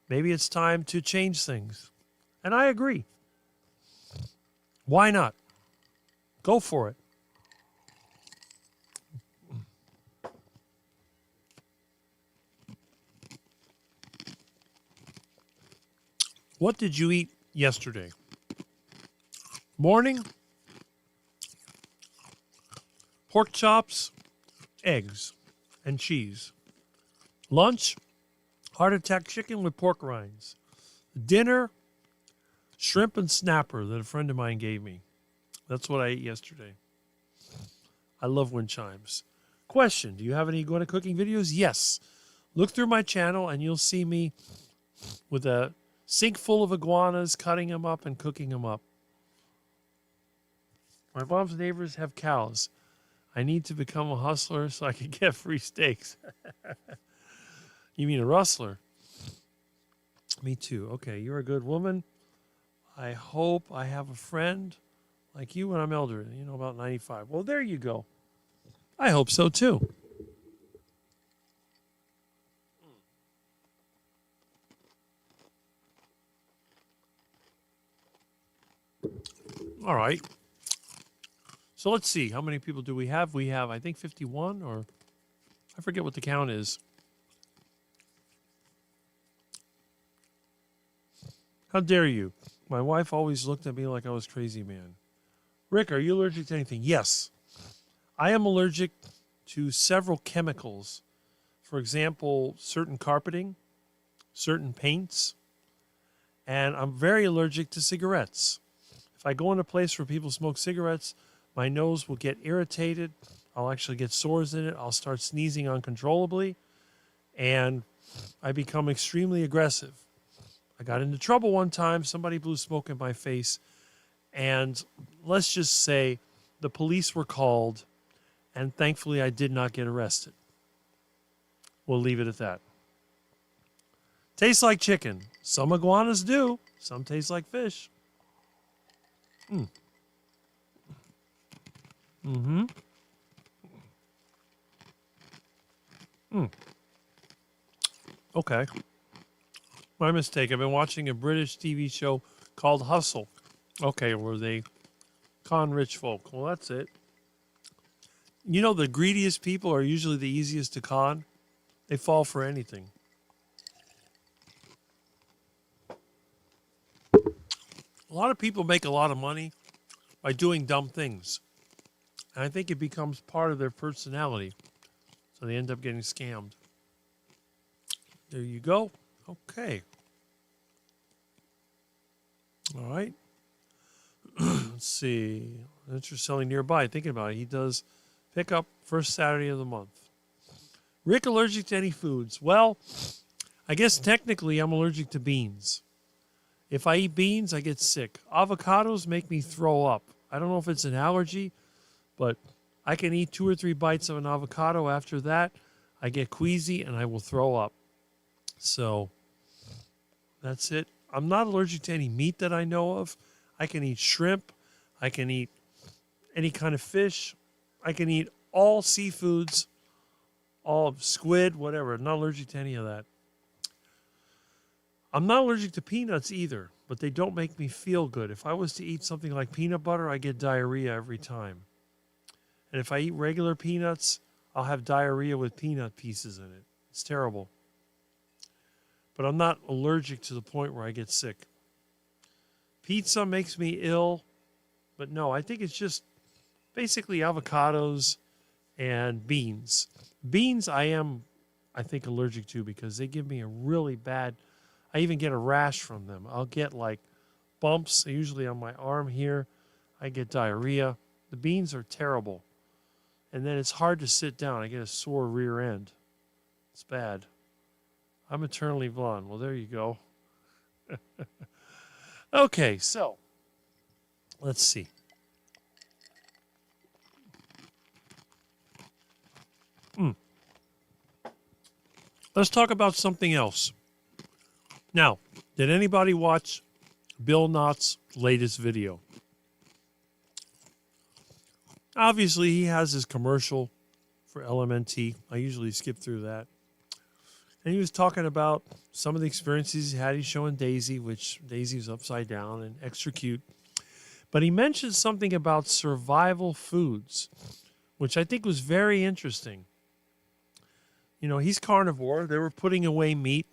Maybe it's time to change things. And I agree. Why not? Go for it. What did you eat yesterday? Morning? Pork chops, eggs, and cheese. Lunch? Heart attack chicken with pork rinds. Dinner? Shrimp and snapper that a friend of mine gave me. That's what I ate yesterday. I love wind chimes. Question, do you have any iguana cooking videos? Yes. Look through my channel and you'll see me with a sink full of iguanas, cutting them up and cooking them up. My mom's neighbors have cows. I need to become a hustler so I can get free steaks. You mean a rustler? Me too. Okay, you're a good woman. I hope I have a friend like you when I'm elderly, about 95. Well, there you go. I hope so too. All right. So let's see. How many people do we have? We have, I think, 51, or I forget what the count is. How dare you? My wife always looked at me like I was crazy, man. Rick, are you allergic to anything? Yes. I am allergic to several chemicals. For example, certain carpeting, certain paints, and I'm very allergic to cigarettes. If I go in a place where people smoke cigarettes, my nose will get irritated. I'll actually get sores in it. I'll start sneezing uncontrollably, and I become extremely aggressive. I got into trouble one time. Somebody blew smoke in my face, and let's just say the police were called, and thankfully I did not get arrested. We'll leave it at that. Tastes like chicken. Some iguanas do. Some taste like fish. Okay. My mistake. I've been watching a British TV show called Hustle. Okay, where they con rich folk. Well, that's it. The greediest people are usually the easiest to con. They fall for anything. A lot of people make a lot of money by doing dumb things. And I think it becomes part of their personality. So they end up getting scammed. There you go. Okay. All right. Let's see. Interest selling nearby. Thinking about it. He does pick up first Saturday of the month. Rick, allergic to any foods? Well, I guess technically I'm allergic to beans. If I eat beans, I get sick. Avocados make me throw up. I don't know if it's an allergy, but I can eat 2 or 3 bites of an avocado. After that, I get queasy and I will throw up. So that's it. I'm not allergic to any meat that I know of. I can eat shrimp. I can eat any kind of fish. I can eat all seafoods, all squid, whatever. I'm not allergic to any of that. I'm not allergic to peanuts either, but they don't make me feel good. If I was to eat something like peanut butter, I get diarrhea every time. And if I eat regular peanuts, I'll have diarrhea with peanut pieces in it. It's terrible. But I'm not allergic to the point where I get sick. Pizza makes me ill, but no, I think it's just basically avocados and beans. Beans I think, allergic to because they give me a really bad, I even get a rash from them. I'll get like bumps, usually on my arm here. I get diarrhea. The beans are terrible. And then it's hard to sit down. I get a sore rear end. It's bad. I'm eternally blonde. Well, there you go. Okay, so let's see. Let's talk about something else. Now, did anybody watch Bill Knott's latest video? Obviously, he has his commercial for LMNT. I usually skip through that. And he was talking about some of the experiences he had. He's showing Daisy, which Daisy was upside down and extra cute. But he mentioned something about survival foods, which I think was very interesting. You know, he's carnivore. They were putting away meat.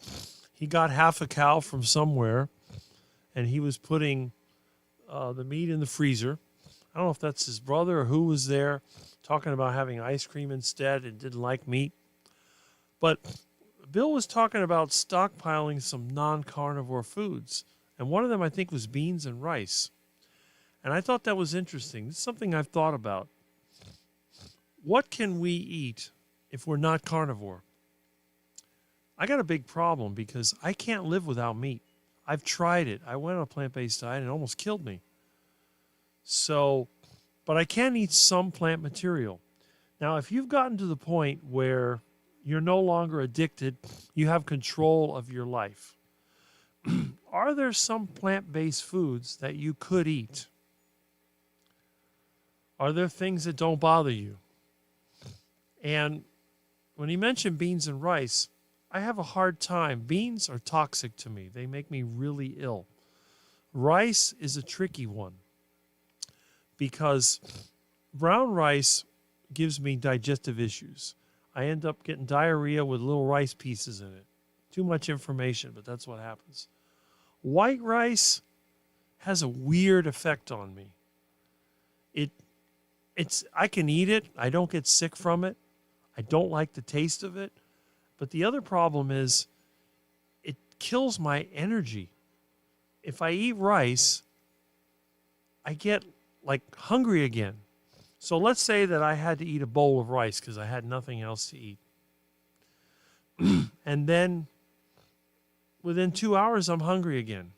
He got half a cow from somewhere, and he was putting the meat in the freezer. I don't know if that's his brother or who was there talking about having ice cream instead and didn't like meat. But Bill was talking about stockpiling some non-carnivore foods, and one of them I think was beans and rice. And I thought that was interesting. It's something I've thought about. What can we eat if we're not carnivore? I got a big problem because I can't live without meat. I've tried it. I went on a plant-based diet and it almost killed me. So, but I can eat some plant material. Now, if you've gotten to the point where you're no longer addicted, you have control of your life, are there some plant-based foods that you could eat? Are there things that don't bother you? And when he mentioned beans and rice, I have a hard time. Beans are toxic to me. They make me really ill. Rice is a tricky one because brown rice gives me digestive issues. I end up getting diarrhea with little rice pieces in it. Too much information, but that's what happens. White rice has a weird effect on me. I can eat it. I don't get sick from it. I don't like the taste of it. But the other problem is it kills my energy. If I eat rice, I get like hungry again. So let's say that I had to eat a bowl of rice because I had nothing else to eat. And then within 2 hours, I'm hungry again.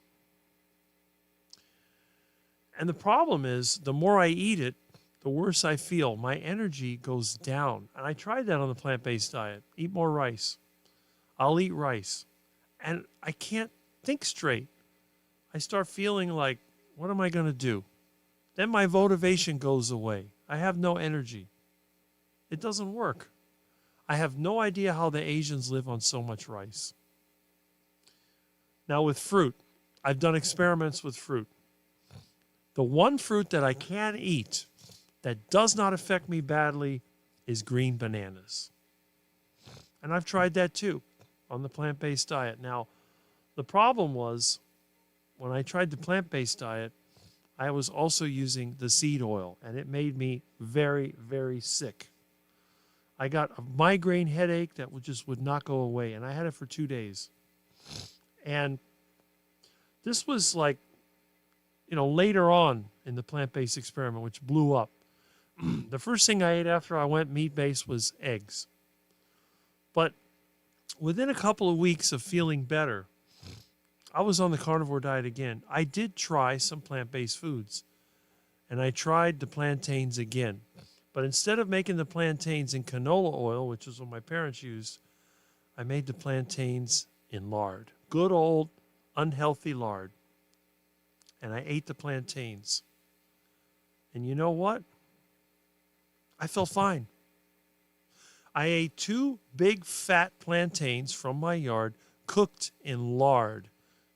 And the problem is the more I eat it, the worse I feel. My energy goes down. And I tried that on the plant-based diet. Eat more rice. I'll eat rice. And I can't think straight. I start feeling like, what am I going to do? Then my motivation goes away. I have no energy. It doesn't work. I have no idea how the Asians live on so much rice. Now with fruit, I've done experiments with fruit. The one fruit that I can eat that does not affect me badly is green bananas. And I've tried that too on the plant-based diet. Now, the problem was when I tried the plant-based diet, I was also using the seed oil, and it made me very, very sick. I got a migraine headache that just would not go away, and I had it for 2 days. And this was like, later on in the plant-based experiment, which blew up. The first thing I ate after I went meat-based was eggs. But within a couple of weeks of feeling better, I was on the carnivore diet again. I did try some plant-based foods, and I tried the plantains again. But instead of making the plantains in canola oil, which is what my parents used, I made the plantains in lard. Good old unhealthy lard. And I ate the plantains. And you know what? I felt fine. I ate 2 big fat plantains from my yard cooked in lard.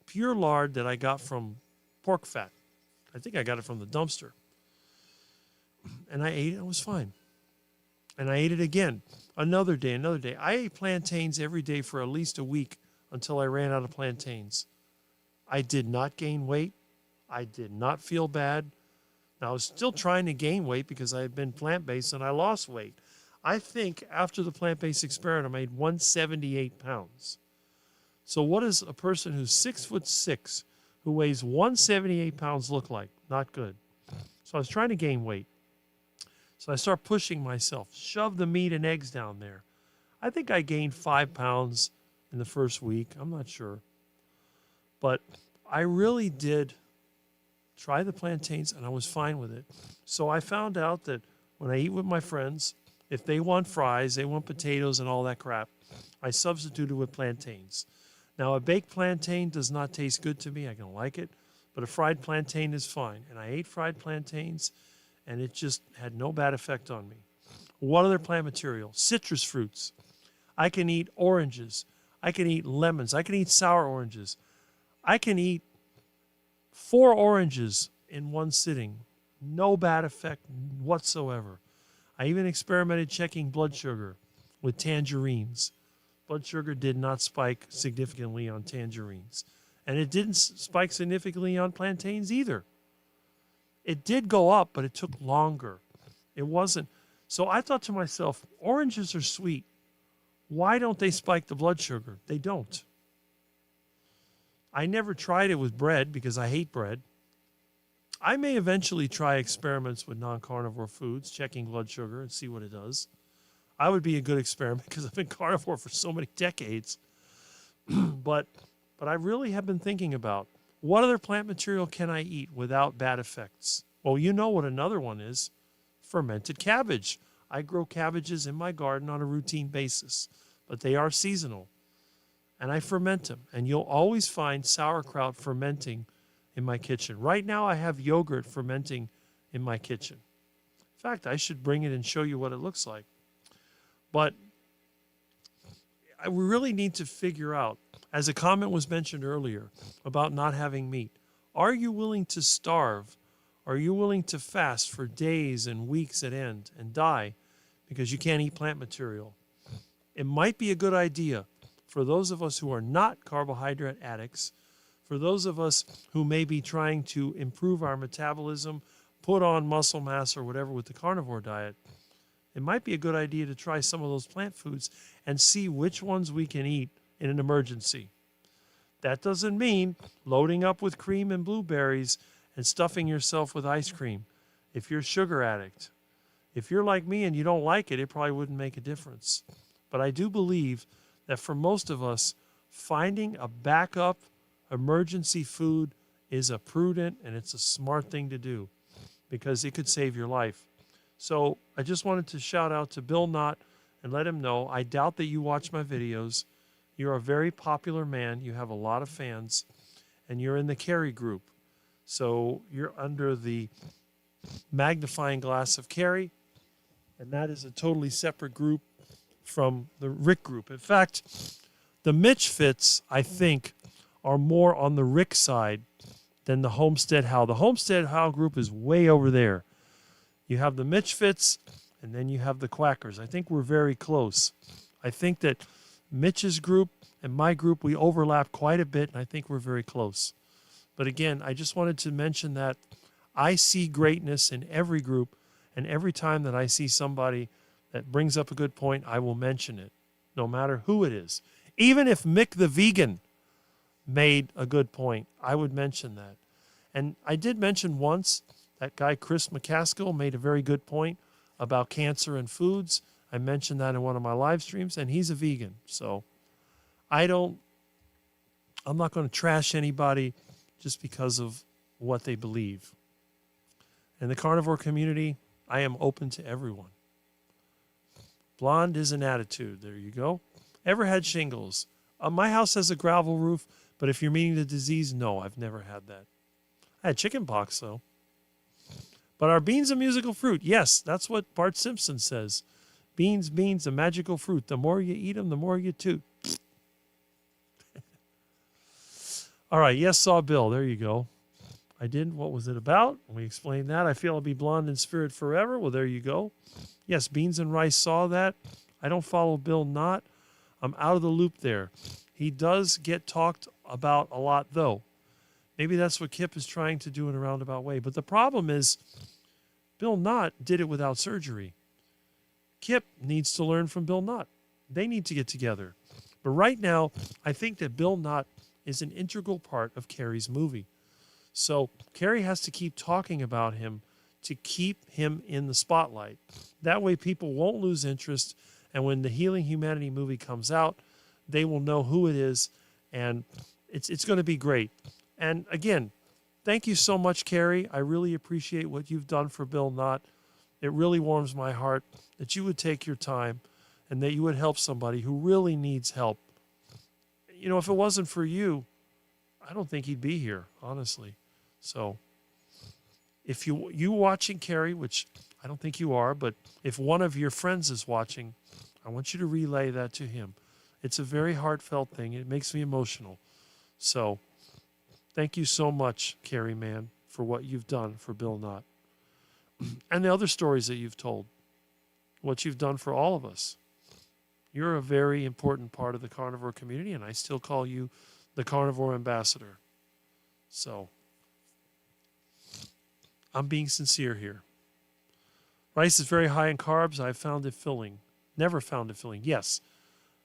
Pure lard that I got from pork fat. I think I got it from the dumpster. And I ate it and it was fine. And I ate it again. Another day. I ate plantains every day for at least a week until I ran out of plantains. I did not gain weight. I did not feel bad. Now, I was still trying to gain weight because I had been plant-based and I lost weight. I think after the plant-based experiment, I made 178 pounds. So what does a person who's 6'6", who weighs 178 pounds look like? Not good. So I was trying to gain weight. So I start pushing myself, shove the meat and eggs down there. I think I gained 5 pounds in the first week. I'm not sure. But I really did try the plantains, and I was fine with it. So I found out that when I eat with my friends, if they want fries, they want potatoes and all that crap, I substitute it with plantains. Now, a baked plantain does not taste good to me. I don't like it. But a fried plantain is fine. And I ate fried plantains, and it just had no bad effect on me. What other plant material? Citrus fruits. I can eat oranges. I can eat lemons. I can eat sour oranges. I can eat 4 oranges in one sitting. No bad effect whatsoever. I even experimented checking blood sugar with tangerines. Blood sugar did not spike significantly on tangerines. And it didn't spike significantly on plantains either. It did go up, but it took longer. It wasn't. So I thought to myself, oranges are sweet. Why don't they spike the blood sugar? They don't. I never tried it with bread because I hate bread. I may eventually try experiments with non-carnivore foods, checking blood sugar and see what it does. I would be a good experiment because I've been carnivore for so many decades. But I really have been thinking about what other plant material can I eat without bad effects? Well, you know what another one is. Fermented cabbage. I grow cabbages in my garden on a routine basis, but they are seasonal. And I ferment them. And you'll always find sauerkraut fermenting in my kitchen. Right now I have yogurt fermenting in my kitchen. In fact, I should bring it and show you what it looks like. But we really need to figure out, as a comment was mentioned earlier about not having meat, are you willing to starve? Are you willing to fast for days and weeks at end and die because you can't eat plant material? It might be a good idea for those of us who are not carbohydrate addicts, for those of us who may be trying to improve our metabolism, put on muscle mass or whatever with the carnivore diet, it might be a good idea to try some of those plant foods and see which ones we can eat in an emergency. That doesn't mean loading up with cream and blueberries and stuffing yourself with ice cream. If you're a sugar addict, if you're like me and you don't like it, it probably wouldn't make a difference. But I do believe that for most of us, finding a backup emergency food is a prudent and it's a smart thing to do because it could save your life. So I just wanted to shout out to Bill Knott and let him know, I doubt that you watch my videos. You're a very popular man. You have a lot of fans and you're in the Carrie group. So you're under the magnifying glass of Carrie, and that is a totally separate group from the Rick group. In fact, the Mitch Fits, I think, are more on the Rick side than the Homestead How. The Homestead How group is way over there. You have the Mitch Fits, and then you have the Quackers. I think we're very close. I think that Mitch's group and my group, we overlap quite a bit, and I think we're very close. But again, I just wanted to mention that I see greatness in every group, and every time that I see somebody that brings up a good point, I will mention it, no matter who it is. Even if Mick the vegan made a good point, I would mention that. And I did mention once that guy Chris McCaskill made a very good point about cancer and foods. I mentioned that in one of my live streams, and he's a vegan. So I'm not going to trash anybody just because of what they believe. In the carnivore community, I am open to everyone. Blonde is an attitude. There you go. Ever had shingles? My house has a gravel roof, but if you're meaning the disease, no, I've never had that. I had chicken pox, though. But are beans a musical fruit? Yes, that's what Bart Simpson says. Beans, a magical fruit. The more you eat them, the more you toot. All right, yes, saw Bill. There you go. I didn't. What was it about? We explained that. I feel I'll be blonde in spirit forever. Well, there you go. Yes, Beans and Rice saw that. I don't follow Bill Knott. I'm out of the loop there. He does get talked about a lot, though. Maybe that's what Kip is trying to do in a roundabout way. But the problem is, Bill Knott did it without surgery. Kip needs to learn from Bill Knott. They need to get together. But right now, I think that Bill Knott is an integral part of Carrie's movie. So Carrie has to keep talking about him to keep him in the spotlight. That way people won't lose interest. And when the Healing Humanity movie comes out, they will know who it is. And it's going to be great. And again, thank you so much, Carrie. I really appreciate what you've done for Bill Knott. It really warms my heart that you would take your time and that you would help somebody who really needs help. You know, if it wasn't for you, I don't think he'd be here, honestly. So if you watching, Carrie, which I don't think you are, but if one of your friends is watching, I want you to relay that to him. It's a very heartfelt thing. It makes me emotional. So thank you so much, Carrie Mann, for what you've done for Bill Knott. And the other stories that you've told, what you've done for all of us. You're a very important part of the carnivore community, and I still call you the carnivore ambassador. So I'm being sincere here. Rice is very high in carbs. I've found it filling. Never found it filling. Yes,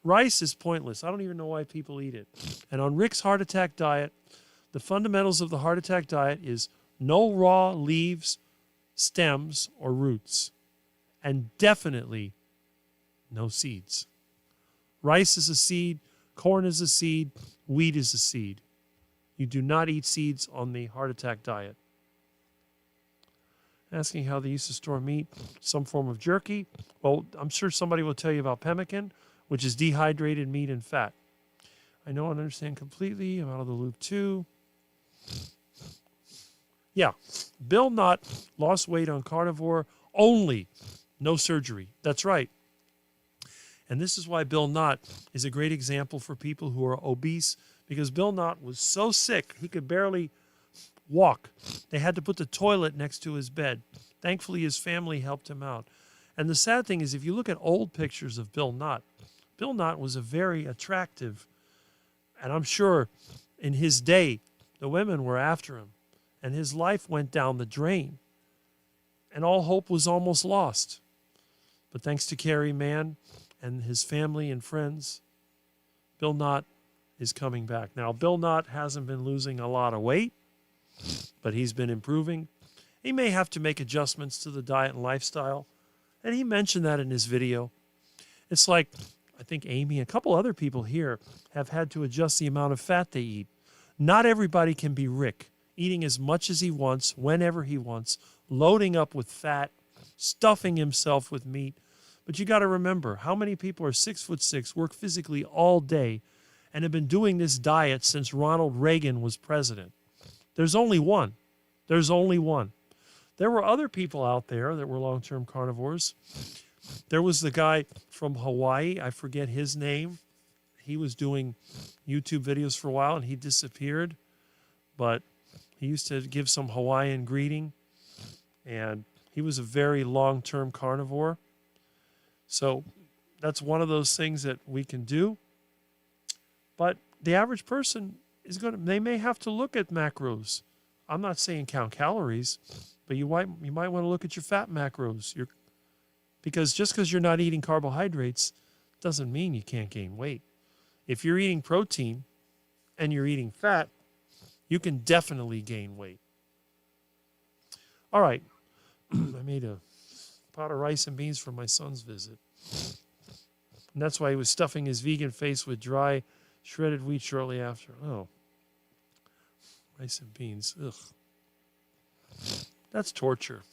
rice is pointless. I don't even know why people eat it. And on Rick's heart attack diet, the fundamentals of the heart attack diet is no raw leaves, stems, or roots. And definitely no seeds. Rice is a seed. Corn is a seed. Wheat is a seed. You do not eat seeds on the heart attack diet. Asking how they used to store meat, some form of jerky. Well, I'm sure somebody will tell you about pemmican, which is dehydrated meat and fat. I know and understand completely. I'm out of the loop too. Yeah, Bill Knott lost weight on carnivore only, no surgery. That's right. And this is why Bill Knott is a great example for people who are obese, because Bill Knott was so sick he could barely walk. They had to put the toilet next to his bed. Thankfully, his family helped him out. And the sad thing is, if you look at old pictures of Bill Knott was a very attractive, and I'm sure in his day, the women were after him, and his life went down the drain, and all hope was almost lost. But thanks to Carrie Mann and his family and friends, Bill Knott is coming back. Now, Bill Knott hasn't been losing a lot of weight, but he's been improving. He may have to make adjustments to the diet and lifestyle, and he mentioned that in his video. It's like, I think Amy and a couple other people here have had to adjust the amount of fat they eat. Not everybody can be Rick, eating as much as he wants, whenever he wants, loading up with fat, stuffing himself with meat. But you got to remember, how many people are 6'6", work physically all day, and have been doing this diet since Ronald Reagan was president? There's only one. There's only one. There were other people out there that were long-term carnivores. There was the guy from Hawaii. I forget his name. He was doing YouTube videos for a while, and he disappeared. But he used to give some Hawaiian greeting, and he was a very long-term carnivore. So that's one of those things that we can do. But the average person they may have to look at macros. I'm not saying count calories, But you might want to look at your fat macros. Because just because you're not eating carbohydrates doesn't mean you can't gain weight. If you're eating protein and you're eating fat, you can definitely gain weight. All right. I made a pot of rice and beans for my son's visit. And that's why he was stuffing his vegan face with dry shredded wheat shortly after. Oh. Rice and beans. Ugh. That's torture.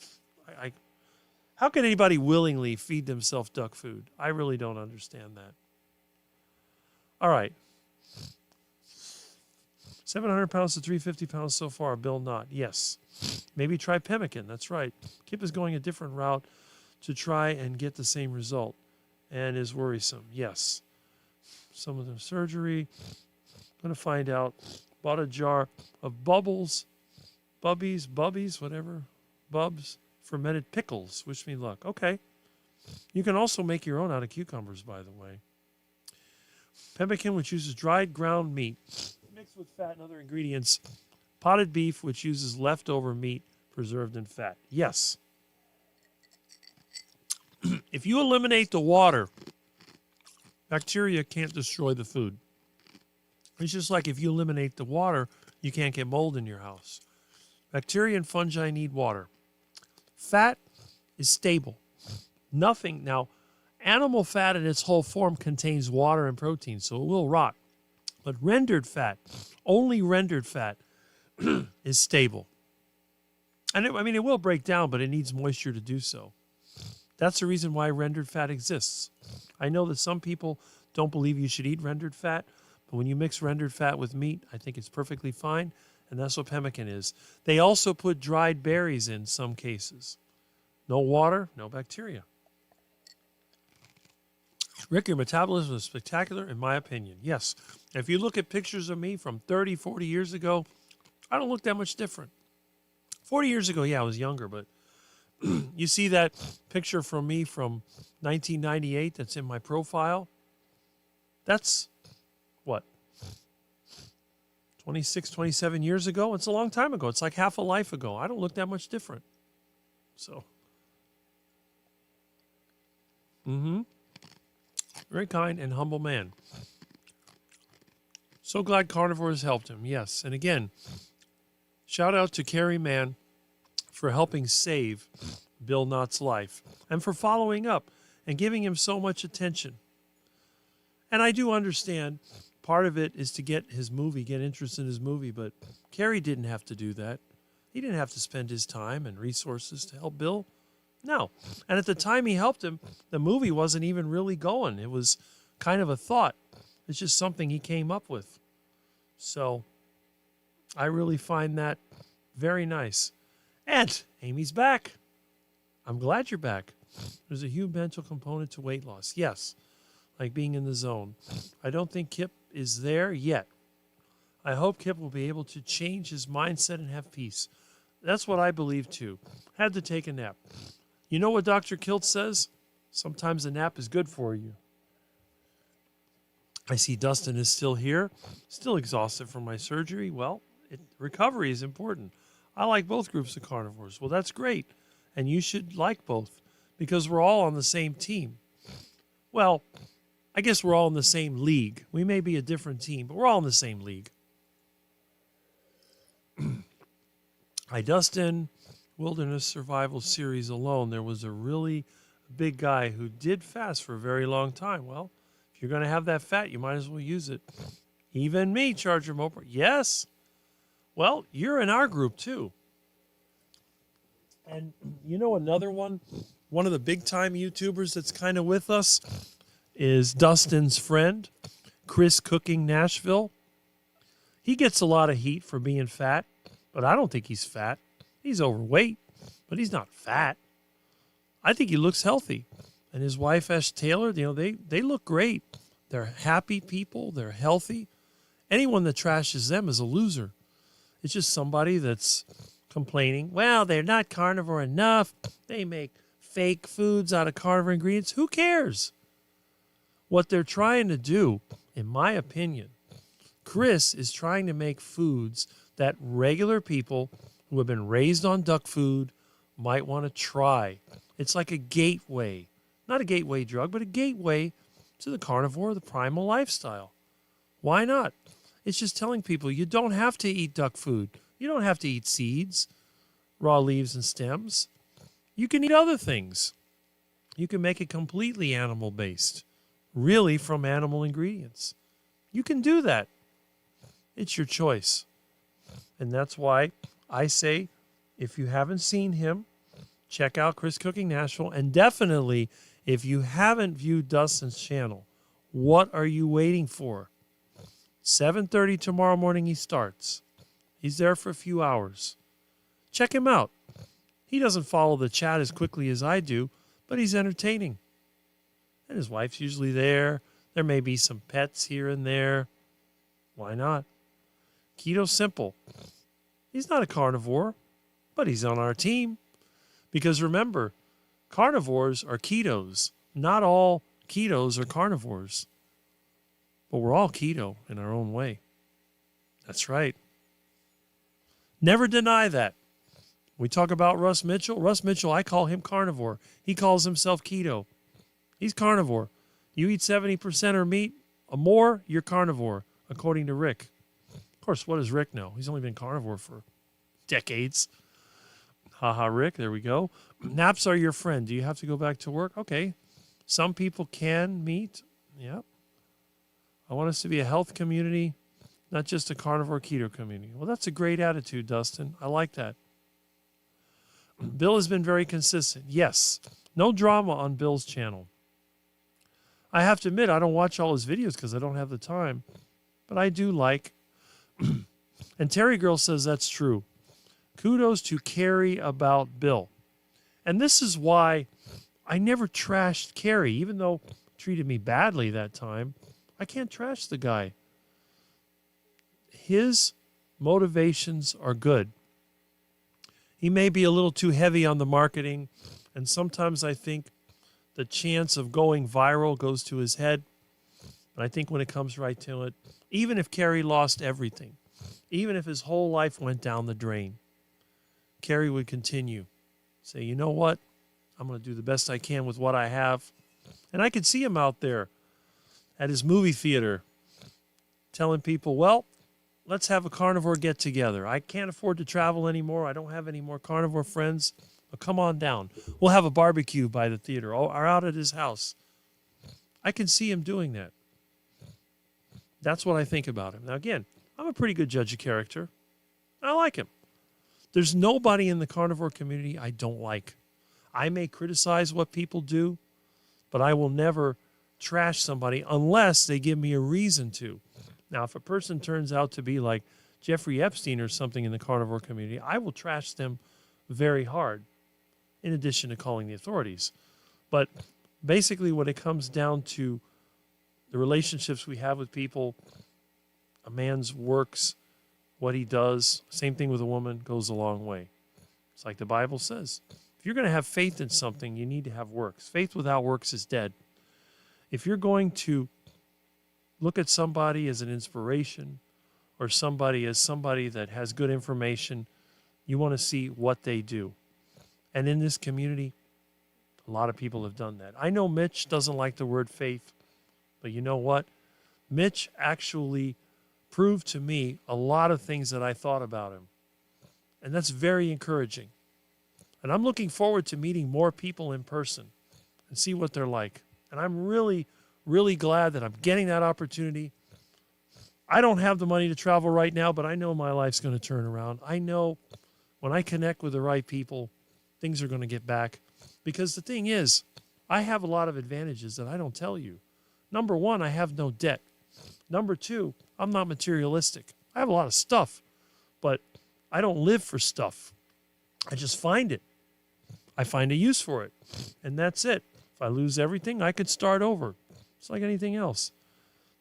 How can anybody willingly feed themselves duck food? I really don't understand that. All right. 700 pounds to 350 pounds so far. Bill Knott. Yes. Maybe try pemmican. That's right. Kip is going a different route to try and get the same result and is worrisome. Yes. Some of them surgery. Going to find out. Bought a jar of bubbles, bubbies, whatever. Bubs. Fermented pickles. Wish me luck. Okay. You can also make your own out of cucumbers, by the way. Pemmican, which uses dried ground meat mixed with fat and other ingredients. Potted beef, which uses leftover meat preserved in fat. Yes. If you eliminate the water, bacteria can't destroy the food. It's just like if you eliminate the water, you can't get mold in your house. Bacteria and fungi need water. Fat is stable. Nothing. Now, animal fat in its whole form contains water and protein, so it will rot. But rendered fat, only rendered fat, is stable. And it will break down, but it needs moisture to do so. That's the reason why rendered fat exists. I know that some people don't believe you should eat rendered fat, but when you mix rendered fat with meat, I think it's perfectly fine. And that's what pemmican is. They also put dried berries in some cases. No water, no bacteria. Rick, your metabolism is spectacular, in my opinion. Yes. If you look at pictures of me from 30, 40 years ago, I don't look that much different. 40 years ago, yeah, I was younger, but you see that picture from me from 1998 that's in my profile? That's, what, 26, 27 years ago? It's a long time ago. It's like half a life ago. I don't look that much different. So, very kind and humble man. So glad carnivore has helped him. Yes. And again, shout out to Carrie Mann for helping save Bill Knott's life and for following up and giving him so much attention. And I do understand part of it is to get interest in his movie, but Carrie didn't have to do that. He didn't have to spend his time and resources to help Bill. No. And at the time he helped him, the movie wasn't even really going. It was kind of a thought. It's just something he came up with. So I really find that very nice. And Amy's back. I'm glad you're back. There's a huge mental component to weight loss. Yes, like being in the zone. I don't think Kip is there yet. I hope Kip will be able to change his mindset and have peace. That's what I believe too. Had to take a nap. You know what Dr. Kilt says? Sometimes a nap is good for you. I see Dustin is still here, still exhausted from my surgery. Well, recovery is important. I like both groups of carnivores. Well, that's great. And you should like both because we're all on the same team. Well, I guess we're all in the same league. We may be a different team, but we're all in the same league. Hi, Dustin. Wilderness Survival Series alone, there was a really big guy who did fast for a very long time. Well, if you're going to have that fat, you might as well use it. Even me, Charger Moper. Yes. Well, you're in our group too. And you know another one of the big-time YouTubers that's kind of with us is Dustin's friend, Chris Cooking Nashville. He gets a lot of heat for being fat, but I don't think he's fat. He's overweight, but he's not fat. I think he looks healthy. And his wife, Ash Taylor, they look great. They're happy people. They're healthy. Anyone that trashes them is a loser. It's just somebody that's complaining, well, they're not carnivore enough. They make fake foods out of carnivore ingredients. Who cares? What they're trying to do, in my opinion, Chris is trying to make foods that regular people who have been raised on duck food, might want to try. It's like a gateway, not a gateway drug, but a gateway to the carnivore, the primal lifestyle. Why not? It's just telling people you don't have to eat duck food. You don't have to eat seeds, raw leaves and stems. You can eat other things. You can make it completely animal-based, really from animal ingredients. You can do that. It's your choice. And that's why I say, if you haven't seen him, check out Chris Cooking Nashville. And definitely, if you haven't viewed Dustin's channel, what are you waiting for? 7:30 tomorrow morning he starts. He's there for a few hours. Check him out. He doesn't follow the chat as quickly as I do, but he's entertaining. And his wife's usually there. There may be some pets here and there. Why not? Keto Simple. He's not a carnivore, but he's on our team. Because remember, carnivores are ketos. Not all ketos are carnivores. But we're all keto in our own way. That's right. Never deny that. We talk about Russ Mitchell. Russ Mitchell, I call him carnivore. He calls himself keto. He's carnivore. You eat 70% or meat or more, you're carnivore, according to Rick. Of course, what does Rick know? He's only been carnivore for decades. Haha, Rick, there we go. Naps are your friend. Do you have to go back to work? Okay. Some people can meet. Yep. I want us to be a health community, not just a carnivore keto community. Well, that's a great attitude, Dustin. I like that. Bill has been very consistent. Yes. No drama on Bill's channel. I have to admit, I don't watch all his videos because I don't have the time. But I do like. And Terry Girl says that's true. Kudos to Carrie about Bill. And this is why I never trashed Carrie, even though he treated me badly that time. I can't trash the guy. His motivations are good. He may be a little too heavy on the marketing, and sometimes I think the chance of going viral goes to his head. And I think when it comes right to it, even if Carrie lost everything, even if his whole life went down the drain, Carrie would continue. Say, you know what? I'm going to do the best I can with what I have. And I could see him out there at his movie theater telling people, well, let's have a carnivore get together. I can't afford to travel anymore. I don't have any more carnivore friends. But come on down. We'll have a barbecue by the theater or out at his house. I can see him doing that. That's what I think about him. Now, again, I'm a pretty good judge of character. I like him. There's nobody in the carnivore community I don't like. I may criticize what people do, but I will never trash somebody unless they give me a reason to. Now, if a person turns out to be like Jeffrey Epstein or something in the carnivore community, I will trash them very hard, in addition to calling the authorities. But basically, when it comes down to the relationships we have with people, a man's works, what he does, same thing with a woman, goes a long way. It's like the Bible says. If you're going to have faith in something, you need to have works. Faith without works is dead. If you're going to look at somebody as an inspiration or somebody as somebody that has good information, you want to see what they do. And in this community, a lot of people have done that. I know Mitch doesn't like the word faith, but you know what? Mitch actually proved to me a lot of things that I thought about him. And that's very encouraging. And I'm looking forward to meeting more people in person and see what they're like. And I'm really, really glad that I'm getting that opportunity. I don't have the money to travel right now, but I know my life's going to turn around. I know when I connect with the right people, things are going to get back. Because the thing is, I have a lot of advantages that I don't tell you. Number one, I have no debt. Number two, I'm not materialistic. I have a lot of stuff, but I don't live for stuff. I just find it. I find a use for it. And that's it. If I lose everything, I could start over. It's like anything else.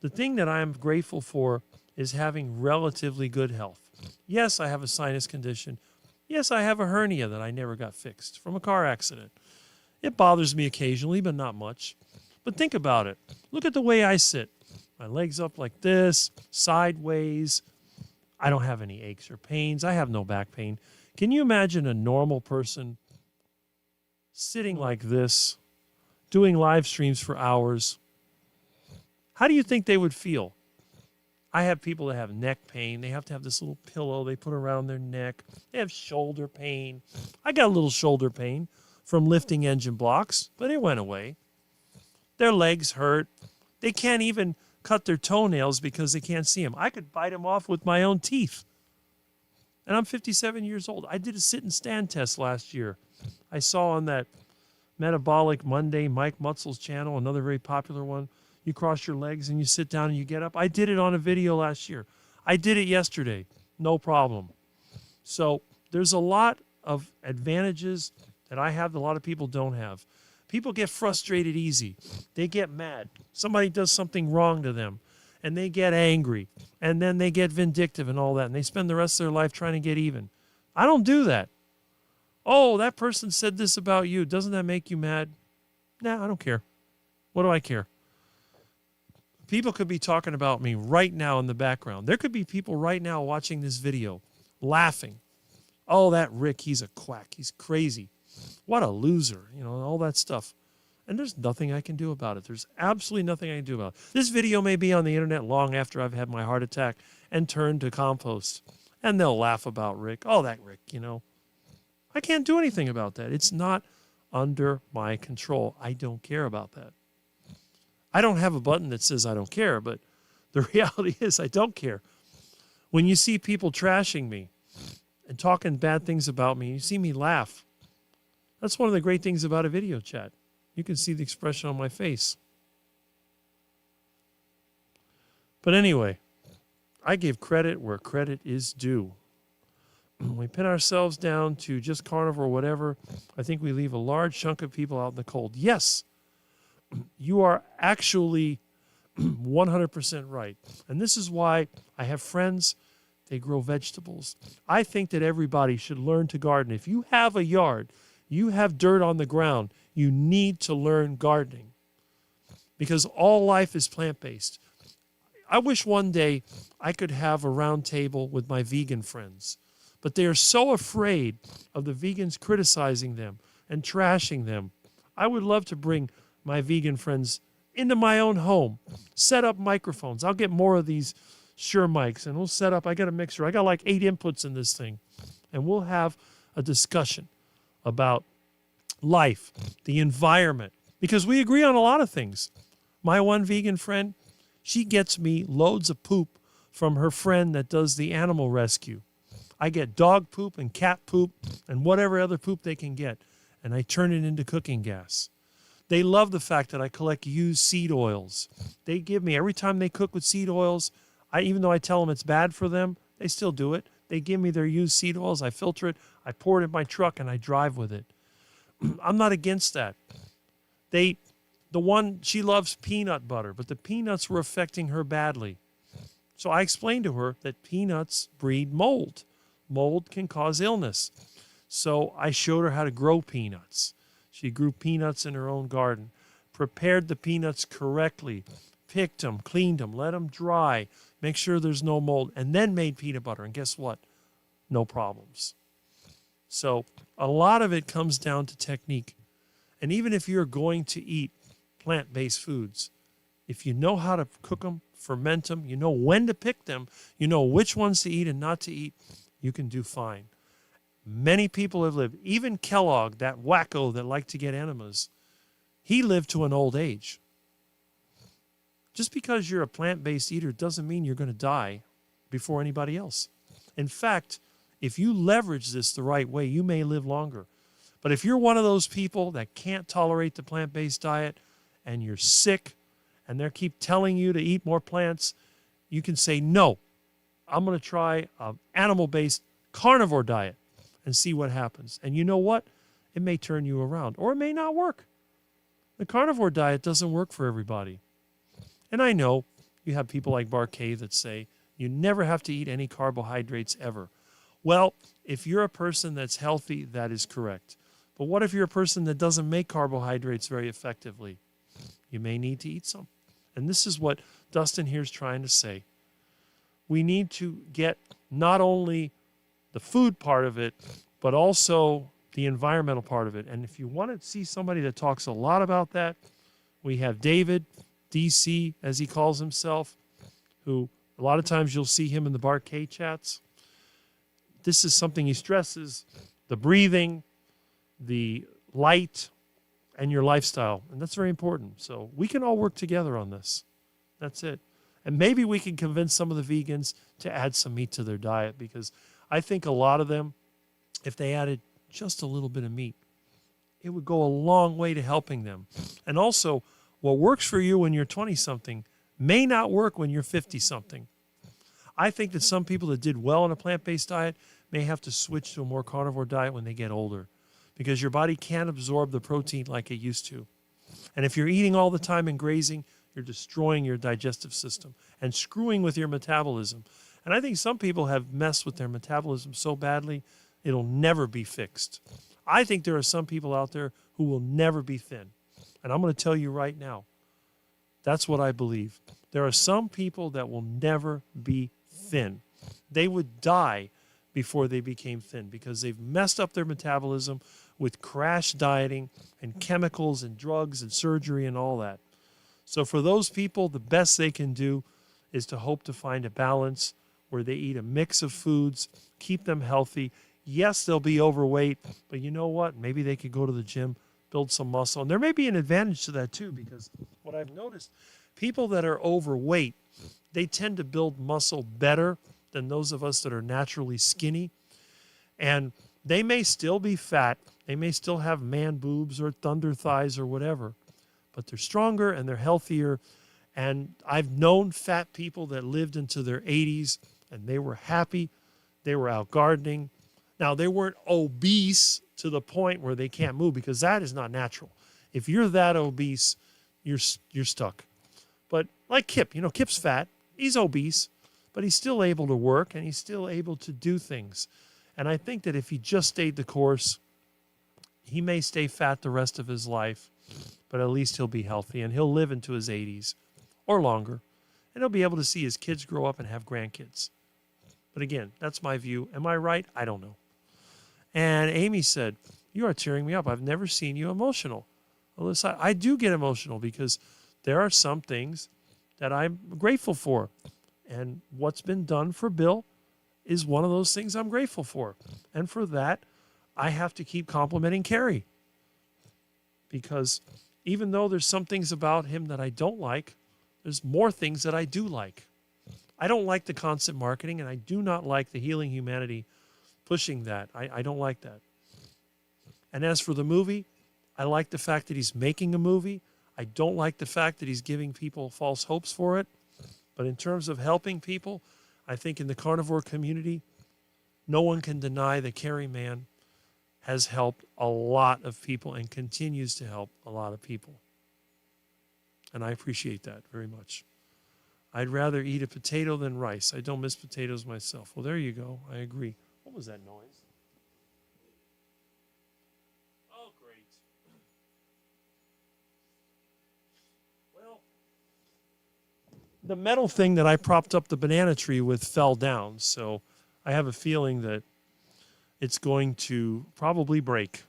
The thing that I'm grateful for is having relatively good health. Yes, I have a sinus condition. Yes, I have a hernia that I never got fixed from a car accident. It bothers me occasionally, but not much. But think about it. Look at the way I sit. My legs up like this, sideways. I don't have any aches or pains. I have no back pain. Can you imagine a normal person sitting like this, doing live streams for hours, how do you think they would feel? I have people that have neck pain. They have to have this little pillow they put around their neck. They have shoulder pain. I got a little shoulder pain from lifting engine blocks, but it went away. Their legs hurt. They can't even cut their toenails because they can't see them. I could bite them off with my own teeth. And I'm 57 years old. I did a sit and stand test last year. I saw on that Metabolic Monday, Mike Mutzel's channel, another very popular one. You cross your legs and you sit down and you get up. I did it on a video last year. I did it yesterday. No problem. So there's a lot of advantages that I have that a lot of people don't have. People get frustrated easy. They get mad. Somebody does something wrong to them and they get angry and then they get vindictive and all that and they spend the rest of their life trying to get even. I don't do that. Oh, that person said this about you. Doesn't that make you mad? Nah, I don't care. What do I care? People could be talking about me right now in the background. There could be people right now watching this video laughing. Oh, that Rick, he's a quack. He's crazy. What a loser, all that stuff. And there's nothing I can do about it. There's absolutely nothing I can do about it. This video may be on the internet long after I've had my heart attack and turned to compost. And they'll laugh about Rick. Oh, that Rick, I can't do anything about that. It's not under my control. I don't care about that. I don't have a button that says I don't care, but the reality is I don't care. When you see people trashing me and talking bad things about me, you see me laugh. That's one of the great things about a video chat. You can see the expression on my face. But anyway, I give credit where credit is due. We pin ourselves down to just carnivore or whatever. I think we leave a large chunk of people out in the cold. Yes, you are actually 100% right. And this is why I have friends, they grow vegetables. I think that everybody should learn to garden. If you have a yard, you have dirt on the ground, you need to learn gardening because all life is plant-based. I wish one day I could have a round table with my vegan friends, but they are so afraid of the vegans criticizing them and trashing them. I would love to bring my vegan friends into my own home, set up microphones. I'll get more of these Shure mics and we'll set up, I got a mixer. I got like 8 inputs in this thing. And we'll have a discussion about life, the environment, because we agree on a lot of things. My one vegan friend, she gets me loads of poop from her friend that does the animal rescue. I get dog poop and cat poop and whatever other poop they can get, and I turn it into cooking gas. They love the fact that I collect used seed oils. They give me, every time they cook with seed oils, even though I tell them it's bad for them, they still do it. They give me their used seed oils, I filter it, I pour it in my truck, and I drive with it. I'm not against that. She loves peanut butter, but the peanuts were affecting her badly. So I explained to her that peanuts breed mold. Mold can cause illness. So I showed her how to grow peanuts. She grew peanuts in her own garden, prepared the peanuts correctly, picked them, cleaned them, let them dry, make sure there's no mold, and then made peanut butter. And guess what? No problems. So a lot of it comes down to technique. And even if you're going to eat plant-based foods, if you know how to cook them, ferment them, you know when to pick them, you know which ones to eat and not to eat, you can do fine. Many people have lived, even Kellogg, that wacko that liked to get enemas, he lived to an old age. Just because you're a plant-based eater doesn't mean you're going to die before anybody else. In fact, if you leverage this the right way, you may live longer. But if you're one of those people that can't tolerate the plant-based diet and you're sick and they keep telling you to eat more plants, you can say, no, I'm going to try an animal-based carnivore diet and see what happens. And you know what? It may turn you around or it may not work. The carnivore diet doesn't work for everybody. And I know you have people like Barkay that say you never have to eat any carbohydrates ever. Well, if you're a person that's healthy, that is correct. But what if you're a person that doesn't make carbohydrates very effectively? You may need to eat some. And this is what Dustin here is trying to say. We need to get not only the food part of it, but also the environmental part of it. And if you want to see somebody that talks a lot about that, we have David, DC, as he calls himself, who a lot of times you'll see him in the Bar K chats. This is something he stresses, the breathing, the light, and your lifestyle. And that's very important. So we can all work together on this. That's it. And maybe we can convince some of the vegans to add some meat to their diet, because I think a lot of them, if they added just a little bit of meat, it would go a long way to helping them. And also, what works for you when you're 20-something may not work when you're 50-something. I think that some people that did well on a plant-based diet may have to switch to a more carnivore diet when they get older, because your body can't absorb the protein like it used to. And if you're eating all the time and grazing, you're destroying your digestive system and screwing with your metabolism. And I think some people have messed with their metabolism so badly, it'll never be fixed. I think there are some people out there who will never be thin. And I'm going to tell you right now, that's what I believe. There are some people that will never be thin. They would die before they became thin, because they've messed up their metabolism with crash dieting and chemicals and drugs and surgery and all that. So for those people, the best they can do is to hope to find a balance where they eat a mix of foods, keep them healthy. Yes, they'll be overweight, but you know what? Maybe they could go to the gym, build some muscle. And there may be an advantage to that too, because what I've noticed, people that are overweight, they tend to build muscle better than those of us that are naturally skinny. And they may still be fat. They may still have man boobs or thunder thighs or whatever, but they're stronger and they're healthier. And I've known fat people that lived into their 80s and they were happy. They were out gardening. Now, they weren't obese to the point where they can't move, because that is not natural. If you're that obese, you're stuck. But like Kip, Kip's fat. He's obese, but he's still able to work and he's still able to do things. And I think that if he just stayed the course, he may stay fat the rest of his life, but at least he'll be healthy and he'll live into his 80s or longer. And he'll be able to see his kids grow up and have grandkids. But again, that's my view. Am I right? I don't know. And Amy said, "You are tearing me up. I've never seen you emotional." Alyssa, I do get emotional because there are some things that I'm grateful for. And what's been done for Bill is one of those things I'm grateful for. And for that, I have to keep complimenting Carrie. Because even though there's some things about him that I don't like, there's more things that I do like. I don't like the constant marketing, and I do not like the Healing Humanity pushing that. I don't like that. And as for the movie, I like the fact that he's making a movie. I don't like the fact that he's giving people false hopes for it. But in terms of helping people, I think in the carnivore community, no one can deny that Carrie Mann has helped a lot of people and continues to help a lot of people. And I appreciate that very much. I'd rather eat a potato than rice. I don't miss potatoes myself. Well, there you go. I agree. What was that noise? Oh, great. Well, the metal thing that I propped up the banana tree with fell down, so I have a feeling that it's going to probably break.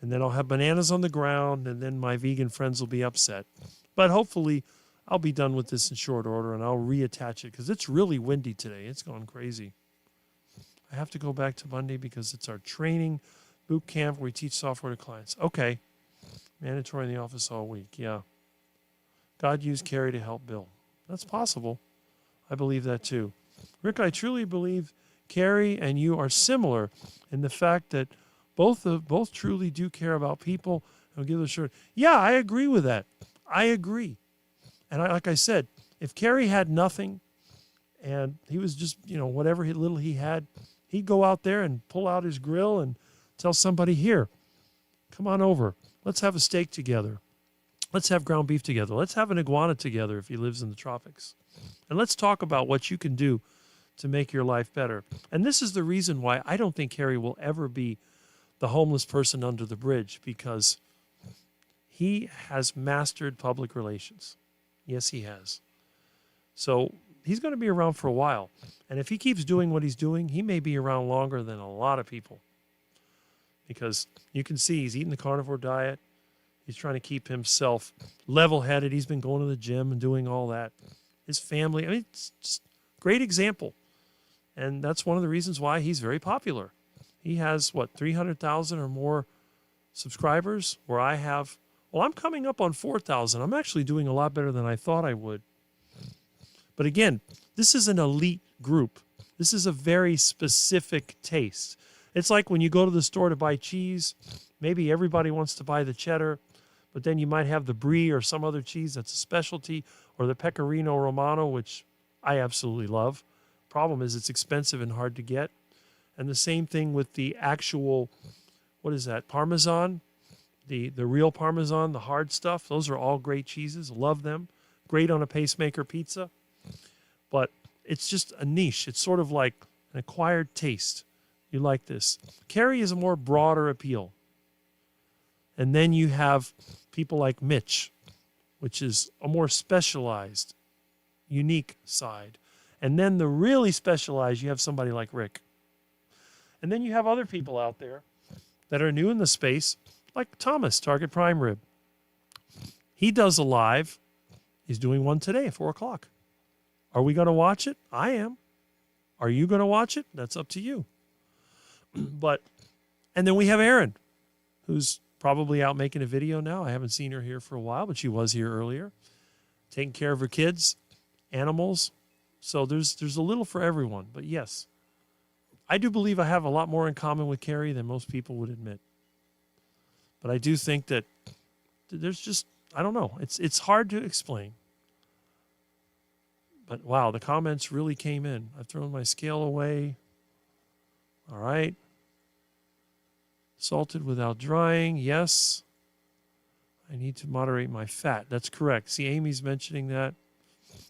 And then I'll have bananas on the ground, and then my vegan friends will be upset. But hopefully I'll be done with this in short order, and I'll reattach it, because it's really windy today. It's gone crazy. I have to go back to Monday because it's our training boot camp where we teach software to clients. Okay. Mandatory in the office all week. Yeah. God used Carrie to help Bill. That's possible. I believe that too. Rick, I truly believe Carrie and you are similar in the fact that both truly do care about people and give a shirt. Yeah, I agree with that. I agree. And like I said, if Carrie had nothing and he was just, whatever little he had, he'd go out there and pull out his grill and tell somebody, "Here, come on over. Let's have a steak together. Let's have ground beef together. Let's have an iguana together," if he lives in the tropics. "And let's talk about what you can do to make your life better." And this is the reason why I don't think Harry will ever be the homeless person under the bridge, because he has mastered public relations. Yes, he has. So he's going to be around for a while. And if he keeps doing what he's doing, he may be around longer than a lot of people. because you can see he's eating the carnivore diet. He's trying to keep himself level-headed. He's been going to the gym and doing all that. His family, I mean, it's just a great example. And that's one of the reasons why he's very popular. He has, 300,000 or more subscribers, where I have, I'm coming up on 4,000. I'm actually doing a lot better than I thought I would. But again, this is an elite group. This is a very specific taste. It's like when you go to the store to buy cheese, maybe everybody wants to buy the cheddar, but then you might have the brie or some other cheese that's a specialty, or the pecorino romano, which I absolutely love. Problem is it's expensive and hard to get. And the same thing with the actual, what is that, Parmesan? The real Parmesan, the hard stuff. Those are all great cheeses. Love them. Great on a pacemaker pizza. But it's just a niche. It's sort of like an acquired taste. You like this. Carrie is a more broader appeal. And then you have people like Mitch, which is a more specialized, unique side. And then the really specialized, you have somebody like Rick. And then you have other people out there that are new in the space, like Thomas, Target Prime Rib. He does a live. He's doing one today at 4 o'clock. Are we going to watch it? I am. Are you going to watch it? That's up to you. And then we have Erin, who's probably out making a video now. I haven't seen her here for a while, but she was here earlier, taking care of her kids, animals. So there's a little for everyone. But yes, I do believe I have a lot more in common with Carrie than most people would admit. But I do think that there's just, I don't know. It's hard to explain. But wow, the comments really came in. I've thrown my scale away. All right. Salted without drying. Yes. I need to moderate my fat. That's correct. See, Amy's mentioning that.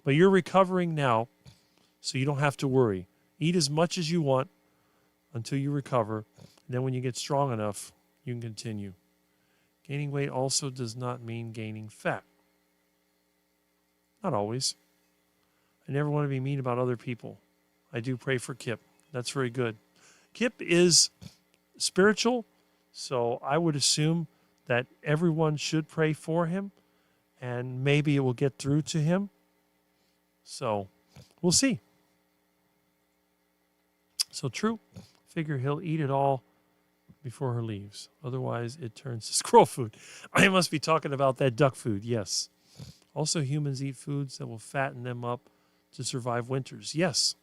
But you're recovering now, so you don't have to worry. Eat as much as you want until you recover. And then when you get strong enough, you can continue. Gaining weight also does not mean gaining fat. Not always. I never want to be mean about other people. I do pray for Kip. That's very good. Kip is spiritual, so I would assume that everyone should pray for him, and maybe it will get through to him. So we'll see. So true. Figure he'll eat it all before her leaves. Otherwise, it turns to squirrel food. I must be talking about that duck food, yes. Also, humans eat foods that will fatten them up to survive winters. Yes.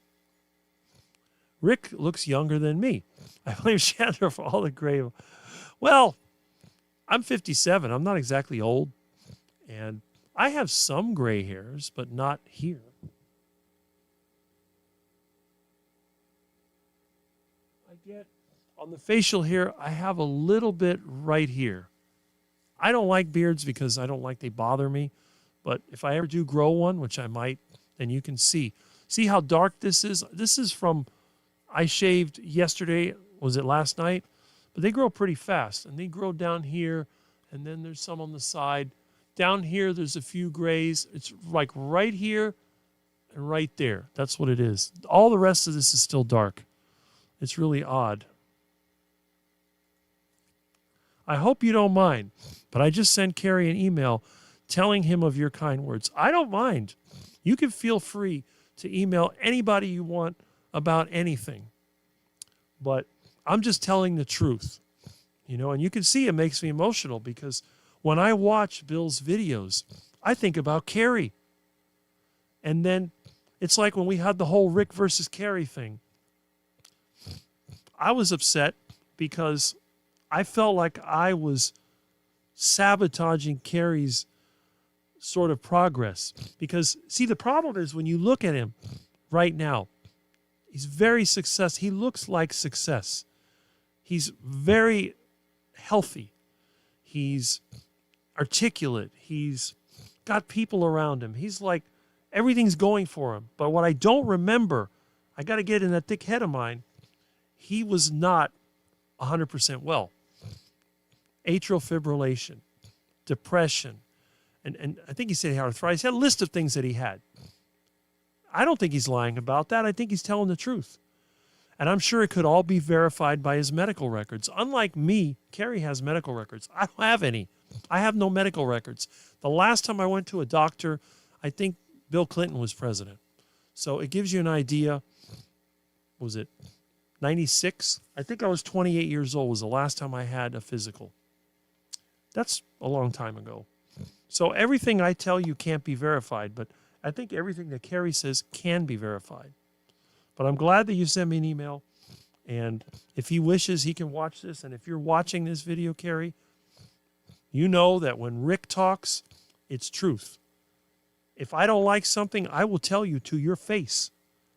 Rick looks younger than me. I blame Chandler for all the gray. Well, I'm 57. I'm not exactly old. And I have some gray hairs, but not here. I get on the facial hair, I have a little bit right here. I don't like beards because I don't like they bother me. But if I ever do grow one, which I might, then you can see. See how dark this is? This is from, I shaved yesterday, was it last night? But they grow pretty fast. And they grow down here, and then there's some on the side. Down here, there's a few grays. It's like right here and right there. That's what it is. All the rest of this is still dark. It's really odd. I hope you don't mind, but I just sent Carrie an email telling him of your kind words. I don't mind. You can feel free to email anybody you want about anything. But I'm just telling the truth. You know, and you can see it makes me emotional because when I watch Bill's videos, I think about Carrie. And then it's like when we had the whole Rick versus Carrie thing. I was upset because I felt like I was sabotaging Carrie's sort of progress. Because, see, the problem is when you look at him right now, he's very successful. He looks like success. He's very healthy. He's articulate. He's got people around him. He's like, everything's going for him. But what I don't remember, I got to get in that thick head of mine, he was not 100% well. Atrial fibrillation, depression, and I think he said he had arthritis. He had a list of things that he had. I don't think he's lying about that. I think he's telling the truth. And I'm sure it could all be verified by his medical records. Unlike me, Kerry has medical records. I don't have any. I have no medical records. The last time I went to a doctor, I think Bill Clinton was president. So it gives you an idea. Was it 96? I think I was 28 years old was the last time I had a physical. That's a long time ago. So everything I tell you can't be verified, but I think everything that Kerry says can be verified. But I'm glad that you sent me an email. And if he wishes, he can watch this. And if you're watching this video, Kerry, you know that when Rick talks, it's truth. If I don't like something, I will tell you to your face.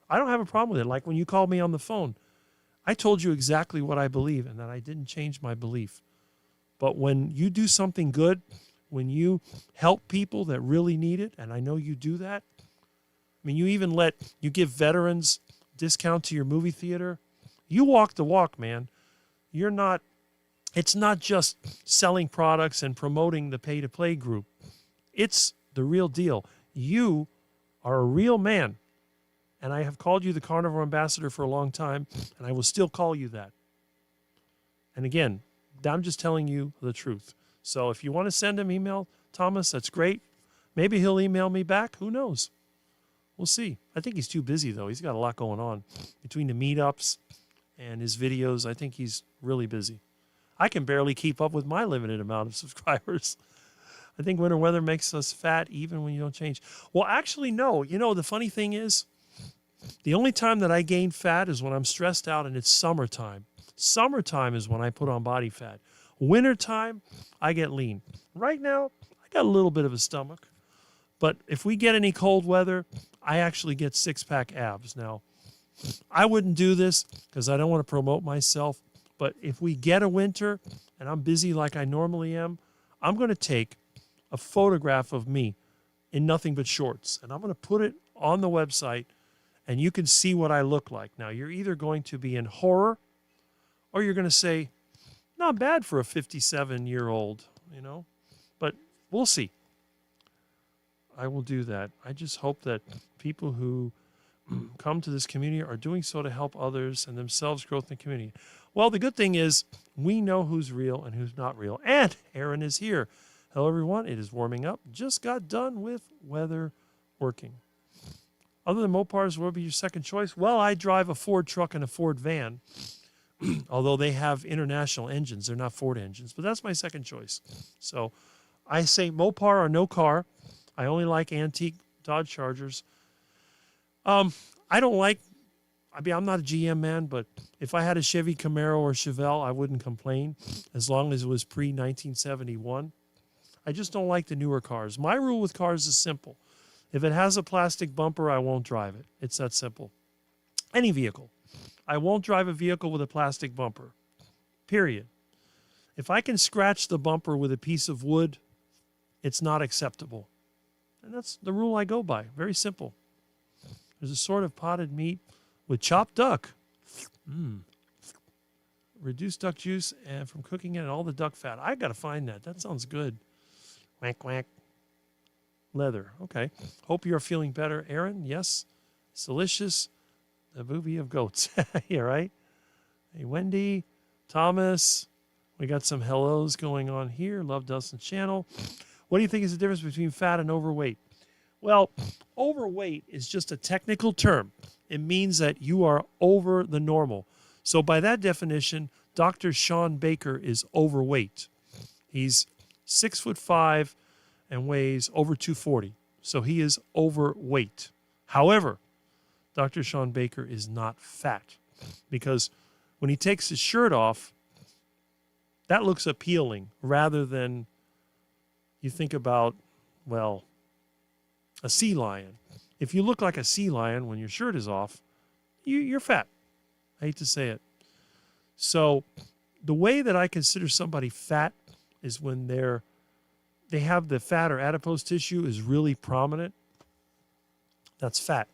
I don't have a problem with it. Like when you called me on the phone, I told you exactly what I believe and that I didn't change my belief. But when you do something good, when you help people that really need it, and I know you do that, I mean, you give veterans discount to your movie theater. You walk the walk, man. It's not just selling products and promoting the pay-to-play group. It's the real deal. You are a real man. And I have called you the Carnivore Ambassador for a long time, and I will still call you that. And again, I'm just telling you the truth. So if you want to send him email, Thomas, that's great. Maybe he'll email me back. Who knows? We'll see. I think he's too busy, though. He's got a lot going on. Between the meetups and his videos, I think he's really busy. I can barely keep up with my limited amount of subscribers. I think winter weather makes us fat even when you don't change. Well, actually, no. You know, the funny thing is, the only time that I gain fat is when I'm stressed out and it's summertime. Summertime is when I put on body fat. Wintertime, I get lean. Right now, I got a little bit of a stomach. But if we get any cold weather, I actually get six-pack abs. Now, I wouldn't do this because I don't want to promote myself. But if we get a winter and I'm busy like I normally am, I'm going to take a photograph of me in nothing but shorts. And I'm going to put it on the website and you can see what I look like. Now, you're either going to be in horror or you're going to say, not bad for a 57-year-old, you know. But we'll see. I will do that. I just hope that people who come to this community are doing so to help others and themselves growth in the community. Well, the good thing is we know who's real and who's not real. And Aaron is here. Hello, everyone. It is warming up. Just got done with weather working. Other than Mopars, what would be your second choice? Well, I drive a Ford truck and a Ford van, although they have international engines. They're not Ford engines, but that's my second choice. So I say Mopar or no car. I only like antique Dodge Chargers. I don't like, I'm not a GM man, but if I had a Chevy Camaro or Chevelle, I wouldn't complain as long as it was pre-1971. I just don't like the newer cars. My rule with cars is simple. If it has a plastic bumper, I won't drive it. It's that simple. Any vehicle. I won't drive a vehicle with a plastic bumper. Period. If I can scratch the bumper with a piece of wood, it's not acceptable. And that's the rule I go by. Very simple. There's a sort of potted meat with chopped duck. Reduced duck juice and from cooking it and all the duck fat. I got to find that. That sounds good. Quack, quack. Leather. Okay. Hope you're feeling better, Aaron. Yes. It's delicious. The booby of goats. Yeah, right? Hey, Wendy, Thomas. We got some hellos going on here. Love Dustin's channel. What do you think is the difference between fat and overweight? Well, overweight is just a technical term. It means that you are over the normal. So by that definition, Dr. Sean Baker is overweight. He's 6'5" and weighs over 240. So he is overweight. However, Dr. Sean Baker is not fat because when he takes his shirt off, that looks appealing rather than you think about, well, a sea lion. If you look like a sea lion when your shirt is off, you're fat. I hate to say it. So the way that I consider somebody fat is when they have the fat or adipose tissue is really prominent. That's fat.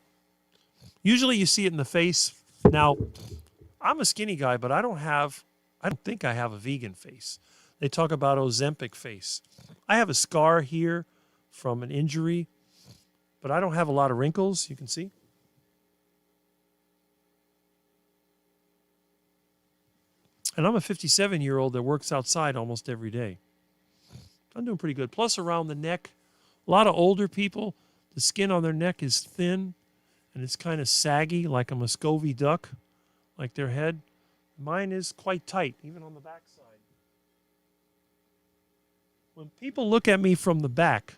Usually you see it in the face. Now, I'm a skinny guy, but I don't think I have a vegan face. They talk about Ozempic face. I have a scar here from an injury, but I don't have a lot of wrinkles, you can see. And I'm a 57-year-old that works outside almost every day. I'm doing pretty good. Plus, around the neck, a lot of older people, the skin on their neck is thin and it's kind of saggy, like a Muscovy duck, like their head. Mine is quite tight, even on the backside. When people look at me from the back,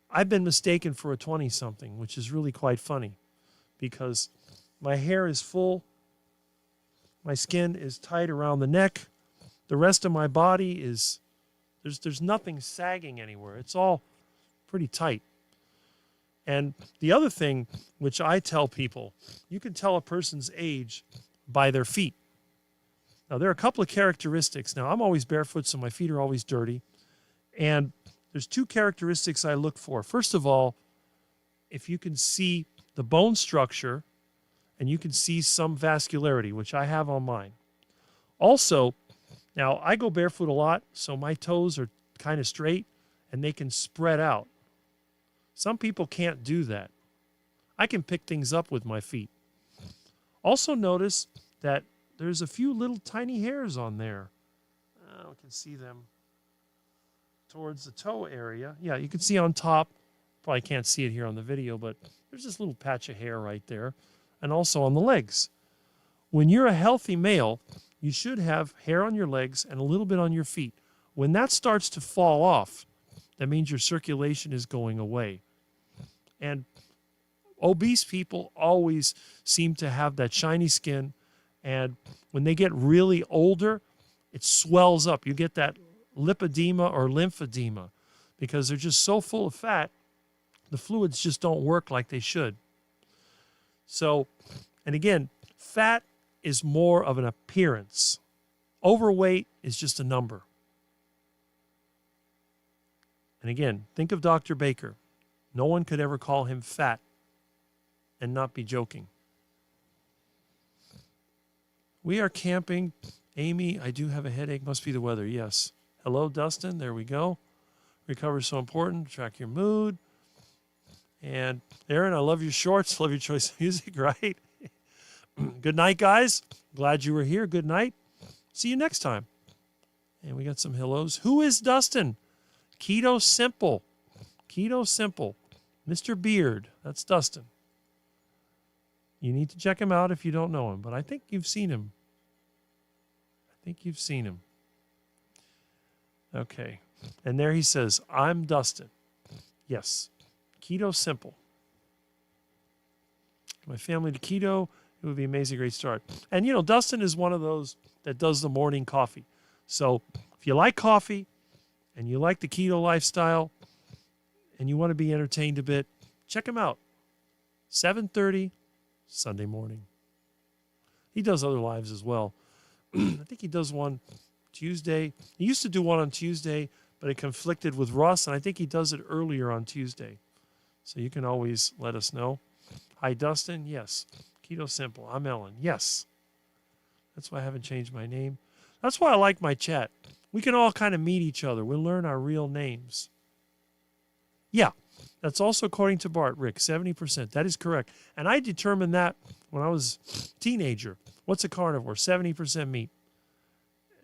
I've been mistaken for a 20-something, which is really quite funny because my hair is full, my skin is tight around the neck, the rest of my body is, there's nothing sagging anywhere. It's all pretty tight. And the other thing, which I tell people, you can tell a person's age by their feet. Now, there are a couple of characteristics. Now, I'm always barefoot, so my feet are always dirty. And there's two characteristics I look for. First of all, if you can see the bone structure and you can see some vascularity, which I have on mine. Also, now I go barefoot a lot, so my toes are kind of straight and they can spread out. Some people can't do that. I can pick things up with my feet. Also notice that there's a few little tiny hairs on there. We can see them towards the toe area. Yeah, you can see on top. Probably can't see it here on the video, but there's this little patch of hair right there. And also on the legs. When you're a healthy male, you should have hair on your legs and a little bit on your feet. When that starts to fall off, that means your circulation is going away. And obese people always seem to have that shiny skin. And when they get really older, it swells up. You get that lipedema or lymphedema because they're just so full of fat, the fluids just don't work like they should. So, and again, fat is more of an appearance. Overweight is just a number. And again, think of Dr. Baker. No one could ever call him fat and not be joking. We are camping. Amy, I do have a headache. Must be the weather. Yes. Hello, Dustin. There we go. Recover is so important. Track your mood. And Aaron, I love your shorts. Love your choice of music, right? Good night, guys. Glad you were here. Good night. See you next time. And we got some hellos. Who is Dustin? Keto Simple. Keto Simple. Mr. Beard. That's Dustin. You need to check him out if you don't know him, but I think you've seen him. Okay. And there he says, I'm Dustin. Yes. Keto Simple. My family to keto, it would be an amazing, great start. And, you know, Dustin is one of those that does the morning coffee. So if you like coffee and you like the keto lifestyle and you want to be entertained a bit, check him out. 7:30 Sunday morning. He does other lives as well. I think he does one Tuesday. He used to do one on Tuesday, but it conflicted with Russ, and I think he does it earlier on Tuesday. So you can always let us know. Hi, Dustin. Yes. Keto Simple. I'm Ellen. Yes. That's why I haven't changed my name. That's why I like my chat. We can all kind of meet each other. We'll learn our real names. Yeah. That's also according to Bart, Rick, 70%. That is correct. And I determined that when I was a teenager. What's a carnivore? 70% meat.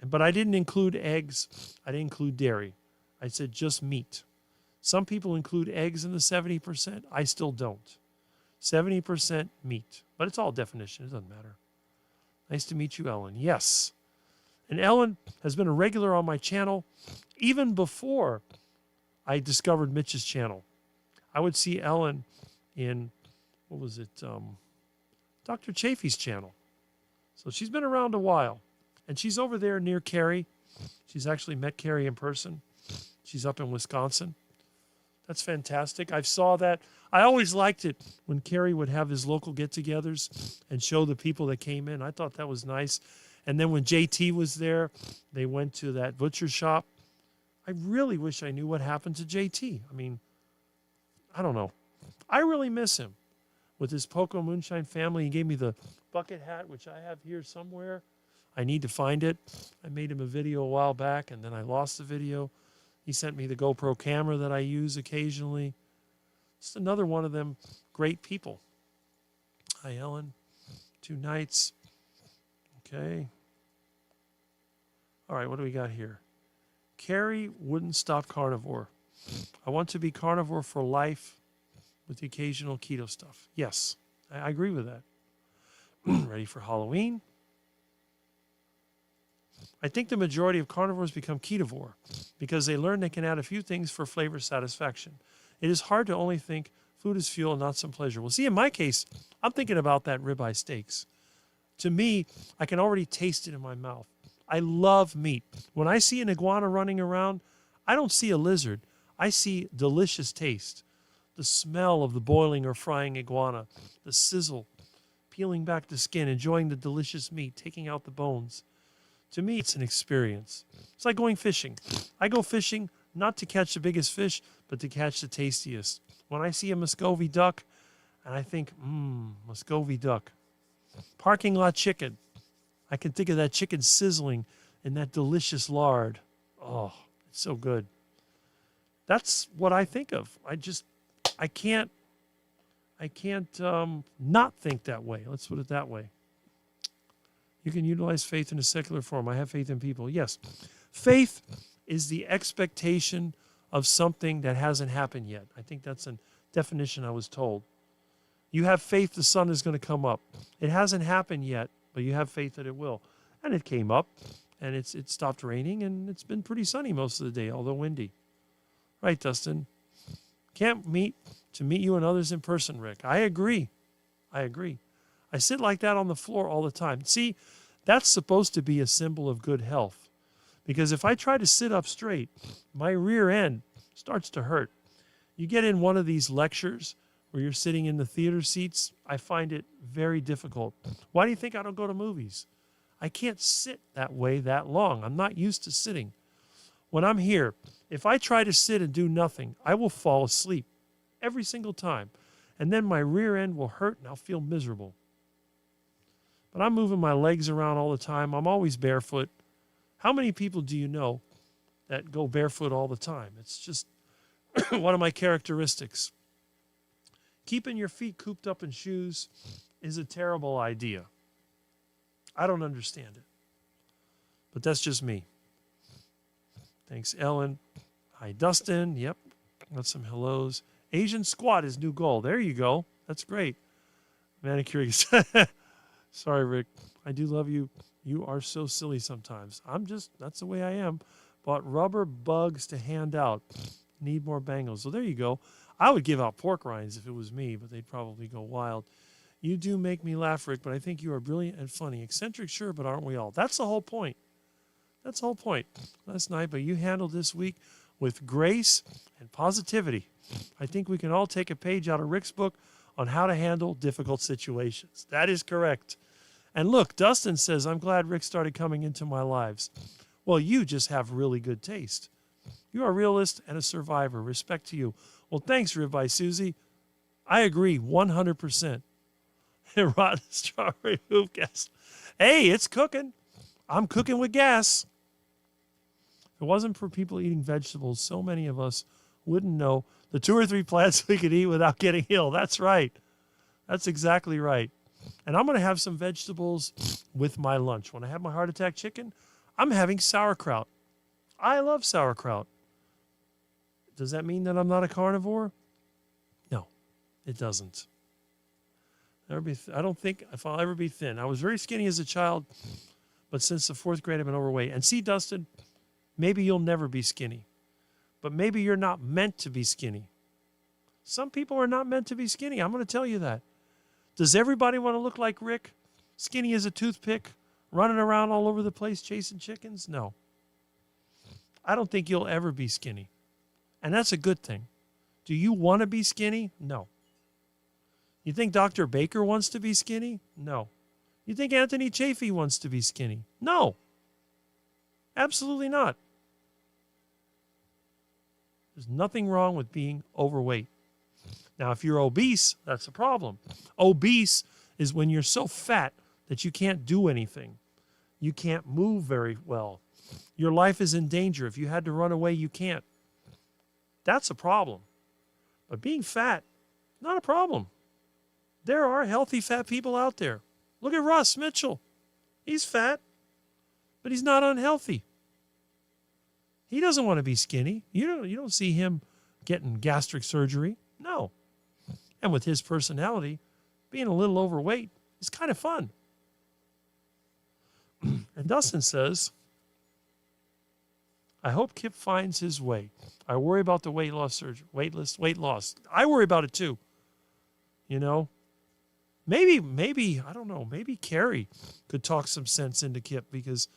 But I didn't include eggs. I didn't include dairy. I said just meat. Some people include eggs in the 70%. I still don't. 70% meat. But it's all definition. It doesn't matter. Nice to meet you, Ellen. Yes. And Ellen has been a regular on my channel even before I discovered Mitch's channel. I would see Ellen in, what was it, Dr. Chafee's channel. So she's been around a while. And she's over there near Carrie. She's actually met Carrie in person. She's up in Wisconsin. That's fantastic. I saw that. I always liked it when Carrie would have his local get-togethers and show the people that came in. I thought that was nice. And then when JT was there, they went to that butcher shop. I really wish I knew what happened to JT. I mean, I don't know. I really miss him. With his Poco Moonshine family, he gave me the bucket hat, which I have here somewhere. I need to find it. I made him a video a while back, and then I lost the video. He sent me the GoPro camera that I use occasionally. Just another one of them great people. Hi, Ellen. 2 nights. Okay. All right, what do we got here? Carrie wouldn't stop carnivore. I want to be carnivore for life with the occasional keto stuff. Yes, I agree with that. Ready for Halloween? I think the majority of carnivores become ketovore because they learn they can add a few things for flavor satisfaction. It is hard to only think food is fuel and not some pleasure. Well, see, in my case, I'm thinking about that ribeye steaks. To me, I can already taste it in my mouth. I love meat. When I see an iguana running around, I don't see a lizard. I see delicious taste. The smell of the boiling or frying iguana, the sizzle, peeling back the skin, enjoying the delicious meat, taking out the bones. To me, it's an experience. It's like going fishing. I go fishing not to catch the biggest fish, but to catch the tastiest. When I see a Muscovy duck, and I think, Muscovy duck. Parking lot chicken. I can think of that chicken sizzling in that delicious lard. Oh, it's so good. That's what I think of. I can't not think that way. Let's put it that way. You can utilize faith in a secular form. I have faith in people. Yes. Faith is the expectation of something that hasn't happened yet. I think that's a definition I was told. You have faith the sun is going to come up. It hasn't happened yet, but you have faith that it will. And it came up, and it stopped raining, and it's been pretty sunny most of the day, although windy. Right, Dustin? Can't meet you and others in person, Rick. I agree. I sit like that on the floor all the time. See, that's supposed to be a symbol of good health. Because if I try to sit up straight, my rear end starts to hurt. You get in one of these lectures where you're sitting in the theater seats, I find it very difficult. Why do you think I don't go to movies? I can't sit that way that long. I'm not used to sitting. When I'm here, if I try to sit and do nothing, I will fall asleep every single time. And then my rear end will hurt and I'll feel miserable. But I'm moving my legs around all the time. I'm always barefoot. How many people do you know that go barefoot all the time? It's just one of my characteristics. Keeping your feet cooped up in shoes is a terrible idea. I don't understand it. But that's just me. Thanks, Ellen. Hi, Dustin. Yep. Got some hellos. Asian squat is new goal. There you go. That's great. Manicure. Sorry, Rick. I do love you. You are so silly sometimes. That's the way I am. Bought rubber bugs to hand out. Need more bangles. So there you go. I would give out pork rinds if it was me, but they'd probably go wild. You do make me laugh, Rick, but I think you are brilliant and funny. Eccentric, sure, but aren't we all? That's the whole point. That's the whole point. Last night, but you handled this week with grace and positivity. I think we can all take a page out of Rick's book on how to handle difficult situations. That is correct. And look, Dustin says, I'm glad Rick started coming into my lives. Well, you just have really good taste. You are a realist and a survivor. Respect to you. Well, thanks, Ribeye Susie. I agree 100%. Rotten strawberry hoop gas. Hey, it's cooking. I'm cooking with gas. If it wasn't for people eating vegetables, so many of us wouldn't know the 2 or 3 plants we could eat without getting ill. That's right. That's exactly right. And I'm going to have some vegetables with my lunch. When I have my heart attack chicken, I'm having sauerkraut. I love sauerkraut. Does that mean that I'm not a carnivore? No, it doesn't. I don't think if I'll ever be thin. I was very skinny as a child, but since the 4th grade, I've been overweight. And see, Dustin, maybe you'll never be skinny, but maybe you're not meant to be skinny. Some people are not meant to be skinny. I'm going to tell you that. Does everybody want to look like Rick? Skinny as a toothpick, running around all over the place chasing chickens? No. I don't think you'll ever be skinny. And that's a good thing. Do you want to be skinny? No. You think Dr. Baker wants to be skinny? No. You think Anthony Chafee wants to be skinny? No. Absolutely not. There's nothing wrong with being overweight. Now, if you're obese, that's a problem. Obese is when you're so fat that you can't do anything. You can't move very well. Your life is in danger. If you had to run away, you can't. That's a problem. But being fat, not a problem. There are healthy fat people out there. Look at Ross Mitchell. He's fat, but he's not unhealthy. He doesn't want to be skinny. You don't see him getting gastric surgery. No. And with his personality, being a little overweight is kind of fun. And Dustin says, I hope Kip finds his way. I worry about the weight loss surgery, weight loss. I worry about it too. You know, maybe, I don't know, maybe Carrie could talk some sense into Kip because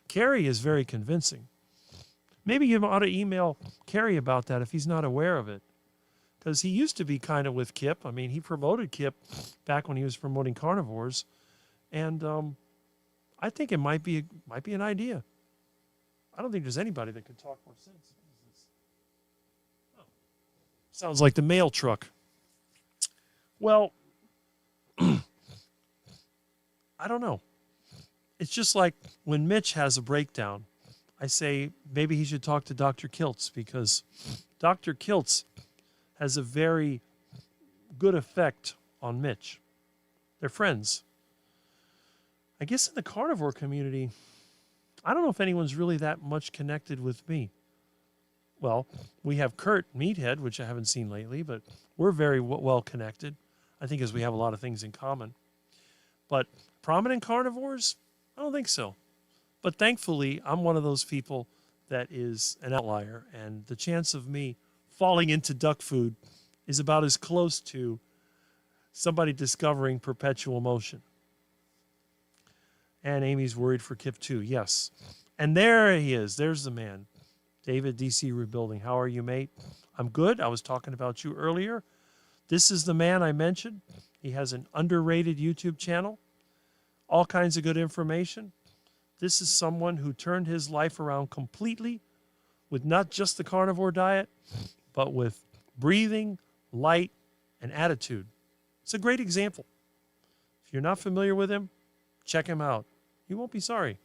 Carrie is very convincing. Maybe you ought to email Carrie about that if he's not aware of it. Because he used to be kind of with Kip. I mean, he promoted Kip back when he was promoting carnivores. And I think it might be an idea. I don't think there's anybody that could talk more sense. Oh, sounds like the mail truck. Well, I don't know. It's just like when Mitch has a breakdown, I say maybe he should talk to Dr. Kiltz because Dr. Kiltz has a very good effect on Mitch. They're friends. I guess in the carnivore community, I don't know if anyone's really that much connected with me. Well, we have Kurt Meathead, which I haven't seen lately, but we're very well connected. I think as we have a lot of things in common. But prominent carnivores, I don't think so. But thankfully, I'm one of those people that is an outlier, and the chance of me falling into duck food is about as close to somebody discovering perpetual motion. And Amy's worried for Kip too. Yes. And there he is. There's the man. David, DC Rebuilding. How are you, mate? I'm good. I was talking about you earlier. This is the man I mentioned. He has an underrated YouTube channel. All kinds of good information. This is someone who turned his life around completely with not just the carnivore diet, but with breathing, light, and attitude. It's a great example. If you're not familiar with him, check him out. You won't be sorry.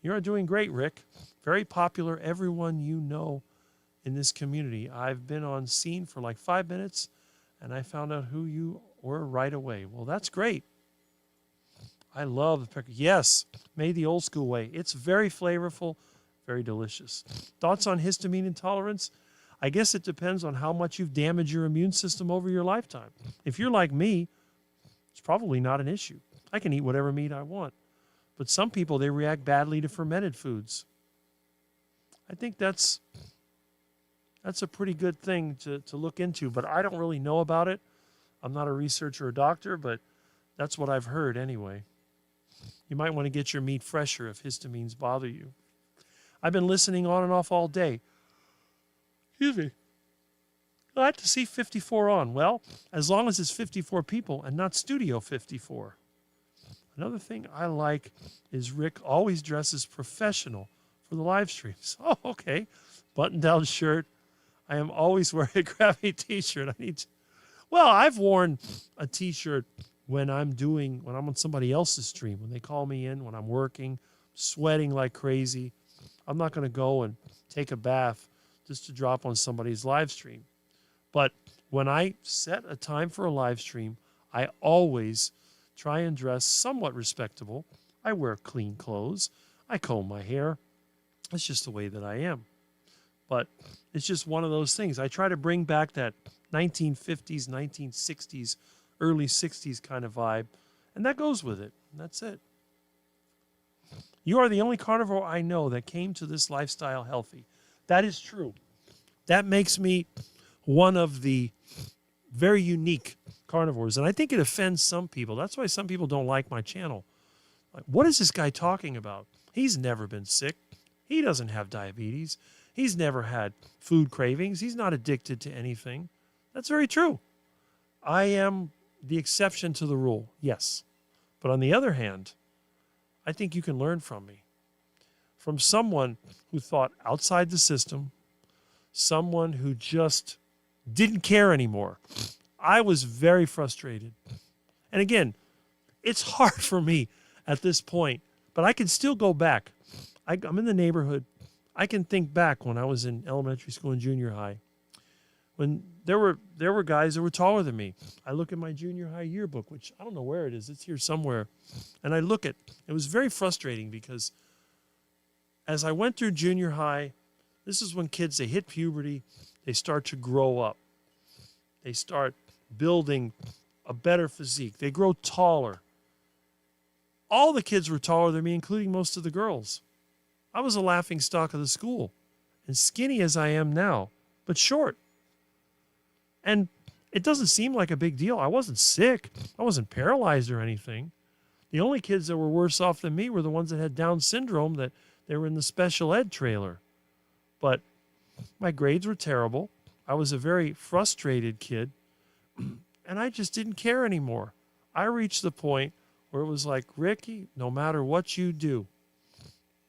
You're doing great, Rick. Very popular. Everyone you know in this community. I've been on scene for like 5 minutes, and I found out who you were right away. Well, that's great. I love the pecker. Yes, made the old school way. It's very flavorful, very delicious. Thoughts on histamine intolerance? I guess it depends on how much you've damaged your immune system over your lifetime. If you're like me, it's probably not an issue. I can eat whatever meat I want. But some people, they react badly to fermented foods. I think that's a pretty good thing to look into, but I don't really know about it. I'm not a researcher or doctor, but that's what I've heard anyway. You might want to get your meat fresher if histamines bother you. I've been listening on and off all day. Excuse me. Glad to see 54 on. Well, as long as it's 54 people and not Studio 54. Another thing I like is Rick always dresses professional for the live streams. Oh, okay. Button-down shirt. I am always wearing a crappy t-shirt. Well, I've worn a t-shirt when I'm on somebody else's stream, when they call me in, when I'm working, sweating like crazy. I'm not going to go and take a bath just to drop on somebody's live stream. But when I set a time for a live stream, I always try and dress somewhat respectable. I wear clean clothes. I comb my hair. It's just the way that I am. But it's just one of those things. I try to bring back that 1950s, 1960s, early 60s kind of vibe, and that goes with it. And that's it. You are the only carnivore I know that came to this lifestyle healthy. That is true. That makes me one of the very unique carnivores, and I think it offends some people. That's why some people don't like my channel. Like, what is this guy talking about? He's never been sick. He doesn't have diabetes. He's never had food cravings. He's not addicted to anything. That's very true. I am the exception to the rule, yes. But on the other hand, I think you can learn from me. From someone who thought outside the system, someone who just didn't care anymore. I was very frustrated. And again, it's hard for me at this point, but I can still go back. I'm in the neighborhood. I can think back when I was in elementary school and junior high, when there were guys that were taller than me. I look at my junior high yearbook, which I don't know where it is. It's here somewhere. And I look at it. Was very frustrating because as I went through junior high, this is when kids, they hit puberty, they start to grow up. They start building a better physique. They grow taller. All the kids were taller than me, including most of the girls. I was a laughing stock of the school, and skinny as I am now, but short. And it doesn't seem like a big deal. I wasn't sick. I wasn't paralyzed or anything. The only kids that were worse off than me were the ones that had Down syndrome, that they were in the special ed trailer. But my grades were terrible. I was a very frustrated kid, and I just didn't care anymore. I reached the point where it was like, Ricky, no matter what you do,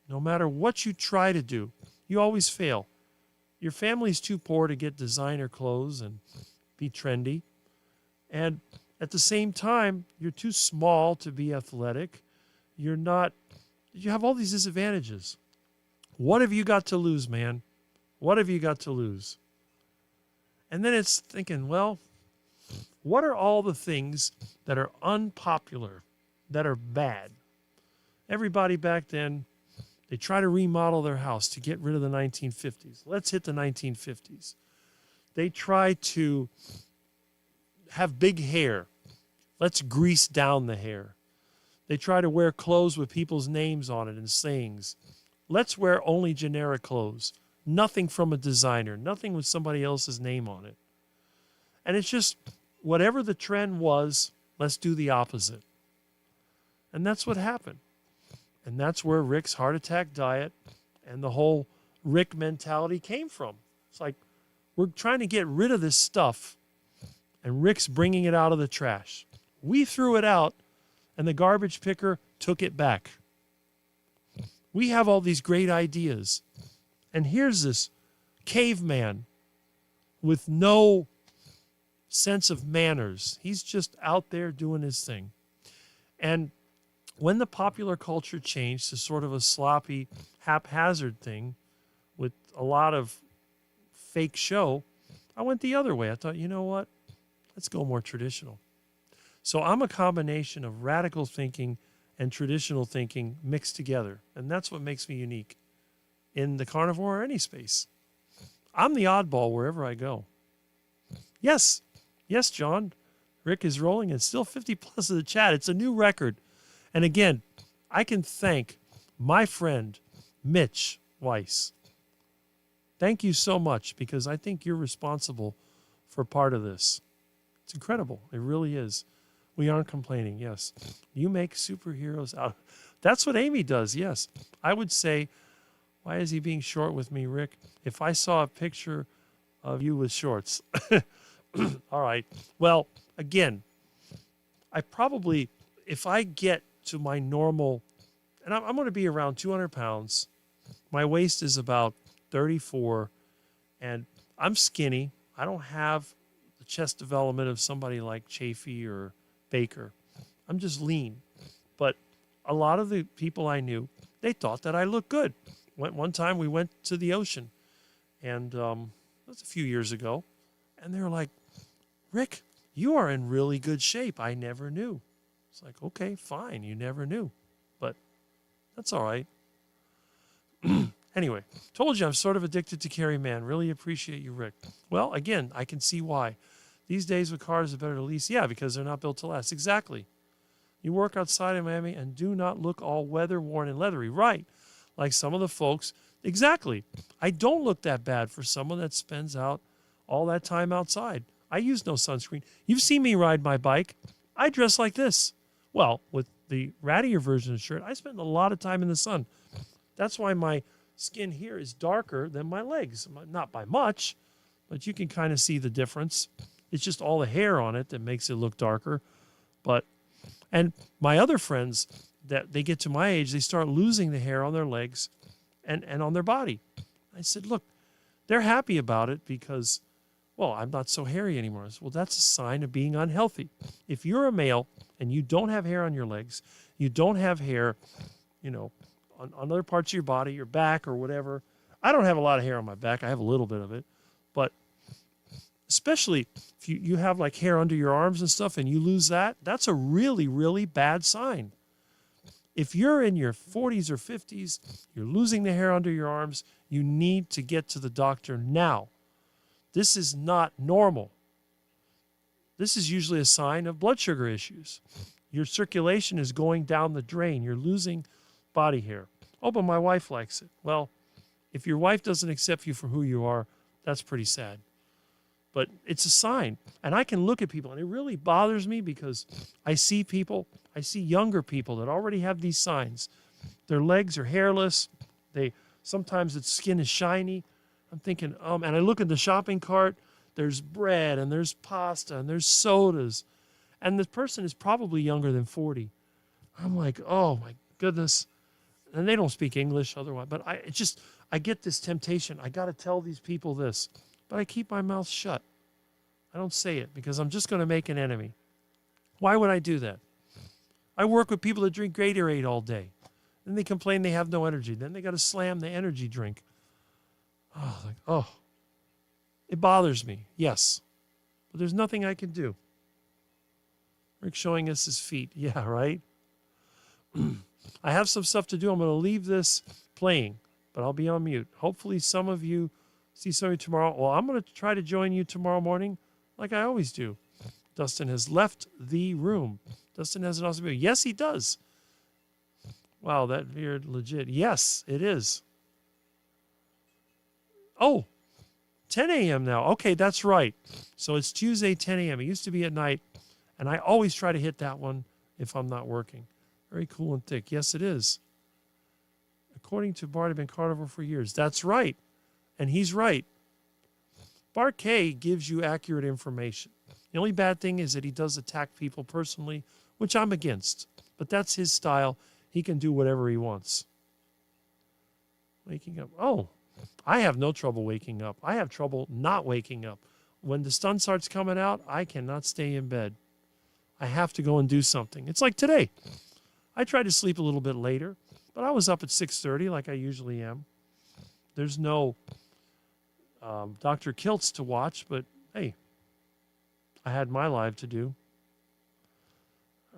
no matter what you try to do, you always fail. Your family's too poor to get designer clothes and be trendy. And at the same time, you're too small to be athletic. You have all these disadvantages. What have you got to lose, man? What have you got to lose? And then it's thinking, well, what are all the things that are unpopular, that are bad? Everybody back then, they try to remodel their house to get rid of the 1950s. Let's hit the 1950s. They try to have big hair. Let's grease down the hair. They try to wear clothes with people's names on it and sayings. Let's wear only generic clothes. Nothing from a designer. Nothing with somebody else's name on it. And it's just, whatever the trend was, let's do the opposite. And that's what happened. And that's where Rick's heart attack diet and the whole Rick mentality came from. It's like, we're trying to get rid of this stuff, and Rick's bringing it out of the trash. We threw it out, and the garbage picker took it back. We have all these great ideas. And here's this caveman with no sense of manners. He's just out there doing his thing. And when the popular culture changed to sort of a sloppy, haphazard thing with a lot of fake show, I went the other way. I thought, you know what? Let's go more traditional. So I'm a combination of radical thinking and traditional thinking mixed together. And that's what makes me unique in the carnivore or any space. I'm the oddball wherever I go. Yes, John. Rick is rolling and still 50 plus of the chat. It's a new record. And again, I can thank my friend, Mitch Weiss. Thank you so much, because I think you're responsible for part of this. It's incredible. It really is. We aren't complaining. Yes. You make superheroes out. That's what Amy does. Yes. I would say, why is he being short with me, Rick? If I saw a picture of you with shorts. All right. Well, again, I probably, if I get to my normal, and I'm going to be around 200 pounds. My waist is about 34, and I'm skinny. I don't have the chest development of somebody like Chafee or Baker. I'm just lean. But a lot of the people I knew, they thought that I looked good. One time we went to the ocean, and that's a few years ago, and they were like, Rick, you are in really good shape. I never knew. It's like, okay, fine. You never knew. But that's all right. Anyway, told you I'm sort of addicted to Carry Man. Really appreciate you, Rick. Well, again, I can see why. These days with cars are better to lease. Yeah, because they're not built to last. Exactly. You work outside of Miami and do not look all weather-worn and leathery. Right. Like some of the folks. Exactly. I don't look that bad for someone that spends out all that time outside. I use no sunscreen. You've seen me ride my bike. I dress like this. Well, with the rattier version of the shirt, I spend a lot of time in the sun. That's why my skin here is darker than my legs. Not by much, but you can kind of see the difference. It's just all the hair on it that makes it look darker. And my other friends, that they get to my age, they start losing the hair on their legs and on their body. I said, look, they're happy about it because, well, I'm not so hairy anymore. I said, well, that's a sign of being unhealthy. If you're a male and you don't have hair on your legs, you don't have hair, on other parts of your body, your back or whatever. I don't have a lot of hair on my back. I have a little bit of it. But especially if you have like hair under your arms and stuff and you lose that, that's a really, really bad sign. If you're in your 40s or 50s, you're losing the hair under your arms, you need to get to the doctor now. This is not normal. This is usually a sign of blood sugar issues. Your circulation is going down the drain. You're losing body hair. Oh, but my wife likes it. Well, if your wife doesn't accept you for who you are, that's pretty sad. But it's a sign. And I can look at people, and it really bothers me because I see younger people that already have these signs. Their legs are hairless. Sometimes its skin is shiny. I'm thinking, and I look at the shopping cart, there's bread and there's pasta and there's sodas. And the person is probably younger than 40. I'm like, oh my goodness. And they don't speak English otherwise. But I get this temptation. I got to tell these people this. But I keep my mouth shut. I don't say it because I'm just going to make an enemy. Why would I do that? I work with people that drink Gatorade all day. Then they complain they have no energy. Then they got to slam the energy drink. It bothers me, yes. But there's nothing I can do. Rick's showing us his feet. Yeah, right? I have some stuff to do. I'm going to leave this playing, but I'll be on mute. Hopefully see some of you tomorrow. Well, I'm going to try to join you tomorrow morning like I always do. Dustin has left the room. Dustin has an awesome video. Yes, he does. Wow, that veered legit. Yes, it is. Oh, 10 a.m. now. Okay, that's right. So it's Tuesday, 10 a.m. It used to be at night, and I always try to hit that one if I'm not working. Very cool and thick. Yes, it is. According to Bart, I've been carnivore for years. That's right, and he's right. Bart K gives you accurate information. The only bad thing is that he does attack people personally, which I'm against. But that's his style. He can do whatever he wants. Waking up. Oh, I have no trouble waking up. I have trouble not waking up. When the sun starts coming out, I cannot stay in bed. I have to go and do something. It's like today. I tried to sleep a little bit later, but I was up at 6:30 like I usually am. There's no Dr. Kiltz to watch, but hey, I had my life to do.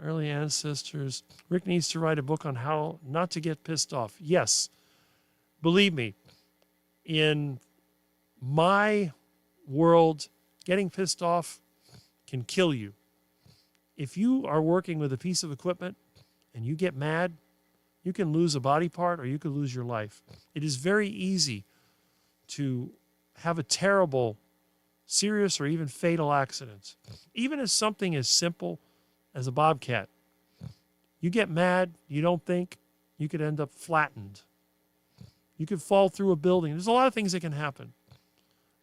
Early ancestors. Rick needs to write a book on how not to get pissed off. Yes. Believe me, in my world, getting pissed off can kill you. If you are working with a piece of equipment and you get mad, you can lose a body part or you could lose your life. It is very easy to have a terrible, serious, or even fatal accident. Even as something as simple as a bobcat. You get mad, you don't think, you could end up flattened. You could fall through a building. There's a lot of things that can happen.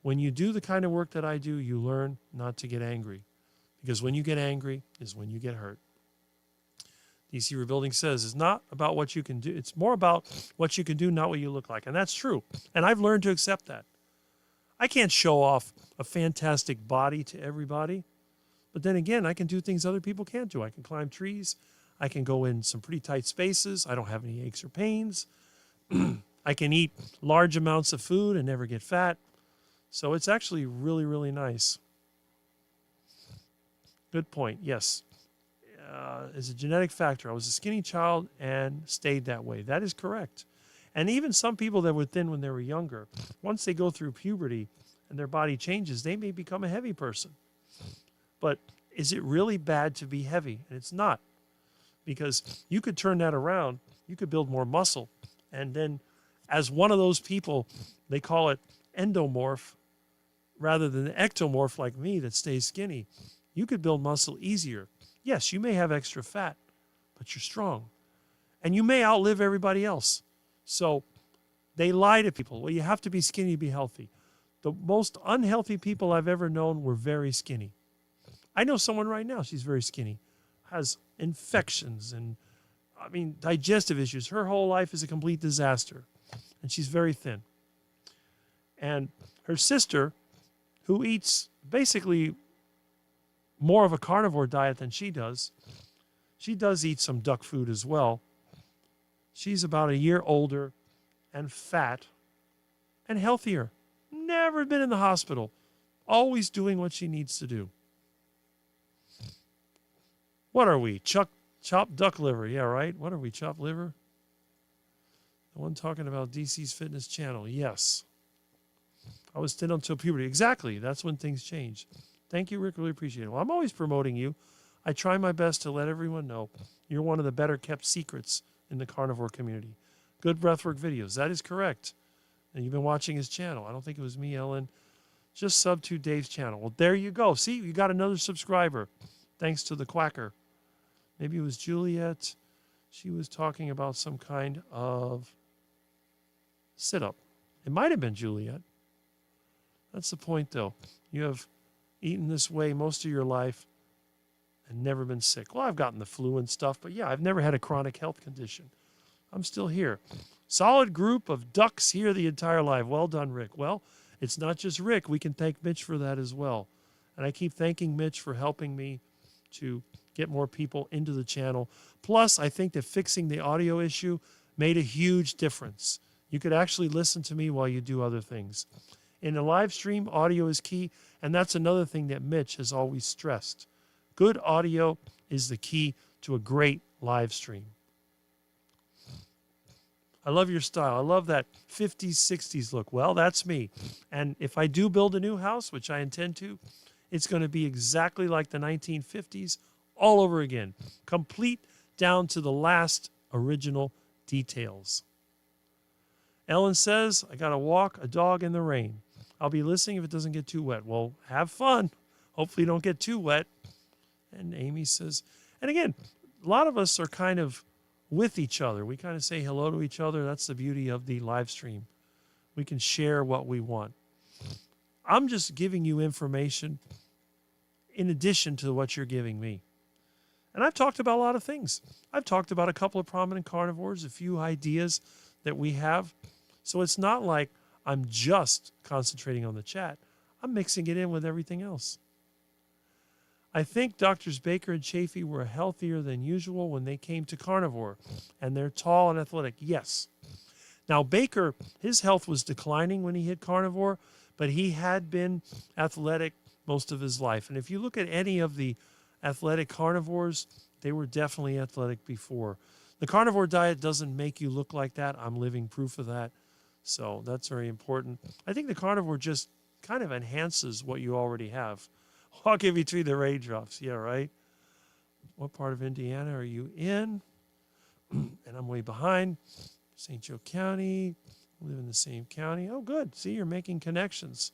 When you do the kind of work that I do, you learn not to get angry. Because when you get angry is when you get hurt. DC Rebuilding says it's not about what you can do. It's more about what you can do, not what you look like. And that's true. And I've learned to accept that. I can't show off a fantastic body to everybody. But then again, I can do things other people can't do. I can climb trees. I can go in some pretty tight spaces. I don't have any aches or pains. I can eat large amounts of food and never get fat. So it's actually really, really nice. Good point. Yes. As a genetic factor, I was a skinny child and stayed that way. That is correct. And even some people that were thin when they were younger, once they go through puberty and their body changes, they may become a heavy person. But is it really bad to be heavy? And it's not. Because you could turn that around. You could build more muscle. And then as one of those people, they call it endomorph rather than ectomorph like me that stays skinny. You could build muscle easier. Yes, you may have extra fat, but you're strong. And you may outlive everybody else. So they lie to people. Well, you have to be skinny to be healthy. The most unhealthy people I've ever known were very skinny. I know someone right now, she's very skinny, has infections and, digestive issues. Her whole life is a complete disaster. And she's very thin. And her sister, who eats basically more of a carnivore diet than she does eat some duck food as well. She's about a year older and fat and healthier. Never been in the hospital. Always doing what she needs to do. What are we, Chuck Chopped duck liver. Yeah, right. What are we, chopped liver? The one talking about DC's Fitness Channel. Yes. I was thin until puberty. Exactly. That's when things change. Thank you, Rick. Really appreciate it. Well, I'm always promoting you. I try my best to let everyone know you're one of the better kept secrets in the carnivore community. Good breathwork videos. That is correct. And you've been watching his channel. I don't think it was me, Ellen. Just sub to Dave's channel. Well, there you go. See, you got another subscriber. Thanks to the quacker. Maybe it was Juliet. She was talking about some kind of sit-up. It might have been Juliet. That's the point, though. You have eaten this way most of your life and never been sick. Well, I've gotten the flu and stuff, but yeah, I've never had a chronic health condition. I'm still here. Solid group of ducks here the entire life. Well done, Rick. Well, it's not just Rick. We can thank Mitch for that as well. And I keep thanking Mitch for helping me to get more people into the channel. Plus, I think that fixing the audio issue made a huge difference. You could actually listen to me while you do other things. In a live stream, audio is key, and that's another thing that Mitch has always stressed. Good audio is the key to a great live stream. I love your style. I love that 50s, 60s look. Well, that's me. And if I do build a new house, which I intend to, it's going to be exactly like the 1950s all over again. Complete down to the last original details. Ellen says, I got to walk a dog in the rain. I'll be listening if it doesn't get too wet. Well, have fun. Hopefully you don't get too wet. And Amy says, and again, a lot of us are kind of with each other. We kind of say hello to each other. That's the beauty of the live stream. We can share what we want. I'm just giving you information in addition to what you're giving me. And I've talked about a lot of things. I've talked about a couple of prominent carnivores, a few ideas that we have. So it's not like I'm just concentrating on the chat. I'm mixing it in with everything else. I think Doctors Baker and Chafee were healthier than usual when they came to carnivore, and they're tall and athletic. Yes. Now, Baker, his health was declining when he hit carnivore, but he had been athletic most of his life. And if you look at any of the athletic carnivores, they were definitely athletic before. The carnivore diet doesn't make you look like that. I'm living proof of that. So that's very important. I think the carnivore just kind of enhances what you already have. Walking between the raindrops. Yeah, right? What part of Indiana are you in? And I'm way behind. St. Joe County. Live in the same county. Oh, good. See, you're making connections.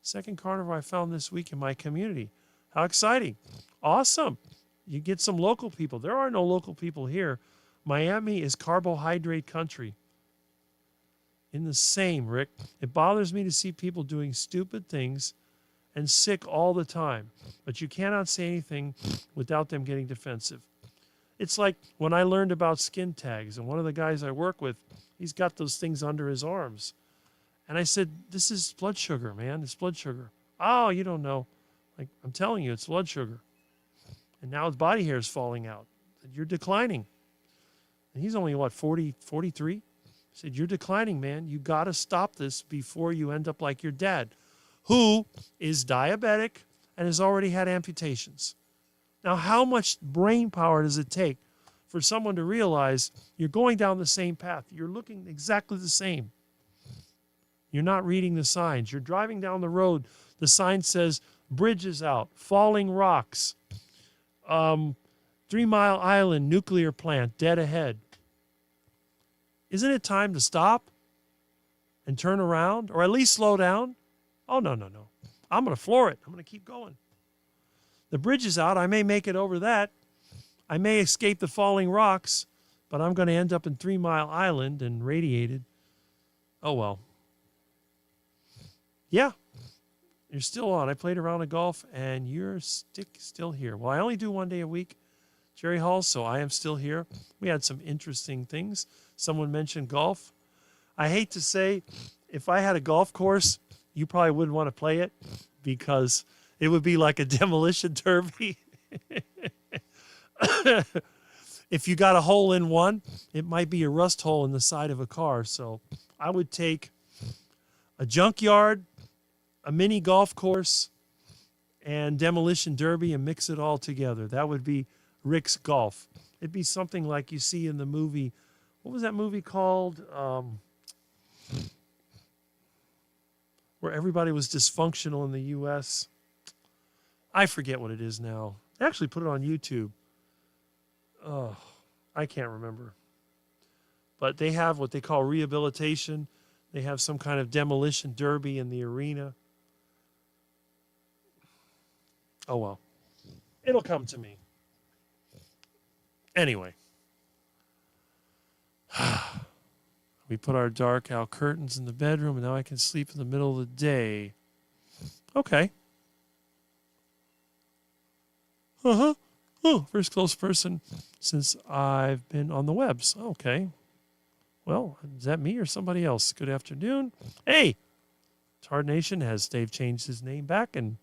Second carnivore I found this week in my community. How exciting. Awesome. You get some local people. There are no local people here. Miami is carbohydrate country. In the same, Rick. It bothers me to see people doing stupid things and sick all the time. But you cannot say anything without them getting defensive. It's like when I learned about skin tags, and one of the guys I work with, he's got those things under his arms. And I said, this is blood sugar, man. It's blood sugar. Oh, you don't know. Like, I'm telling you, it's blood sugar. And now his body hair is falling out. I said, you're declining. And he's only, what, 40, 43? I said, you're declining, man. You got to stop this before you end up like your dad, who is diabetic and has already had amputations. Now, how much brain power does it take for someone to realize you're going down the same path? You're looking exactly the same. You're not reading the signs. You're driving down the road. The sign says, bridges out, falling rocks, 3 Mile Island nuclear plant dead ahead. Isn't it time to stop and turn around, or at least slow down? Oh, no. I'm going to floor it. I'm going to keep going. The bridge is out. I may make it over that. I may escape the falling rocks, but I'm going to end up in 3 Mile Island and radiated. Oh, well. Yeah, you're still on. I played a round of golf, and you're still here. Well, I only do 1 day a week, Jerry Hall, so I am still here. We had some interesting things. Someone mentioned golf. I hate to say, if I had a golf course, you probably wouldn't want to play it because it would be like a demolition derby. If you got a hole in one, it might be a rust hole in the side of a car. So I would take a junkyard, a mini golf course, and demolition derby and mix it all together. That would be Rick's Golf. It'd be something like you see in the movie. What was that movie called? Where everybody was dysfunctional in the U.S. I forget what it is now. They actually put it on YouTube. Oh, I can't remember. But they have what they call rehabilitation. They have some kind of demolition derby in the arena. Oh, well. It'll come to me. Anyway. We put our dark out curtains in the bedroom, and now I can sleep in the middle of the day. Okay. Uh-huh. Oh, first close person since I've been on the webs. Okay. Well, is that me or somebody else? Good afternoon. Hey! Tard Nation has Dave changed his name back, and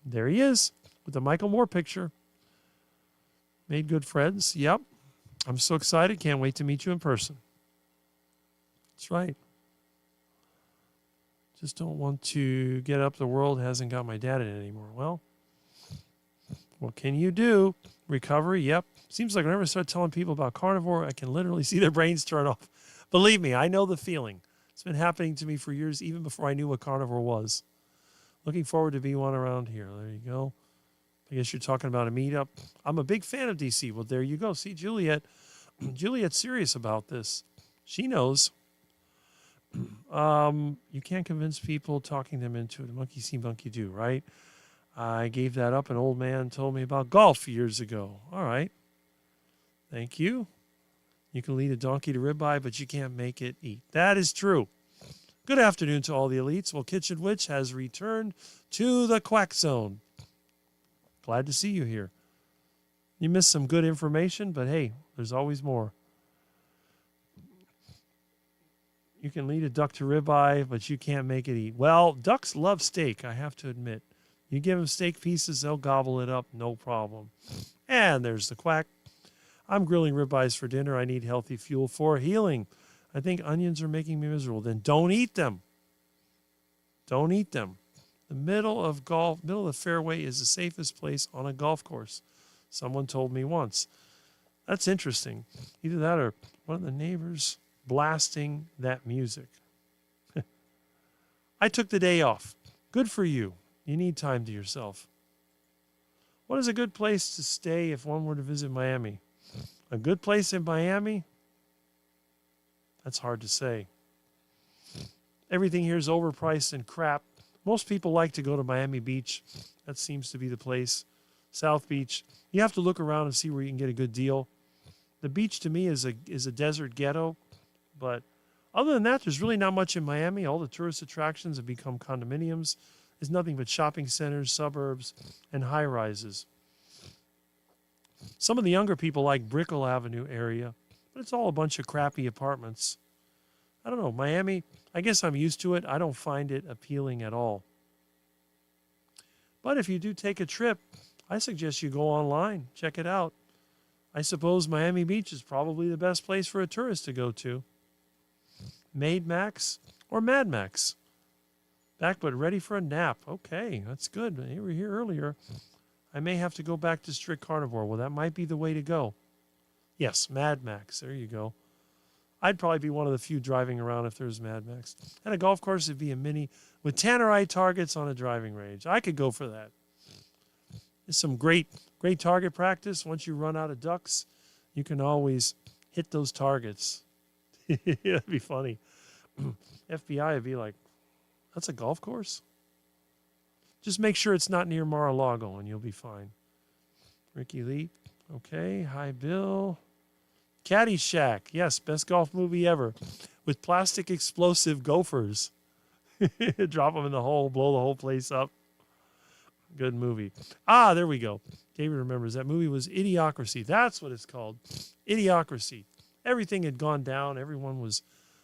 there he is with the Michael Moore picture. Made good friends. Yep. I'm so excited. Can't wait to meet you in person. That's right. Just don't want to get up. The world hasn't got my dad in it anymore. Well, what can you do? Recovery, yep. Seems like whenever I start telling people about carnivore, I can literally see their brains turn off. Believe me, I know the feeling. It's been happening to me for years, even before I knew what carnivore was. Looking forward to be one around here. There you go. I guess you're talking about a meetup. I'm a big fan of DC. Well, there you go. See, Juliet. Juliet's serious about this. She knows. You can't convince people talking them into it. Monkey see, monkey do, right? I gave that up. An old man told me about golf years ago. All right. Thank you. You can lead a donkey to ribeye, but you can't make it eat. That is true. Good afternoon to all the elites. Well, Kitchen Witch has returned to the Quack Zone. Glad to see you here. You missed some good information, but hey, there's always more. You can lead a duck to ribeye, but you can't make it eat. Well, ducks love steak, I have to admit. You give them steak pieces, they'll gobble it up, no problem. And there's the quack. I'm grilling ribeyes for dinner. I need healthy fuel for healing. I think onions are making me miserable. Then don't eat them. Don't eat them. The middle of the fairway is the safest place on a golf course. Someone told me once. That's interesting. Either that or one of the neighbors blasting that music. I took the day off. Good for you. You need time to yourself. What is a good place to stay if one were to visit Miami? A good place in Miami? That's hard to say. Everything here is overpriced and crap. Most people like to go to Miami Beach. That seems to be the place. South Beach. You have to look around and see where you can get a good deal. The beach to me is a desert ghetto. But other than that, there's really not much in Miami. All the tourist attractions have become condominiums. There's nothing but shopping centers, suburbs, and high-rises. Some of the younger people like Brickell Avenue area, but it's all a bunch of crappy apartments. I don't know, Miami, I guess I'm used to it. I don't find it appealing at all. But if you do take a trip, I suggest you go online, check it out. I suppose Miami Beach is probably the best place for a tourist to go to. Mad Max or Mad Max? Back but ready for a nap. Okay, that's good. You were here earlier. I may have to go back to strict carnivore. Well, that might be the way to go. Yes, Mad Max. There you go. I'd probably be one of the few driving around if there was Mad Max. And a golf course would be a mini with tannerite targets on a driving range. I could go for that. There's some great target practice. Once you run out of ducks, you can always hit those targets. That'd be funny. FBI would be like, that's a golf course? Just make sure it's not near Mar-a-Lago and you'll be fine. Ricky Lee. Okay. Hi, Bill. Caddyshack. Yes, best golf movie ever. With plastic explosive gophers. Drop them in the hole, blow the whole place up. Good movie. Ah, there we go. David remembers that movie was Idiocracy. That's what it's called. Idiocracy. Everything had gone down. Everyone was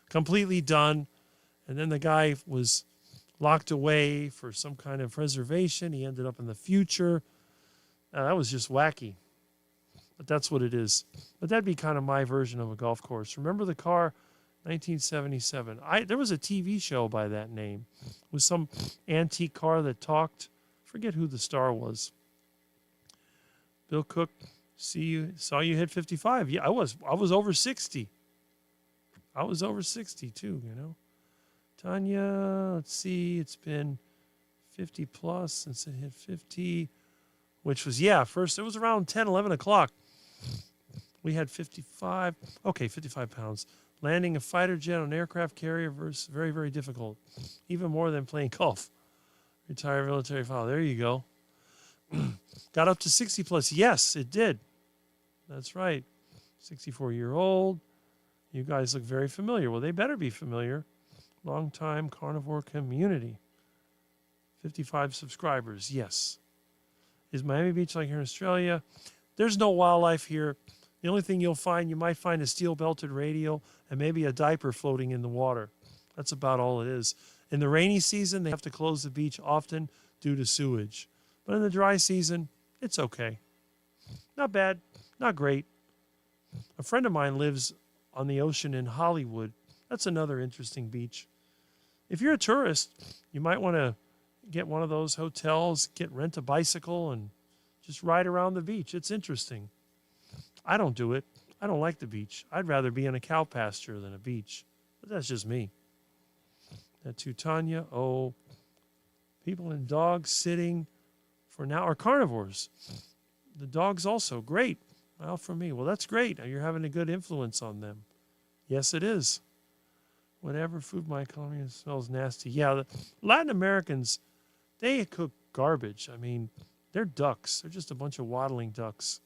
completely done. And then the guy was locked away for some kind of reservation. He ended up in the future. That was just wacky. But that's what it is. But that'd be kind of my version of a golf course. Remember the car? 1977. There was a TV show by that name. It was some antique car that talked. Forget who the star was. Bill Cook. Saw you hit 55. Yeah, I was over 60. I was over 60 too, you know. Tanya, let's see, it's been 50 plus since it hit 50, which was, yeah, first, it was around 10, 11 o'clock. We had 55, okay, 55 pounds. Landing a fighter jet on an aircraft carrier versus very, very difficult. Even more than playing golf. Retired military file. There you go. Got up to 60 plus. Yes, it did. That's right. 64-year-old. You guys look very familiar. Well, they better be familiar. Long-time carnivore community. 55 subscribers. Yes. Is Miami Beach like here in Australia? There's no wildlife here. The only thing you might find a steel-belted radio and maybe a diaper floating in the water. That's about all it is. In the rainy season, they have to close the beach often due to sewage. But in the dry season, it's okay. Not bad, not great. A friend of mine lives on the ocean in Hollywood. That's another interesting beach. If you're a tourist, you might want to get one of those hotels, rent a bicycle, and just ride around the beach. It's interesting. I don't do it. I don't like the beach. I'd rather be in a cow pasture than a beach. But that's just me. That too, Tanya. Oh, people and dogs sitting for now are carnivores. The dogs also. Great. Well, for me. Well, that's great. You're having a good influence on them. Yes, it is. Whatever food my economy smells nasty. Yeah, the Latin Americans, they cook garbage. I mean, they're ducks. They're just a bunch of waddling ducks.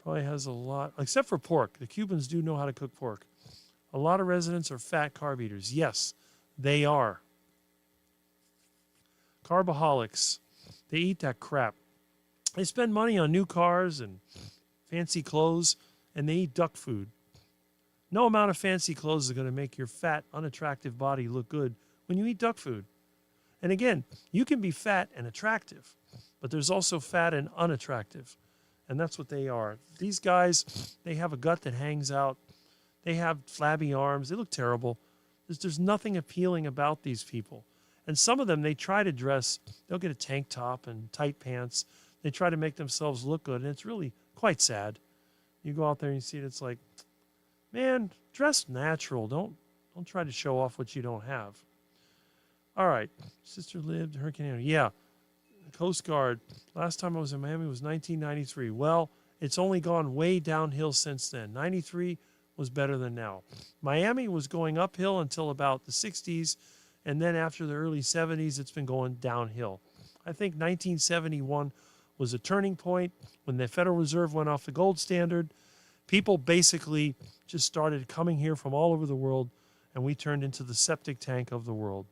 Probably has a lot, except for pork. The Cubans do know how to cook pork. A lot of residents are fat carb eaters. Yes, they are. Carbaholics. They eat that crap. They spend money on new cars and fancy clothes, and they eat duck food. No amount of fancy clothes is going to make your fat, unattractive body look good when you eat duck food. And again, you can be fat and attractive, but there's also fat and unattractive. And that's what they are. These guys, they have a gut that hangs out. They have flabby arms. They look terrible. There's nothing appealing about these people. And some of them, they try to dress. They'll get a tank top and tight pants. They try to make themselves look good, and it's really quite sad. You go out there and you see it, it's like, man, dress natural. Don't try to show off what you don't have. All right. Sister lived Hurricane Andrew. Yeah. Coast Guard. Last time I was in Miami was 1993. Well, it's only gone way downhill since then. 93 was better than now. Miami was going uphill until about the 60s, and then after the early 70s, it's been going downhill. I think 1971 was a turning point when the Federal Reserve went off the gold standard. People basically just started coming here from all over the world, and we turned into the septic tank of the world.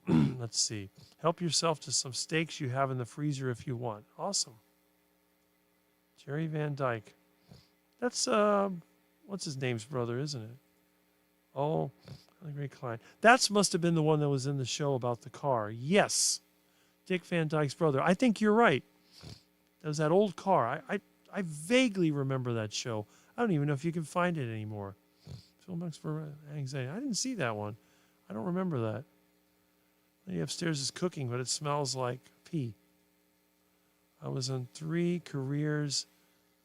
Let's see. Help yourself to some steaks you have in the freezer if you want. Awesome. Jerry Van Dyke. That's, what's his name's brother, isn't it? Oh, the great client. That must have been the one that was in the show about the car. Yes. Dick Van Dyke's brother. I think you're right. That was that old car. I vaguely remember that show. I don't even know if you can find it anymore. Filmex for anxiety. I didn't see that one. I don't remember that. Lady upstairs is cooking, but it smells like pee. I was on 3 careers.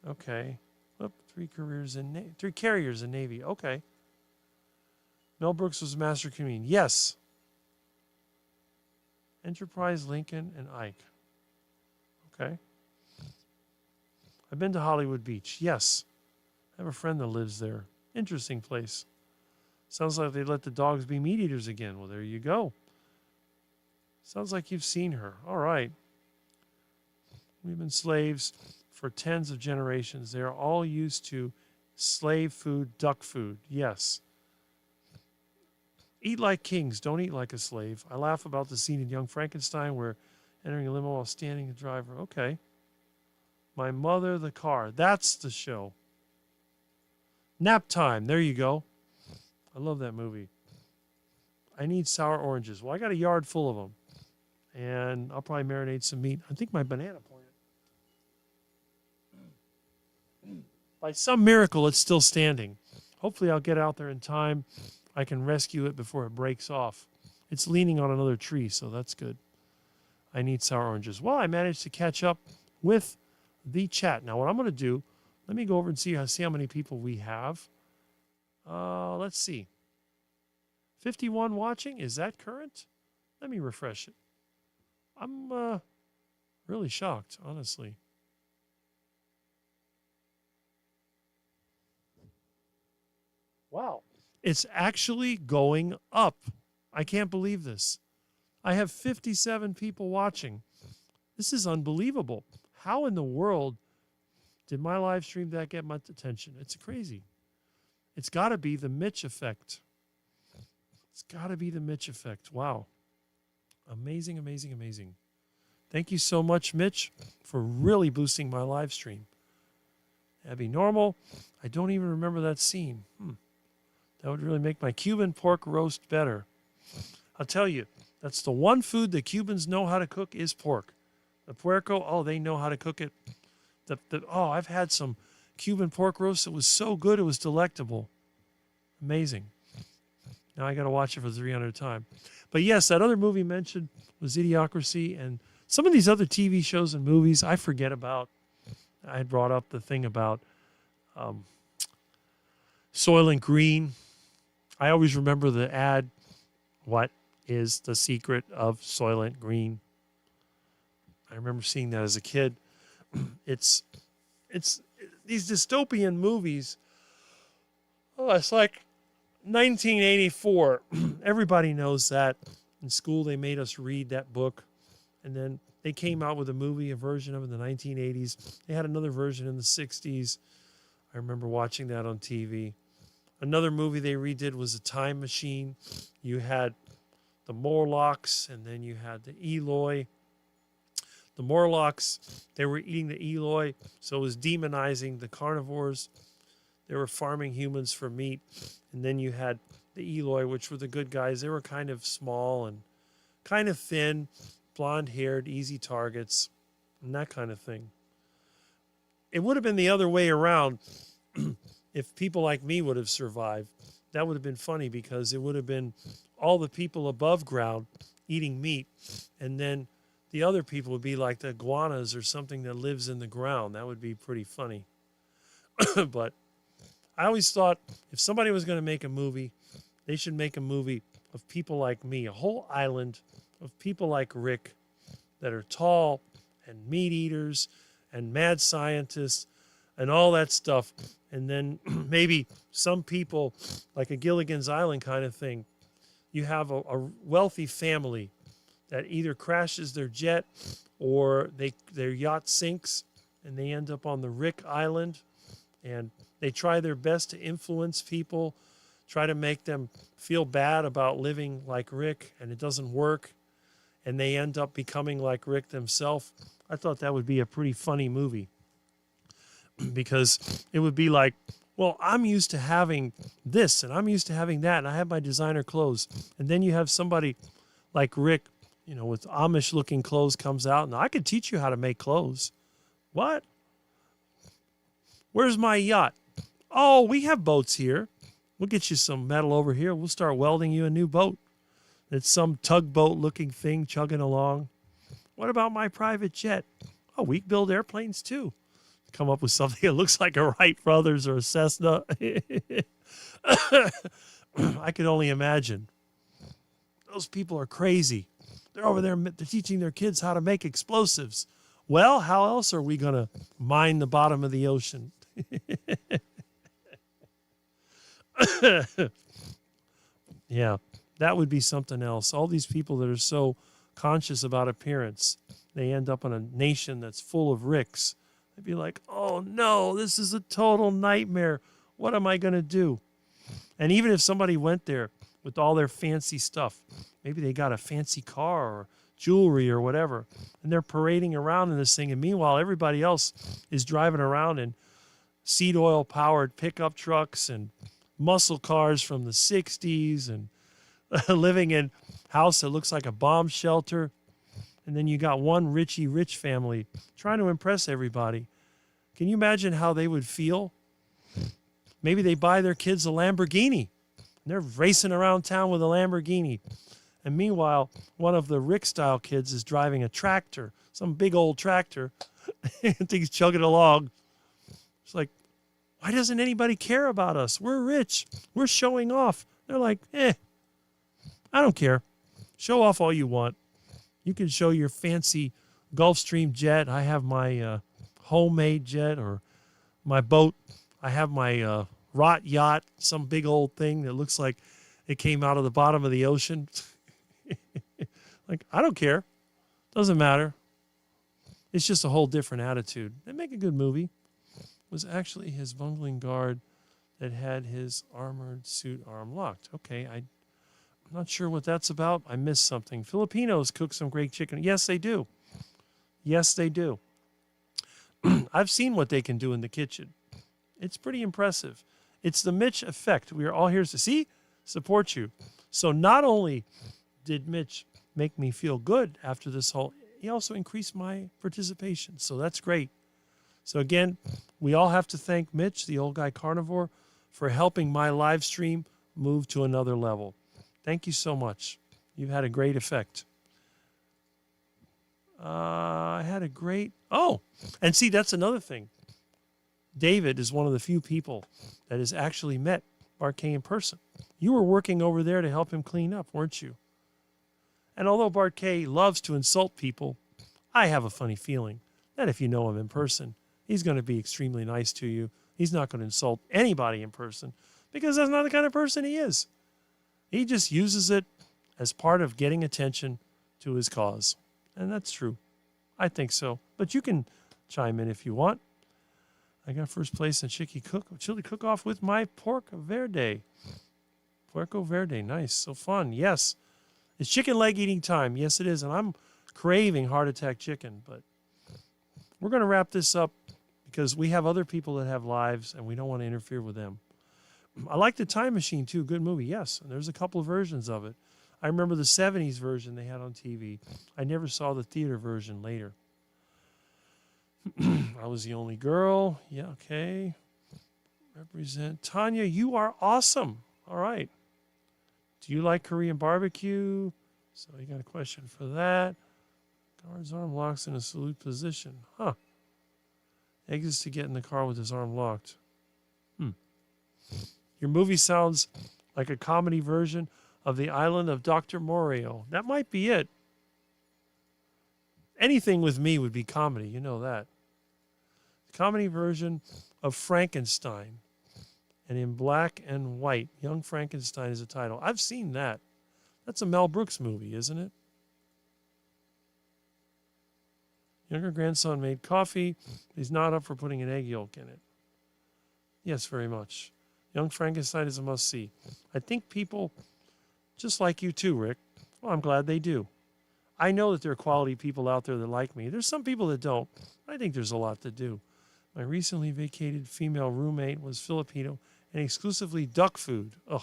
Okay. Oop, 3 careers in 3 carriers in Navy. Okay. Mel Brooks was master comedian. Yes. Enterprise, Lincoln, and Ike. Okay. I've been to Hollywood Beach. Yes. I have a friend that lives there. Interesting place. Sounds like they let the dogs be meat eaters again. Well, there you go. Sounds like you've seen her. All right. We've been slaves for tens of generations. They are all used to slave food, duck food. Yes. Eat like kings. Don't eat like a slave. I laugh about the scene in Young Frankenstein where entering a limo while standing the driver. Okay. My Mother, the Car. That's the show. Nap Time. There you go. I love that movie. I need sour oranges. Well, I got a yard full of them. And I'll probably marinate some meat. I think my banana plant. By some miracle, it's still standing. Hopefully I'll get out there in time. I can rescue it before it breaks off. It's leaning on another tree, so that's good. I need sour oranges. Well, I managed to catch up with the chat. Now, what I'm going to do, let me go over and see how many people we have. Let's see. 51 watching. Is that current? Let me refresh it. I'm really shocked, honestly. Wow. It's actually going up. I can't believe this. I have 57 people watching. This is unbelievable. How in the world did my live stream that get much attention? It's crazy. It's got to be the Mitch effect. It's got to be the Mitch effect. Wow. Amazing, amazing, amazing. Thank you so much, Mitch, for really boosting my live stream. Abby Normal. I don't even remember that scene. That would really make my Cuban pork roast better. I'll tell you, that's the one food the Cubans know how to cook is pork. The puerco, oh, they know how to cook it. I've had some Cuban pork roast. It was so good. It was delectable. Amazing. Now I got to watch it for the 300th time. But yes, that other movie mentioned was Idiocracy, and some of these other TV shows and movies I forget about. I had brought up the thing about Soylent Green. I always remember the ad, what is the secret of Soylent Green? I remember seeing that as a kid. It's these dystopian movies. Oh, it's like 1984. Everybody knows that. In school, they made us read that book. And then they came out with a movie, a version of it in the 1980s. They had another version in the 60s. I remember watching that on TV. Another movie they redid was A Time Machine. You had the Morlocks, and then you had the Eloi. The Morlocks, they were eating the Eloi, so it was demonizing the carnivores. They were farming humans for meat. And then you had the Eloi, which were the good guys. They were kind of small and kind of thin, blonde-haired, easy targets, and that kind of thing. It would have been the other way around if people like me would have survived. That would have been funny because it would have been all the people above ground eating meat, and then the other people would be like the iguanas or something that lives in the ground. That would be pretty funny. But I always thought if somebody was going to make a movie, they should make a movie of people like me, a whole island of people like Rick that are tall and meat eaters and mad scientists and all that stuff. And then maybe some people, like a Gilligan's Island kind of thing, you have a wealthy family that either crashes their jet or their yacht sinks and they end up on the Rick Island, and they try their best to influence people, try to make them feel bad about living like Rick, and it doesn't work, and they end up becoming like Rick themselves. I thought that would be a pretty funny movie because it would be like, well, I'm used to having this and I'm used to having that, and I have my designer clothes. And then you have somebody like Rick, with Amish-looking clothes comes out, and I could teach you how to make clothes. What? Where's my yacht? Oh, we have boats here. We'll get you some metal over here. We'll start welding you a new boat. It's some tugboat-looking thing chugging along. What about my private jet? Oh, we build airplanes too. Come up with something that looks like a Wright Brothers or a Cessna. I could only imagine. Those people are crazy. They're over there, they're teaching their kids how to make explosives. Well, how else are we going to mine the bottom of the ocean? Yeah, that would be something else. All these people that are so conscious about appearance, they end up in a nation that's full of Ricks. They'd be like, oh no, this is a total nightmare. What am I going to do? And even if somebody went there with all their fancy stuff, maybe they got a fancy car or jewelry or whatever, and they're parading around in this thing, and meanwhile everybody else is driving around in seed oil powered pickup trucks and muscle cars from the 60s and living in a house that looks like a bomb shelter. And then you got one rich family trying to impress everybody. Can you imagine how they would feel? Maybe they buy their kids a Lamborghini, and they're racing around town with a Lamborghini. And meanwhile, one of the Rick-style kids is driving a tractor, some big old tractor, And things chugging along. It's like, why doesn't anybody care about us? We're rich. We're showing off. They're like, I don't care. Show off all you want. You can show your fancy Gulfstream jet. I have my homemade jet, or my boat. I have my rot yacht, some big old thing that looks like it came out of the bottom of the ocean. Like, I don't care. Doesn't matter. It's just a whole different attitude. They make a good movie. It was actually his bungling guard that had his armored suit arm locked. Okay, I'm not sure what that's about. I missed something. Filipinos cook some great chicken. Yes, they do. Yes, they do. I've seen what they can do in the kitchen. It's pretty impressive. It's the Mitch effect. We are all here to see, support you. So not only did Mitch make me feel good after this whole, he also increased my participation. So that's great. So again, we all have to thank Mitch, the old guy carnivore, for helping my live stream move to another level. Thank you so much. You've had a great effect. I had a great, and see, that's another thing. David is one of the few people that has actually met Barkay in person. You were working over there to help him clean up, weren't you? And although Barkay loves to insult people, I have a funny feeling that if you know him in person, he's going to be extremely nice to you. He's not going to insult anybody in person because that's not the kind of person he is. He just uses it as part of getting attention to his cause. And that's true. I think so. But you can chime in if you want. I got first place in chili cook-off with my Puerco Verde. Puerco Verde, nice. So fun. Yes. It's chicken leg eating time. Yes, it is. And I'm craving heart attack chicken. But we're going to wrap this up because we have other people that have lives and we don't want to interfere with them. I like the Time Machine, too. Good movie, yes. And there's a couple of versions of it. I remember the 70s version they had on TV. I never saw the theater version later. I was the only girl. Yeah, okay. Represent. Tanya, you are awesome. All right. Do you like Korean barbecue? So you got a question for that. Guard's arm locks in a salute position. Huh. Exits to get in the car with his arm locked. Your movie sounds like a comedy version of The Island of Dr. Morio. That might be it. Anything with me would be comedy. You know that. Comedy version of Frankenstein. And in black and white. Young Frankenstein is the title. I've seen that. That's a Mel Brooks movie, isn't it? Younger grandson made coffee. He's not up for putting an egg yolk in it. Yes, very much. Young Frankenstein is a must-see. I think people just like you too, Rick. Well, I'm glad they do. I know that there are quality people out there that like me. There's some people that don't. I think there's a lot to do. My recently vacated female roommate was Filipino and exclusively duck food. Ugh.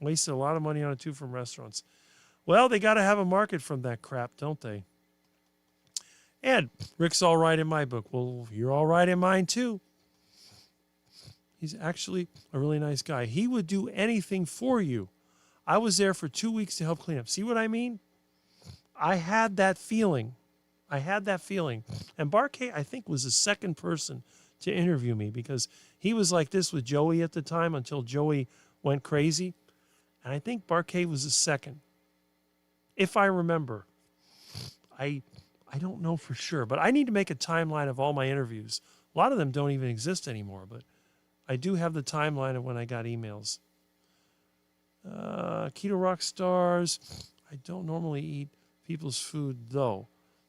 Wasted a lot of money on it too from restaurants. Well, they got to have a market from that crap, don't they? And Rick's all right in my book. Well, you're all right in mine too. He's actually a really nice guy. He would do anything for you. I was there for 2 weeks to help clean up. See what I mean? I had that feeling. And Barkay, I think, was the second person to interview me because he was like this with Joey at the time until Joey went crazy. And I think Barkay was the second. If I remember. I don't know for sure, but I need to make a timeline of all my interviews. A lot of them don't even exist anymore, but I do have the timeline of when I got emails. Keto Rock Stars. I don't normally eat people's food, though.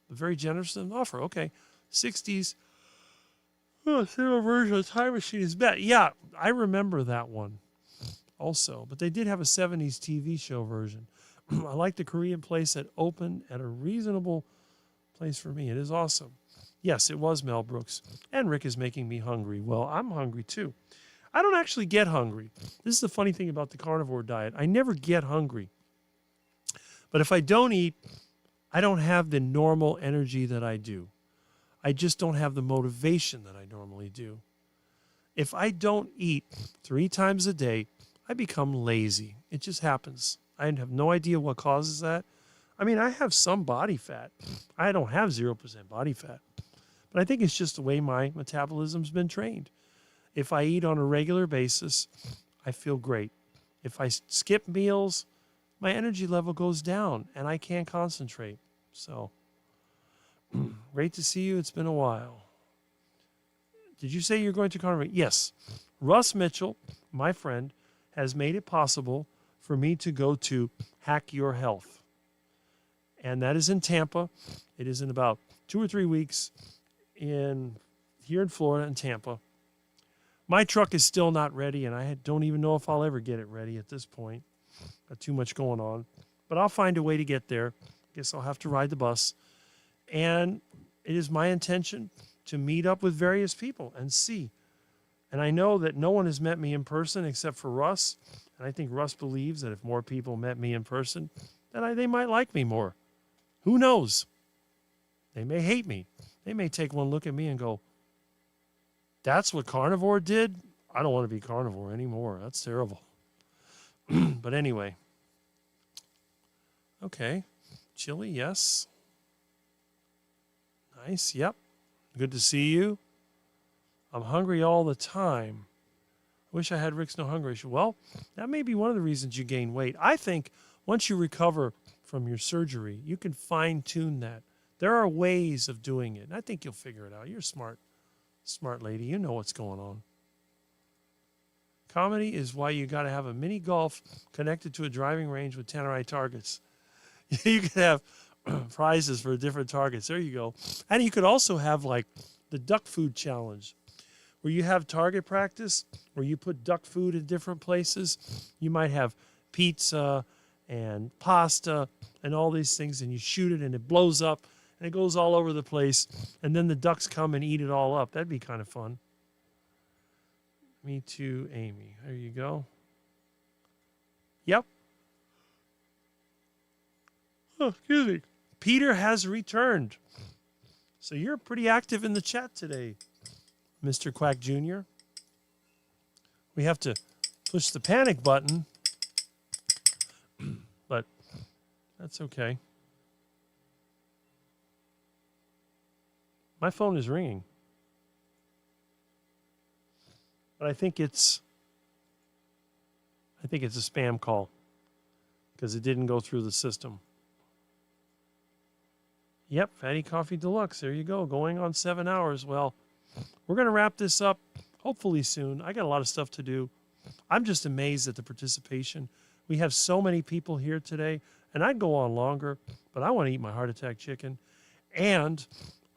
But very generous in offer. Okay. 60s. Cinema version of Time Machine is bad. Yeah, I remember that one also. But they did have a 70s TV show version. I like the Korean place that opened at a reasonable place for me. It is awesome. Yes, it was Mel Brooks. And Rick is making me hungry. Well, I'm hungry too. I don't actually get hungry. This is the funny thing about the carnivore diet. I never get hungry. But if I don't eat, I don't have the normal energy that I do. I just don't have the motivation that I normally do. If I don't eat 3 times a day, I become lazy. It just happens. I have no idea what causes that. I mean, I have some body fat. I don't have 0% body fat. But I think it's just the way my metabolism's been trained. If I eat on a regular basis, I feel great. If I skip meals, my energy level goes down and I can't concentrate. So, great to see you. It's been a while. Did you say you're going to carnivore? Yes. Russ Mitchell, my friend, has made it possible for me to go to Hack Your Health. And that is in Tampa. It is in about 2 or 3 weeks here in Florida in Tampa. My truck is still not ready, and I don't even know if I'll ever get it ready at this point. Got too much going on. But I'll find a way to get there. Guess I'll have to ride the bus. And it is my intention to meet up with various people and see. And I know that no one has met me in person except for Russ. And I think Russ believes that if more people met me in person, that they might like me more. Who knows? They may hate me. They may take one look at me and go, that's what carnivore did? I don't want to be carnivore anymore. That's terrible. But anyway. Okay. Chili, yes. Nice, yep. Good to see you. I'm hungry all the time. I wish I had Rick's no hunger issue. Well, that may be one of the reasons you gain weight. I think once you recover from your surgery, you can fine-tune that. There are ways of doing it. And I think you'll figure it out. You're smart lady. You know what's going on. Comedy is why you got to have a mini golf connected to a driving range with Tannerite targets. You could have prizes for different targets. There you go. And you could also have like the duck food challenge, where you have target practice, where you put duck food in different places. You might have pizza and pasta and all these things, and you shoot it and it blows up and it goes all over the place, and then the ducks come and eat it all up. That'd be kind of fun. Me too, Amy. There you go. Yep. Oh, excuse me. Peter has returned. So you're pretty active in the chat today, Mr. Quack Jr. We have to push the panic button, but that's okay. My phone is ringing. But I think it's a spam call because it didn't go through the system. Yep, Fatty Coffee Deluxe. There you go. Going on 7 hours. Well, we're going to wrap this up hopefully soon. I got a lot of stuff to do. I'm just amazed at the participation. We have so many people here today, and I'd go on longer, but I want to eat my heart attack chicken. And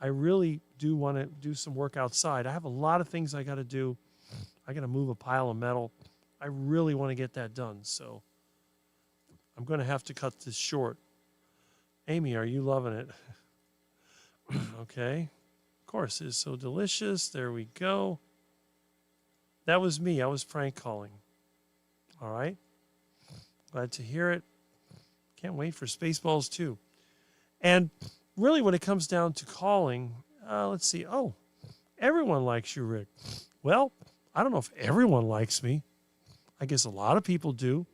I really do want to do some work outside. I have a lot of things I got to do. I got to move a pile of metal. I really want to get that done. So I'm going to have to cut this short. Amy, are you loving it? Okay. Of course, it's so delicious. There we go. That was me. I was prank calling. All right. Glad to hear it. Can't wait for Spaceballs 2. And really when it comes down to calling, let's see. Oh, everyone likes you, Rick. Well, I don't know if everyone likes me. I guess a lot of people do.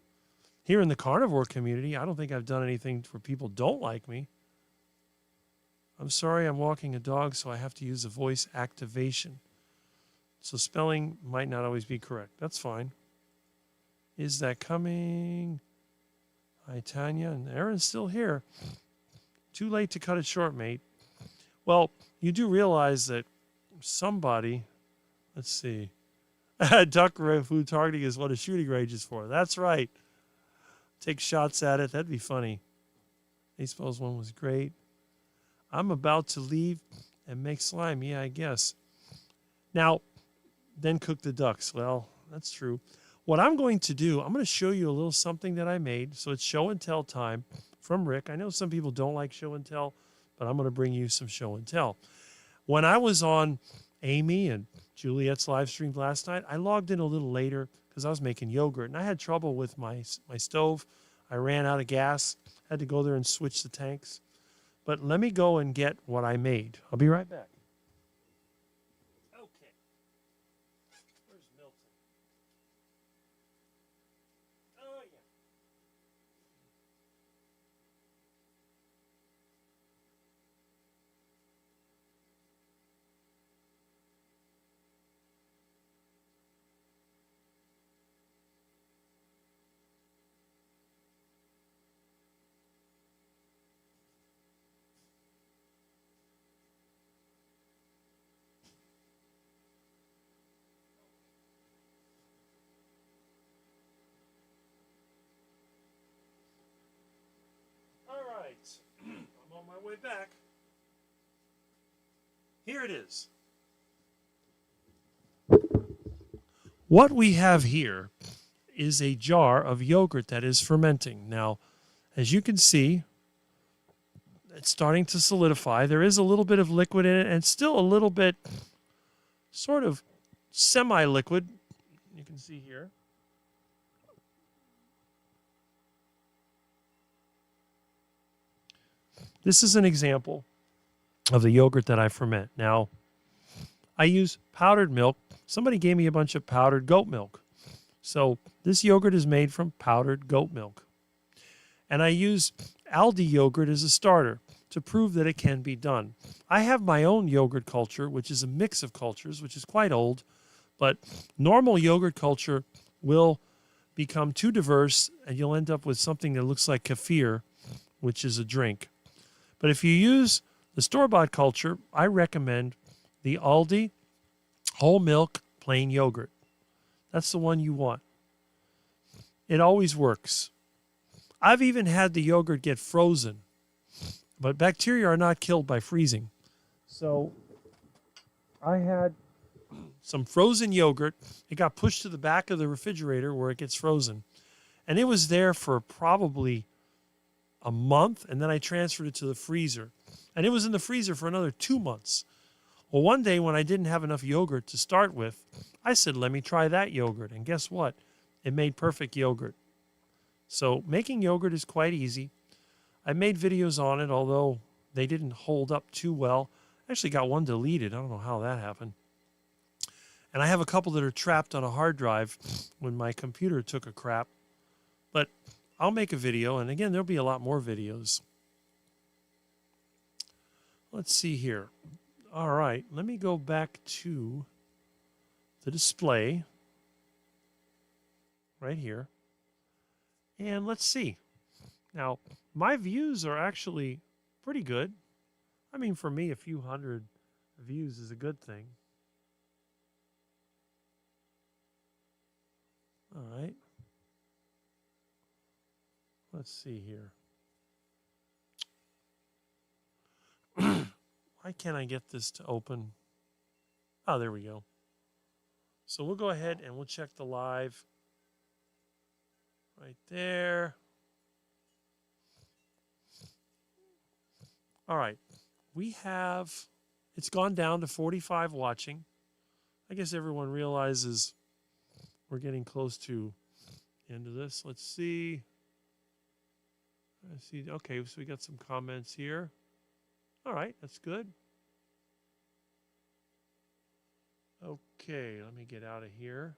Here in the carnivore community, I don't think I've done anything where people don't like me. I'm sorry, I'm walking a dog, so I have to use a voice activation. So spelling might not always be correct. That's fine. Is that coming? Hi, Tanya. And Aaron's still here. Too late to cut it short, mate. Well, you do realize that somebody, let's see, duck food targeting is what a shooting range is for. That's right. Take shots at it. That'd be funny. Baseball's one was great. I'm about to leave and make slime. Yeah, I guess. Now, then cook the ducks. Well, that's true. What I'm going to do, I'm going to show you a little something that I made. So it's show and tell time from Rick. I know some people don't like show and tell, but I'm going to bring you some show and tell. When I was on Amy and Juliet's live stream last night, I logged in a little later because I was making yogurt, and I had trouble with my stove. I ran out of gas, had to go there and switch the tanks. But let me go and get what I made. I'll be right back. Okay. Where's Milton? Oh, yeah. right. I'm on my way back. Here it is. What we have here is a jar of yogurt that is fermenting. Now, as you can see, it's starting to solidify. There is a little bit of liquid in it and still a little bit sort of semi-liquid. You can see here. This is an example of the yogurt that I ferment. Now, I use powdered milk. Somebody gave me a bunch of powdered goat milk. So this yogurt is made from powdered goat milk. And I use Aldi yogurt as a starter to prove that it can be done. I have my own yogurt culture, which is a mix of cultures, which is quite old. But normal yogurt culture will become too diverse, and you'll end up with something that looks like kefir, which is a drink. But if you use the store-bought culture, I recommend the Aldi whole milk plain yogurt. That's the one you want. It always works. I've even had the yogurt get frozen, but bacteria are not killed by freezing. So I had some frozen yogurt. It got pushed to the back of the refrigerator where it gets frozen. And it was there for probably a month, and then I transferred it to the freezer. And it was in the freezer for another 2 months. Well, one day when I didn't have enough yogurt to start with, I said, let me try that yogurt. And guess what? It made perfect yogurt. So making yogurt is quite easy. I made videos on it, although they didn't hold up too well. I actually got one deleted. I don't know how that happened. And I have a couple that are trapped on a hard drive when my computer took a crap. But I'll make a video, and again, there'll be a lot more videos. Let's see here. All right, let me go back to the display right here. And let's see. Now, my views are actually pretty good. I mean, for me, a few hundred views is a good thing. All right. Let's see here. Why can't I get this to open? Oh, there we go. So we'll go ahead and we'll check the live right there. All right. We have, it's gone down to 45 watching. I guess everyone realizes we're getting close to the end of this. Let's see. Let's see. Okay, so we got some comments here. All right, that's good. Okay, let me get out of here.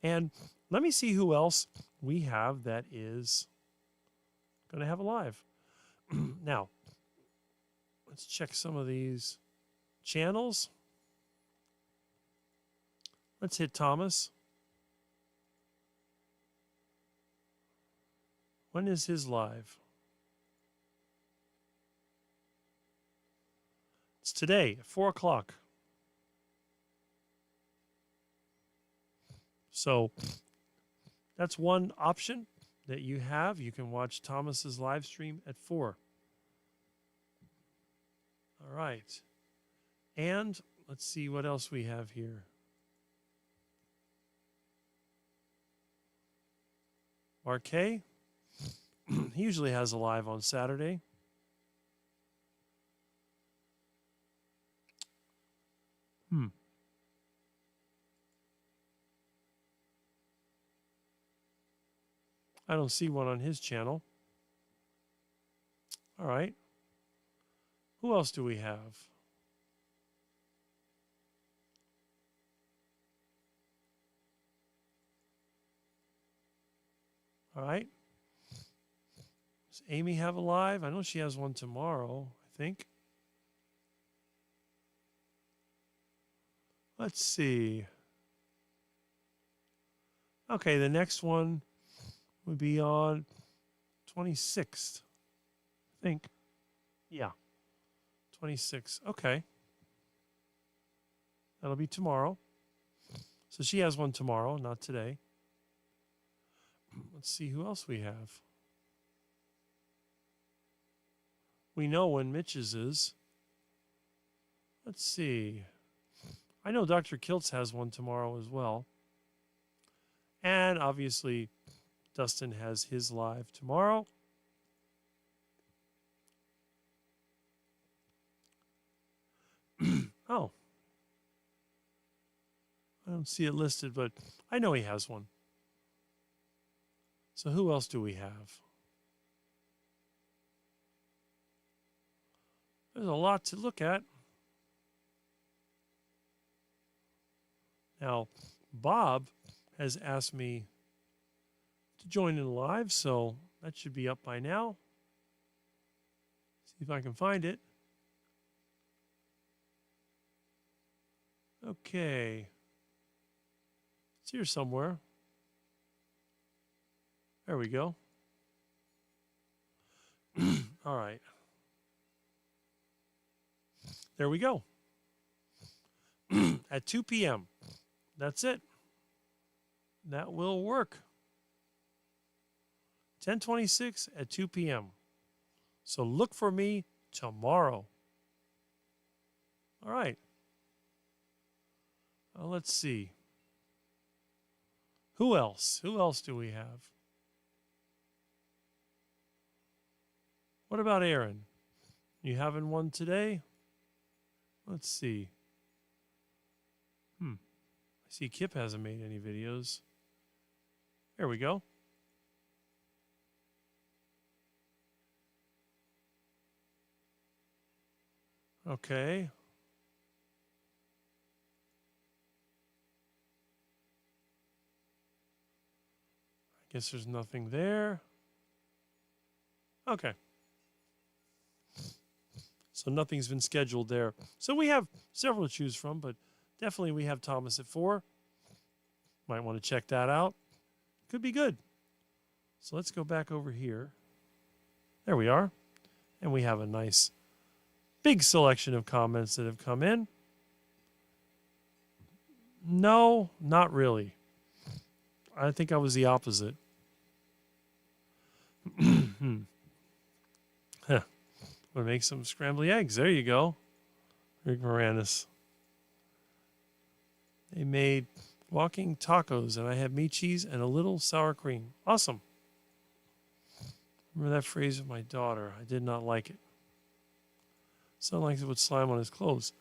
And let me see who else we have that is going to have a live. Now, let's check some of these channels. Let's hit Thomas. When is his live? It's today at 4 o'clock. So that's one option that you have. You can watch Thomas's live stream at 4. All right. And let's see what else we have here. Marquet. He usually has a live on Saturday. I don't see one on his channel. All right. Who else do we have? All right. Does Amy have a live? I know she has one tomorrow, I think. Let's see. Okay, the next one would be on 26th, I think. Yeah, 26th. Okay. That'll be tomorrow. So she has one tomorrow, not today. Let's see who else we have. we know when Mitch's is. Let's see. I know Dr. Kiltz has one tomorrow as well. And obviously, Dustin has his live tomorrow. Oh. I don't see it listed, but I know he has one. So who else do we have? There's a lot to look at. Now, Bob has asked me to join in live, so that should be up by now. See if I can find it. Okay. It's here somewhere. There we go. All right. There we go. At 2 p.m. That's it. That will work. 10:26 at 2 p.m. So look for me tomorrow. All right. Let's see. Who else? Who else do we have? What about Aaron? You having one today? Let's see. I see Kip hasn't made any videos. There we go. Okay. I guess there's nothing there. Okay. So nothing's been scheduled there. So we have several to choose from, but definitely we have Thomas at 4. Might want to check that out. Could be good. So let's go back over here. There we are. And we have a nice big selection of comments that have come in. No, not really. I think I was the opposite. Huh. I'm going to make some scrambled eggs. There you go. Rick Moranis. They made walking tacos, and I had meat cheese and a little sour cream. Awesome. Remember that phrase of my daughter. I did not like it. Son likes it with slime on his clothes.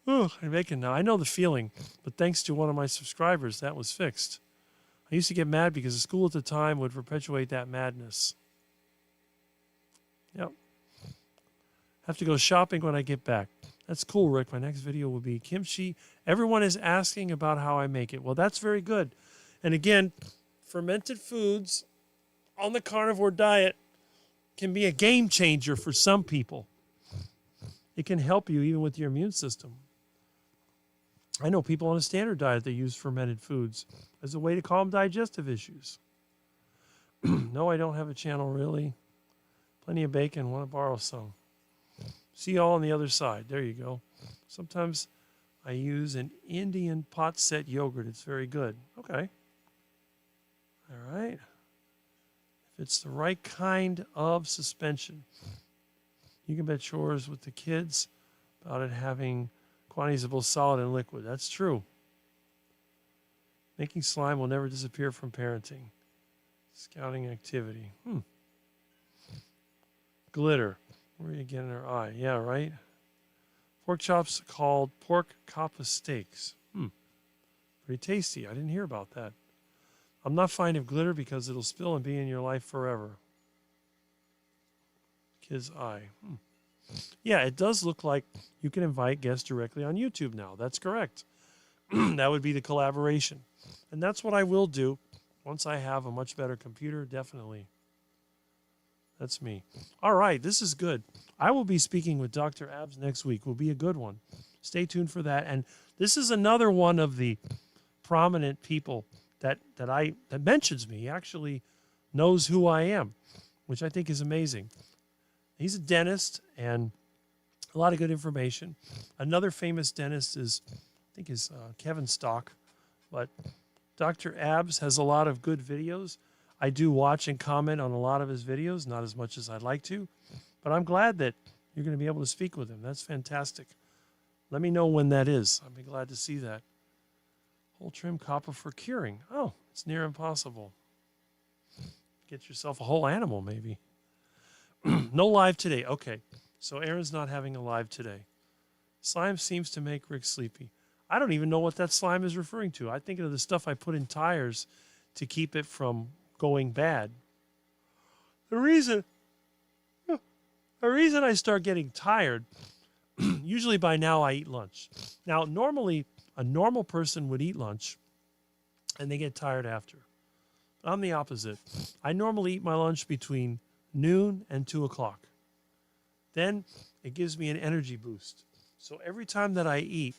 Oh, I'm making now. I know the feeling, but thanks to one of my subscribers, that was fixed. I used to get mad because the school at the time would perpetuate that madness. Yep. Have to go shopping when I get back. That's cool, Rick. My next video will be kimchi. Everyone is asking about how I make it. Well, that's very good. And again, fermented foods on the carnivore diet can be a game changer for some people. It can help you even with your immune system. I know people on a standard diet that use fermented foods as a way to calm digestive issues. No, I don't have a channel, really. Plenty of bacon. Want to borrow some. See you all on the other side. There you go. Sometimes I use an Indian pot set yogurt. It's very good. Okay. All right. If it's the right kind of suspension, you can bet yours with the kids about it having quantities of both solid and liquid. That's true. Making slime will never disappear from parenting. Scouting activity. Glitter. Where are you getting our eye? Yeah, right? Pork chops called pork coppa steaks. Pretty tasty. I didn't hear about that. I'm not fond of glitter because it'll spill and be in your life forever. Kid's eye. Yeah, it does look like you can invite guests directly on YouTube now. That's correct. That would be the collaboration. And that's what I will do once I have a much better computer, definitely. That's me. All right, this is good. I will be speaking with Dr. Abs next week. Will be a good one. Stay tuned for that. And this is another one of the prominent people that mentions me. He actually knows who I am, which I think is amazing. He's a dentist and a lot of good information. Another famous dentist is, I think, is Kevin Stock. But Dr. Abs has a lot of good videos. I do watch and comment on a lot of his videos, not as much as I'd like to, but I'm glad that you're going to be able to speak with him. That's fantastic. Let me know when that is. I'd be glad to see that. Whole trim copper for curing. Oh, it's near impossible. Get yourself a whole animal, maybe. No live today. Okay, so Aaron's not having a live today. Slime seems to make Rick sleepy. I don't even know what that slime is referring to. I think of the stuff I put in tires to keep it from going bad. The reason I start getting tired, usually by now I eat lunch. Now, normally, a normal person would eat lunch and they get tired after. I'm the opposite. I normally eat my lunch between noon and 2 o'clock. Then it gives me an energy boost. So every time that I eat,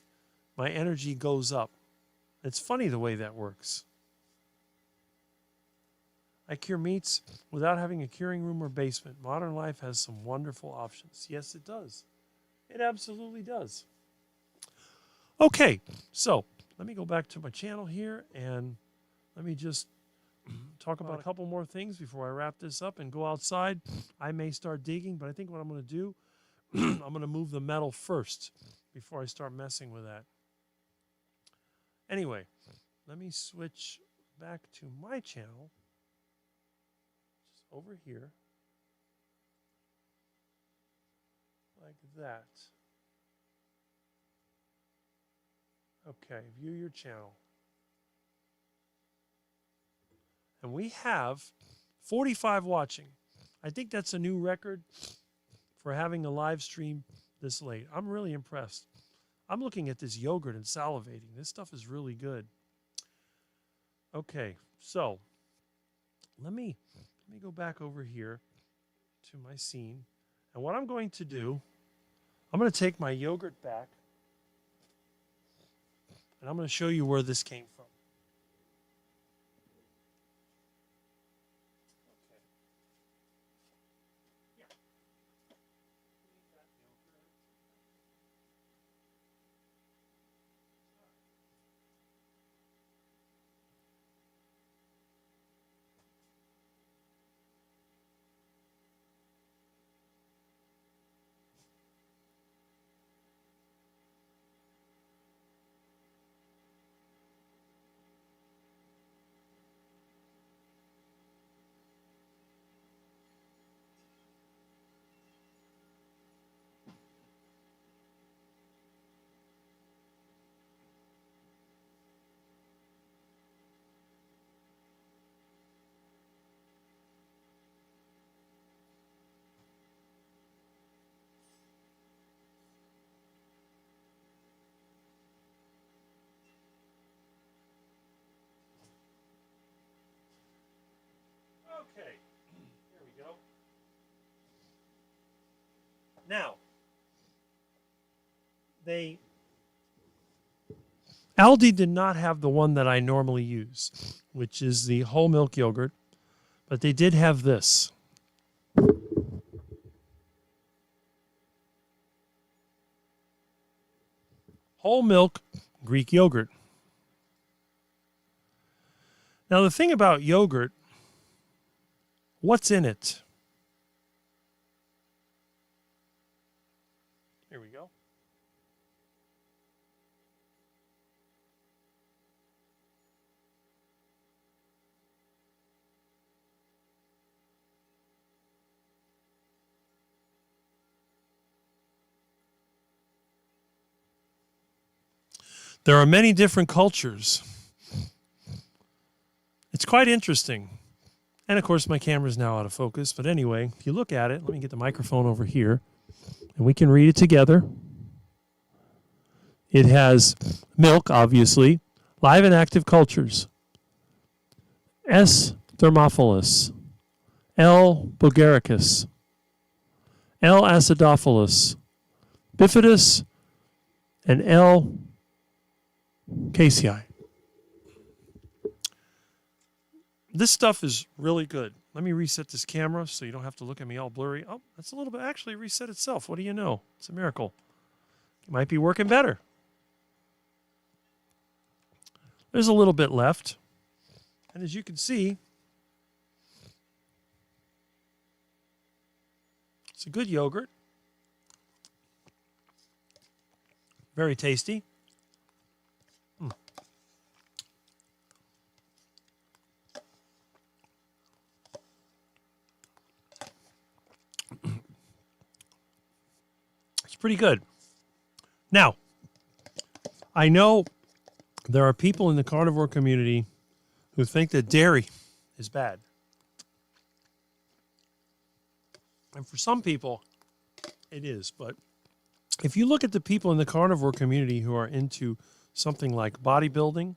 my energy goes up. It's funny the way that works. I cure meats without having a curing room or basement. Modern life has some wonderful options. Yes, it does. It absolutely does. Okay, so let me go back to my channel here and let me just talk about a couple more things before I wrap this up and go outside. I may start digging, but I think what I'm going to do, I'm going to move the metal first before I start messing with that. Anyway, let me switch back to my channel. Just over here. Like that. Okay, view your channel. And we have 45 watching. I think that's a new record for having a live stream this late. I'm really impressed. I'm looking at this yogurt and salivating. This stuff is really good. Okay, so let me go back over here to my scene. And what I'm going to do, I'm going to take my yogurt back and I'm going to show you where this came from. Okay, here we go. Now, Aldi did not have the one that I normally use, which is the whole milk yogurt, but they did have this. Whole milk Greek yogurt. Now, the thing about yogurt, what's in it? Here we go. There are many different cultures. It's quite interesting. And of course, my camera's now out of focus. But anyway, if you look at it, let me get the microphone over here, and we can read it together. It has milk, obviously, live and active cultures. S. thermophilus, L. bulgaricus, L. acidophilus, bifidus, and L. casei. This stuff is really good. Let me reset this camera so you don't have to look at me all blurry. Oh, that's a little bit, actually reset itself. What do you know? It's a miracle. It might be working better. There's a little bit left. And as you can see, It's a good yogurt. Very tasty. It's pretty good. Now, I know there are people in the carnivore community who think that dairy is bad. And for some people, it is. But if you look at the people in the carnivore community who are into something like bodybuilding,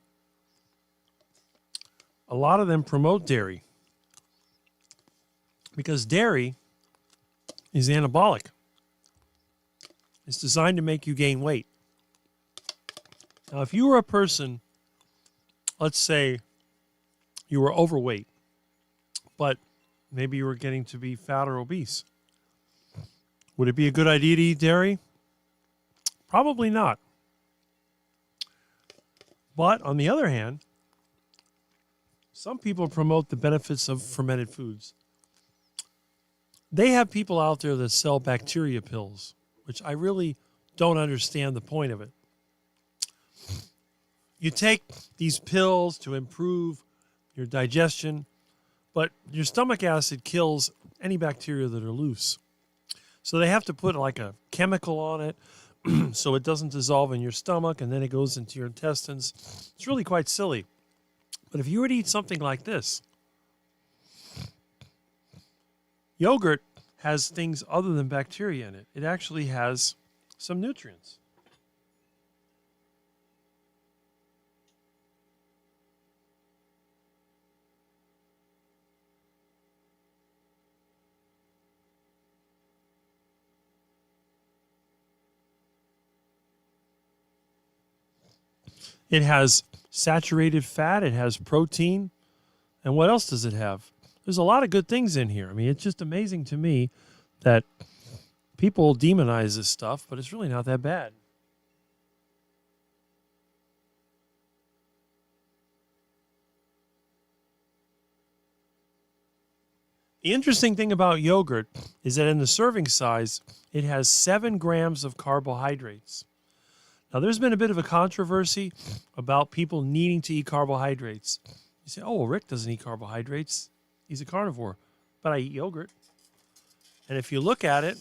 a lot of them promote dairy because dairy is anabolic. It's designed to make you gain weight. Now, if you were a person, let's say you were overweight, but maybe you were getting to be fat or obese, would it be a good idea to eat dairy? Probably not. But on the other hand, some people promote the benefits of fermented foods. They have people out there that sell bacteria pills, which I really don't understand the point of it. You take these pills to improve your digestion, but your stomach acid kills any bacteria that are loose. So they have to put like a chemical on it so it doesn't dissolve in your stomach and then it goes into your intestines. It's really quite silly. But if you were to eat something like this, yogurt has things other than bacteria in it. It actually has some nutrients. It has saturated fat. It has protein. And what else does it have? There's a lot of good things in here. I mean, it's just amazing to me that people demonize this stuff, but it's really not that bad. The interesting thing about yogurt is that in the serving size, it has 7 grams of carbohydrates. Now, there's been a bit of a controversy about people needing to eat carbohydrates. You say, oh, well, Rick doesn't eat carbohydrates. He's a carnivore. But I eat yogurt. And if you look at it,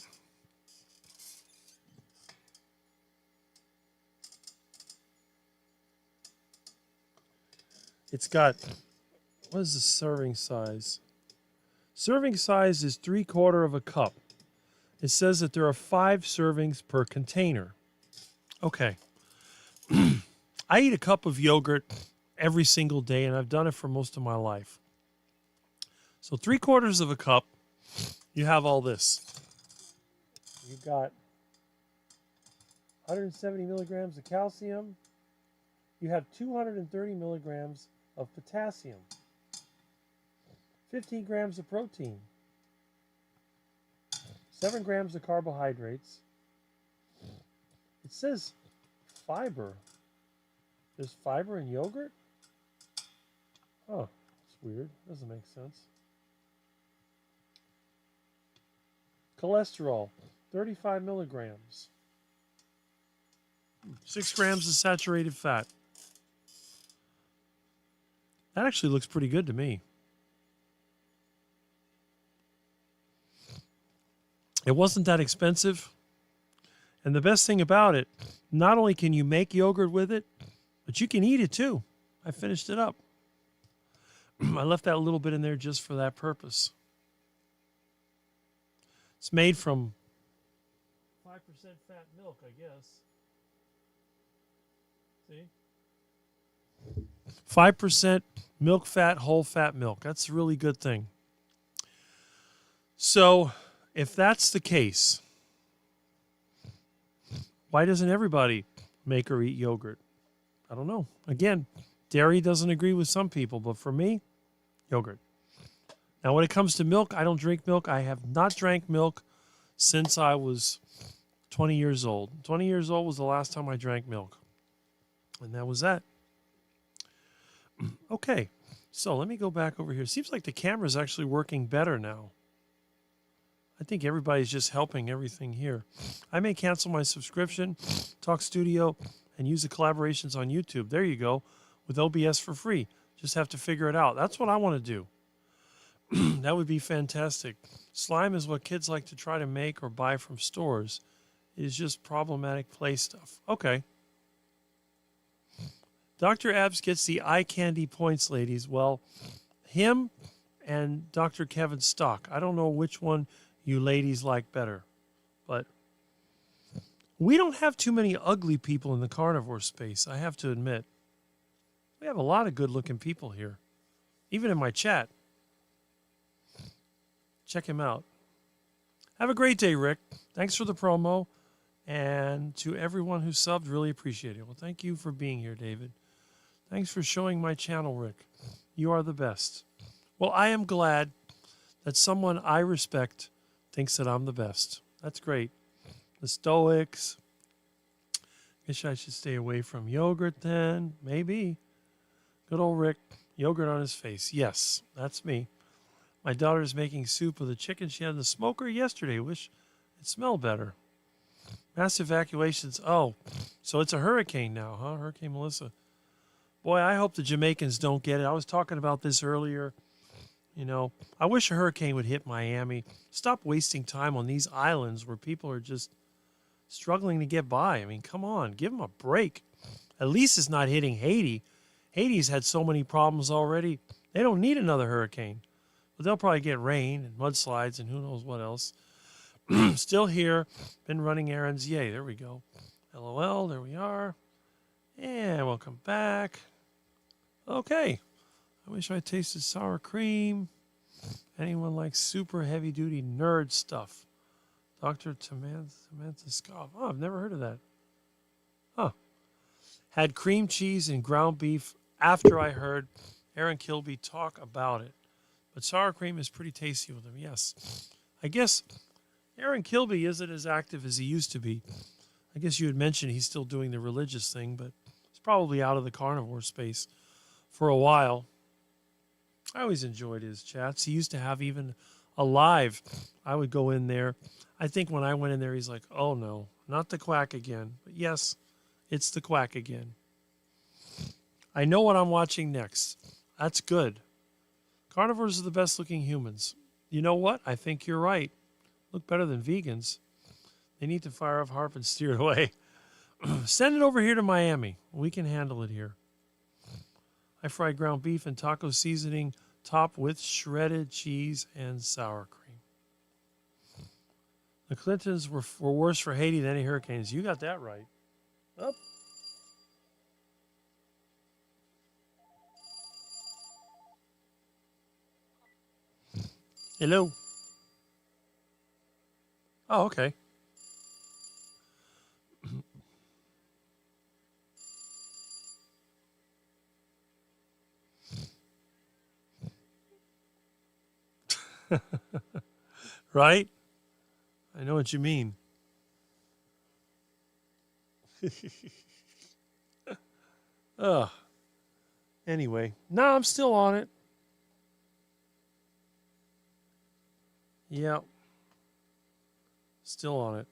it's got, what is the serving size? Serving size is 3/4 of a cup. It says that there are 5 servings per container. Okay. I eat a cup of yogurt every single day, and I've done it for most of my life. So 3/4 of a cup, you have all this. You've got 170 milligrams of calcium. You have 230 milligrams of potassium. 15 grams of protein. 7 grams of carbohydrates. It says fiber. There's fiber in yogurt? Oh, it's weird. Doesn't make sense. Cholesterol, 35 milligrams. 6 grams of saturated fat. That actually looks pretty good to me. It wasn't that expensive. And the best thing about it, not only can you make yogurt with it, but you can eat it too. I finished it up. I left that little bit in there just for that purpose. It's made from 5% fat milk, I guess. See? 5% milk fat, whole fat milk. That's a really good thing. So, if that's the case, why doesn't everybody make or eat yogurt? I don't know. Again, dairy doesn't agree with some people, but for me, yogurt. Now, when it comes to milk, I don't drink milk. I have not drank milk since I was 20 years old. 20 years old was the last time I drank milk. And that was that. Okay, so let me go back over here. Seems like the camera's actually working better now. I think everybody's just helping everything here. I may cancel my subscription, Talk Studio, and use the collaborations on YouTube. There you go, with OBS for free. Just have to figure it out. That's what I want to do. That would be fantastic. Slime is what kids like to try to make or buy from stores. It is just problematic play stuff. Okay. Dr. Abs gets the eye candy points, ladies. Well, him and Dr. Kevin Stock. I don't know which one you ladies like better, but we don't have too many ugly people in the carnivore space, I have to admit. We have a lot of good-looking people here, even in my chat. Check him out. Have a great day, Rick. Thanks for the promo. And to everyone who subbed, really appreciate it. Well, thank you for being here, David. Thanks for showing my channel, Rick. You are the best. Well, I am glad that someone I respect thinks that I'm the best. That's great. The Stoics. Guess I should stay away from yogurt then. Maybe. Good old Rick. Yogurt on his face. Yes, that's me. My daughter's making soup of the chicken she had in the smoker yesterday. Wish it smelled better. Mass evacuations. Oh, so it's a hurricane now, huh? Hurricane Melissa. Boy, I hope the Jamaicans don't get it. I was talking about this earlier. You know, I wish a hurricane would hit Miami. Stop wasting time on these islands where people are just struggling to get by. I mean, come on, give them a break. At least it's not hitting Haiti. Haiti's had so many problems already. They don't need another hurricane. But they'll probably get rain and mudslides and who knows what else. Still here. Been running errands. Yay, there we go. LOL, there we are. And welcome back. Okay. I wish I tasted sour cream. Anyone like super heavy-duty nerd stuff? Dr. Samantha Scoff. Oh, I've never heard of that. Huh. Had cream cheese and ground beef after I heard Aaron Kilby talk about it. But sour cream is pretty tasty with him, yes. I guess Aaron Kilby isn't as active as he used to be. I guess you had mentioned he's still doing the religious thing, but he's probably out of the carnivore space for a while. I always enjoyed his chats. He used to have even a live. I would go in there. I think when I went in there, he's like, oh no, not the quack again. But yes, it's the quack again. I know what I'm watching next. That's good. Carnivores are the best looking humans. You know what? I think you're right. Look better than vegans. They need to fire off harp and steer it away. Send it over here to Miami. We can handle it here. I fried ground beef and taco seasoning topped with shredded cheese and sour cream. The Clintons were worse for Haiti than any hurricanes. You got that right. Up. Hello. Oh, okay. Right? I know what you mean. Anyway, no, I'm still on it. Yeah. Still on it.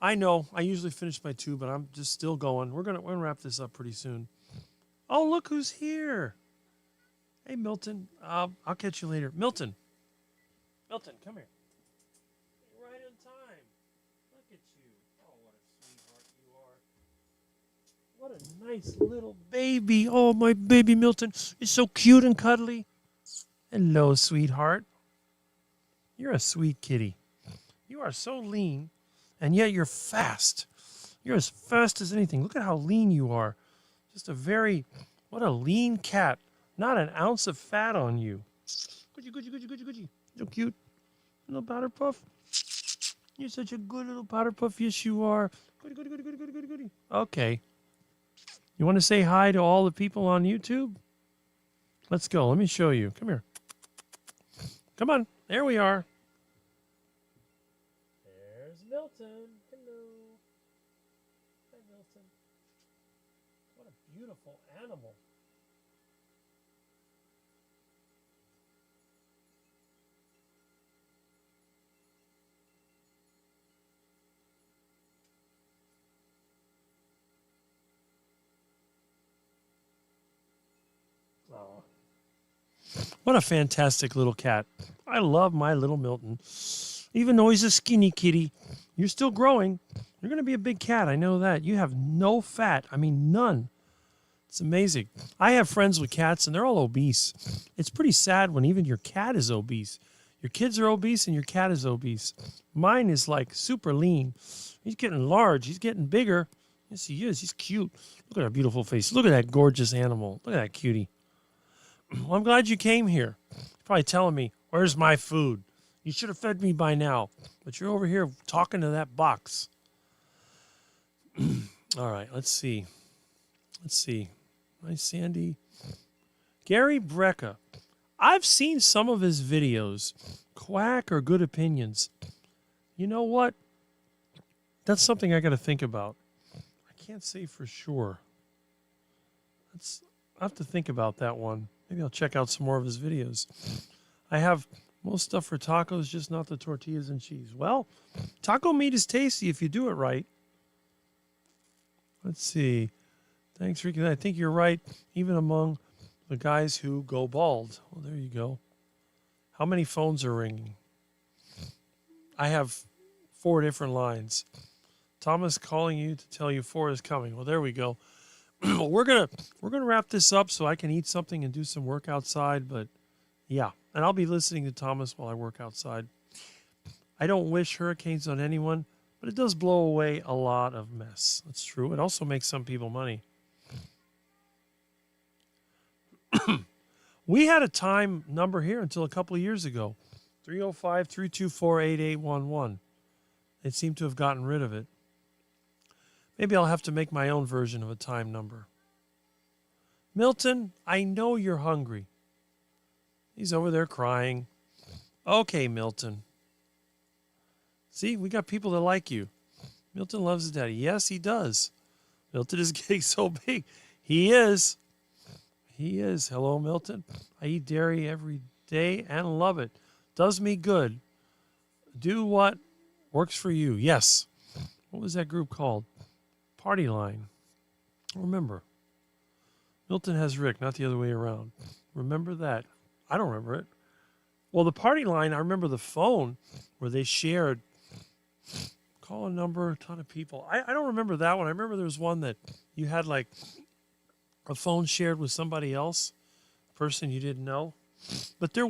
I know. I usually finish by 2, but I'm just still going. We're gonna wrap this up pretty soon. Oh, look who's here. Hey, Milton. I'll catch you later. Milton. Milton, come here. You're right on time. Look at you. Oh, what a sweetheart you are. What a nice little baby. Oh, my baby Milton is so cute and cuddly. Hello, sweetheart. You're a sweet kitty. You are so lean, and yet you're fast. You're as fast as anything. Look at how lean you are. Just what a lean cat. Not an ounce of fat on you. Goody, goody, goody, goody, goody. So cute. Little powder puff. You're such a good little powder puff. Yes, you are. Goody, goody, goody, goody, goody, goody, goody. Okay. You want to say hi to all the people on YouTube? Let's go. Let me show you. Come here. Come on. There we are. There's Milton. Hello. Hi, Milton. What a beautiful animal. What a fantastic little cat. I love my little Milton. Even though he's a skinny kitty, you're still growing. You're going to be a big cat. I know that. You have no fat. I mean, none. It's amazing. I have friends with cats, and they're all obese. It's pretty sad when even your cat is obese. Your kids are obese, and your cat is obese. Mine is like super lean. He's getting large. He's getting bigger. Yes, he is. He's cute. Look at that beautiful face. Look at that gorgeous animal. Look at that cutie. Well, I'm glad you came here. You're probably telling me, where's my food? You should have fed me by now. But you're over here talking to that box. All right, let's see. Nice Sandy. Gary Brecka. I've seen some of his videos. Quack or Good Opinions. You know what? That's something I got to think about. I can't say for sure. I have to think about that one. Maybe I'll check out some more of his videos. I have most stuff for tacos, just not the tortillas and cheese. Well, taco meat is tasty if you do it right. Let's see. Thanks, Ricky. I think you're right, even among the guys who go bald. Well, there you go. How many phones are ringing? I have 4 different lines. Thomas calling you to tell you 4 is coming. Well, there we go. We're gonna wrap this up so I can eat something and do some work outside. But yeah, and I'll be listening to Thomas while I work outside. I don't wish hurricanes on anyone, but it does blow away a lot of mess. That's true. It also makes some people money. We had a time number here until a couple of years ago, 305-324-8811. They seem to have gotten rid of it. Maybe I'll have to make my own version of a time number. Milton, I know you're hungry. He's over there crying. Okay, Milton. See, we got people that like you. Milton loves his daddy. Yes, he does. Milton is getting so big. He is. He is. Hello, Milton. I eat dairy every day and love it. Does me good. Do what works for you. Yes. What was that group called? Party Line. Remember. Milton has Rick, not the other way around. Remember that. I don't remember it. Well, the Party Line, I remember the phone where they shared. Call a number, a ton of people. I don't remember that one. I remember there was one that you had like a phone shared with somebody else, a person you didn't know. But there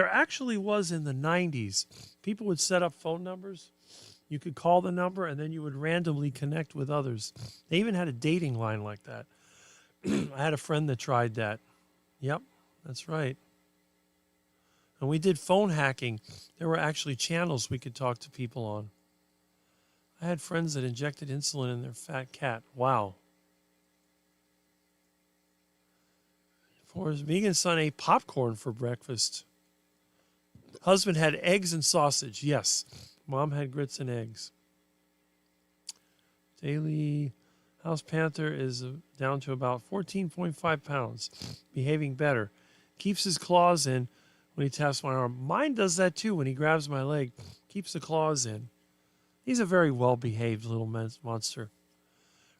actually was in the 90s. People would set up phone numbers. You could call the number and then you would randomly connect with others. They even had a dating line like that. I had a friend that tried that. Yep, that's right. And we did phone hacking. There were actually channels we could talk to people on. I had friends that injected insulin in their fat cat. Wow. For his vegan son ate popcorn for breakfast. Husband had eggs and sausage. Yes. Mom had grits and eggs. Daily house panther is down to about 14.5 pounds. Behaving better. Keeps his claws in when he taps my arm. Mine does that too when he grabs my leg. Keeps the claws in. He's a very well-behaved little monster.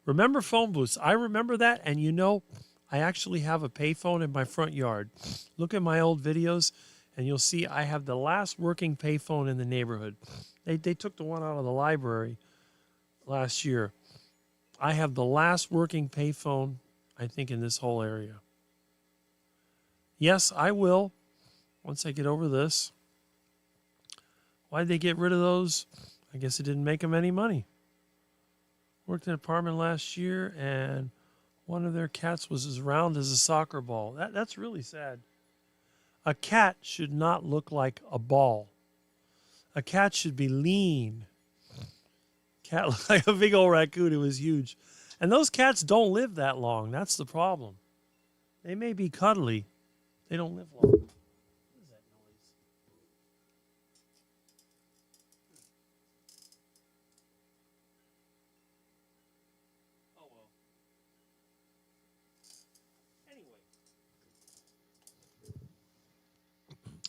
Remember phone booths. I remember that, and you know, I actually have a payphone in my front yard. Look at my old videos, and you'll see I have the last working payphone in the neighborhood. They took the one out of the library last year. I have the last working payphone, I think, in this whole area. Yes, I will, once I get over this. Why'd they get rid of those? I guess it didn't make them any money. Worked in an apartment last year, and one of their cats was as round as a soccer ball. That's really sad. A cat should not look like a ball. A cat should be lean. Cat looked like a big old raccoon. It was huge. And those cats don't live that long. That's the problem. They may be cuddly. They don't live long. What is that noise? Oh, well. Anyway.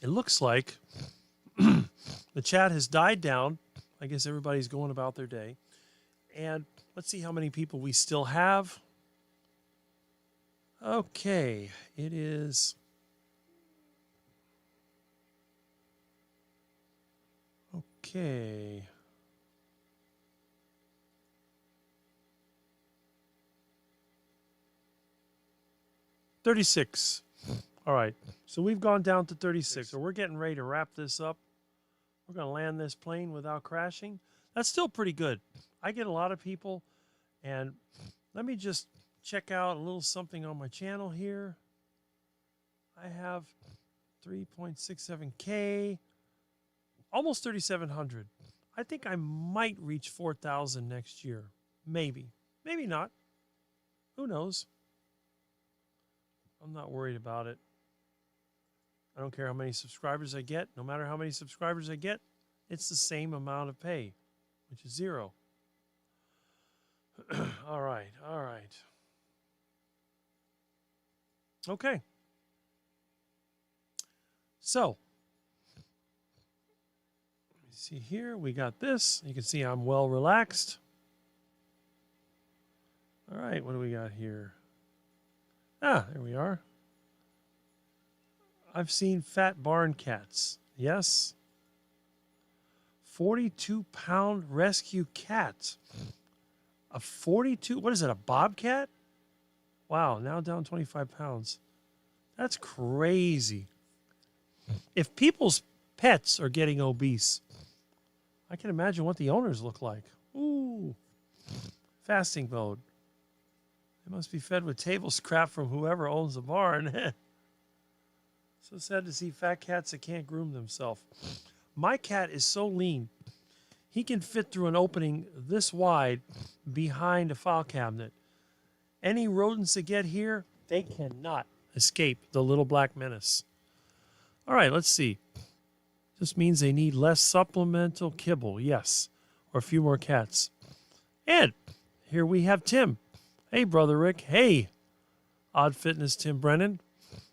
It looks like the chat has died down. I guess everybody's going about their day. And let's see how many people we still have. Okay, it is Okay. $36. All right. So we've gone down to 36. So we're getting ready to wrap this up. We're going to land this plane without crashing. That's still pretty good. I get a lot of people, and let me just check out a little something on my channel here. I have 3.67K, almost 3,700. I think I might reach 4,000 next year. Maybe. Maybe not. Who knows? I'm not worried about it. I don't care how many subscribers I get. No matter how many subscribers I get, it's the same amount of pay, which is 0. All right. All right. Okay. So, let me see here. We got this. You can see I'm well relaxed. All right. What do we got here? Ah, there we are. I've seen fat barn cats. Yes. 42-pound rescue cat. A 42, what is it, a bobcat? Wow, now down 25 pounds. That's crazy. If people's pets are getting obese, I can imagine what the owners look like. Ooh. Fasting mode. They must be fed with table scrap from whoever owns the barn. So sad to see fat cats that can't groom themselves. My cat is so lean, he can fit through an opening this wide behind a file cabinet. Any rodents that get here, they cannot escape the little black menace. All right, let's see. This means they need less supplemental kibble, yes, or a few more cats. And here we have Tim. Hey, Brother Rick. Hey, Odd Fitness Tim Brennan.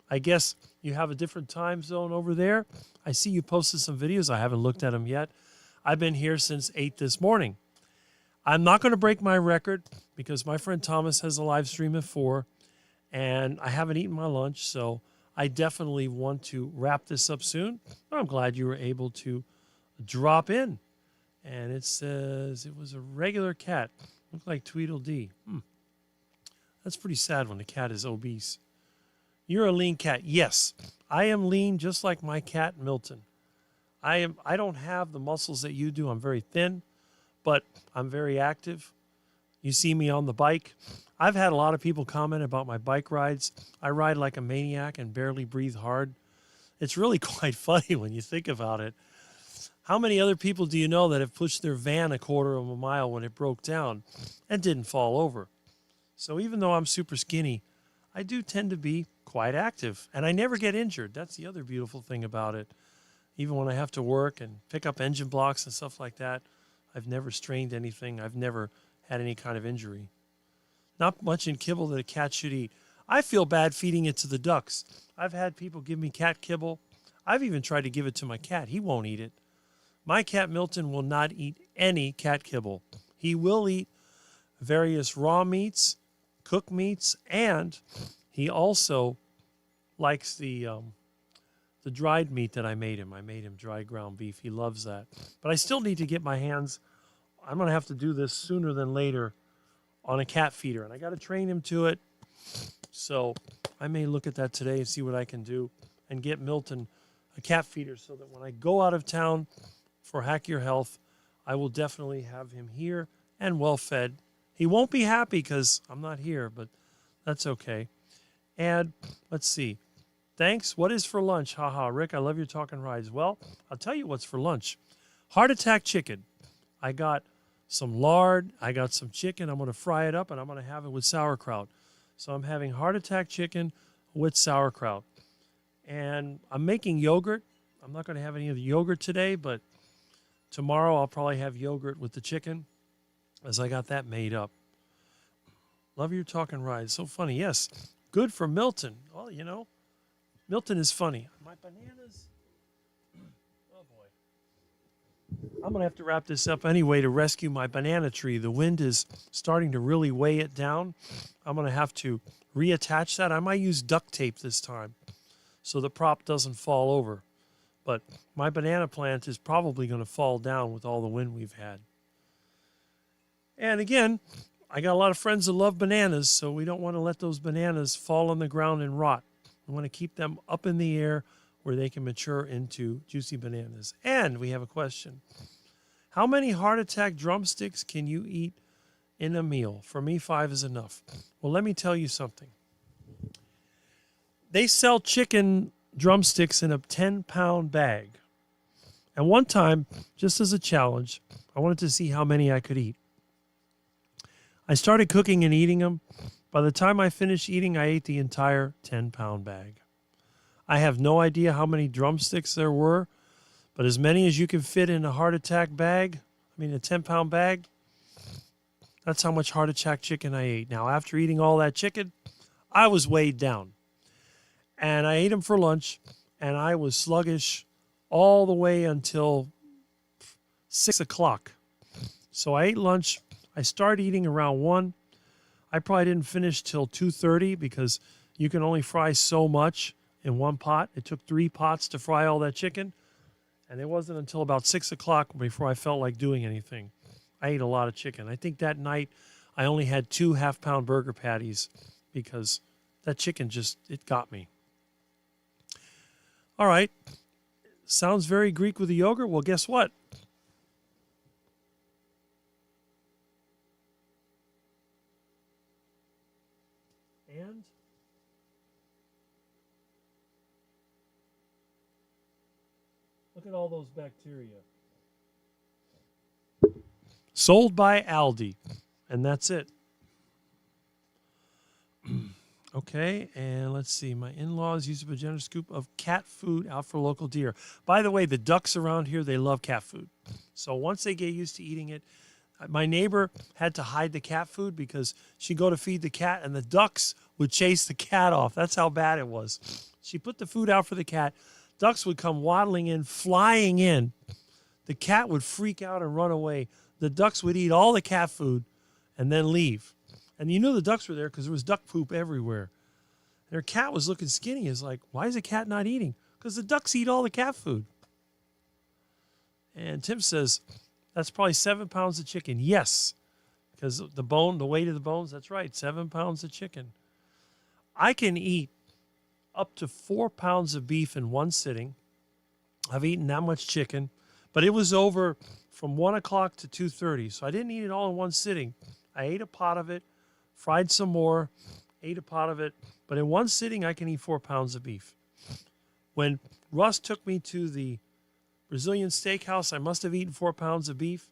I guess you have a different time zone over there. I see you posted some videos. I haven't looked at them yet. I've been here since 8 this morning. I'm not going to break my record because my friend Thomas has a live stream at 4, and I haven't eaten my lunch, so I definitely want to wrap this up soon. But I'm glad you were able to drop in. And it says it was a regular cat. Looked like Tweedledee. That's pretty sad when the cat is obese. You're a lean cat. Yes, I am lean just like my cat Milton. I don't have the muscles that you do. I'm very thin, but I'm very active. You see me on the bike. I've had a lot of people comment about my bike rides. I ride like a maniac and barely breathe hard. It's really quite funny when you think about it. How many other people do you know that have pushed their van a quarter of a mile when it broke down and didn't fall over? So even though I'm super skinny, I do tend to be quite active, and I never get injured. That's the other beautiful thing about it. Even when I have to work and pick up engine blocks and stuff like that, I've never strained anything. I've never had any kind of injury. Not much in kibble that a cat should eat. I feel bad feeding it to the ducks. I've had people give me cat kibble. I've even tried to give it to my cat. He won't eat it. My cat Milton will not eat any cat kibble. He will eat various raw meats, cooked meats, and he also likes the dried meat that I made him. I made him dried ground beef. He loves that. But I still need to get my hands, I'm going to have to do this sooner than later, on a cat feeder. And I got to train him to it. So I may look at that today and see what I can do and get Milton a cat feeder so that when I go out of town for Hack Your Health, I will definitely have him here and well fed. He won't be happy because I'm not here, but that's okay. And let's see. Thanks. What is for lunch? Haha, Rick, I love your talking rides. Well, I'll tell you what's for lunch. Heart attack chicken. I got some lard. I got some chicken. I'm going to fry it up, and I'm going to have it with sauerkraut. So I'm having heart attack chicken with sauerkraut. And I'm making yogurt. I'm not going to have any of the yogurt today, but tomorrow I'll probably have yogurt with the chicken as I got that made up. Love your talking rides. So funny. Yes. Good for Milton. Well, you know, Milton is funny. My bananas. Oh, boy. I'm going to have to wrap this up anyway to rescue my banana tree. The wind is starting to really weigh it down. I'm going to have to reattach that. I might use duct tape this time so the prop doesn't fall over. But my banana plant is probably going to fall down with all the wind we've had. And again, I got a lot of friends that love bananas, so we don't want to let those bananas fall on the ground and rot. We want to keep them up in the air where they can mature into juicy bananas. And we have a question. How many heart attack drumsticks can you eat in a meal? For me, 5 is enough. Well, let me tell you something. They sell chicken drumsticks in a 10-pound bag. And one time, just as a challenge, I wanted to see how many I could eat. I started cooking and eating them. By the time I finished eating, I ate the entire 10-pound bag. I have no idea how many drumsticks there were, but as many as you can fit in a heart attack bag, a 10-pound bag, that's how much heart attack chicken I ate. Now, after eating all that chicken, I was weighed down. And I ate them for lunch, and I was sluggish all the way until 6 o'clock. So I ate lunch. I started eating around 1. I probably didn't finish till 2:30 because you can only fry so much in one pot. It took 3 pots to fry all that chicken. And it wasn't until about 6 o'clock before I felt like doing anything. I ate a lot of chicken. I think that night I only had 2 half-pound burger patties because that chicken it got me. All right. Sounds very Greek with the yogurt. Well, guess what? And look at all those bacteria. Sold by Aldi. And that's it. Okay, and let's see. My in-laws used a generous scoop of cat food out for local deer. By the way, the ducks around here, they love cat food. So once they get used to eating it, my neighbor had to hide the cat food because she'd go to feed the cat and the ducks would chase the cat off. That's how bad it was. She put the food out for the cat. Ducks would come waddling in, flying in. The cat would freak out and run away. The ducks would eat all the cat food and then leave. And you knew the ducks were there because there was duck poop everywhere. And her cat was looking skinny. It's like, why is the cat not eating? Because the ducks eat all the cat food. And Tim says, that's probably 7 pounds of chicken. Yes, because the weight of the bones, that's right, 7 pounds of chicken. I can eat up to 4 pounds of beef in one sitting. I've eaten that much chicken, but it was over from 1 o'clock to 2:30, so I didn't eat it all in one sitting. I ate a pot of it, fried some more, ate a pot of it, but in one sitting I can eat 4 pounds of beef. When Russ took me to the Brazilian steakhouse, I must have eaten 4 pounds of beef.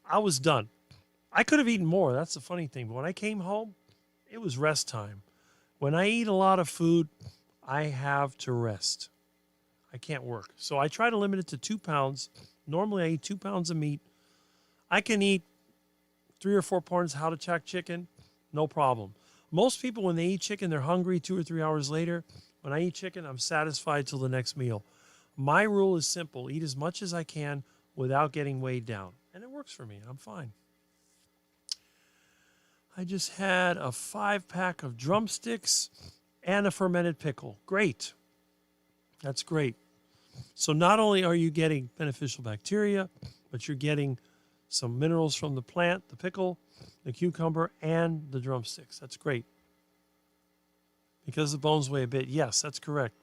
I was done. I could have eaten more. That's the funny thing. But when I came home, it was rest time. When I eat a lot of food, I have to rest. I can't work. So I try to limit it to 2 pounds. Normally I eat 2 pounds of meat. I can eat 3 or 4 pounds of heart attack chicken, no problem. Most people, when they eat chicken, they're hungry 2 or 3 hours later. When I eat chicken, I'm satisfied till the next meal. My rule is simple. Eat as much as I can without getting weighed down. And it works for me. I'm fine. I just had a 5-pack of drumsticks and a fermented pickle. Great. That's great. So not only are you getting beneficial bacteria, but you're getting some minerals from the plant, the pickle, the cucumber, and the drumsticks. That's great. Because the bones weigh a bit. Yes, that's correct.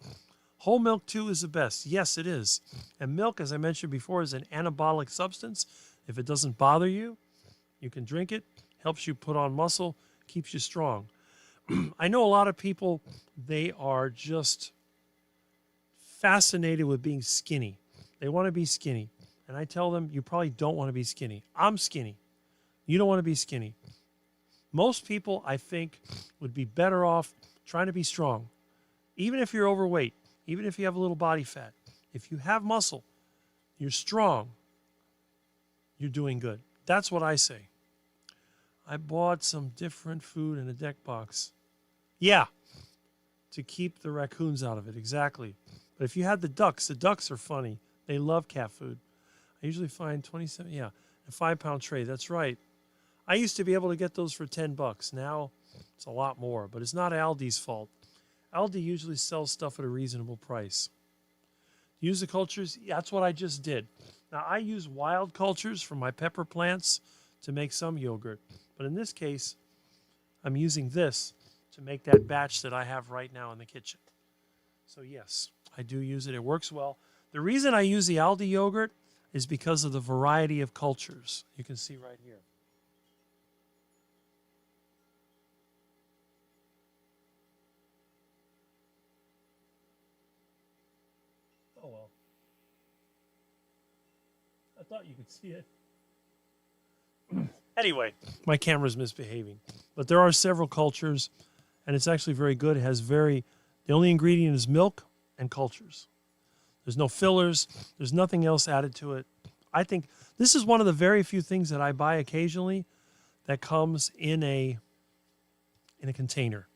Whole milk, too, is the best. Yes, it is. And milk, as I mentioned before, is an anabolic substance. If it doesn't bother you, you can drink it. Helps you put on muscle, keeps you strong. I know a lot of people, they are just fascinated with being skinny. They want to be skinny. And I tell them, you probably don't want to be skinny. I'm skinny. You don't want to be skinny. Most people, I think, would be better off trying to be strong. Even if you're overweight, even if you have a little body fat, if you have muscle, you're strong, you're doing good. That's what I say. I bought some different food in a deck box. Yeah, to keep the raccoons out of it, exactly. But if you had the ducks are funny. They love cat food. I usually find 27, a 5-pound tray. That's right. I used to be able to get those for $10. Now it's a lot more, but it's not Aldi's fault. Aldi usually sells stuff at a reasonable price. Use the cultures. That's what I just did. Now, I use wild cultures from my pepper plants to make some yogurt. But in this case, I'm using this to make that batch that I have right now in the kitchen. So yes, I do use it. It works well. The reason I use the Aldi yogurt is because of the variety of cultures. You can see right here. Oh well. I thought you could see it. Anyway, my camera's misbehaving. But there are several cultures, and it's actually very good. It has the only ingredient is milk and cultures. There's no fillers. There's nothing else added to it. I think this is one of the very few things that I buy occasionally that comes in a container.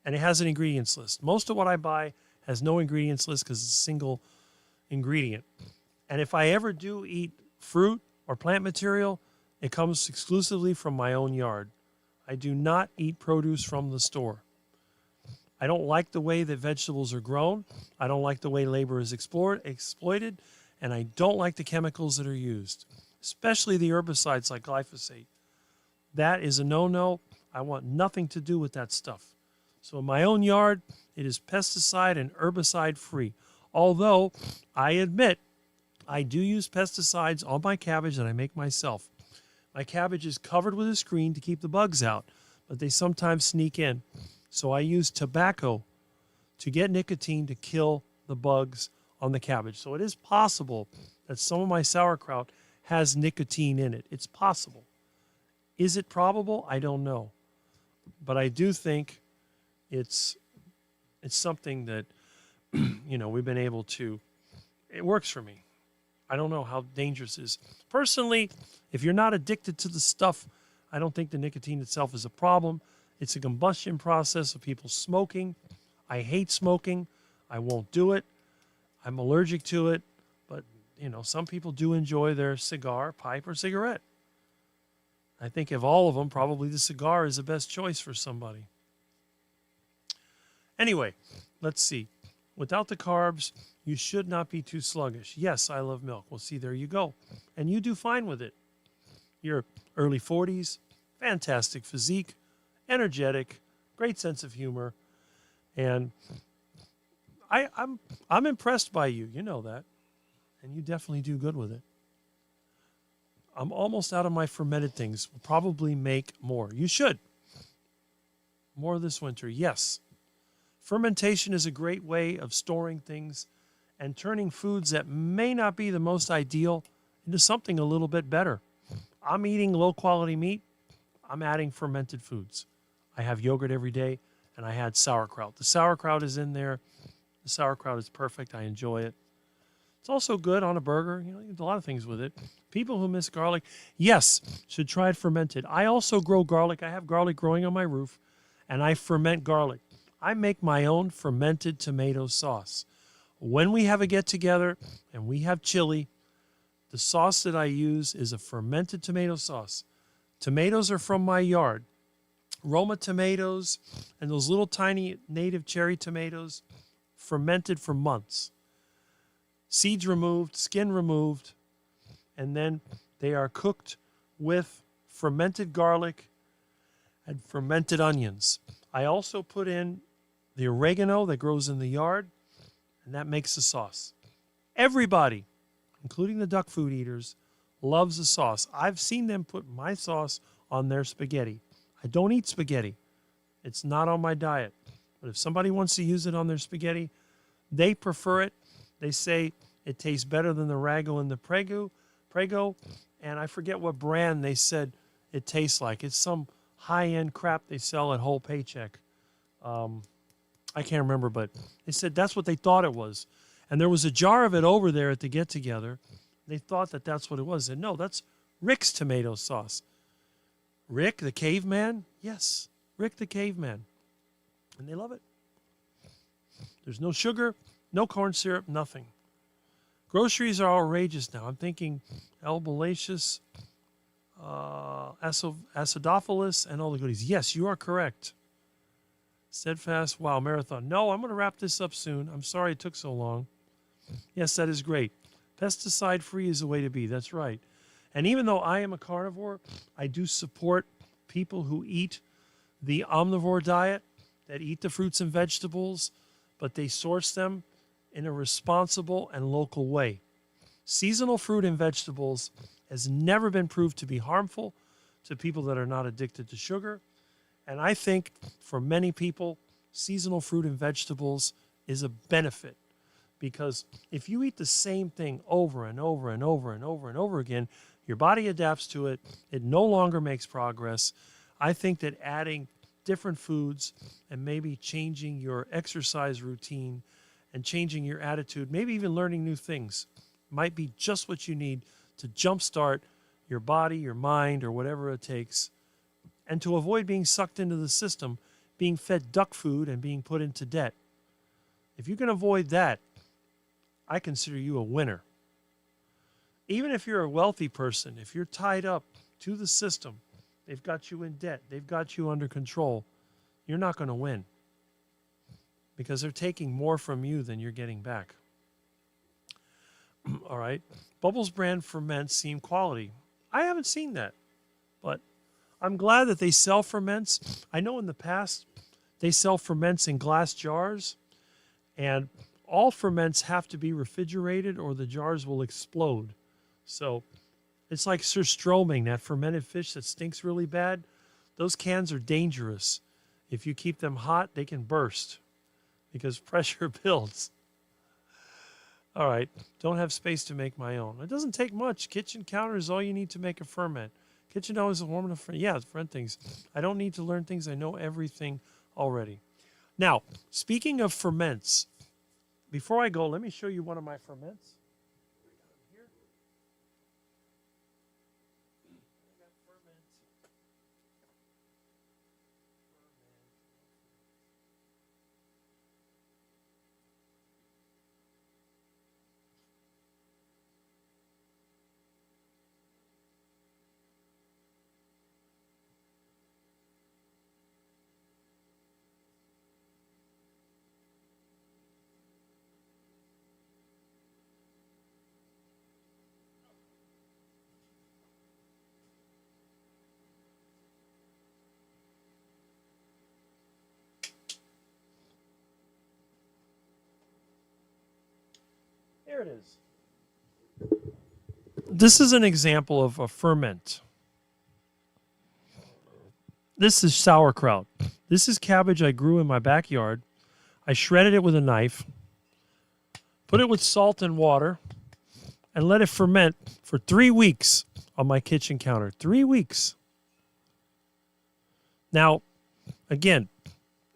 And it has an ingredients list. Most of what I buy has no ingredients list because it's a single ingredient. And if I ever do eat fruit or plant material, it comes exclusively from my own yard. I do not eat produce from the store. I don't like the way that vegetables are grown. I don't like the way labor is exploited. And I don't like the chemicals that are used, especially the herbicides like glyphosate. That is a no-no. I want nothing to do with that stuff. So in my own yard, it is pesticide and herbicide free. Although I admit I do use pesticides on my cabbage that I make myself. My cabbage is covered with a screen to keep the bugs out, but they sometimes sneak in. So I use tobacco to get nicotine to kill the bugs on the cabbage. So it is possible that some of my sauerkraut has nicotine in it. It's possible. Is it probable? I don't know. But I do think it's something that, we've been able to, it works for me. I don't know how dangerous it is. Personally, if you're not addicted to the stuff, I don't think the nicotine itself is a problem. It's a combustion process of people smoking. I hate smoking. I won't do it. I'm allergic to it. But, some people do enjoy their cigar, pipe, or cigarette. I think of all of them, probably the cigar is the best choice for somebody. Anyway, let's see. Without the carbs, you should not be too sluggish. Yes, I love milk. Well, see, there you go. And you do fine with it. You're early 40s, fantastic physique, energetic, great sense of humor. And I'm impressed by you. You know that. And you definitely do good with it. I'm almost out of my fermented things. We'll probably make more. You should. More this winter, yes. Fermentation is a great way of storing things and turning foods that may not be the most ideal into something a little bit better. I'm eating low-quality meat. I'm adding fermented foods. I have yogurt every day, and I had sauerkraut. The sauerkraut is in there. The sauerkraut is perfect. I enjoy it. It's also good on a burger. You do a lot of things with it. People who miss garlic, yes, should try it fermented. I also grow garlic. I have garlic growing on my roof, and I ferment garlic. I make my own fermented tomato sauce. When we have a get-together and we have chili, the sauce that I use is a fermented tomato sauce. Tomatoes are from my yard. Roma tomatoes and those little tiny native cherry tomatoes, fermented for months. Seeds removed, skin removed, and then they are cooked with fermented garlic and fermented onions. I also put in the oregano that grows in the yard, and that makes the sauce. Everybody, including the duck food eaters, loves the sauce. I've seen them put my sauce on their spaghetti. I don't eat spaghetti. It's not on my diet. But if somebody wants to use it on their spaghetti, they prefer it. They say it tastes better than the Rago and the Prego, and I forget what brand they said it tastes like. It's some high-end crap they sell at Whole Paycheck. I can't remember, but they said that's what they thought it was. And there was a jar of it over there at the get-together. They thought that that's what it was. And no, that's Rick's tomato sauce. Rick the caveman? Yes, Rick the caveman. And they love it. There's no sugar, no corn syrup, nothing. Groceries are outrageous now. I'm thinking Albalaceous, acidophilus, and all the goodies. Yes, you are correct. Steadfast, wow, marathon. No, I'm going to wrap this up soon. I'm sorry it took so long. Yes, that is great. Pesticide-free is the way to be. That's right. And even though I am a carnivore, I do support people who eat the omnivore diet, that eat the fruits and vegetables, but they source them in a responsible and local way. Seasonal fruit and vegetables has never been proved to be harmful to people that are not addicted to sugar. And I think for many people, seasonal fruit and vegetables is a benefit, because if you eat the same thing over and over and over and over and over again, your body adapts to it. It no longer makes progress. I think that adding different foods and maybe changing your exercise routine and changing your attitude, maybe even learning new things, might be just what you need to jumpstart your body, your mind, or whatever it takes, and to avoid being sucked into the system, being fed duck food and being put into debt. If you can avoid that, I consider you a winner. Even if you're a wealthy person, if you're tied up to the system, they've got you in debt, they've got you under control, you're not going to win, because they're taking more from you than you're getting back. All right. Bubbles brand ferments seem quality. I haven't seen that, but I'm glad that they sell ferments. I know in the past they sell ferments in glass jars, and all ferments have to be refrigerated or the jars will explode. So it's like surströmming, that fermented fish that stinks really bad. Those cans are dangerous. If you keep them hot, they can burst because pressure builds. All right, don't have space to make my own. It doesn't take much. Kitchen counter is all you need to make a ferment. Kitchen always warm enough for, yeah, ferment things. I don't need to learn things. I know everything already. Now, speaking of ferments, before I go, let me show you one of my ferments. Here. I got ferment. There it is. This is an example of a ferment. This is sauerkraut. This is cabbage I grew in my backyard. I shredded it with a knife, put it with salt and water, and let it ferment for 3 weeks on my kitchen counter. 3 weeks. Now, again,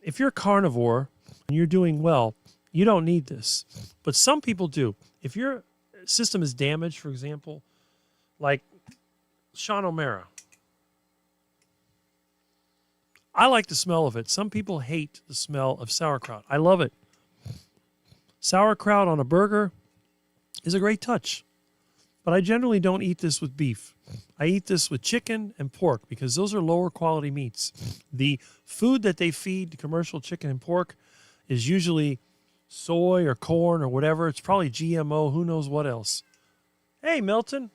if you're carnivore and you're doing well, you don't need this. But some people do. If your system is damaged, for example, like Sean O'Mara, I like the smell of it. Some people hate the smell of sauerkraut. I love it. Sauerkraut on a burger is a great touch. But I generally don't eat this with beef. I eat this with chicken and pork because those are lower quality meats. The food that they feed commercial chicken and pork is usually soy or corn or whatever. It's probably GMO, who knows what else. Hey, Milton.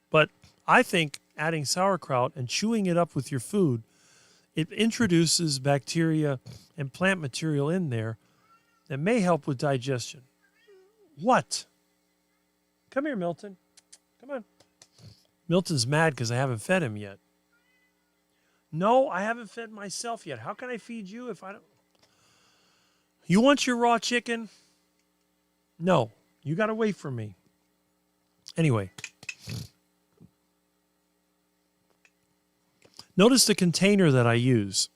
But I think adding sauerkraut and chewing it up with your food, it introduces bacteria and plant material in there that may help with digestion. What? Come here, Milton. Come on. Milton's mad because I haven't fed him yet. No, I haven't fed myself yet. How can I feed you if I don't? You want your raw chicken? No, you got to wait for me. Anyway. Notice the container that I use.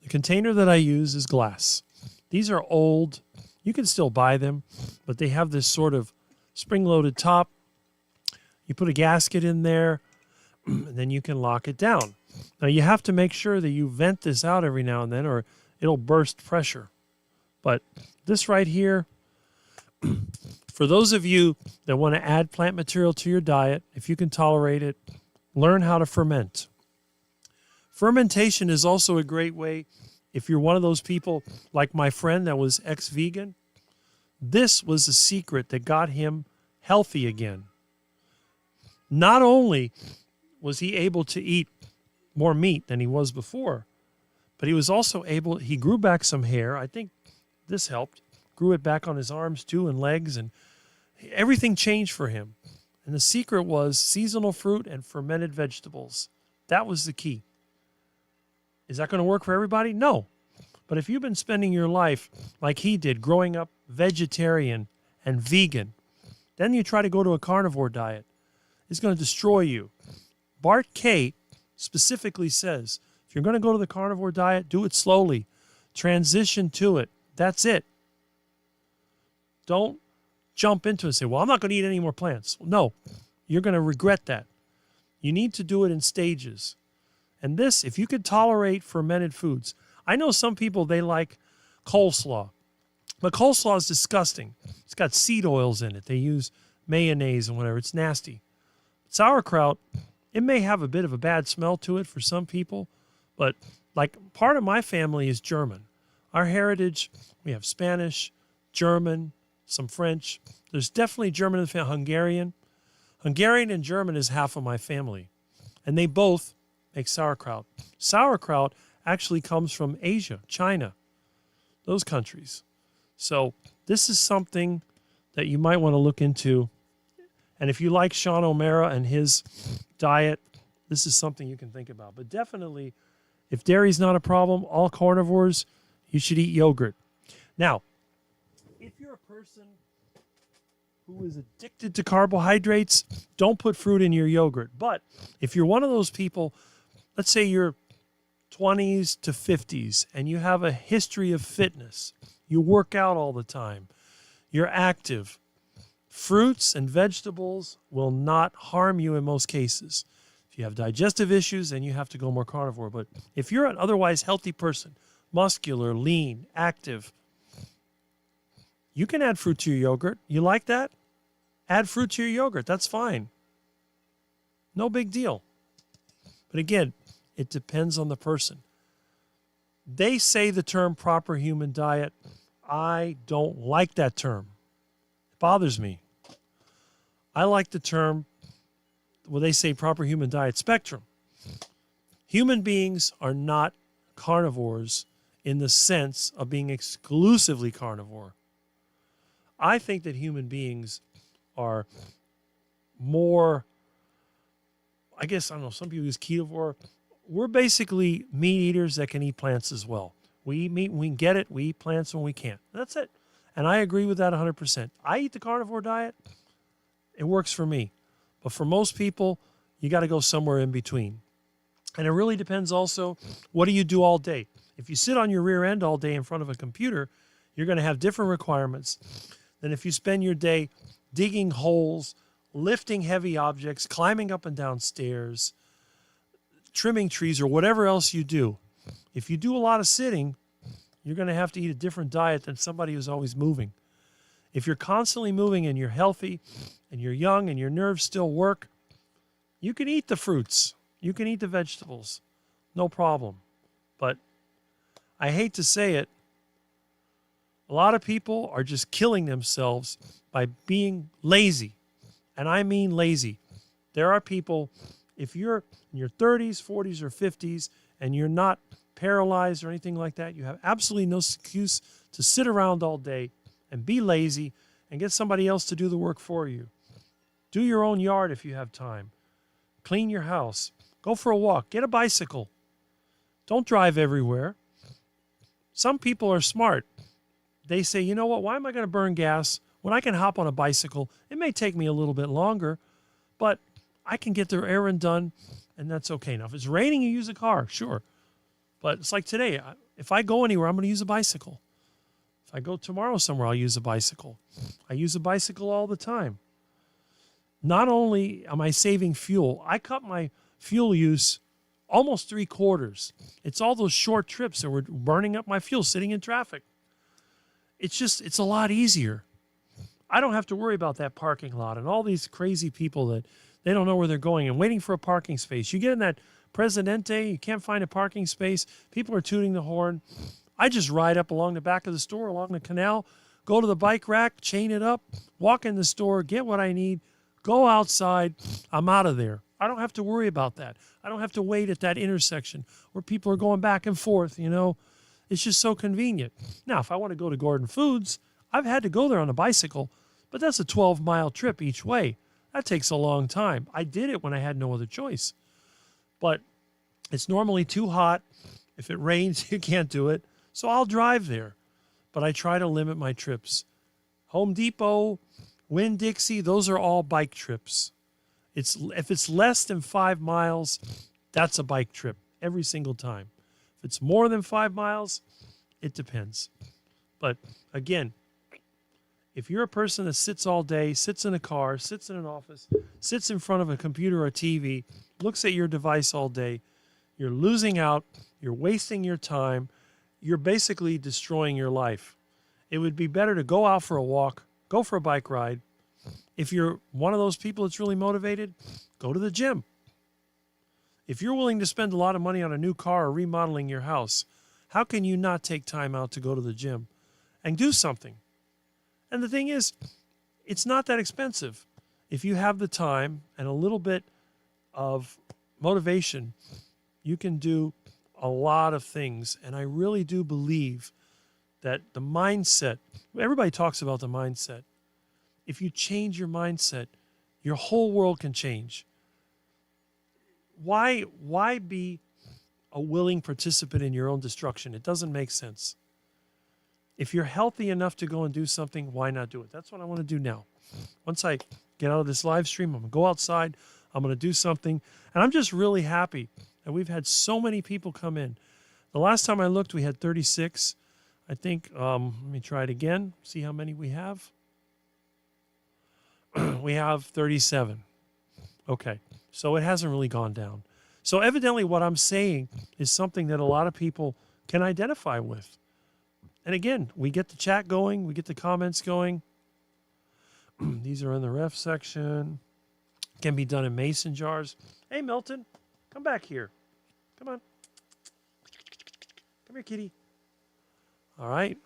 The container that I use is glass. These are old. You can still buy them, but they have this sort of spring-loaded top. You put a gasket in there, and then you can lock it down. Now, you have to make sure that you vent this out every now and then, or it'll burst pressure. But this right here, for those of you that want to add plant material to your diet, if you can tolerate it, learn how to ferment. Fermentation is also a great way if you're one of those people like my friend that was ex-vegan. This was the secret that got him healthy again. Not only was he able to eat more meat than he was before, but he was also he grew back some hair. I think this helped. Grew it back on his arms too and legs, and everything changed for him. And the secret was seasonal fruit and fermented vegetables. That was the key. Is that going to work for everybody? No. But if you've been spending your life like he did, growing up vegetarian and vegan, then you try to go to a carnivore diet, it's going to destroy you. Bart K specifically says, if you're going to go to the carnivore diet, do it slowly. Transition to it. That's it. Don't jump into it and say, well, I'm not going to eat any more plants. No, you're going to regret that. You need to do it in stages. And this, if you could tolerate fermented foods. I know some people, they like coleslaw. But coleslaw is disgusting. It's got seed oils in it. They use mayonnaise and whatever. It's nasty. Sauerkraut, it may have a bit of a bad smell to it for some people. But like part of my family is German. Our heritage, we have Spanish, German, some French. There's definitely German in the family, Hungarian. Hungarian and German is half of my family. And they both make sauerkraut. Sauerkraut actually comes from Asia, China, those countries. So this is something that you might want to look into. And if you like Sean O'Mara and his diet, this is something you can think about. But definitely, if dairy's not a problem, all carnivores, you should eat yogurt. Now, if you're a person who is addicted to carbohydrates, don't put fruit in your yogurt. But if you're one of those people, let's say you're 20s to 50s and you have a history of fitness, you work out all the time, you're active, fruits and vegetables will not harm you in most cases. If you have digestive issues, then you have to go more carnivore. But if you're an otherwise healthy person, muscular, lean, active, you can add fruit to your yogurt. You like that? Add fruit to your yogurt. That's fine. No big deal. But again, it depends on the person. They say the term proper human diet. I don't like that term. It bothers me. I like the term, well, they say proper human diet spectrum. Human beings are not carnivores in the sense of being exclusively carnivore. I think that human beings are more, I guess, I don't know, some people use ketovore. We're basically meat eaters that can eat plants as well. We eat meat when we can get it. We eat plants when we can't. That's it. And I agree with that 100%. I eat the carnivore diet. It works for me. But for most people, you got to go somewhere in between. And it really depends also, what do you do all day? If you sit on your rear end all day in front of a computer, you're going to have different requirements than if you spend your day digging holes, lifting heavy objects, climbing up and down stairs, trimming trees, or whatever else you do. If you do a lot of sitting, you're going to have to eat a different diet than somebody who's always moving. If you're constantly moving and you're healthy and you're young and your nerves still work, you can eat the fruits. You can eat the vegetables. No problem. But I hate to say it, a lot of people are just killing themselves by being lazy. And I mean lazy. There are people, if you're in your 30s, 40s, or 50s, and you're not paralyzed or anything like that, you have absolutely no excuse to sit around all day and be lazy and get somebody else to do the work for you. Do your own yard if you have time. Clean your house. Go for a walk. Get a bicycle. Don't drive everywhere. Some people are smart. They say, you know what, why am I going to burn gas when I can hop on a bicycle? It may take me a little bit longer, but I can get the errand done, and that's okay. Now, if it's raining, you use a car, sure. But it's like today, if I go anywhere, I'm going to use a bicycle. If I go tomorrow somewhere, I'll use a bicycle. I use a bicycle all the time. Not only am I saving fuel, I cut my fuel use almost 3/4. It's all those short trips that were burning up my fuel sitting in traffic. It's a lot easier. I don't have to worry about that parking lot and all these crazy people that they don't know where they're going and waiting for a parking space. You get in that Presidente, you can't find a parking space. People are tooting the horn. I just ride up along the back of the store, along the canal, go to the bike rack, chain it up, walk in the store, get what I need, go outside. I'm out of there. I don't have to worry about that. I don't have to wait at that intersection where people are going back and forth, you know. It's just so convenient. Now, if I want to go to Gordon Foods, I've had to go there on a bicycle, but that's a 12-mile trip each way. That takes a long time. I did it when I had no other choice. But it's normally too hot. If it rains, you can't do it. So I'll drive there. But I try to limit my trips. Home Depot, Winn-Dixie, those are all bike trips. If it's less than 5 miles, that's a bike trip every single time. If it's more than 5 miles, it depends. But again, if you're a person that sits all day, sits in a car, sits in an office, sits in front of a computer or TV, looks at your device all day, you're losing out, you're wasting your time, you're basically destroying your life. It would be better to go out for a walk, go for a bike ride. If you're one of those people that's really motivated, go to the gym. If you're willing to spend a lot of money on a new car or remodeling your house, how can you not take time out to go to the gym and do something? And the thing is, it's not that expensive. If you have the time and a little bit of motivation, you can do a lot of things. And I really do believe that the mindset, everybody talks about the mindset. If you change your mindset, your whole world can change. Why be a willing participant in your own destruction? It doesn't make sense. If you're healthy enough to go and do something, why not do it? That's what I want to do now. Once I get out of this live stream, I'm going to go outside. I'm going to do something. And I'm just really happy that we've had so many people come in. The last time I looked, we had 36. I think, let me try it again, see how many we have. We have 37. Okay, so it hasn't really gone down. So evidently what I'm saying is something that a lot of people can identify with. And again, we get the chat going, we get the comments going. These are in the ref section. Can be done in mason jars. Hey, Milton, come back here. Come on. Come here, kitty. All right.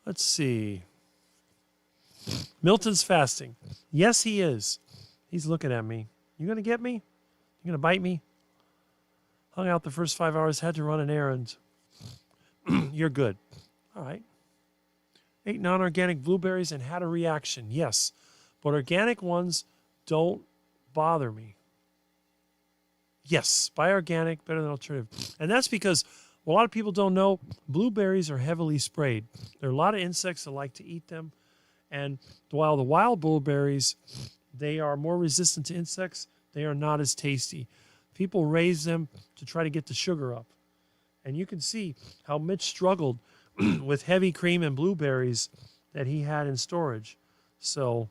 Let's see. Milton's fasting. Yes, he is. He's looking at me. You going to get me? You going to bite me? Hung out the first 5 hours, had to run an errand. You're good. All right. Ate non-organic blueberries and had a reaction. Yes. But organic ones don't bother me. Yes. Buy organic, better than alternative. And that's because a lot of people don't know blueberries are heavily sprayed. There are a lot of insects that like to eat them. And while the wild blueberries, they are more resistant to insects, they are not as tasty. People raise them to try to get the sugar up. And you can see how Mitch struggled with heavy cream and blueberries that he had in storage. So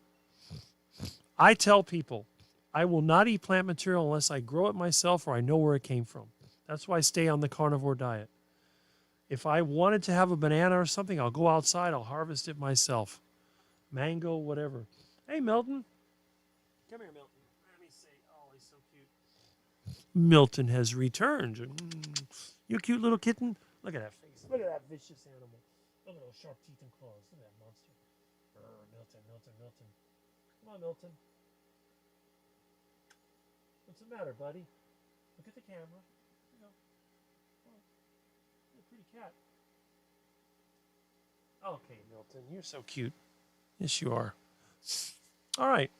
I tell people, I will not eat plant material unless I grow it myself or I know where it came from. That's why I stay on the carnivore diet. If I wanted to have a banana or something, I'll go outside, I'll harvest it myself. Mango, whatever. Hey, Milton. Come here, Milton. Let me see. Oh, he's so cute. Milton has returned. You cute little kitten. Look at that face. Look at that vicious animal. Look at those sharp teeth and claws. Look at that monster. Milton, Milton, Milton. Come on, Milton. What's the matter, buddy? Look at the camera. You know. Oh, you're a pretty cat. Okay, Milton. You're so cute. Yes, you are. All right.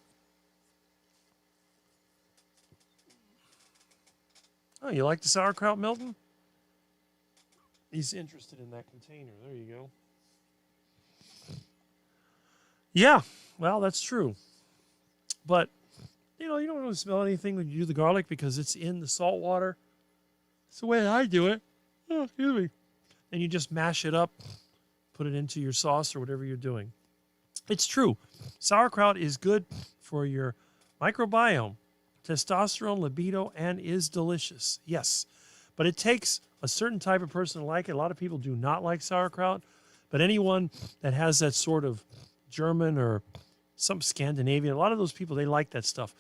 Oh, you like the sauerkraut, Milton? He's interested in that container. There you go. Yeah, well, that's true. But, you know, you don't really smell anything when you do the garlic because it's in the salt water. It's the way I do it. Oh, excuse me. And you just mash it up, put it into your sauce or whatever you're doing. It's true. Sauerkraut is good for your microbiome, testosterone, libido, and is delicious. Yes. But it takes a certain type of person to like it. A lot of people do not like sauerkraut. But anyone that has that sort of German or some Scandinavian, a lot of those people, they like that stuff.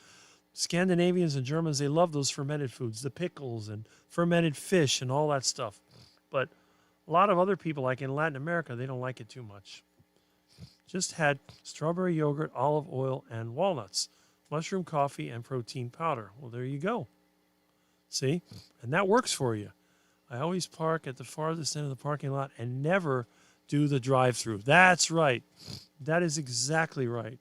Scandinavians and Germans, they love those fermented foods, the pickles and fermented fish and all that stuff. But A lot of other people, like in Latin America, they don't like it too much. Just had strawberry yogurt, olive oil, and walnuts, mushroom coffee, and protein powder. Well, there you go. See? And that works for you. I always park at the farthest end of the parking lot and never do the drive-through. That's right. That is exactly right.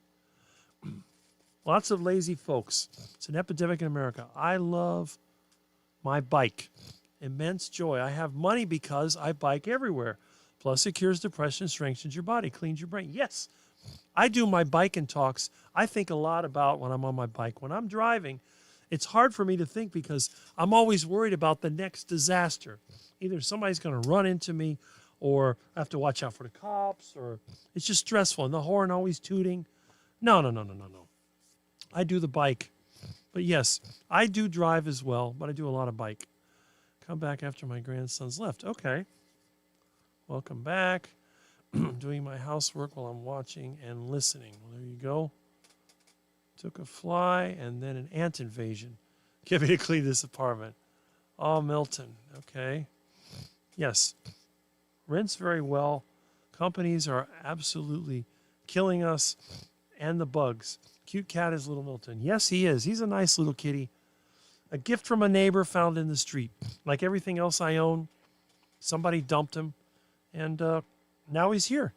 Lots of lazy folks. It's an epidemic in America. I love my bike. Immense joy. I have money because I bike everywhere. Plus, it cures depression, strengthens your body, cleans your brain. Yes, I do my biking talks. I think a lot about when I'm on my bike. When I'm driving, it's hard for me to think because I'm always worried about the next disaster. Either somebody's going to run into me, or I have to watch out for the cops, or it's just stressful. And the horn always tooting. No. I do the bike. But yes, I do drive as well, but I do a lot of bike. Come back after my grandson's left. Okay. Welcome back. Doing my housework while I'm watching and listening. Well, there you go. Took a fly and then an ant invasion. Get me to clean this apartment. Oh, Milton. Okay. Yes. Rinse very well. Companies are absolutely killing us and the bugs. Cute cat is little Milton. Yes, he is. He's a nice little kitty. A gift from a neighbor found in the street. Like everything else I own, somebody dumped him, and now he's here.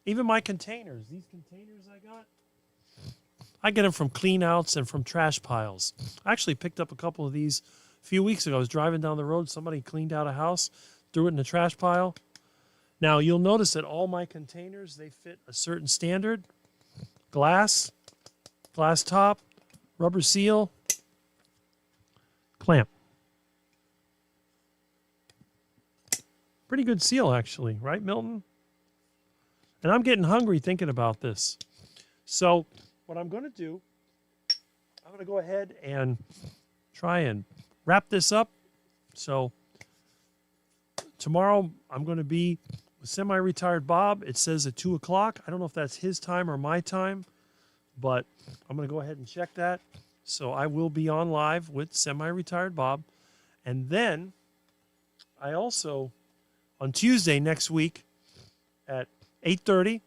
Even my containers, these containers I get them from clean outs and from trash piles. I actually picked up a couple of these a few weeks ago. I was driving down the road. Somebody cleaned out a house, threw it in the trash pile. Now, you'll notice that all my containers, they fit a certain standard. Glass top, rubber seal, clamp. Pretty good seal, actually, right, Milton? And I'm getting hungry thinking about this. So what I'm going to do, I'm going to go ahead and try and wrap this up. So tomorrow I'm going to be with semi-retired Bob. It says at 2 o'clock. I don't know if that's his time or my time, but I'm going to go ahead and check that. So I will be on live with semi-retired Bob. And then I also, on Tuesday next week at 8:30,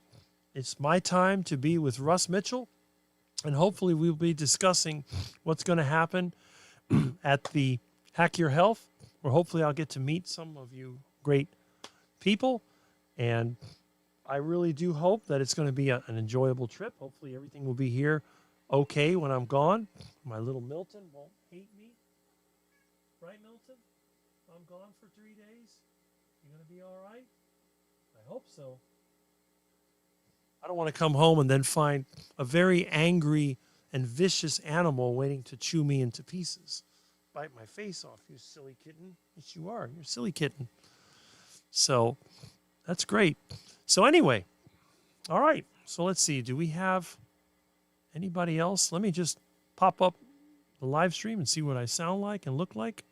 it's my time to be with Russ Mitchell. And hopefully we'll be discussing what's going to happen at the Hack Your Health, where hopefully I'll get to meet some of you great people. And I really do hope that it's going to be an enjoyable trip. Hopefully everything will be here okay when I'm gone. My little Milton won't hate me. Right, Milton? I'm gone for 3 days. You going to be all right? I hope so. I don't want to come home and then find a very angry and vicious animal waiting to chew me into pieces. Bite my face off, you silly kitten. Yes, you are. You're a silly kitten. So that's great. So anyway, all right. So let's see. Do we have anybody else? Let me just pop up the live stream and see what I sound like and look like.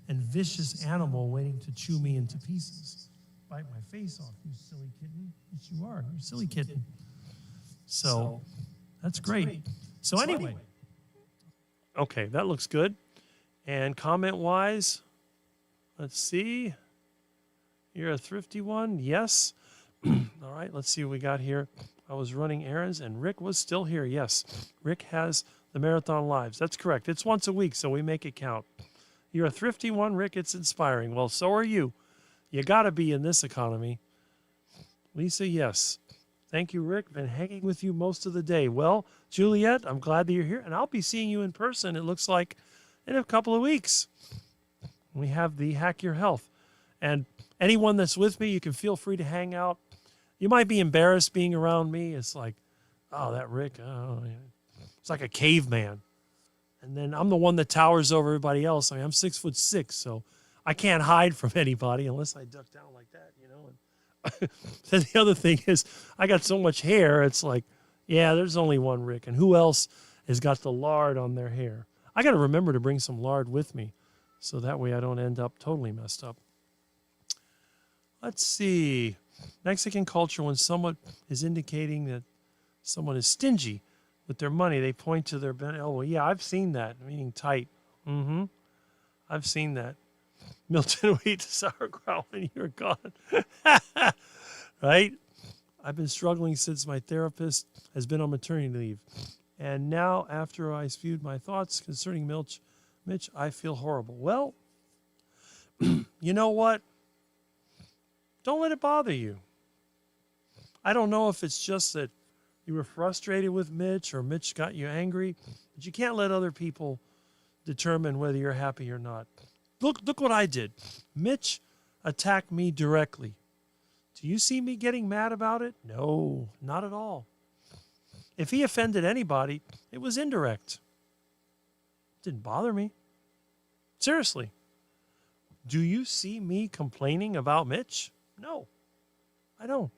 And vicious animal waiting to chew me into pieces. Bite my face off, you silly kitten. Yes, you are. You're a silly kitten. So that's great. So anyway. Okay, that looks good. And comment-wise, let's see. You're a thrifty one. Yes. All right, let's see what we got here. I was running errands, and Rick was still here. Yes, Rick has the Marathon Lives. That's correct. It's once a week, so we make it count. You're a thrifty one, Rick. It's inspiring. Well, so are you. You got to be in this economy. Lisa, yes. Thank you, Rick. Been hanging with you most of the day. Well, Juliet, I'm glad that you're here, and I'll be seeing you in person, it looks like, in a couple of weeks. We have the Hack Your Health. And anyone that's with me, you can feel free to hang out. You might be embarrassed being around me. It's like, oh, that Rick, oh, yeah. It's like a caveman. And then I'm the one that towers over everybody else. I mean, I'm 6'6", so I can't hide from anybody unless I duck down like that, you know. And then the other thing is I got so much hair. It's like, yeah, there's only one Rick. And who else has got the lard on their hair? I got to remember to bring some lard with me so that way I don't end up totally messed up. Let's see. Mexican culture, when someone is indicating that someone is stingy with their money, they point to their oh, well, yeah, I've seen that, meaning tight. I've seen that. Milton, we ate the sauerkraut when you were gone. Right? I've been struggling since my therapist has been on maternity leave. And now, after I spewed my thoughts concerning Mitch, I feel horrible. Well, you know what? Don't let it bother you. I don't know if it's just that you were frustrated with Mitch or Mitch got you angry, but you can't let other people determine whether you're happy or not. Look what I did. Mitch attacked me directly. Do you see me getting mad about it? No, not at all. If he offended anybody, it was indirect. It didn't bother me. Seriously. Do you see me complaining about Mitch? No, I don't.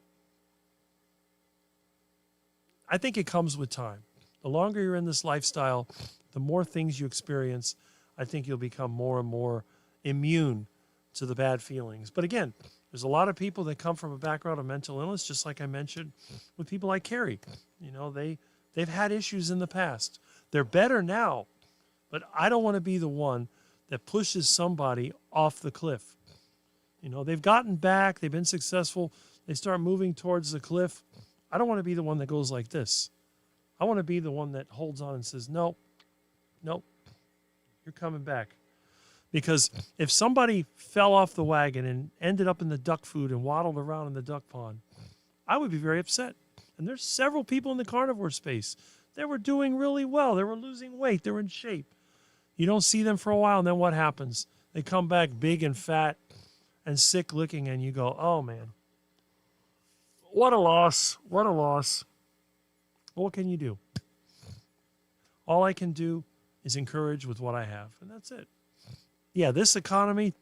I think it comes with time. The longer you're in this lifestyle, the more things you experience, I think you'll become more and more immune to the bad feelings. But again, there's a lot of people that come from a background of mental illness, just like I mentioned with people like Carrie. You know, they've had issues in the past. They're better now, but I don't want to be the one that pushes somebody off the cliff. You know, they've gotten back, they've been successful, they start moving towards the cliff. I don't want to be the one that goes like this. I want to be the one that holds on and says, no, you're coming back. Because if somebody fell off the wagon and ended up in the duck food and waddled around in the duck pond, I would be very upset. And there's several people in the carnivore space that were doing really well. They were losing weight. They were in shape. You don't see them for a while, and then what happens? They come back big and fat and sick looking, and you go, oh, man. What a loss. What a loss. What can you do? All I can do is encourage with what I have, and that's it. Yeah, this economy,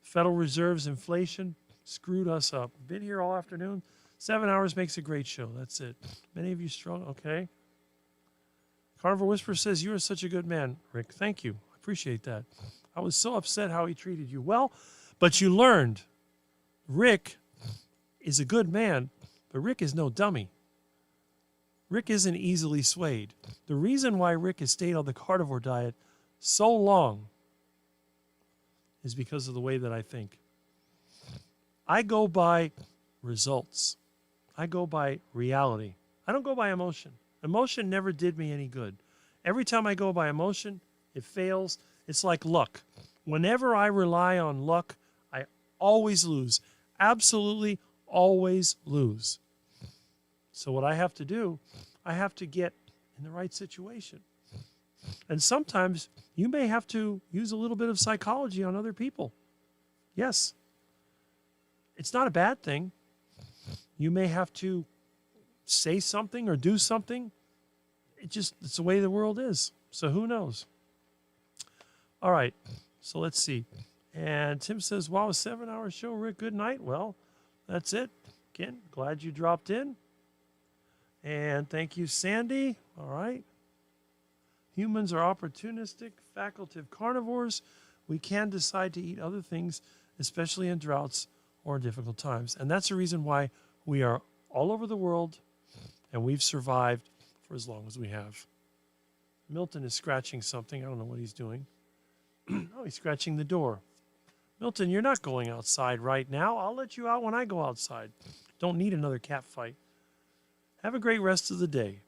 Federal Reserve's inflation screwed us up. Been here all afternoon. 7 hours makes a great show. That's it. Many of you struggle. Okay. Carnivore Whisperer says, you are such a good man, Rick. Thank you. I appreciate that. I was so upset how he treated you. Well, but you learned Rick is a good man, but Rick is no dummy. Rick isn't easily swayed. The reason why Rick has stayed on the carnivore diet so long is because of the way that I think. I go by results. I go by reality. I don't go by emotion. Emotion never did me any good. Every time I go by emotion, it fails. It's like luck. Whenever I rely on luck, I always lose. Absolutely always lose. So what I have to do, I have to get in the right situation. And sometimes you may have to use a little bit of psychology on other people. Yes. It's not a bad thing. You may have to say something or do something. It's the way the world is. So who knows? All right. So let's see. And Tim says, wow, a 7-hour show, Rick. Good night. Well, that's it. Again, glad you dropped in. And thank you, Sandy. All right. Humans are opportunistic, facultative carnivores. We can decide to eat other things, especially in droughts or in difficult times. And that's the reason why we are all over the world and we've survived for as long as we have. Milton is scratching something. I don't know what he's doing. Oh, he's scratching the door. Milton, you're not going outside right now. I'll let you out when I go outside. Don't need another cat fight. Have a great rest of the day.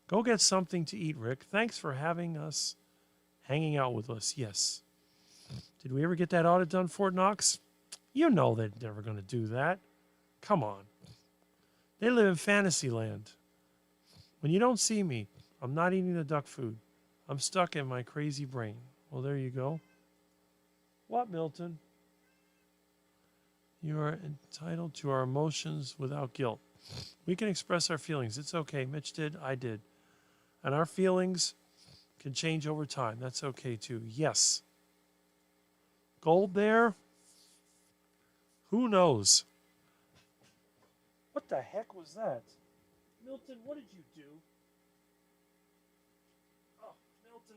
Go get something to eat, Rick. Thanks for having us, hanging out with us. Yes. Did we ever get that audit done, Fort Knox? You know they're never going to do that. Come on. They live in fantasy land. When you don't see me, I'm not eating the duck food. I'm stuck in my crazy brain. Well, there you go. What, Milton? You are entitled to our emotions without guilt. We can express our feelings. It's okay. Mitch did. I did. And our feelings can change over time. That's okay, too. Yes. Gold there? Who knows? What the heck was that? Milton, what did you do? Oh, Milton.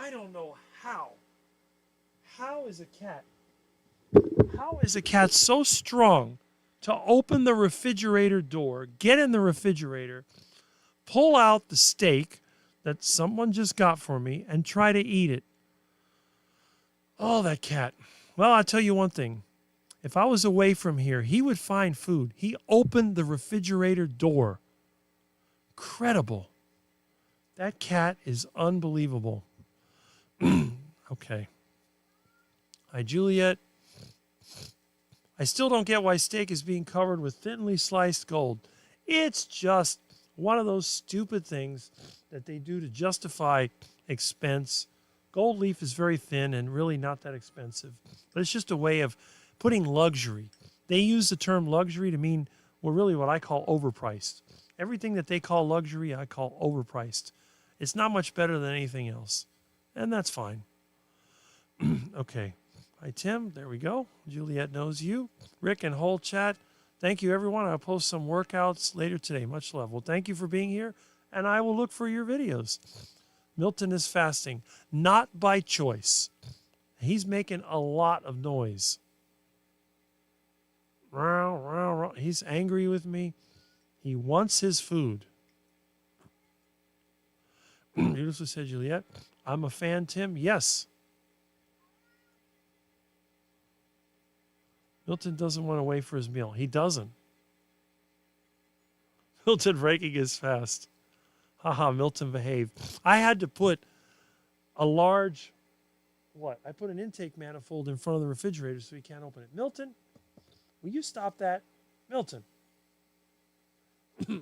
I don't know how. How is a cat so strong to open the refrigerator door, get in the refrigerator, pull out the steak that someone just got for me, and try to eat it? Oh, that cat. Well, I'll tell you one thing. If I was away from here, he would find food. He opened the refrigerator door. Incredible. That cat is unbelievable. Okay. Hi, Juliet. I still don't get why steak is being covered with thinly sliced gold. It's just one of those stupid things that they do to justify expense. Gold leaf is very thin and really not that expensive. But it's just a way of putting luxury. They use the term luxury to mean, well, really what I call overpriced. Everything that they call luxury, I call overpriced. It's not much better than anything else. And that's fine. Okay. Hi, Tim. There we go. Juliet knows you. Rick and whole chat. Thank you, everyone. I'll post some workouts later today. Much love. Well, thank you for being here, and I will look for your videos. Milton is fasting. Not by choice. He's making a lot of noise. He's angry with me. He wants his food. Beautiful, said Juliet. I'm a fan, Tim. Yes. Milton doesn't want to wait for his meal. He doesn't. Milton breaking his fast. Haha, Milton behaved. I had to put a large, I put an intake manifold in front of the refrigerator so he can't open it. Milton, will you stop that? Milton.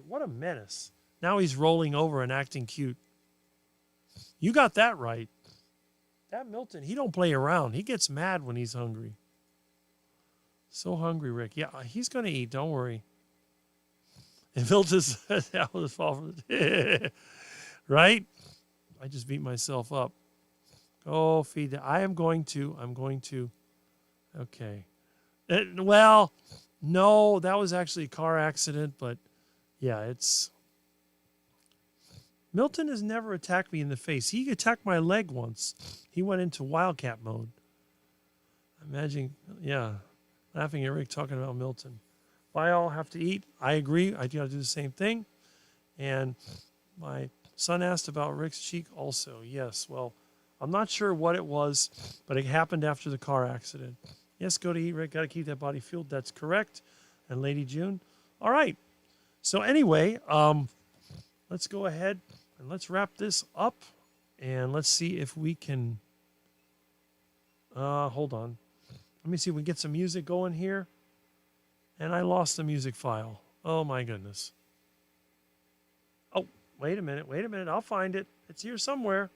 What a menace. Now he's rolling over and acting cute. You got that right. That Milton, he don't play around. He gets mad when he's hungry. So hungry, Rick. Yeah, he's going to eat. Don't worry. And Milton says, that was fall from the right? I just beat myself up. Go feed it. I'm going to. Okay. Well, no, that was actually a car accident, but yeah, it's. Milton has never attacked me in the face. He attacked my leg once. He went into wildcat mode. Imagine, yeah. Laughing at Rick talking about Milton. If I all have to eat, I agree. I got to do the same thing. And my son asked about Rick's cheek also. Yes, well, I'm not sure what it was, but it happened after the car accident. Yes, go to eat, Rick. Got to keep that body fueled. That's correct. And Lady June. All right. So anyway, let's go ahead and let's wrap this up. And let's see if we can... hold on. Let me see if we can get some music going here. And I lost the music file. Oh, my goodness. Oh, wait a minute. I'll find it. It's here somewhere.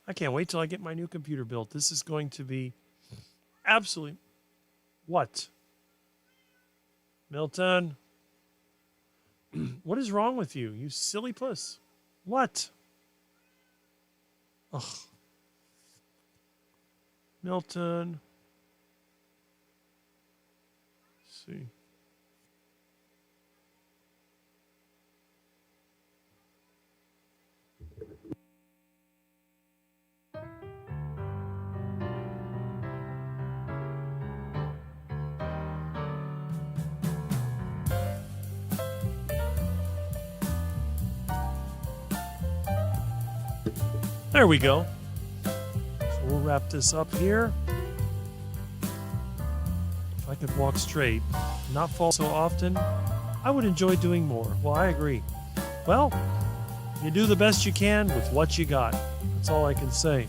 I can't wait till I get my new computer built. This is going to be absolutely... What? Milton? What is wrong with you, you silly puss? What? Ugh. Milton. Let's see. There we go. We'll wrap this up here. If I could walk straight, not fall so often, I would enjoy doing more. Well, I agree. Well, you do the best you can with what you got. That's all I can say.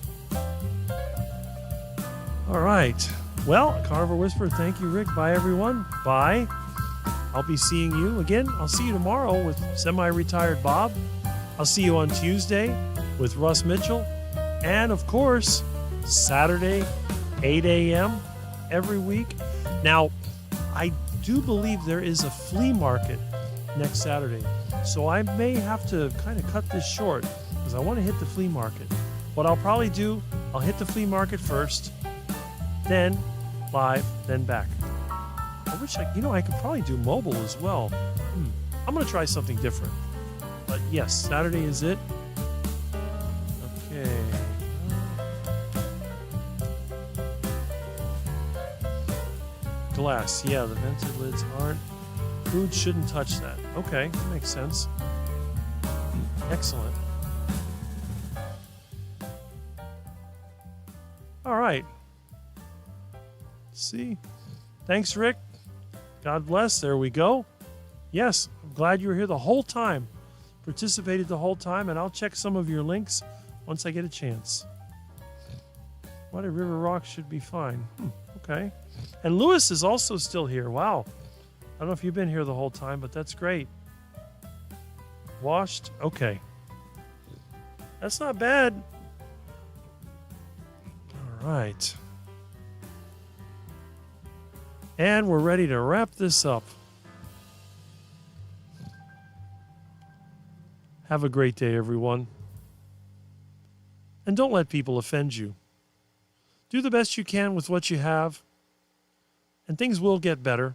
All right. Well, Carnivore Whisperer, thank you, Rick. Bye, everyone. Bye. I'll be seeing you again. I'll see you tomorrow with semi-retired Bob. I'll see you on Tuesday with Russ Mitchell. And, of course, Saturday, 8 a.m. every week. Now, I do believe there is a flea market next Saturday. So I may have to kind of cut this short because I want to hit the flea market. What I'll probably do, I'll hit the flea market first, then live, then back. I wish I could probably do mobile as well. I'm going to try something different. But yes, Saturday is it. Glass. Yeah, the vented lids aren't. Food shouldn't touch that. Okay, that makes sense. Excellent. All right. See? Thanks, Rick. God bless. There we go. Yes, I'm glad you were here the whole time. Participated the whole time, and I'll check some of your links once I get a chance. Muddy River Rock should be fine. Okay. And Lewis is also still here. Wow. I don't know if you've been here the whole time, but that's great. Washed? Okay. That's not bad. All right. And we're ready to wrap this up. Have a great day, everyone. And don't let people offend you. Do the best you can with what you have, and things will get better.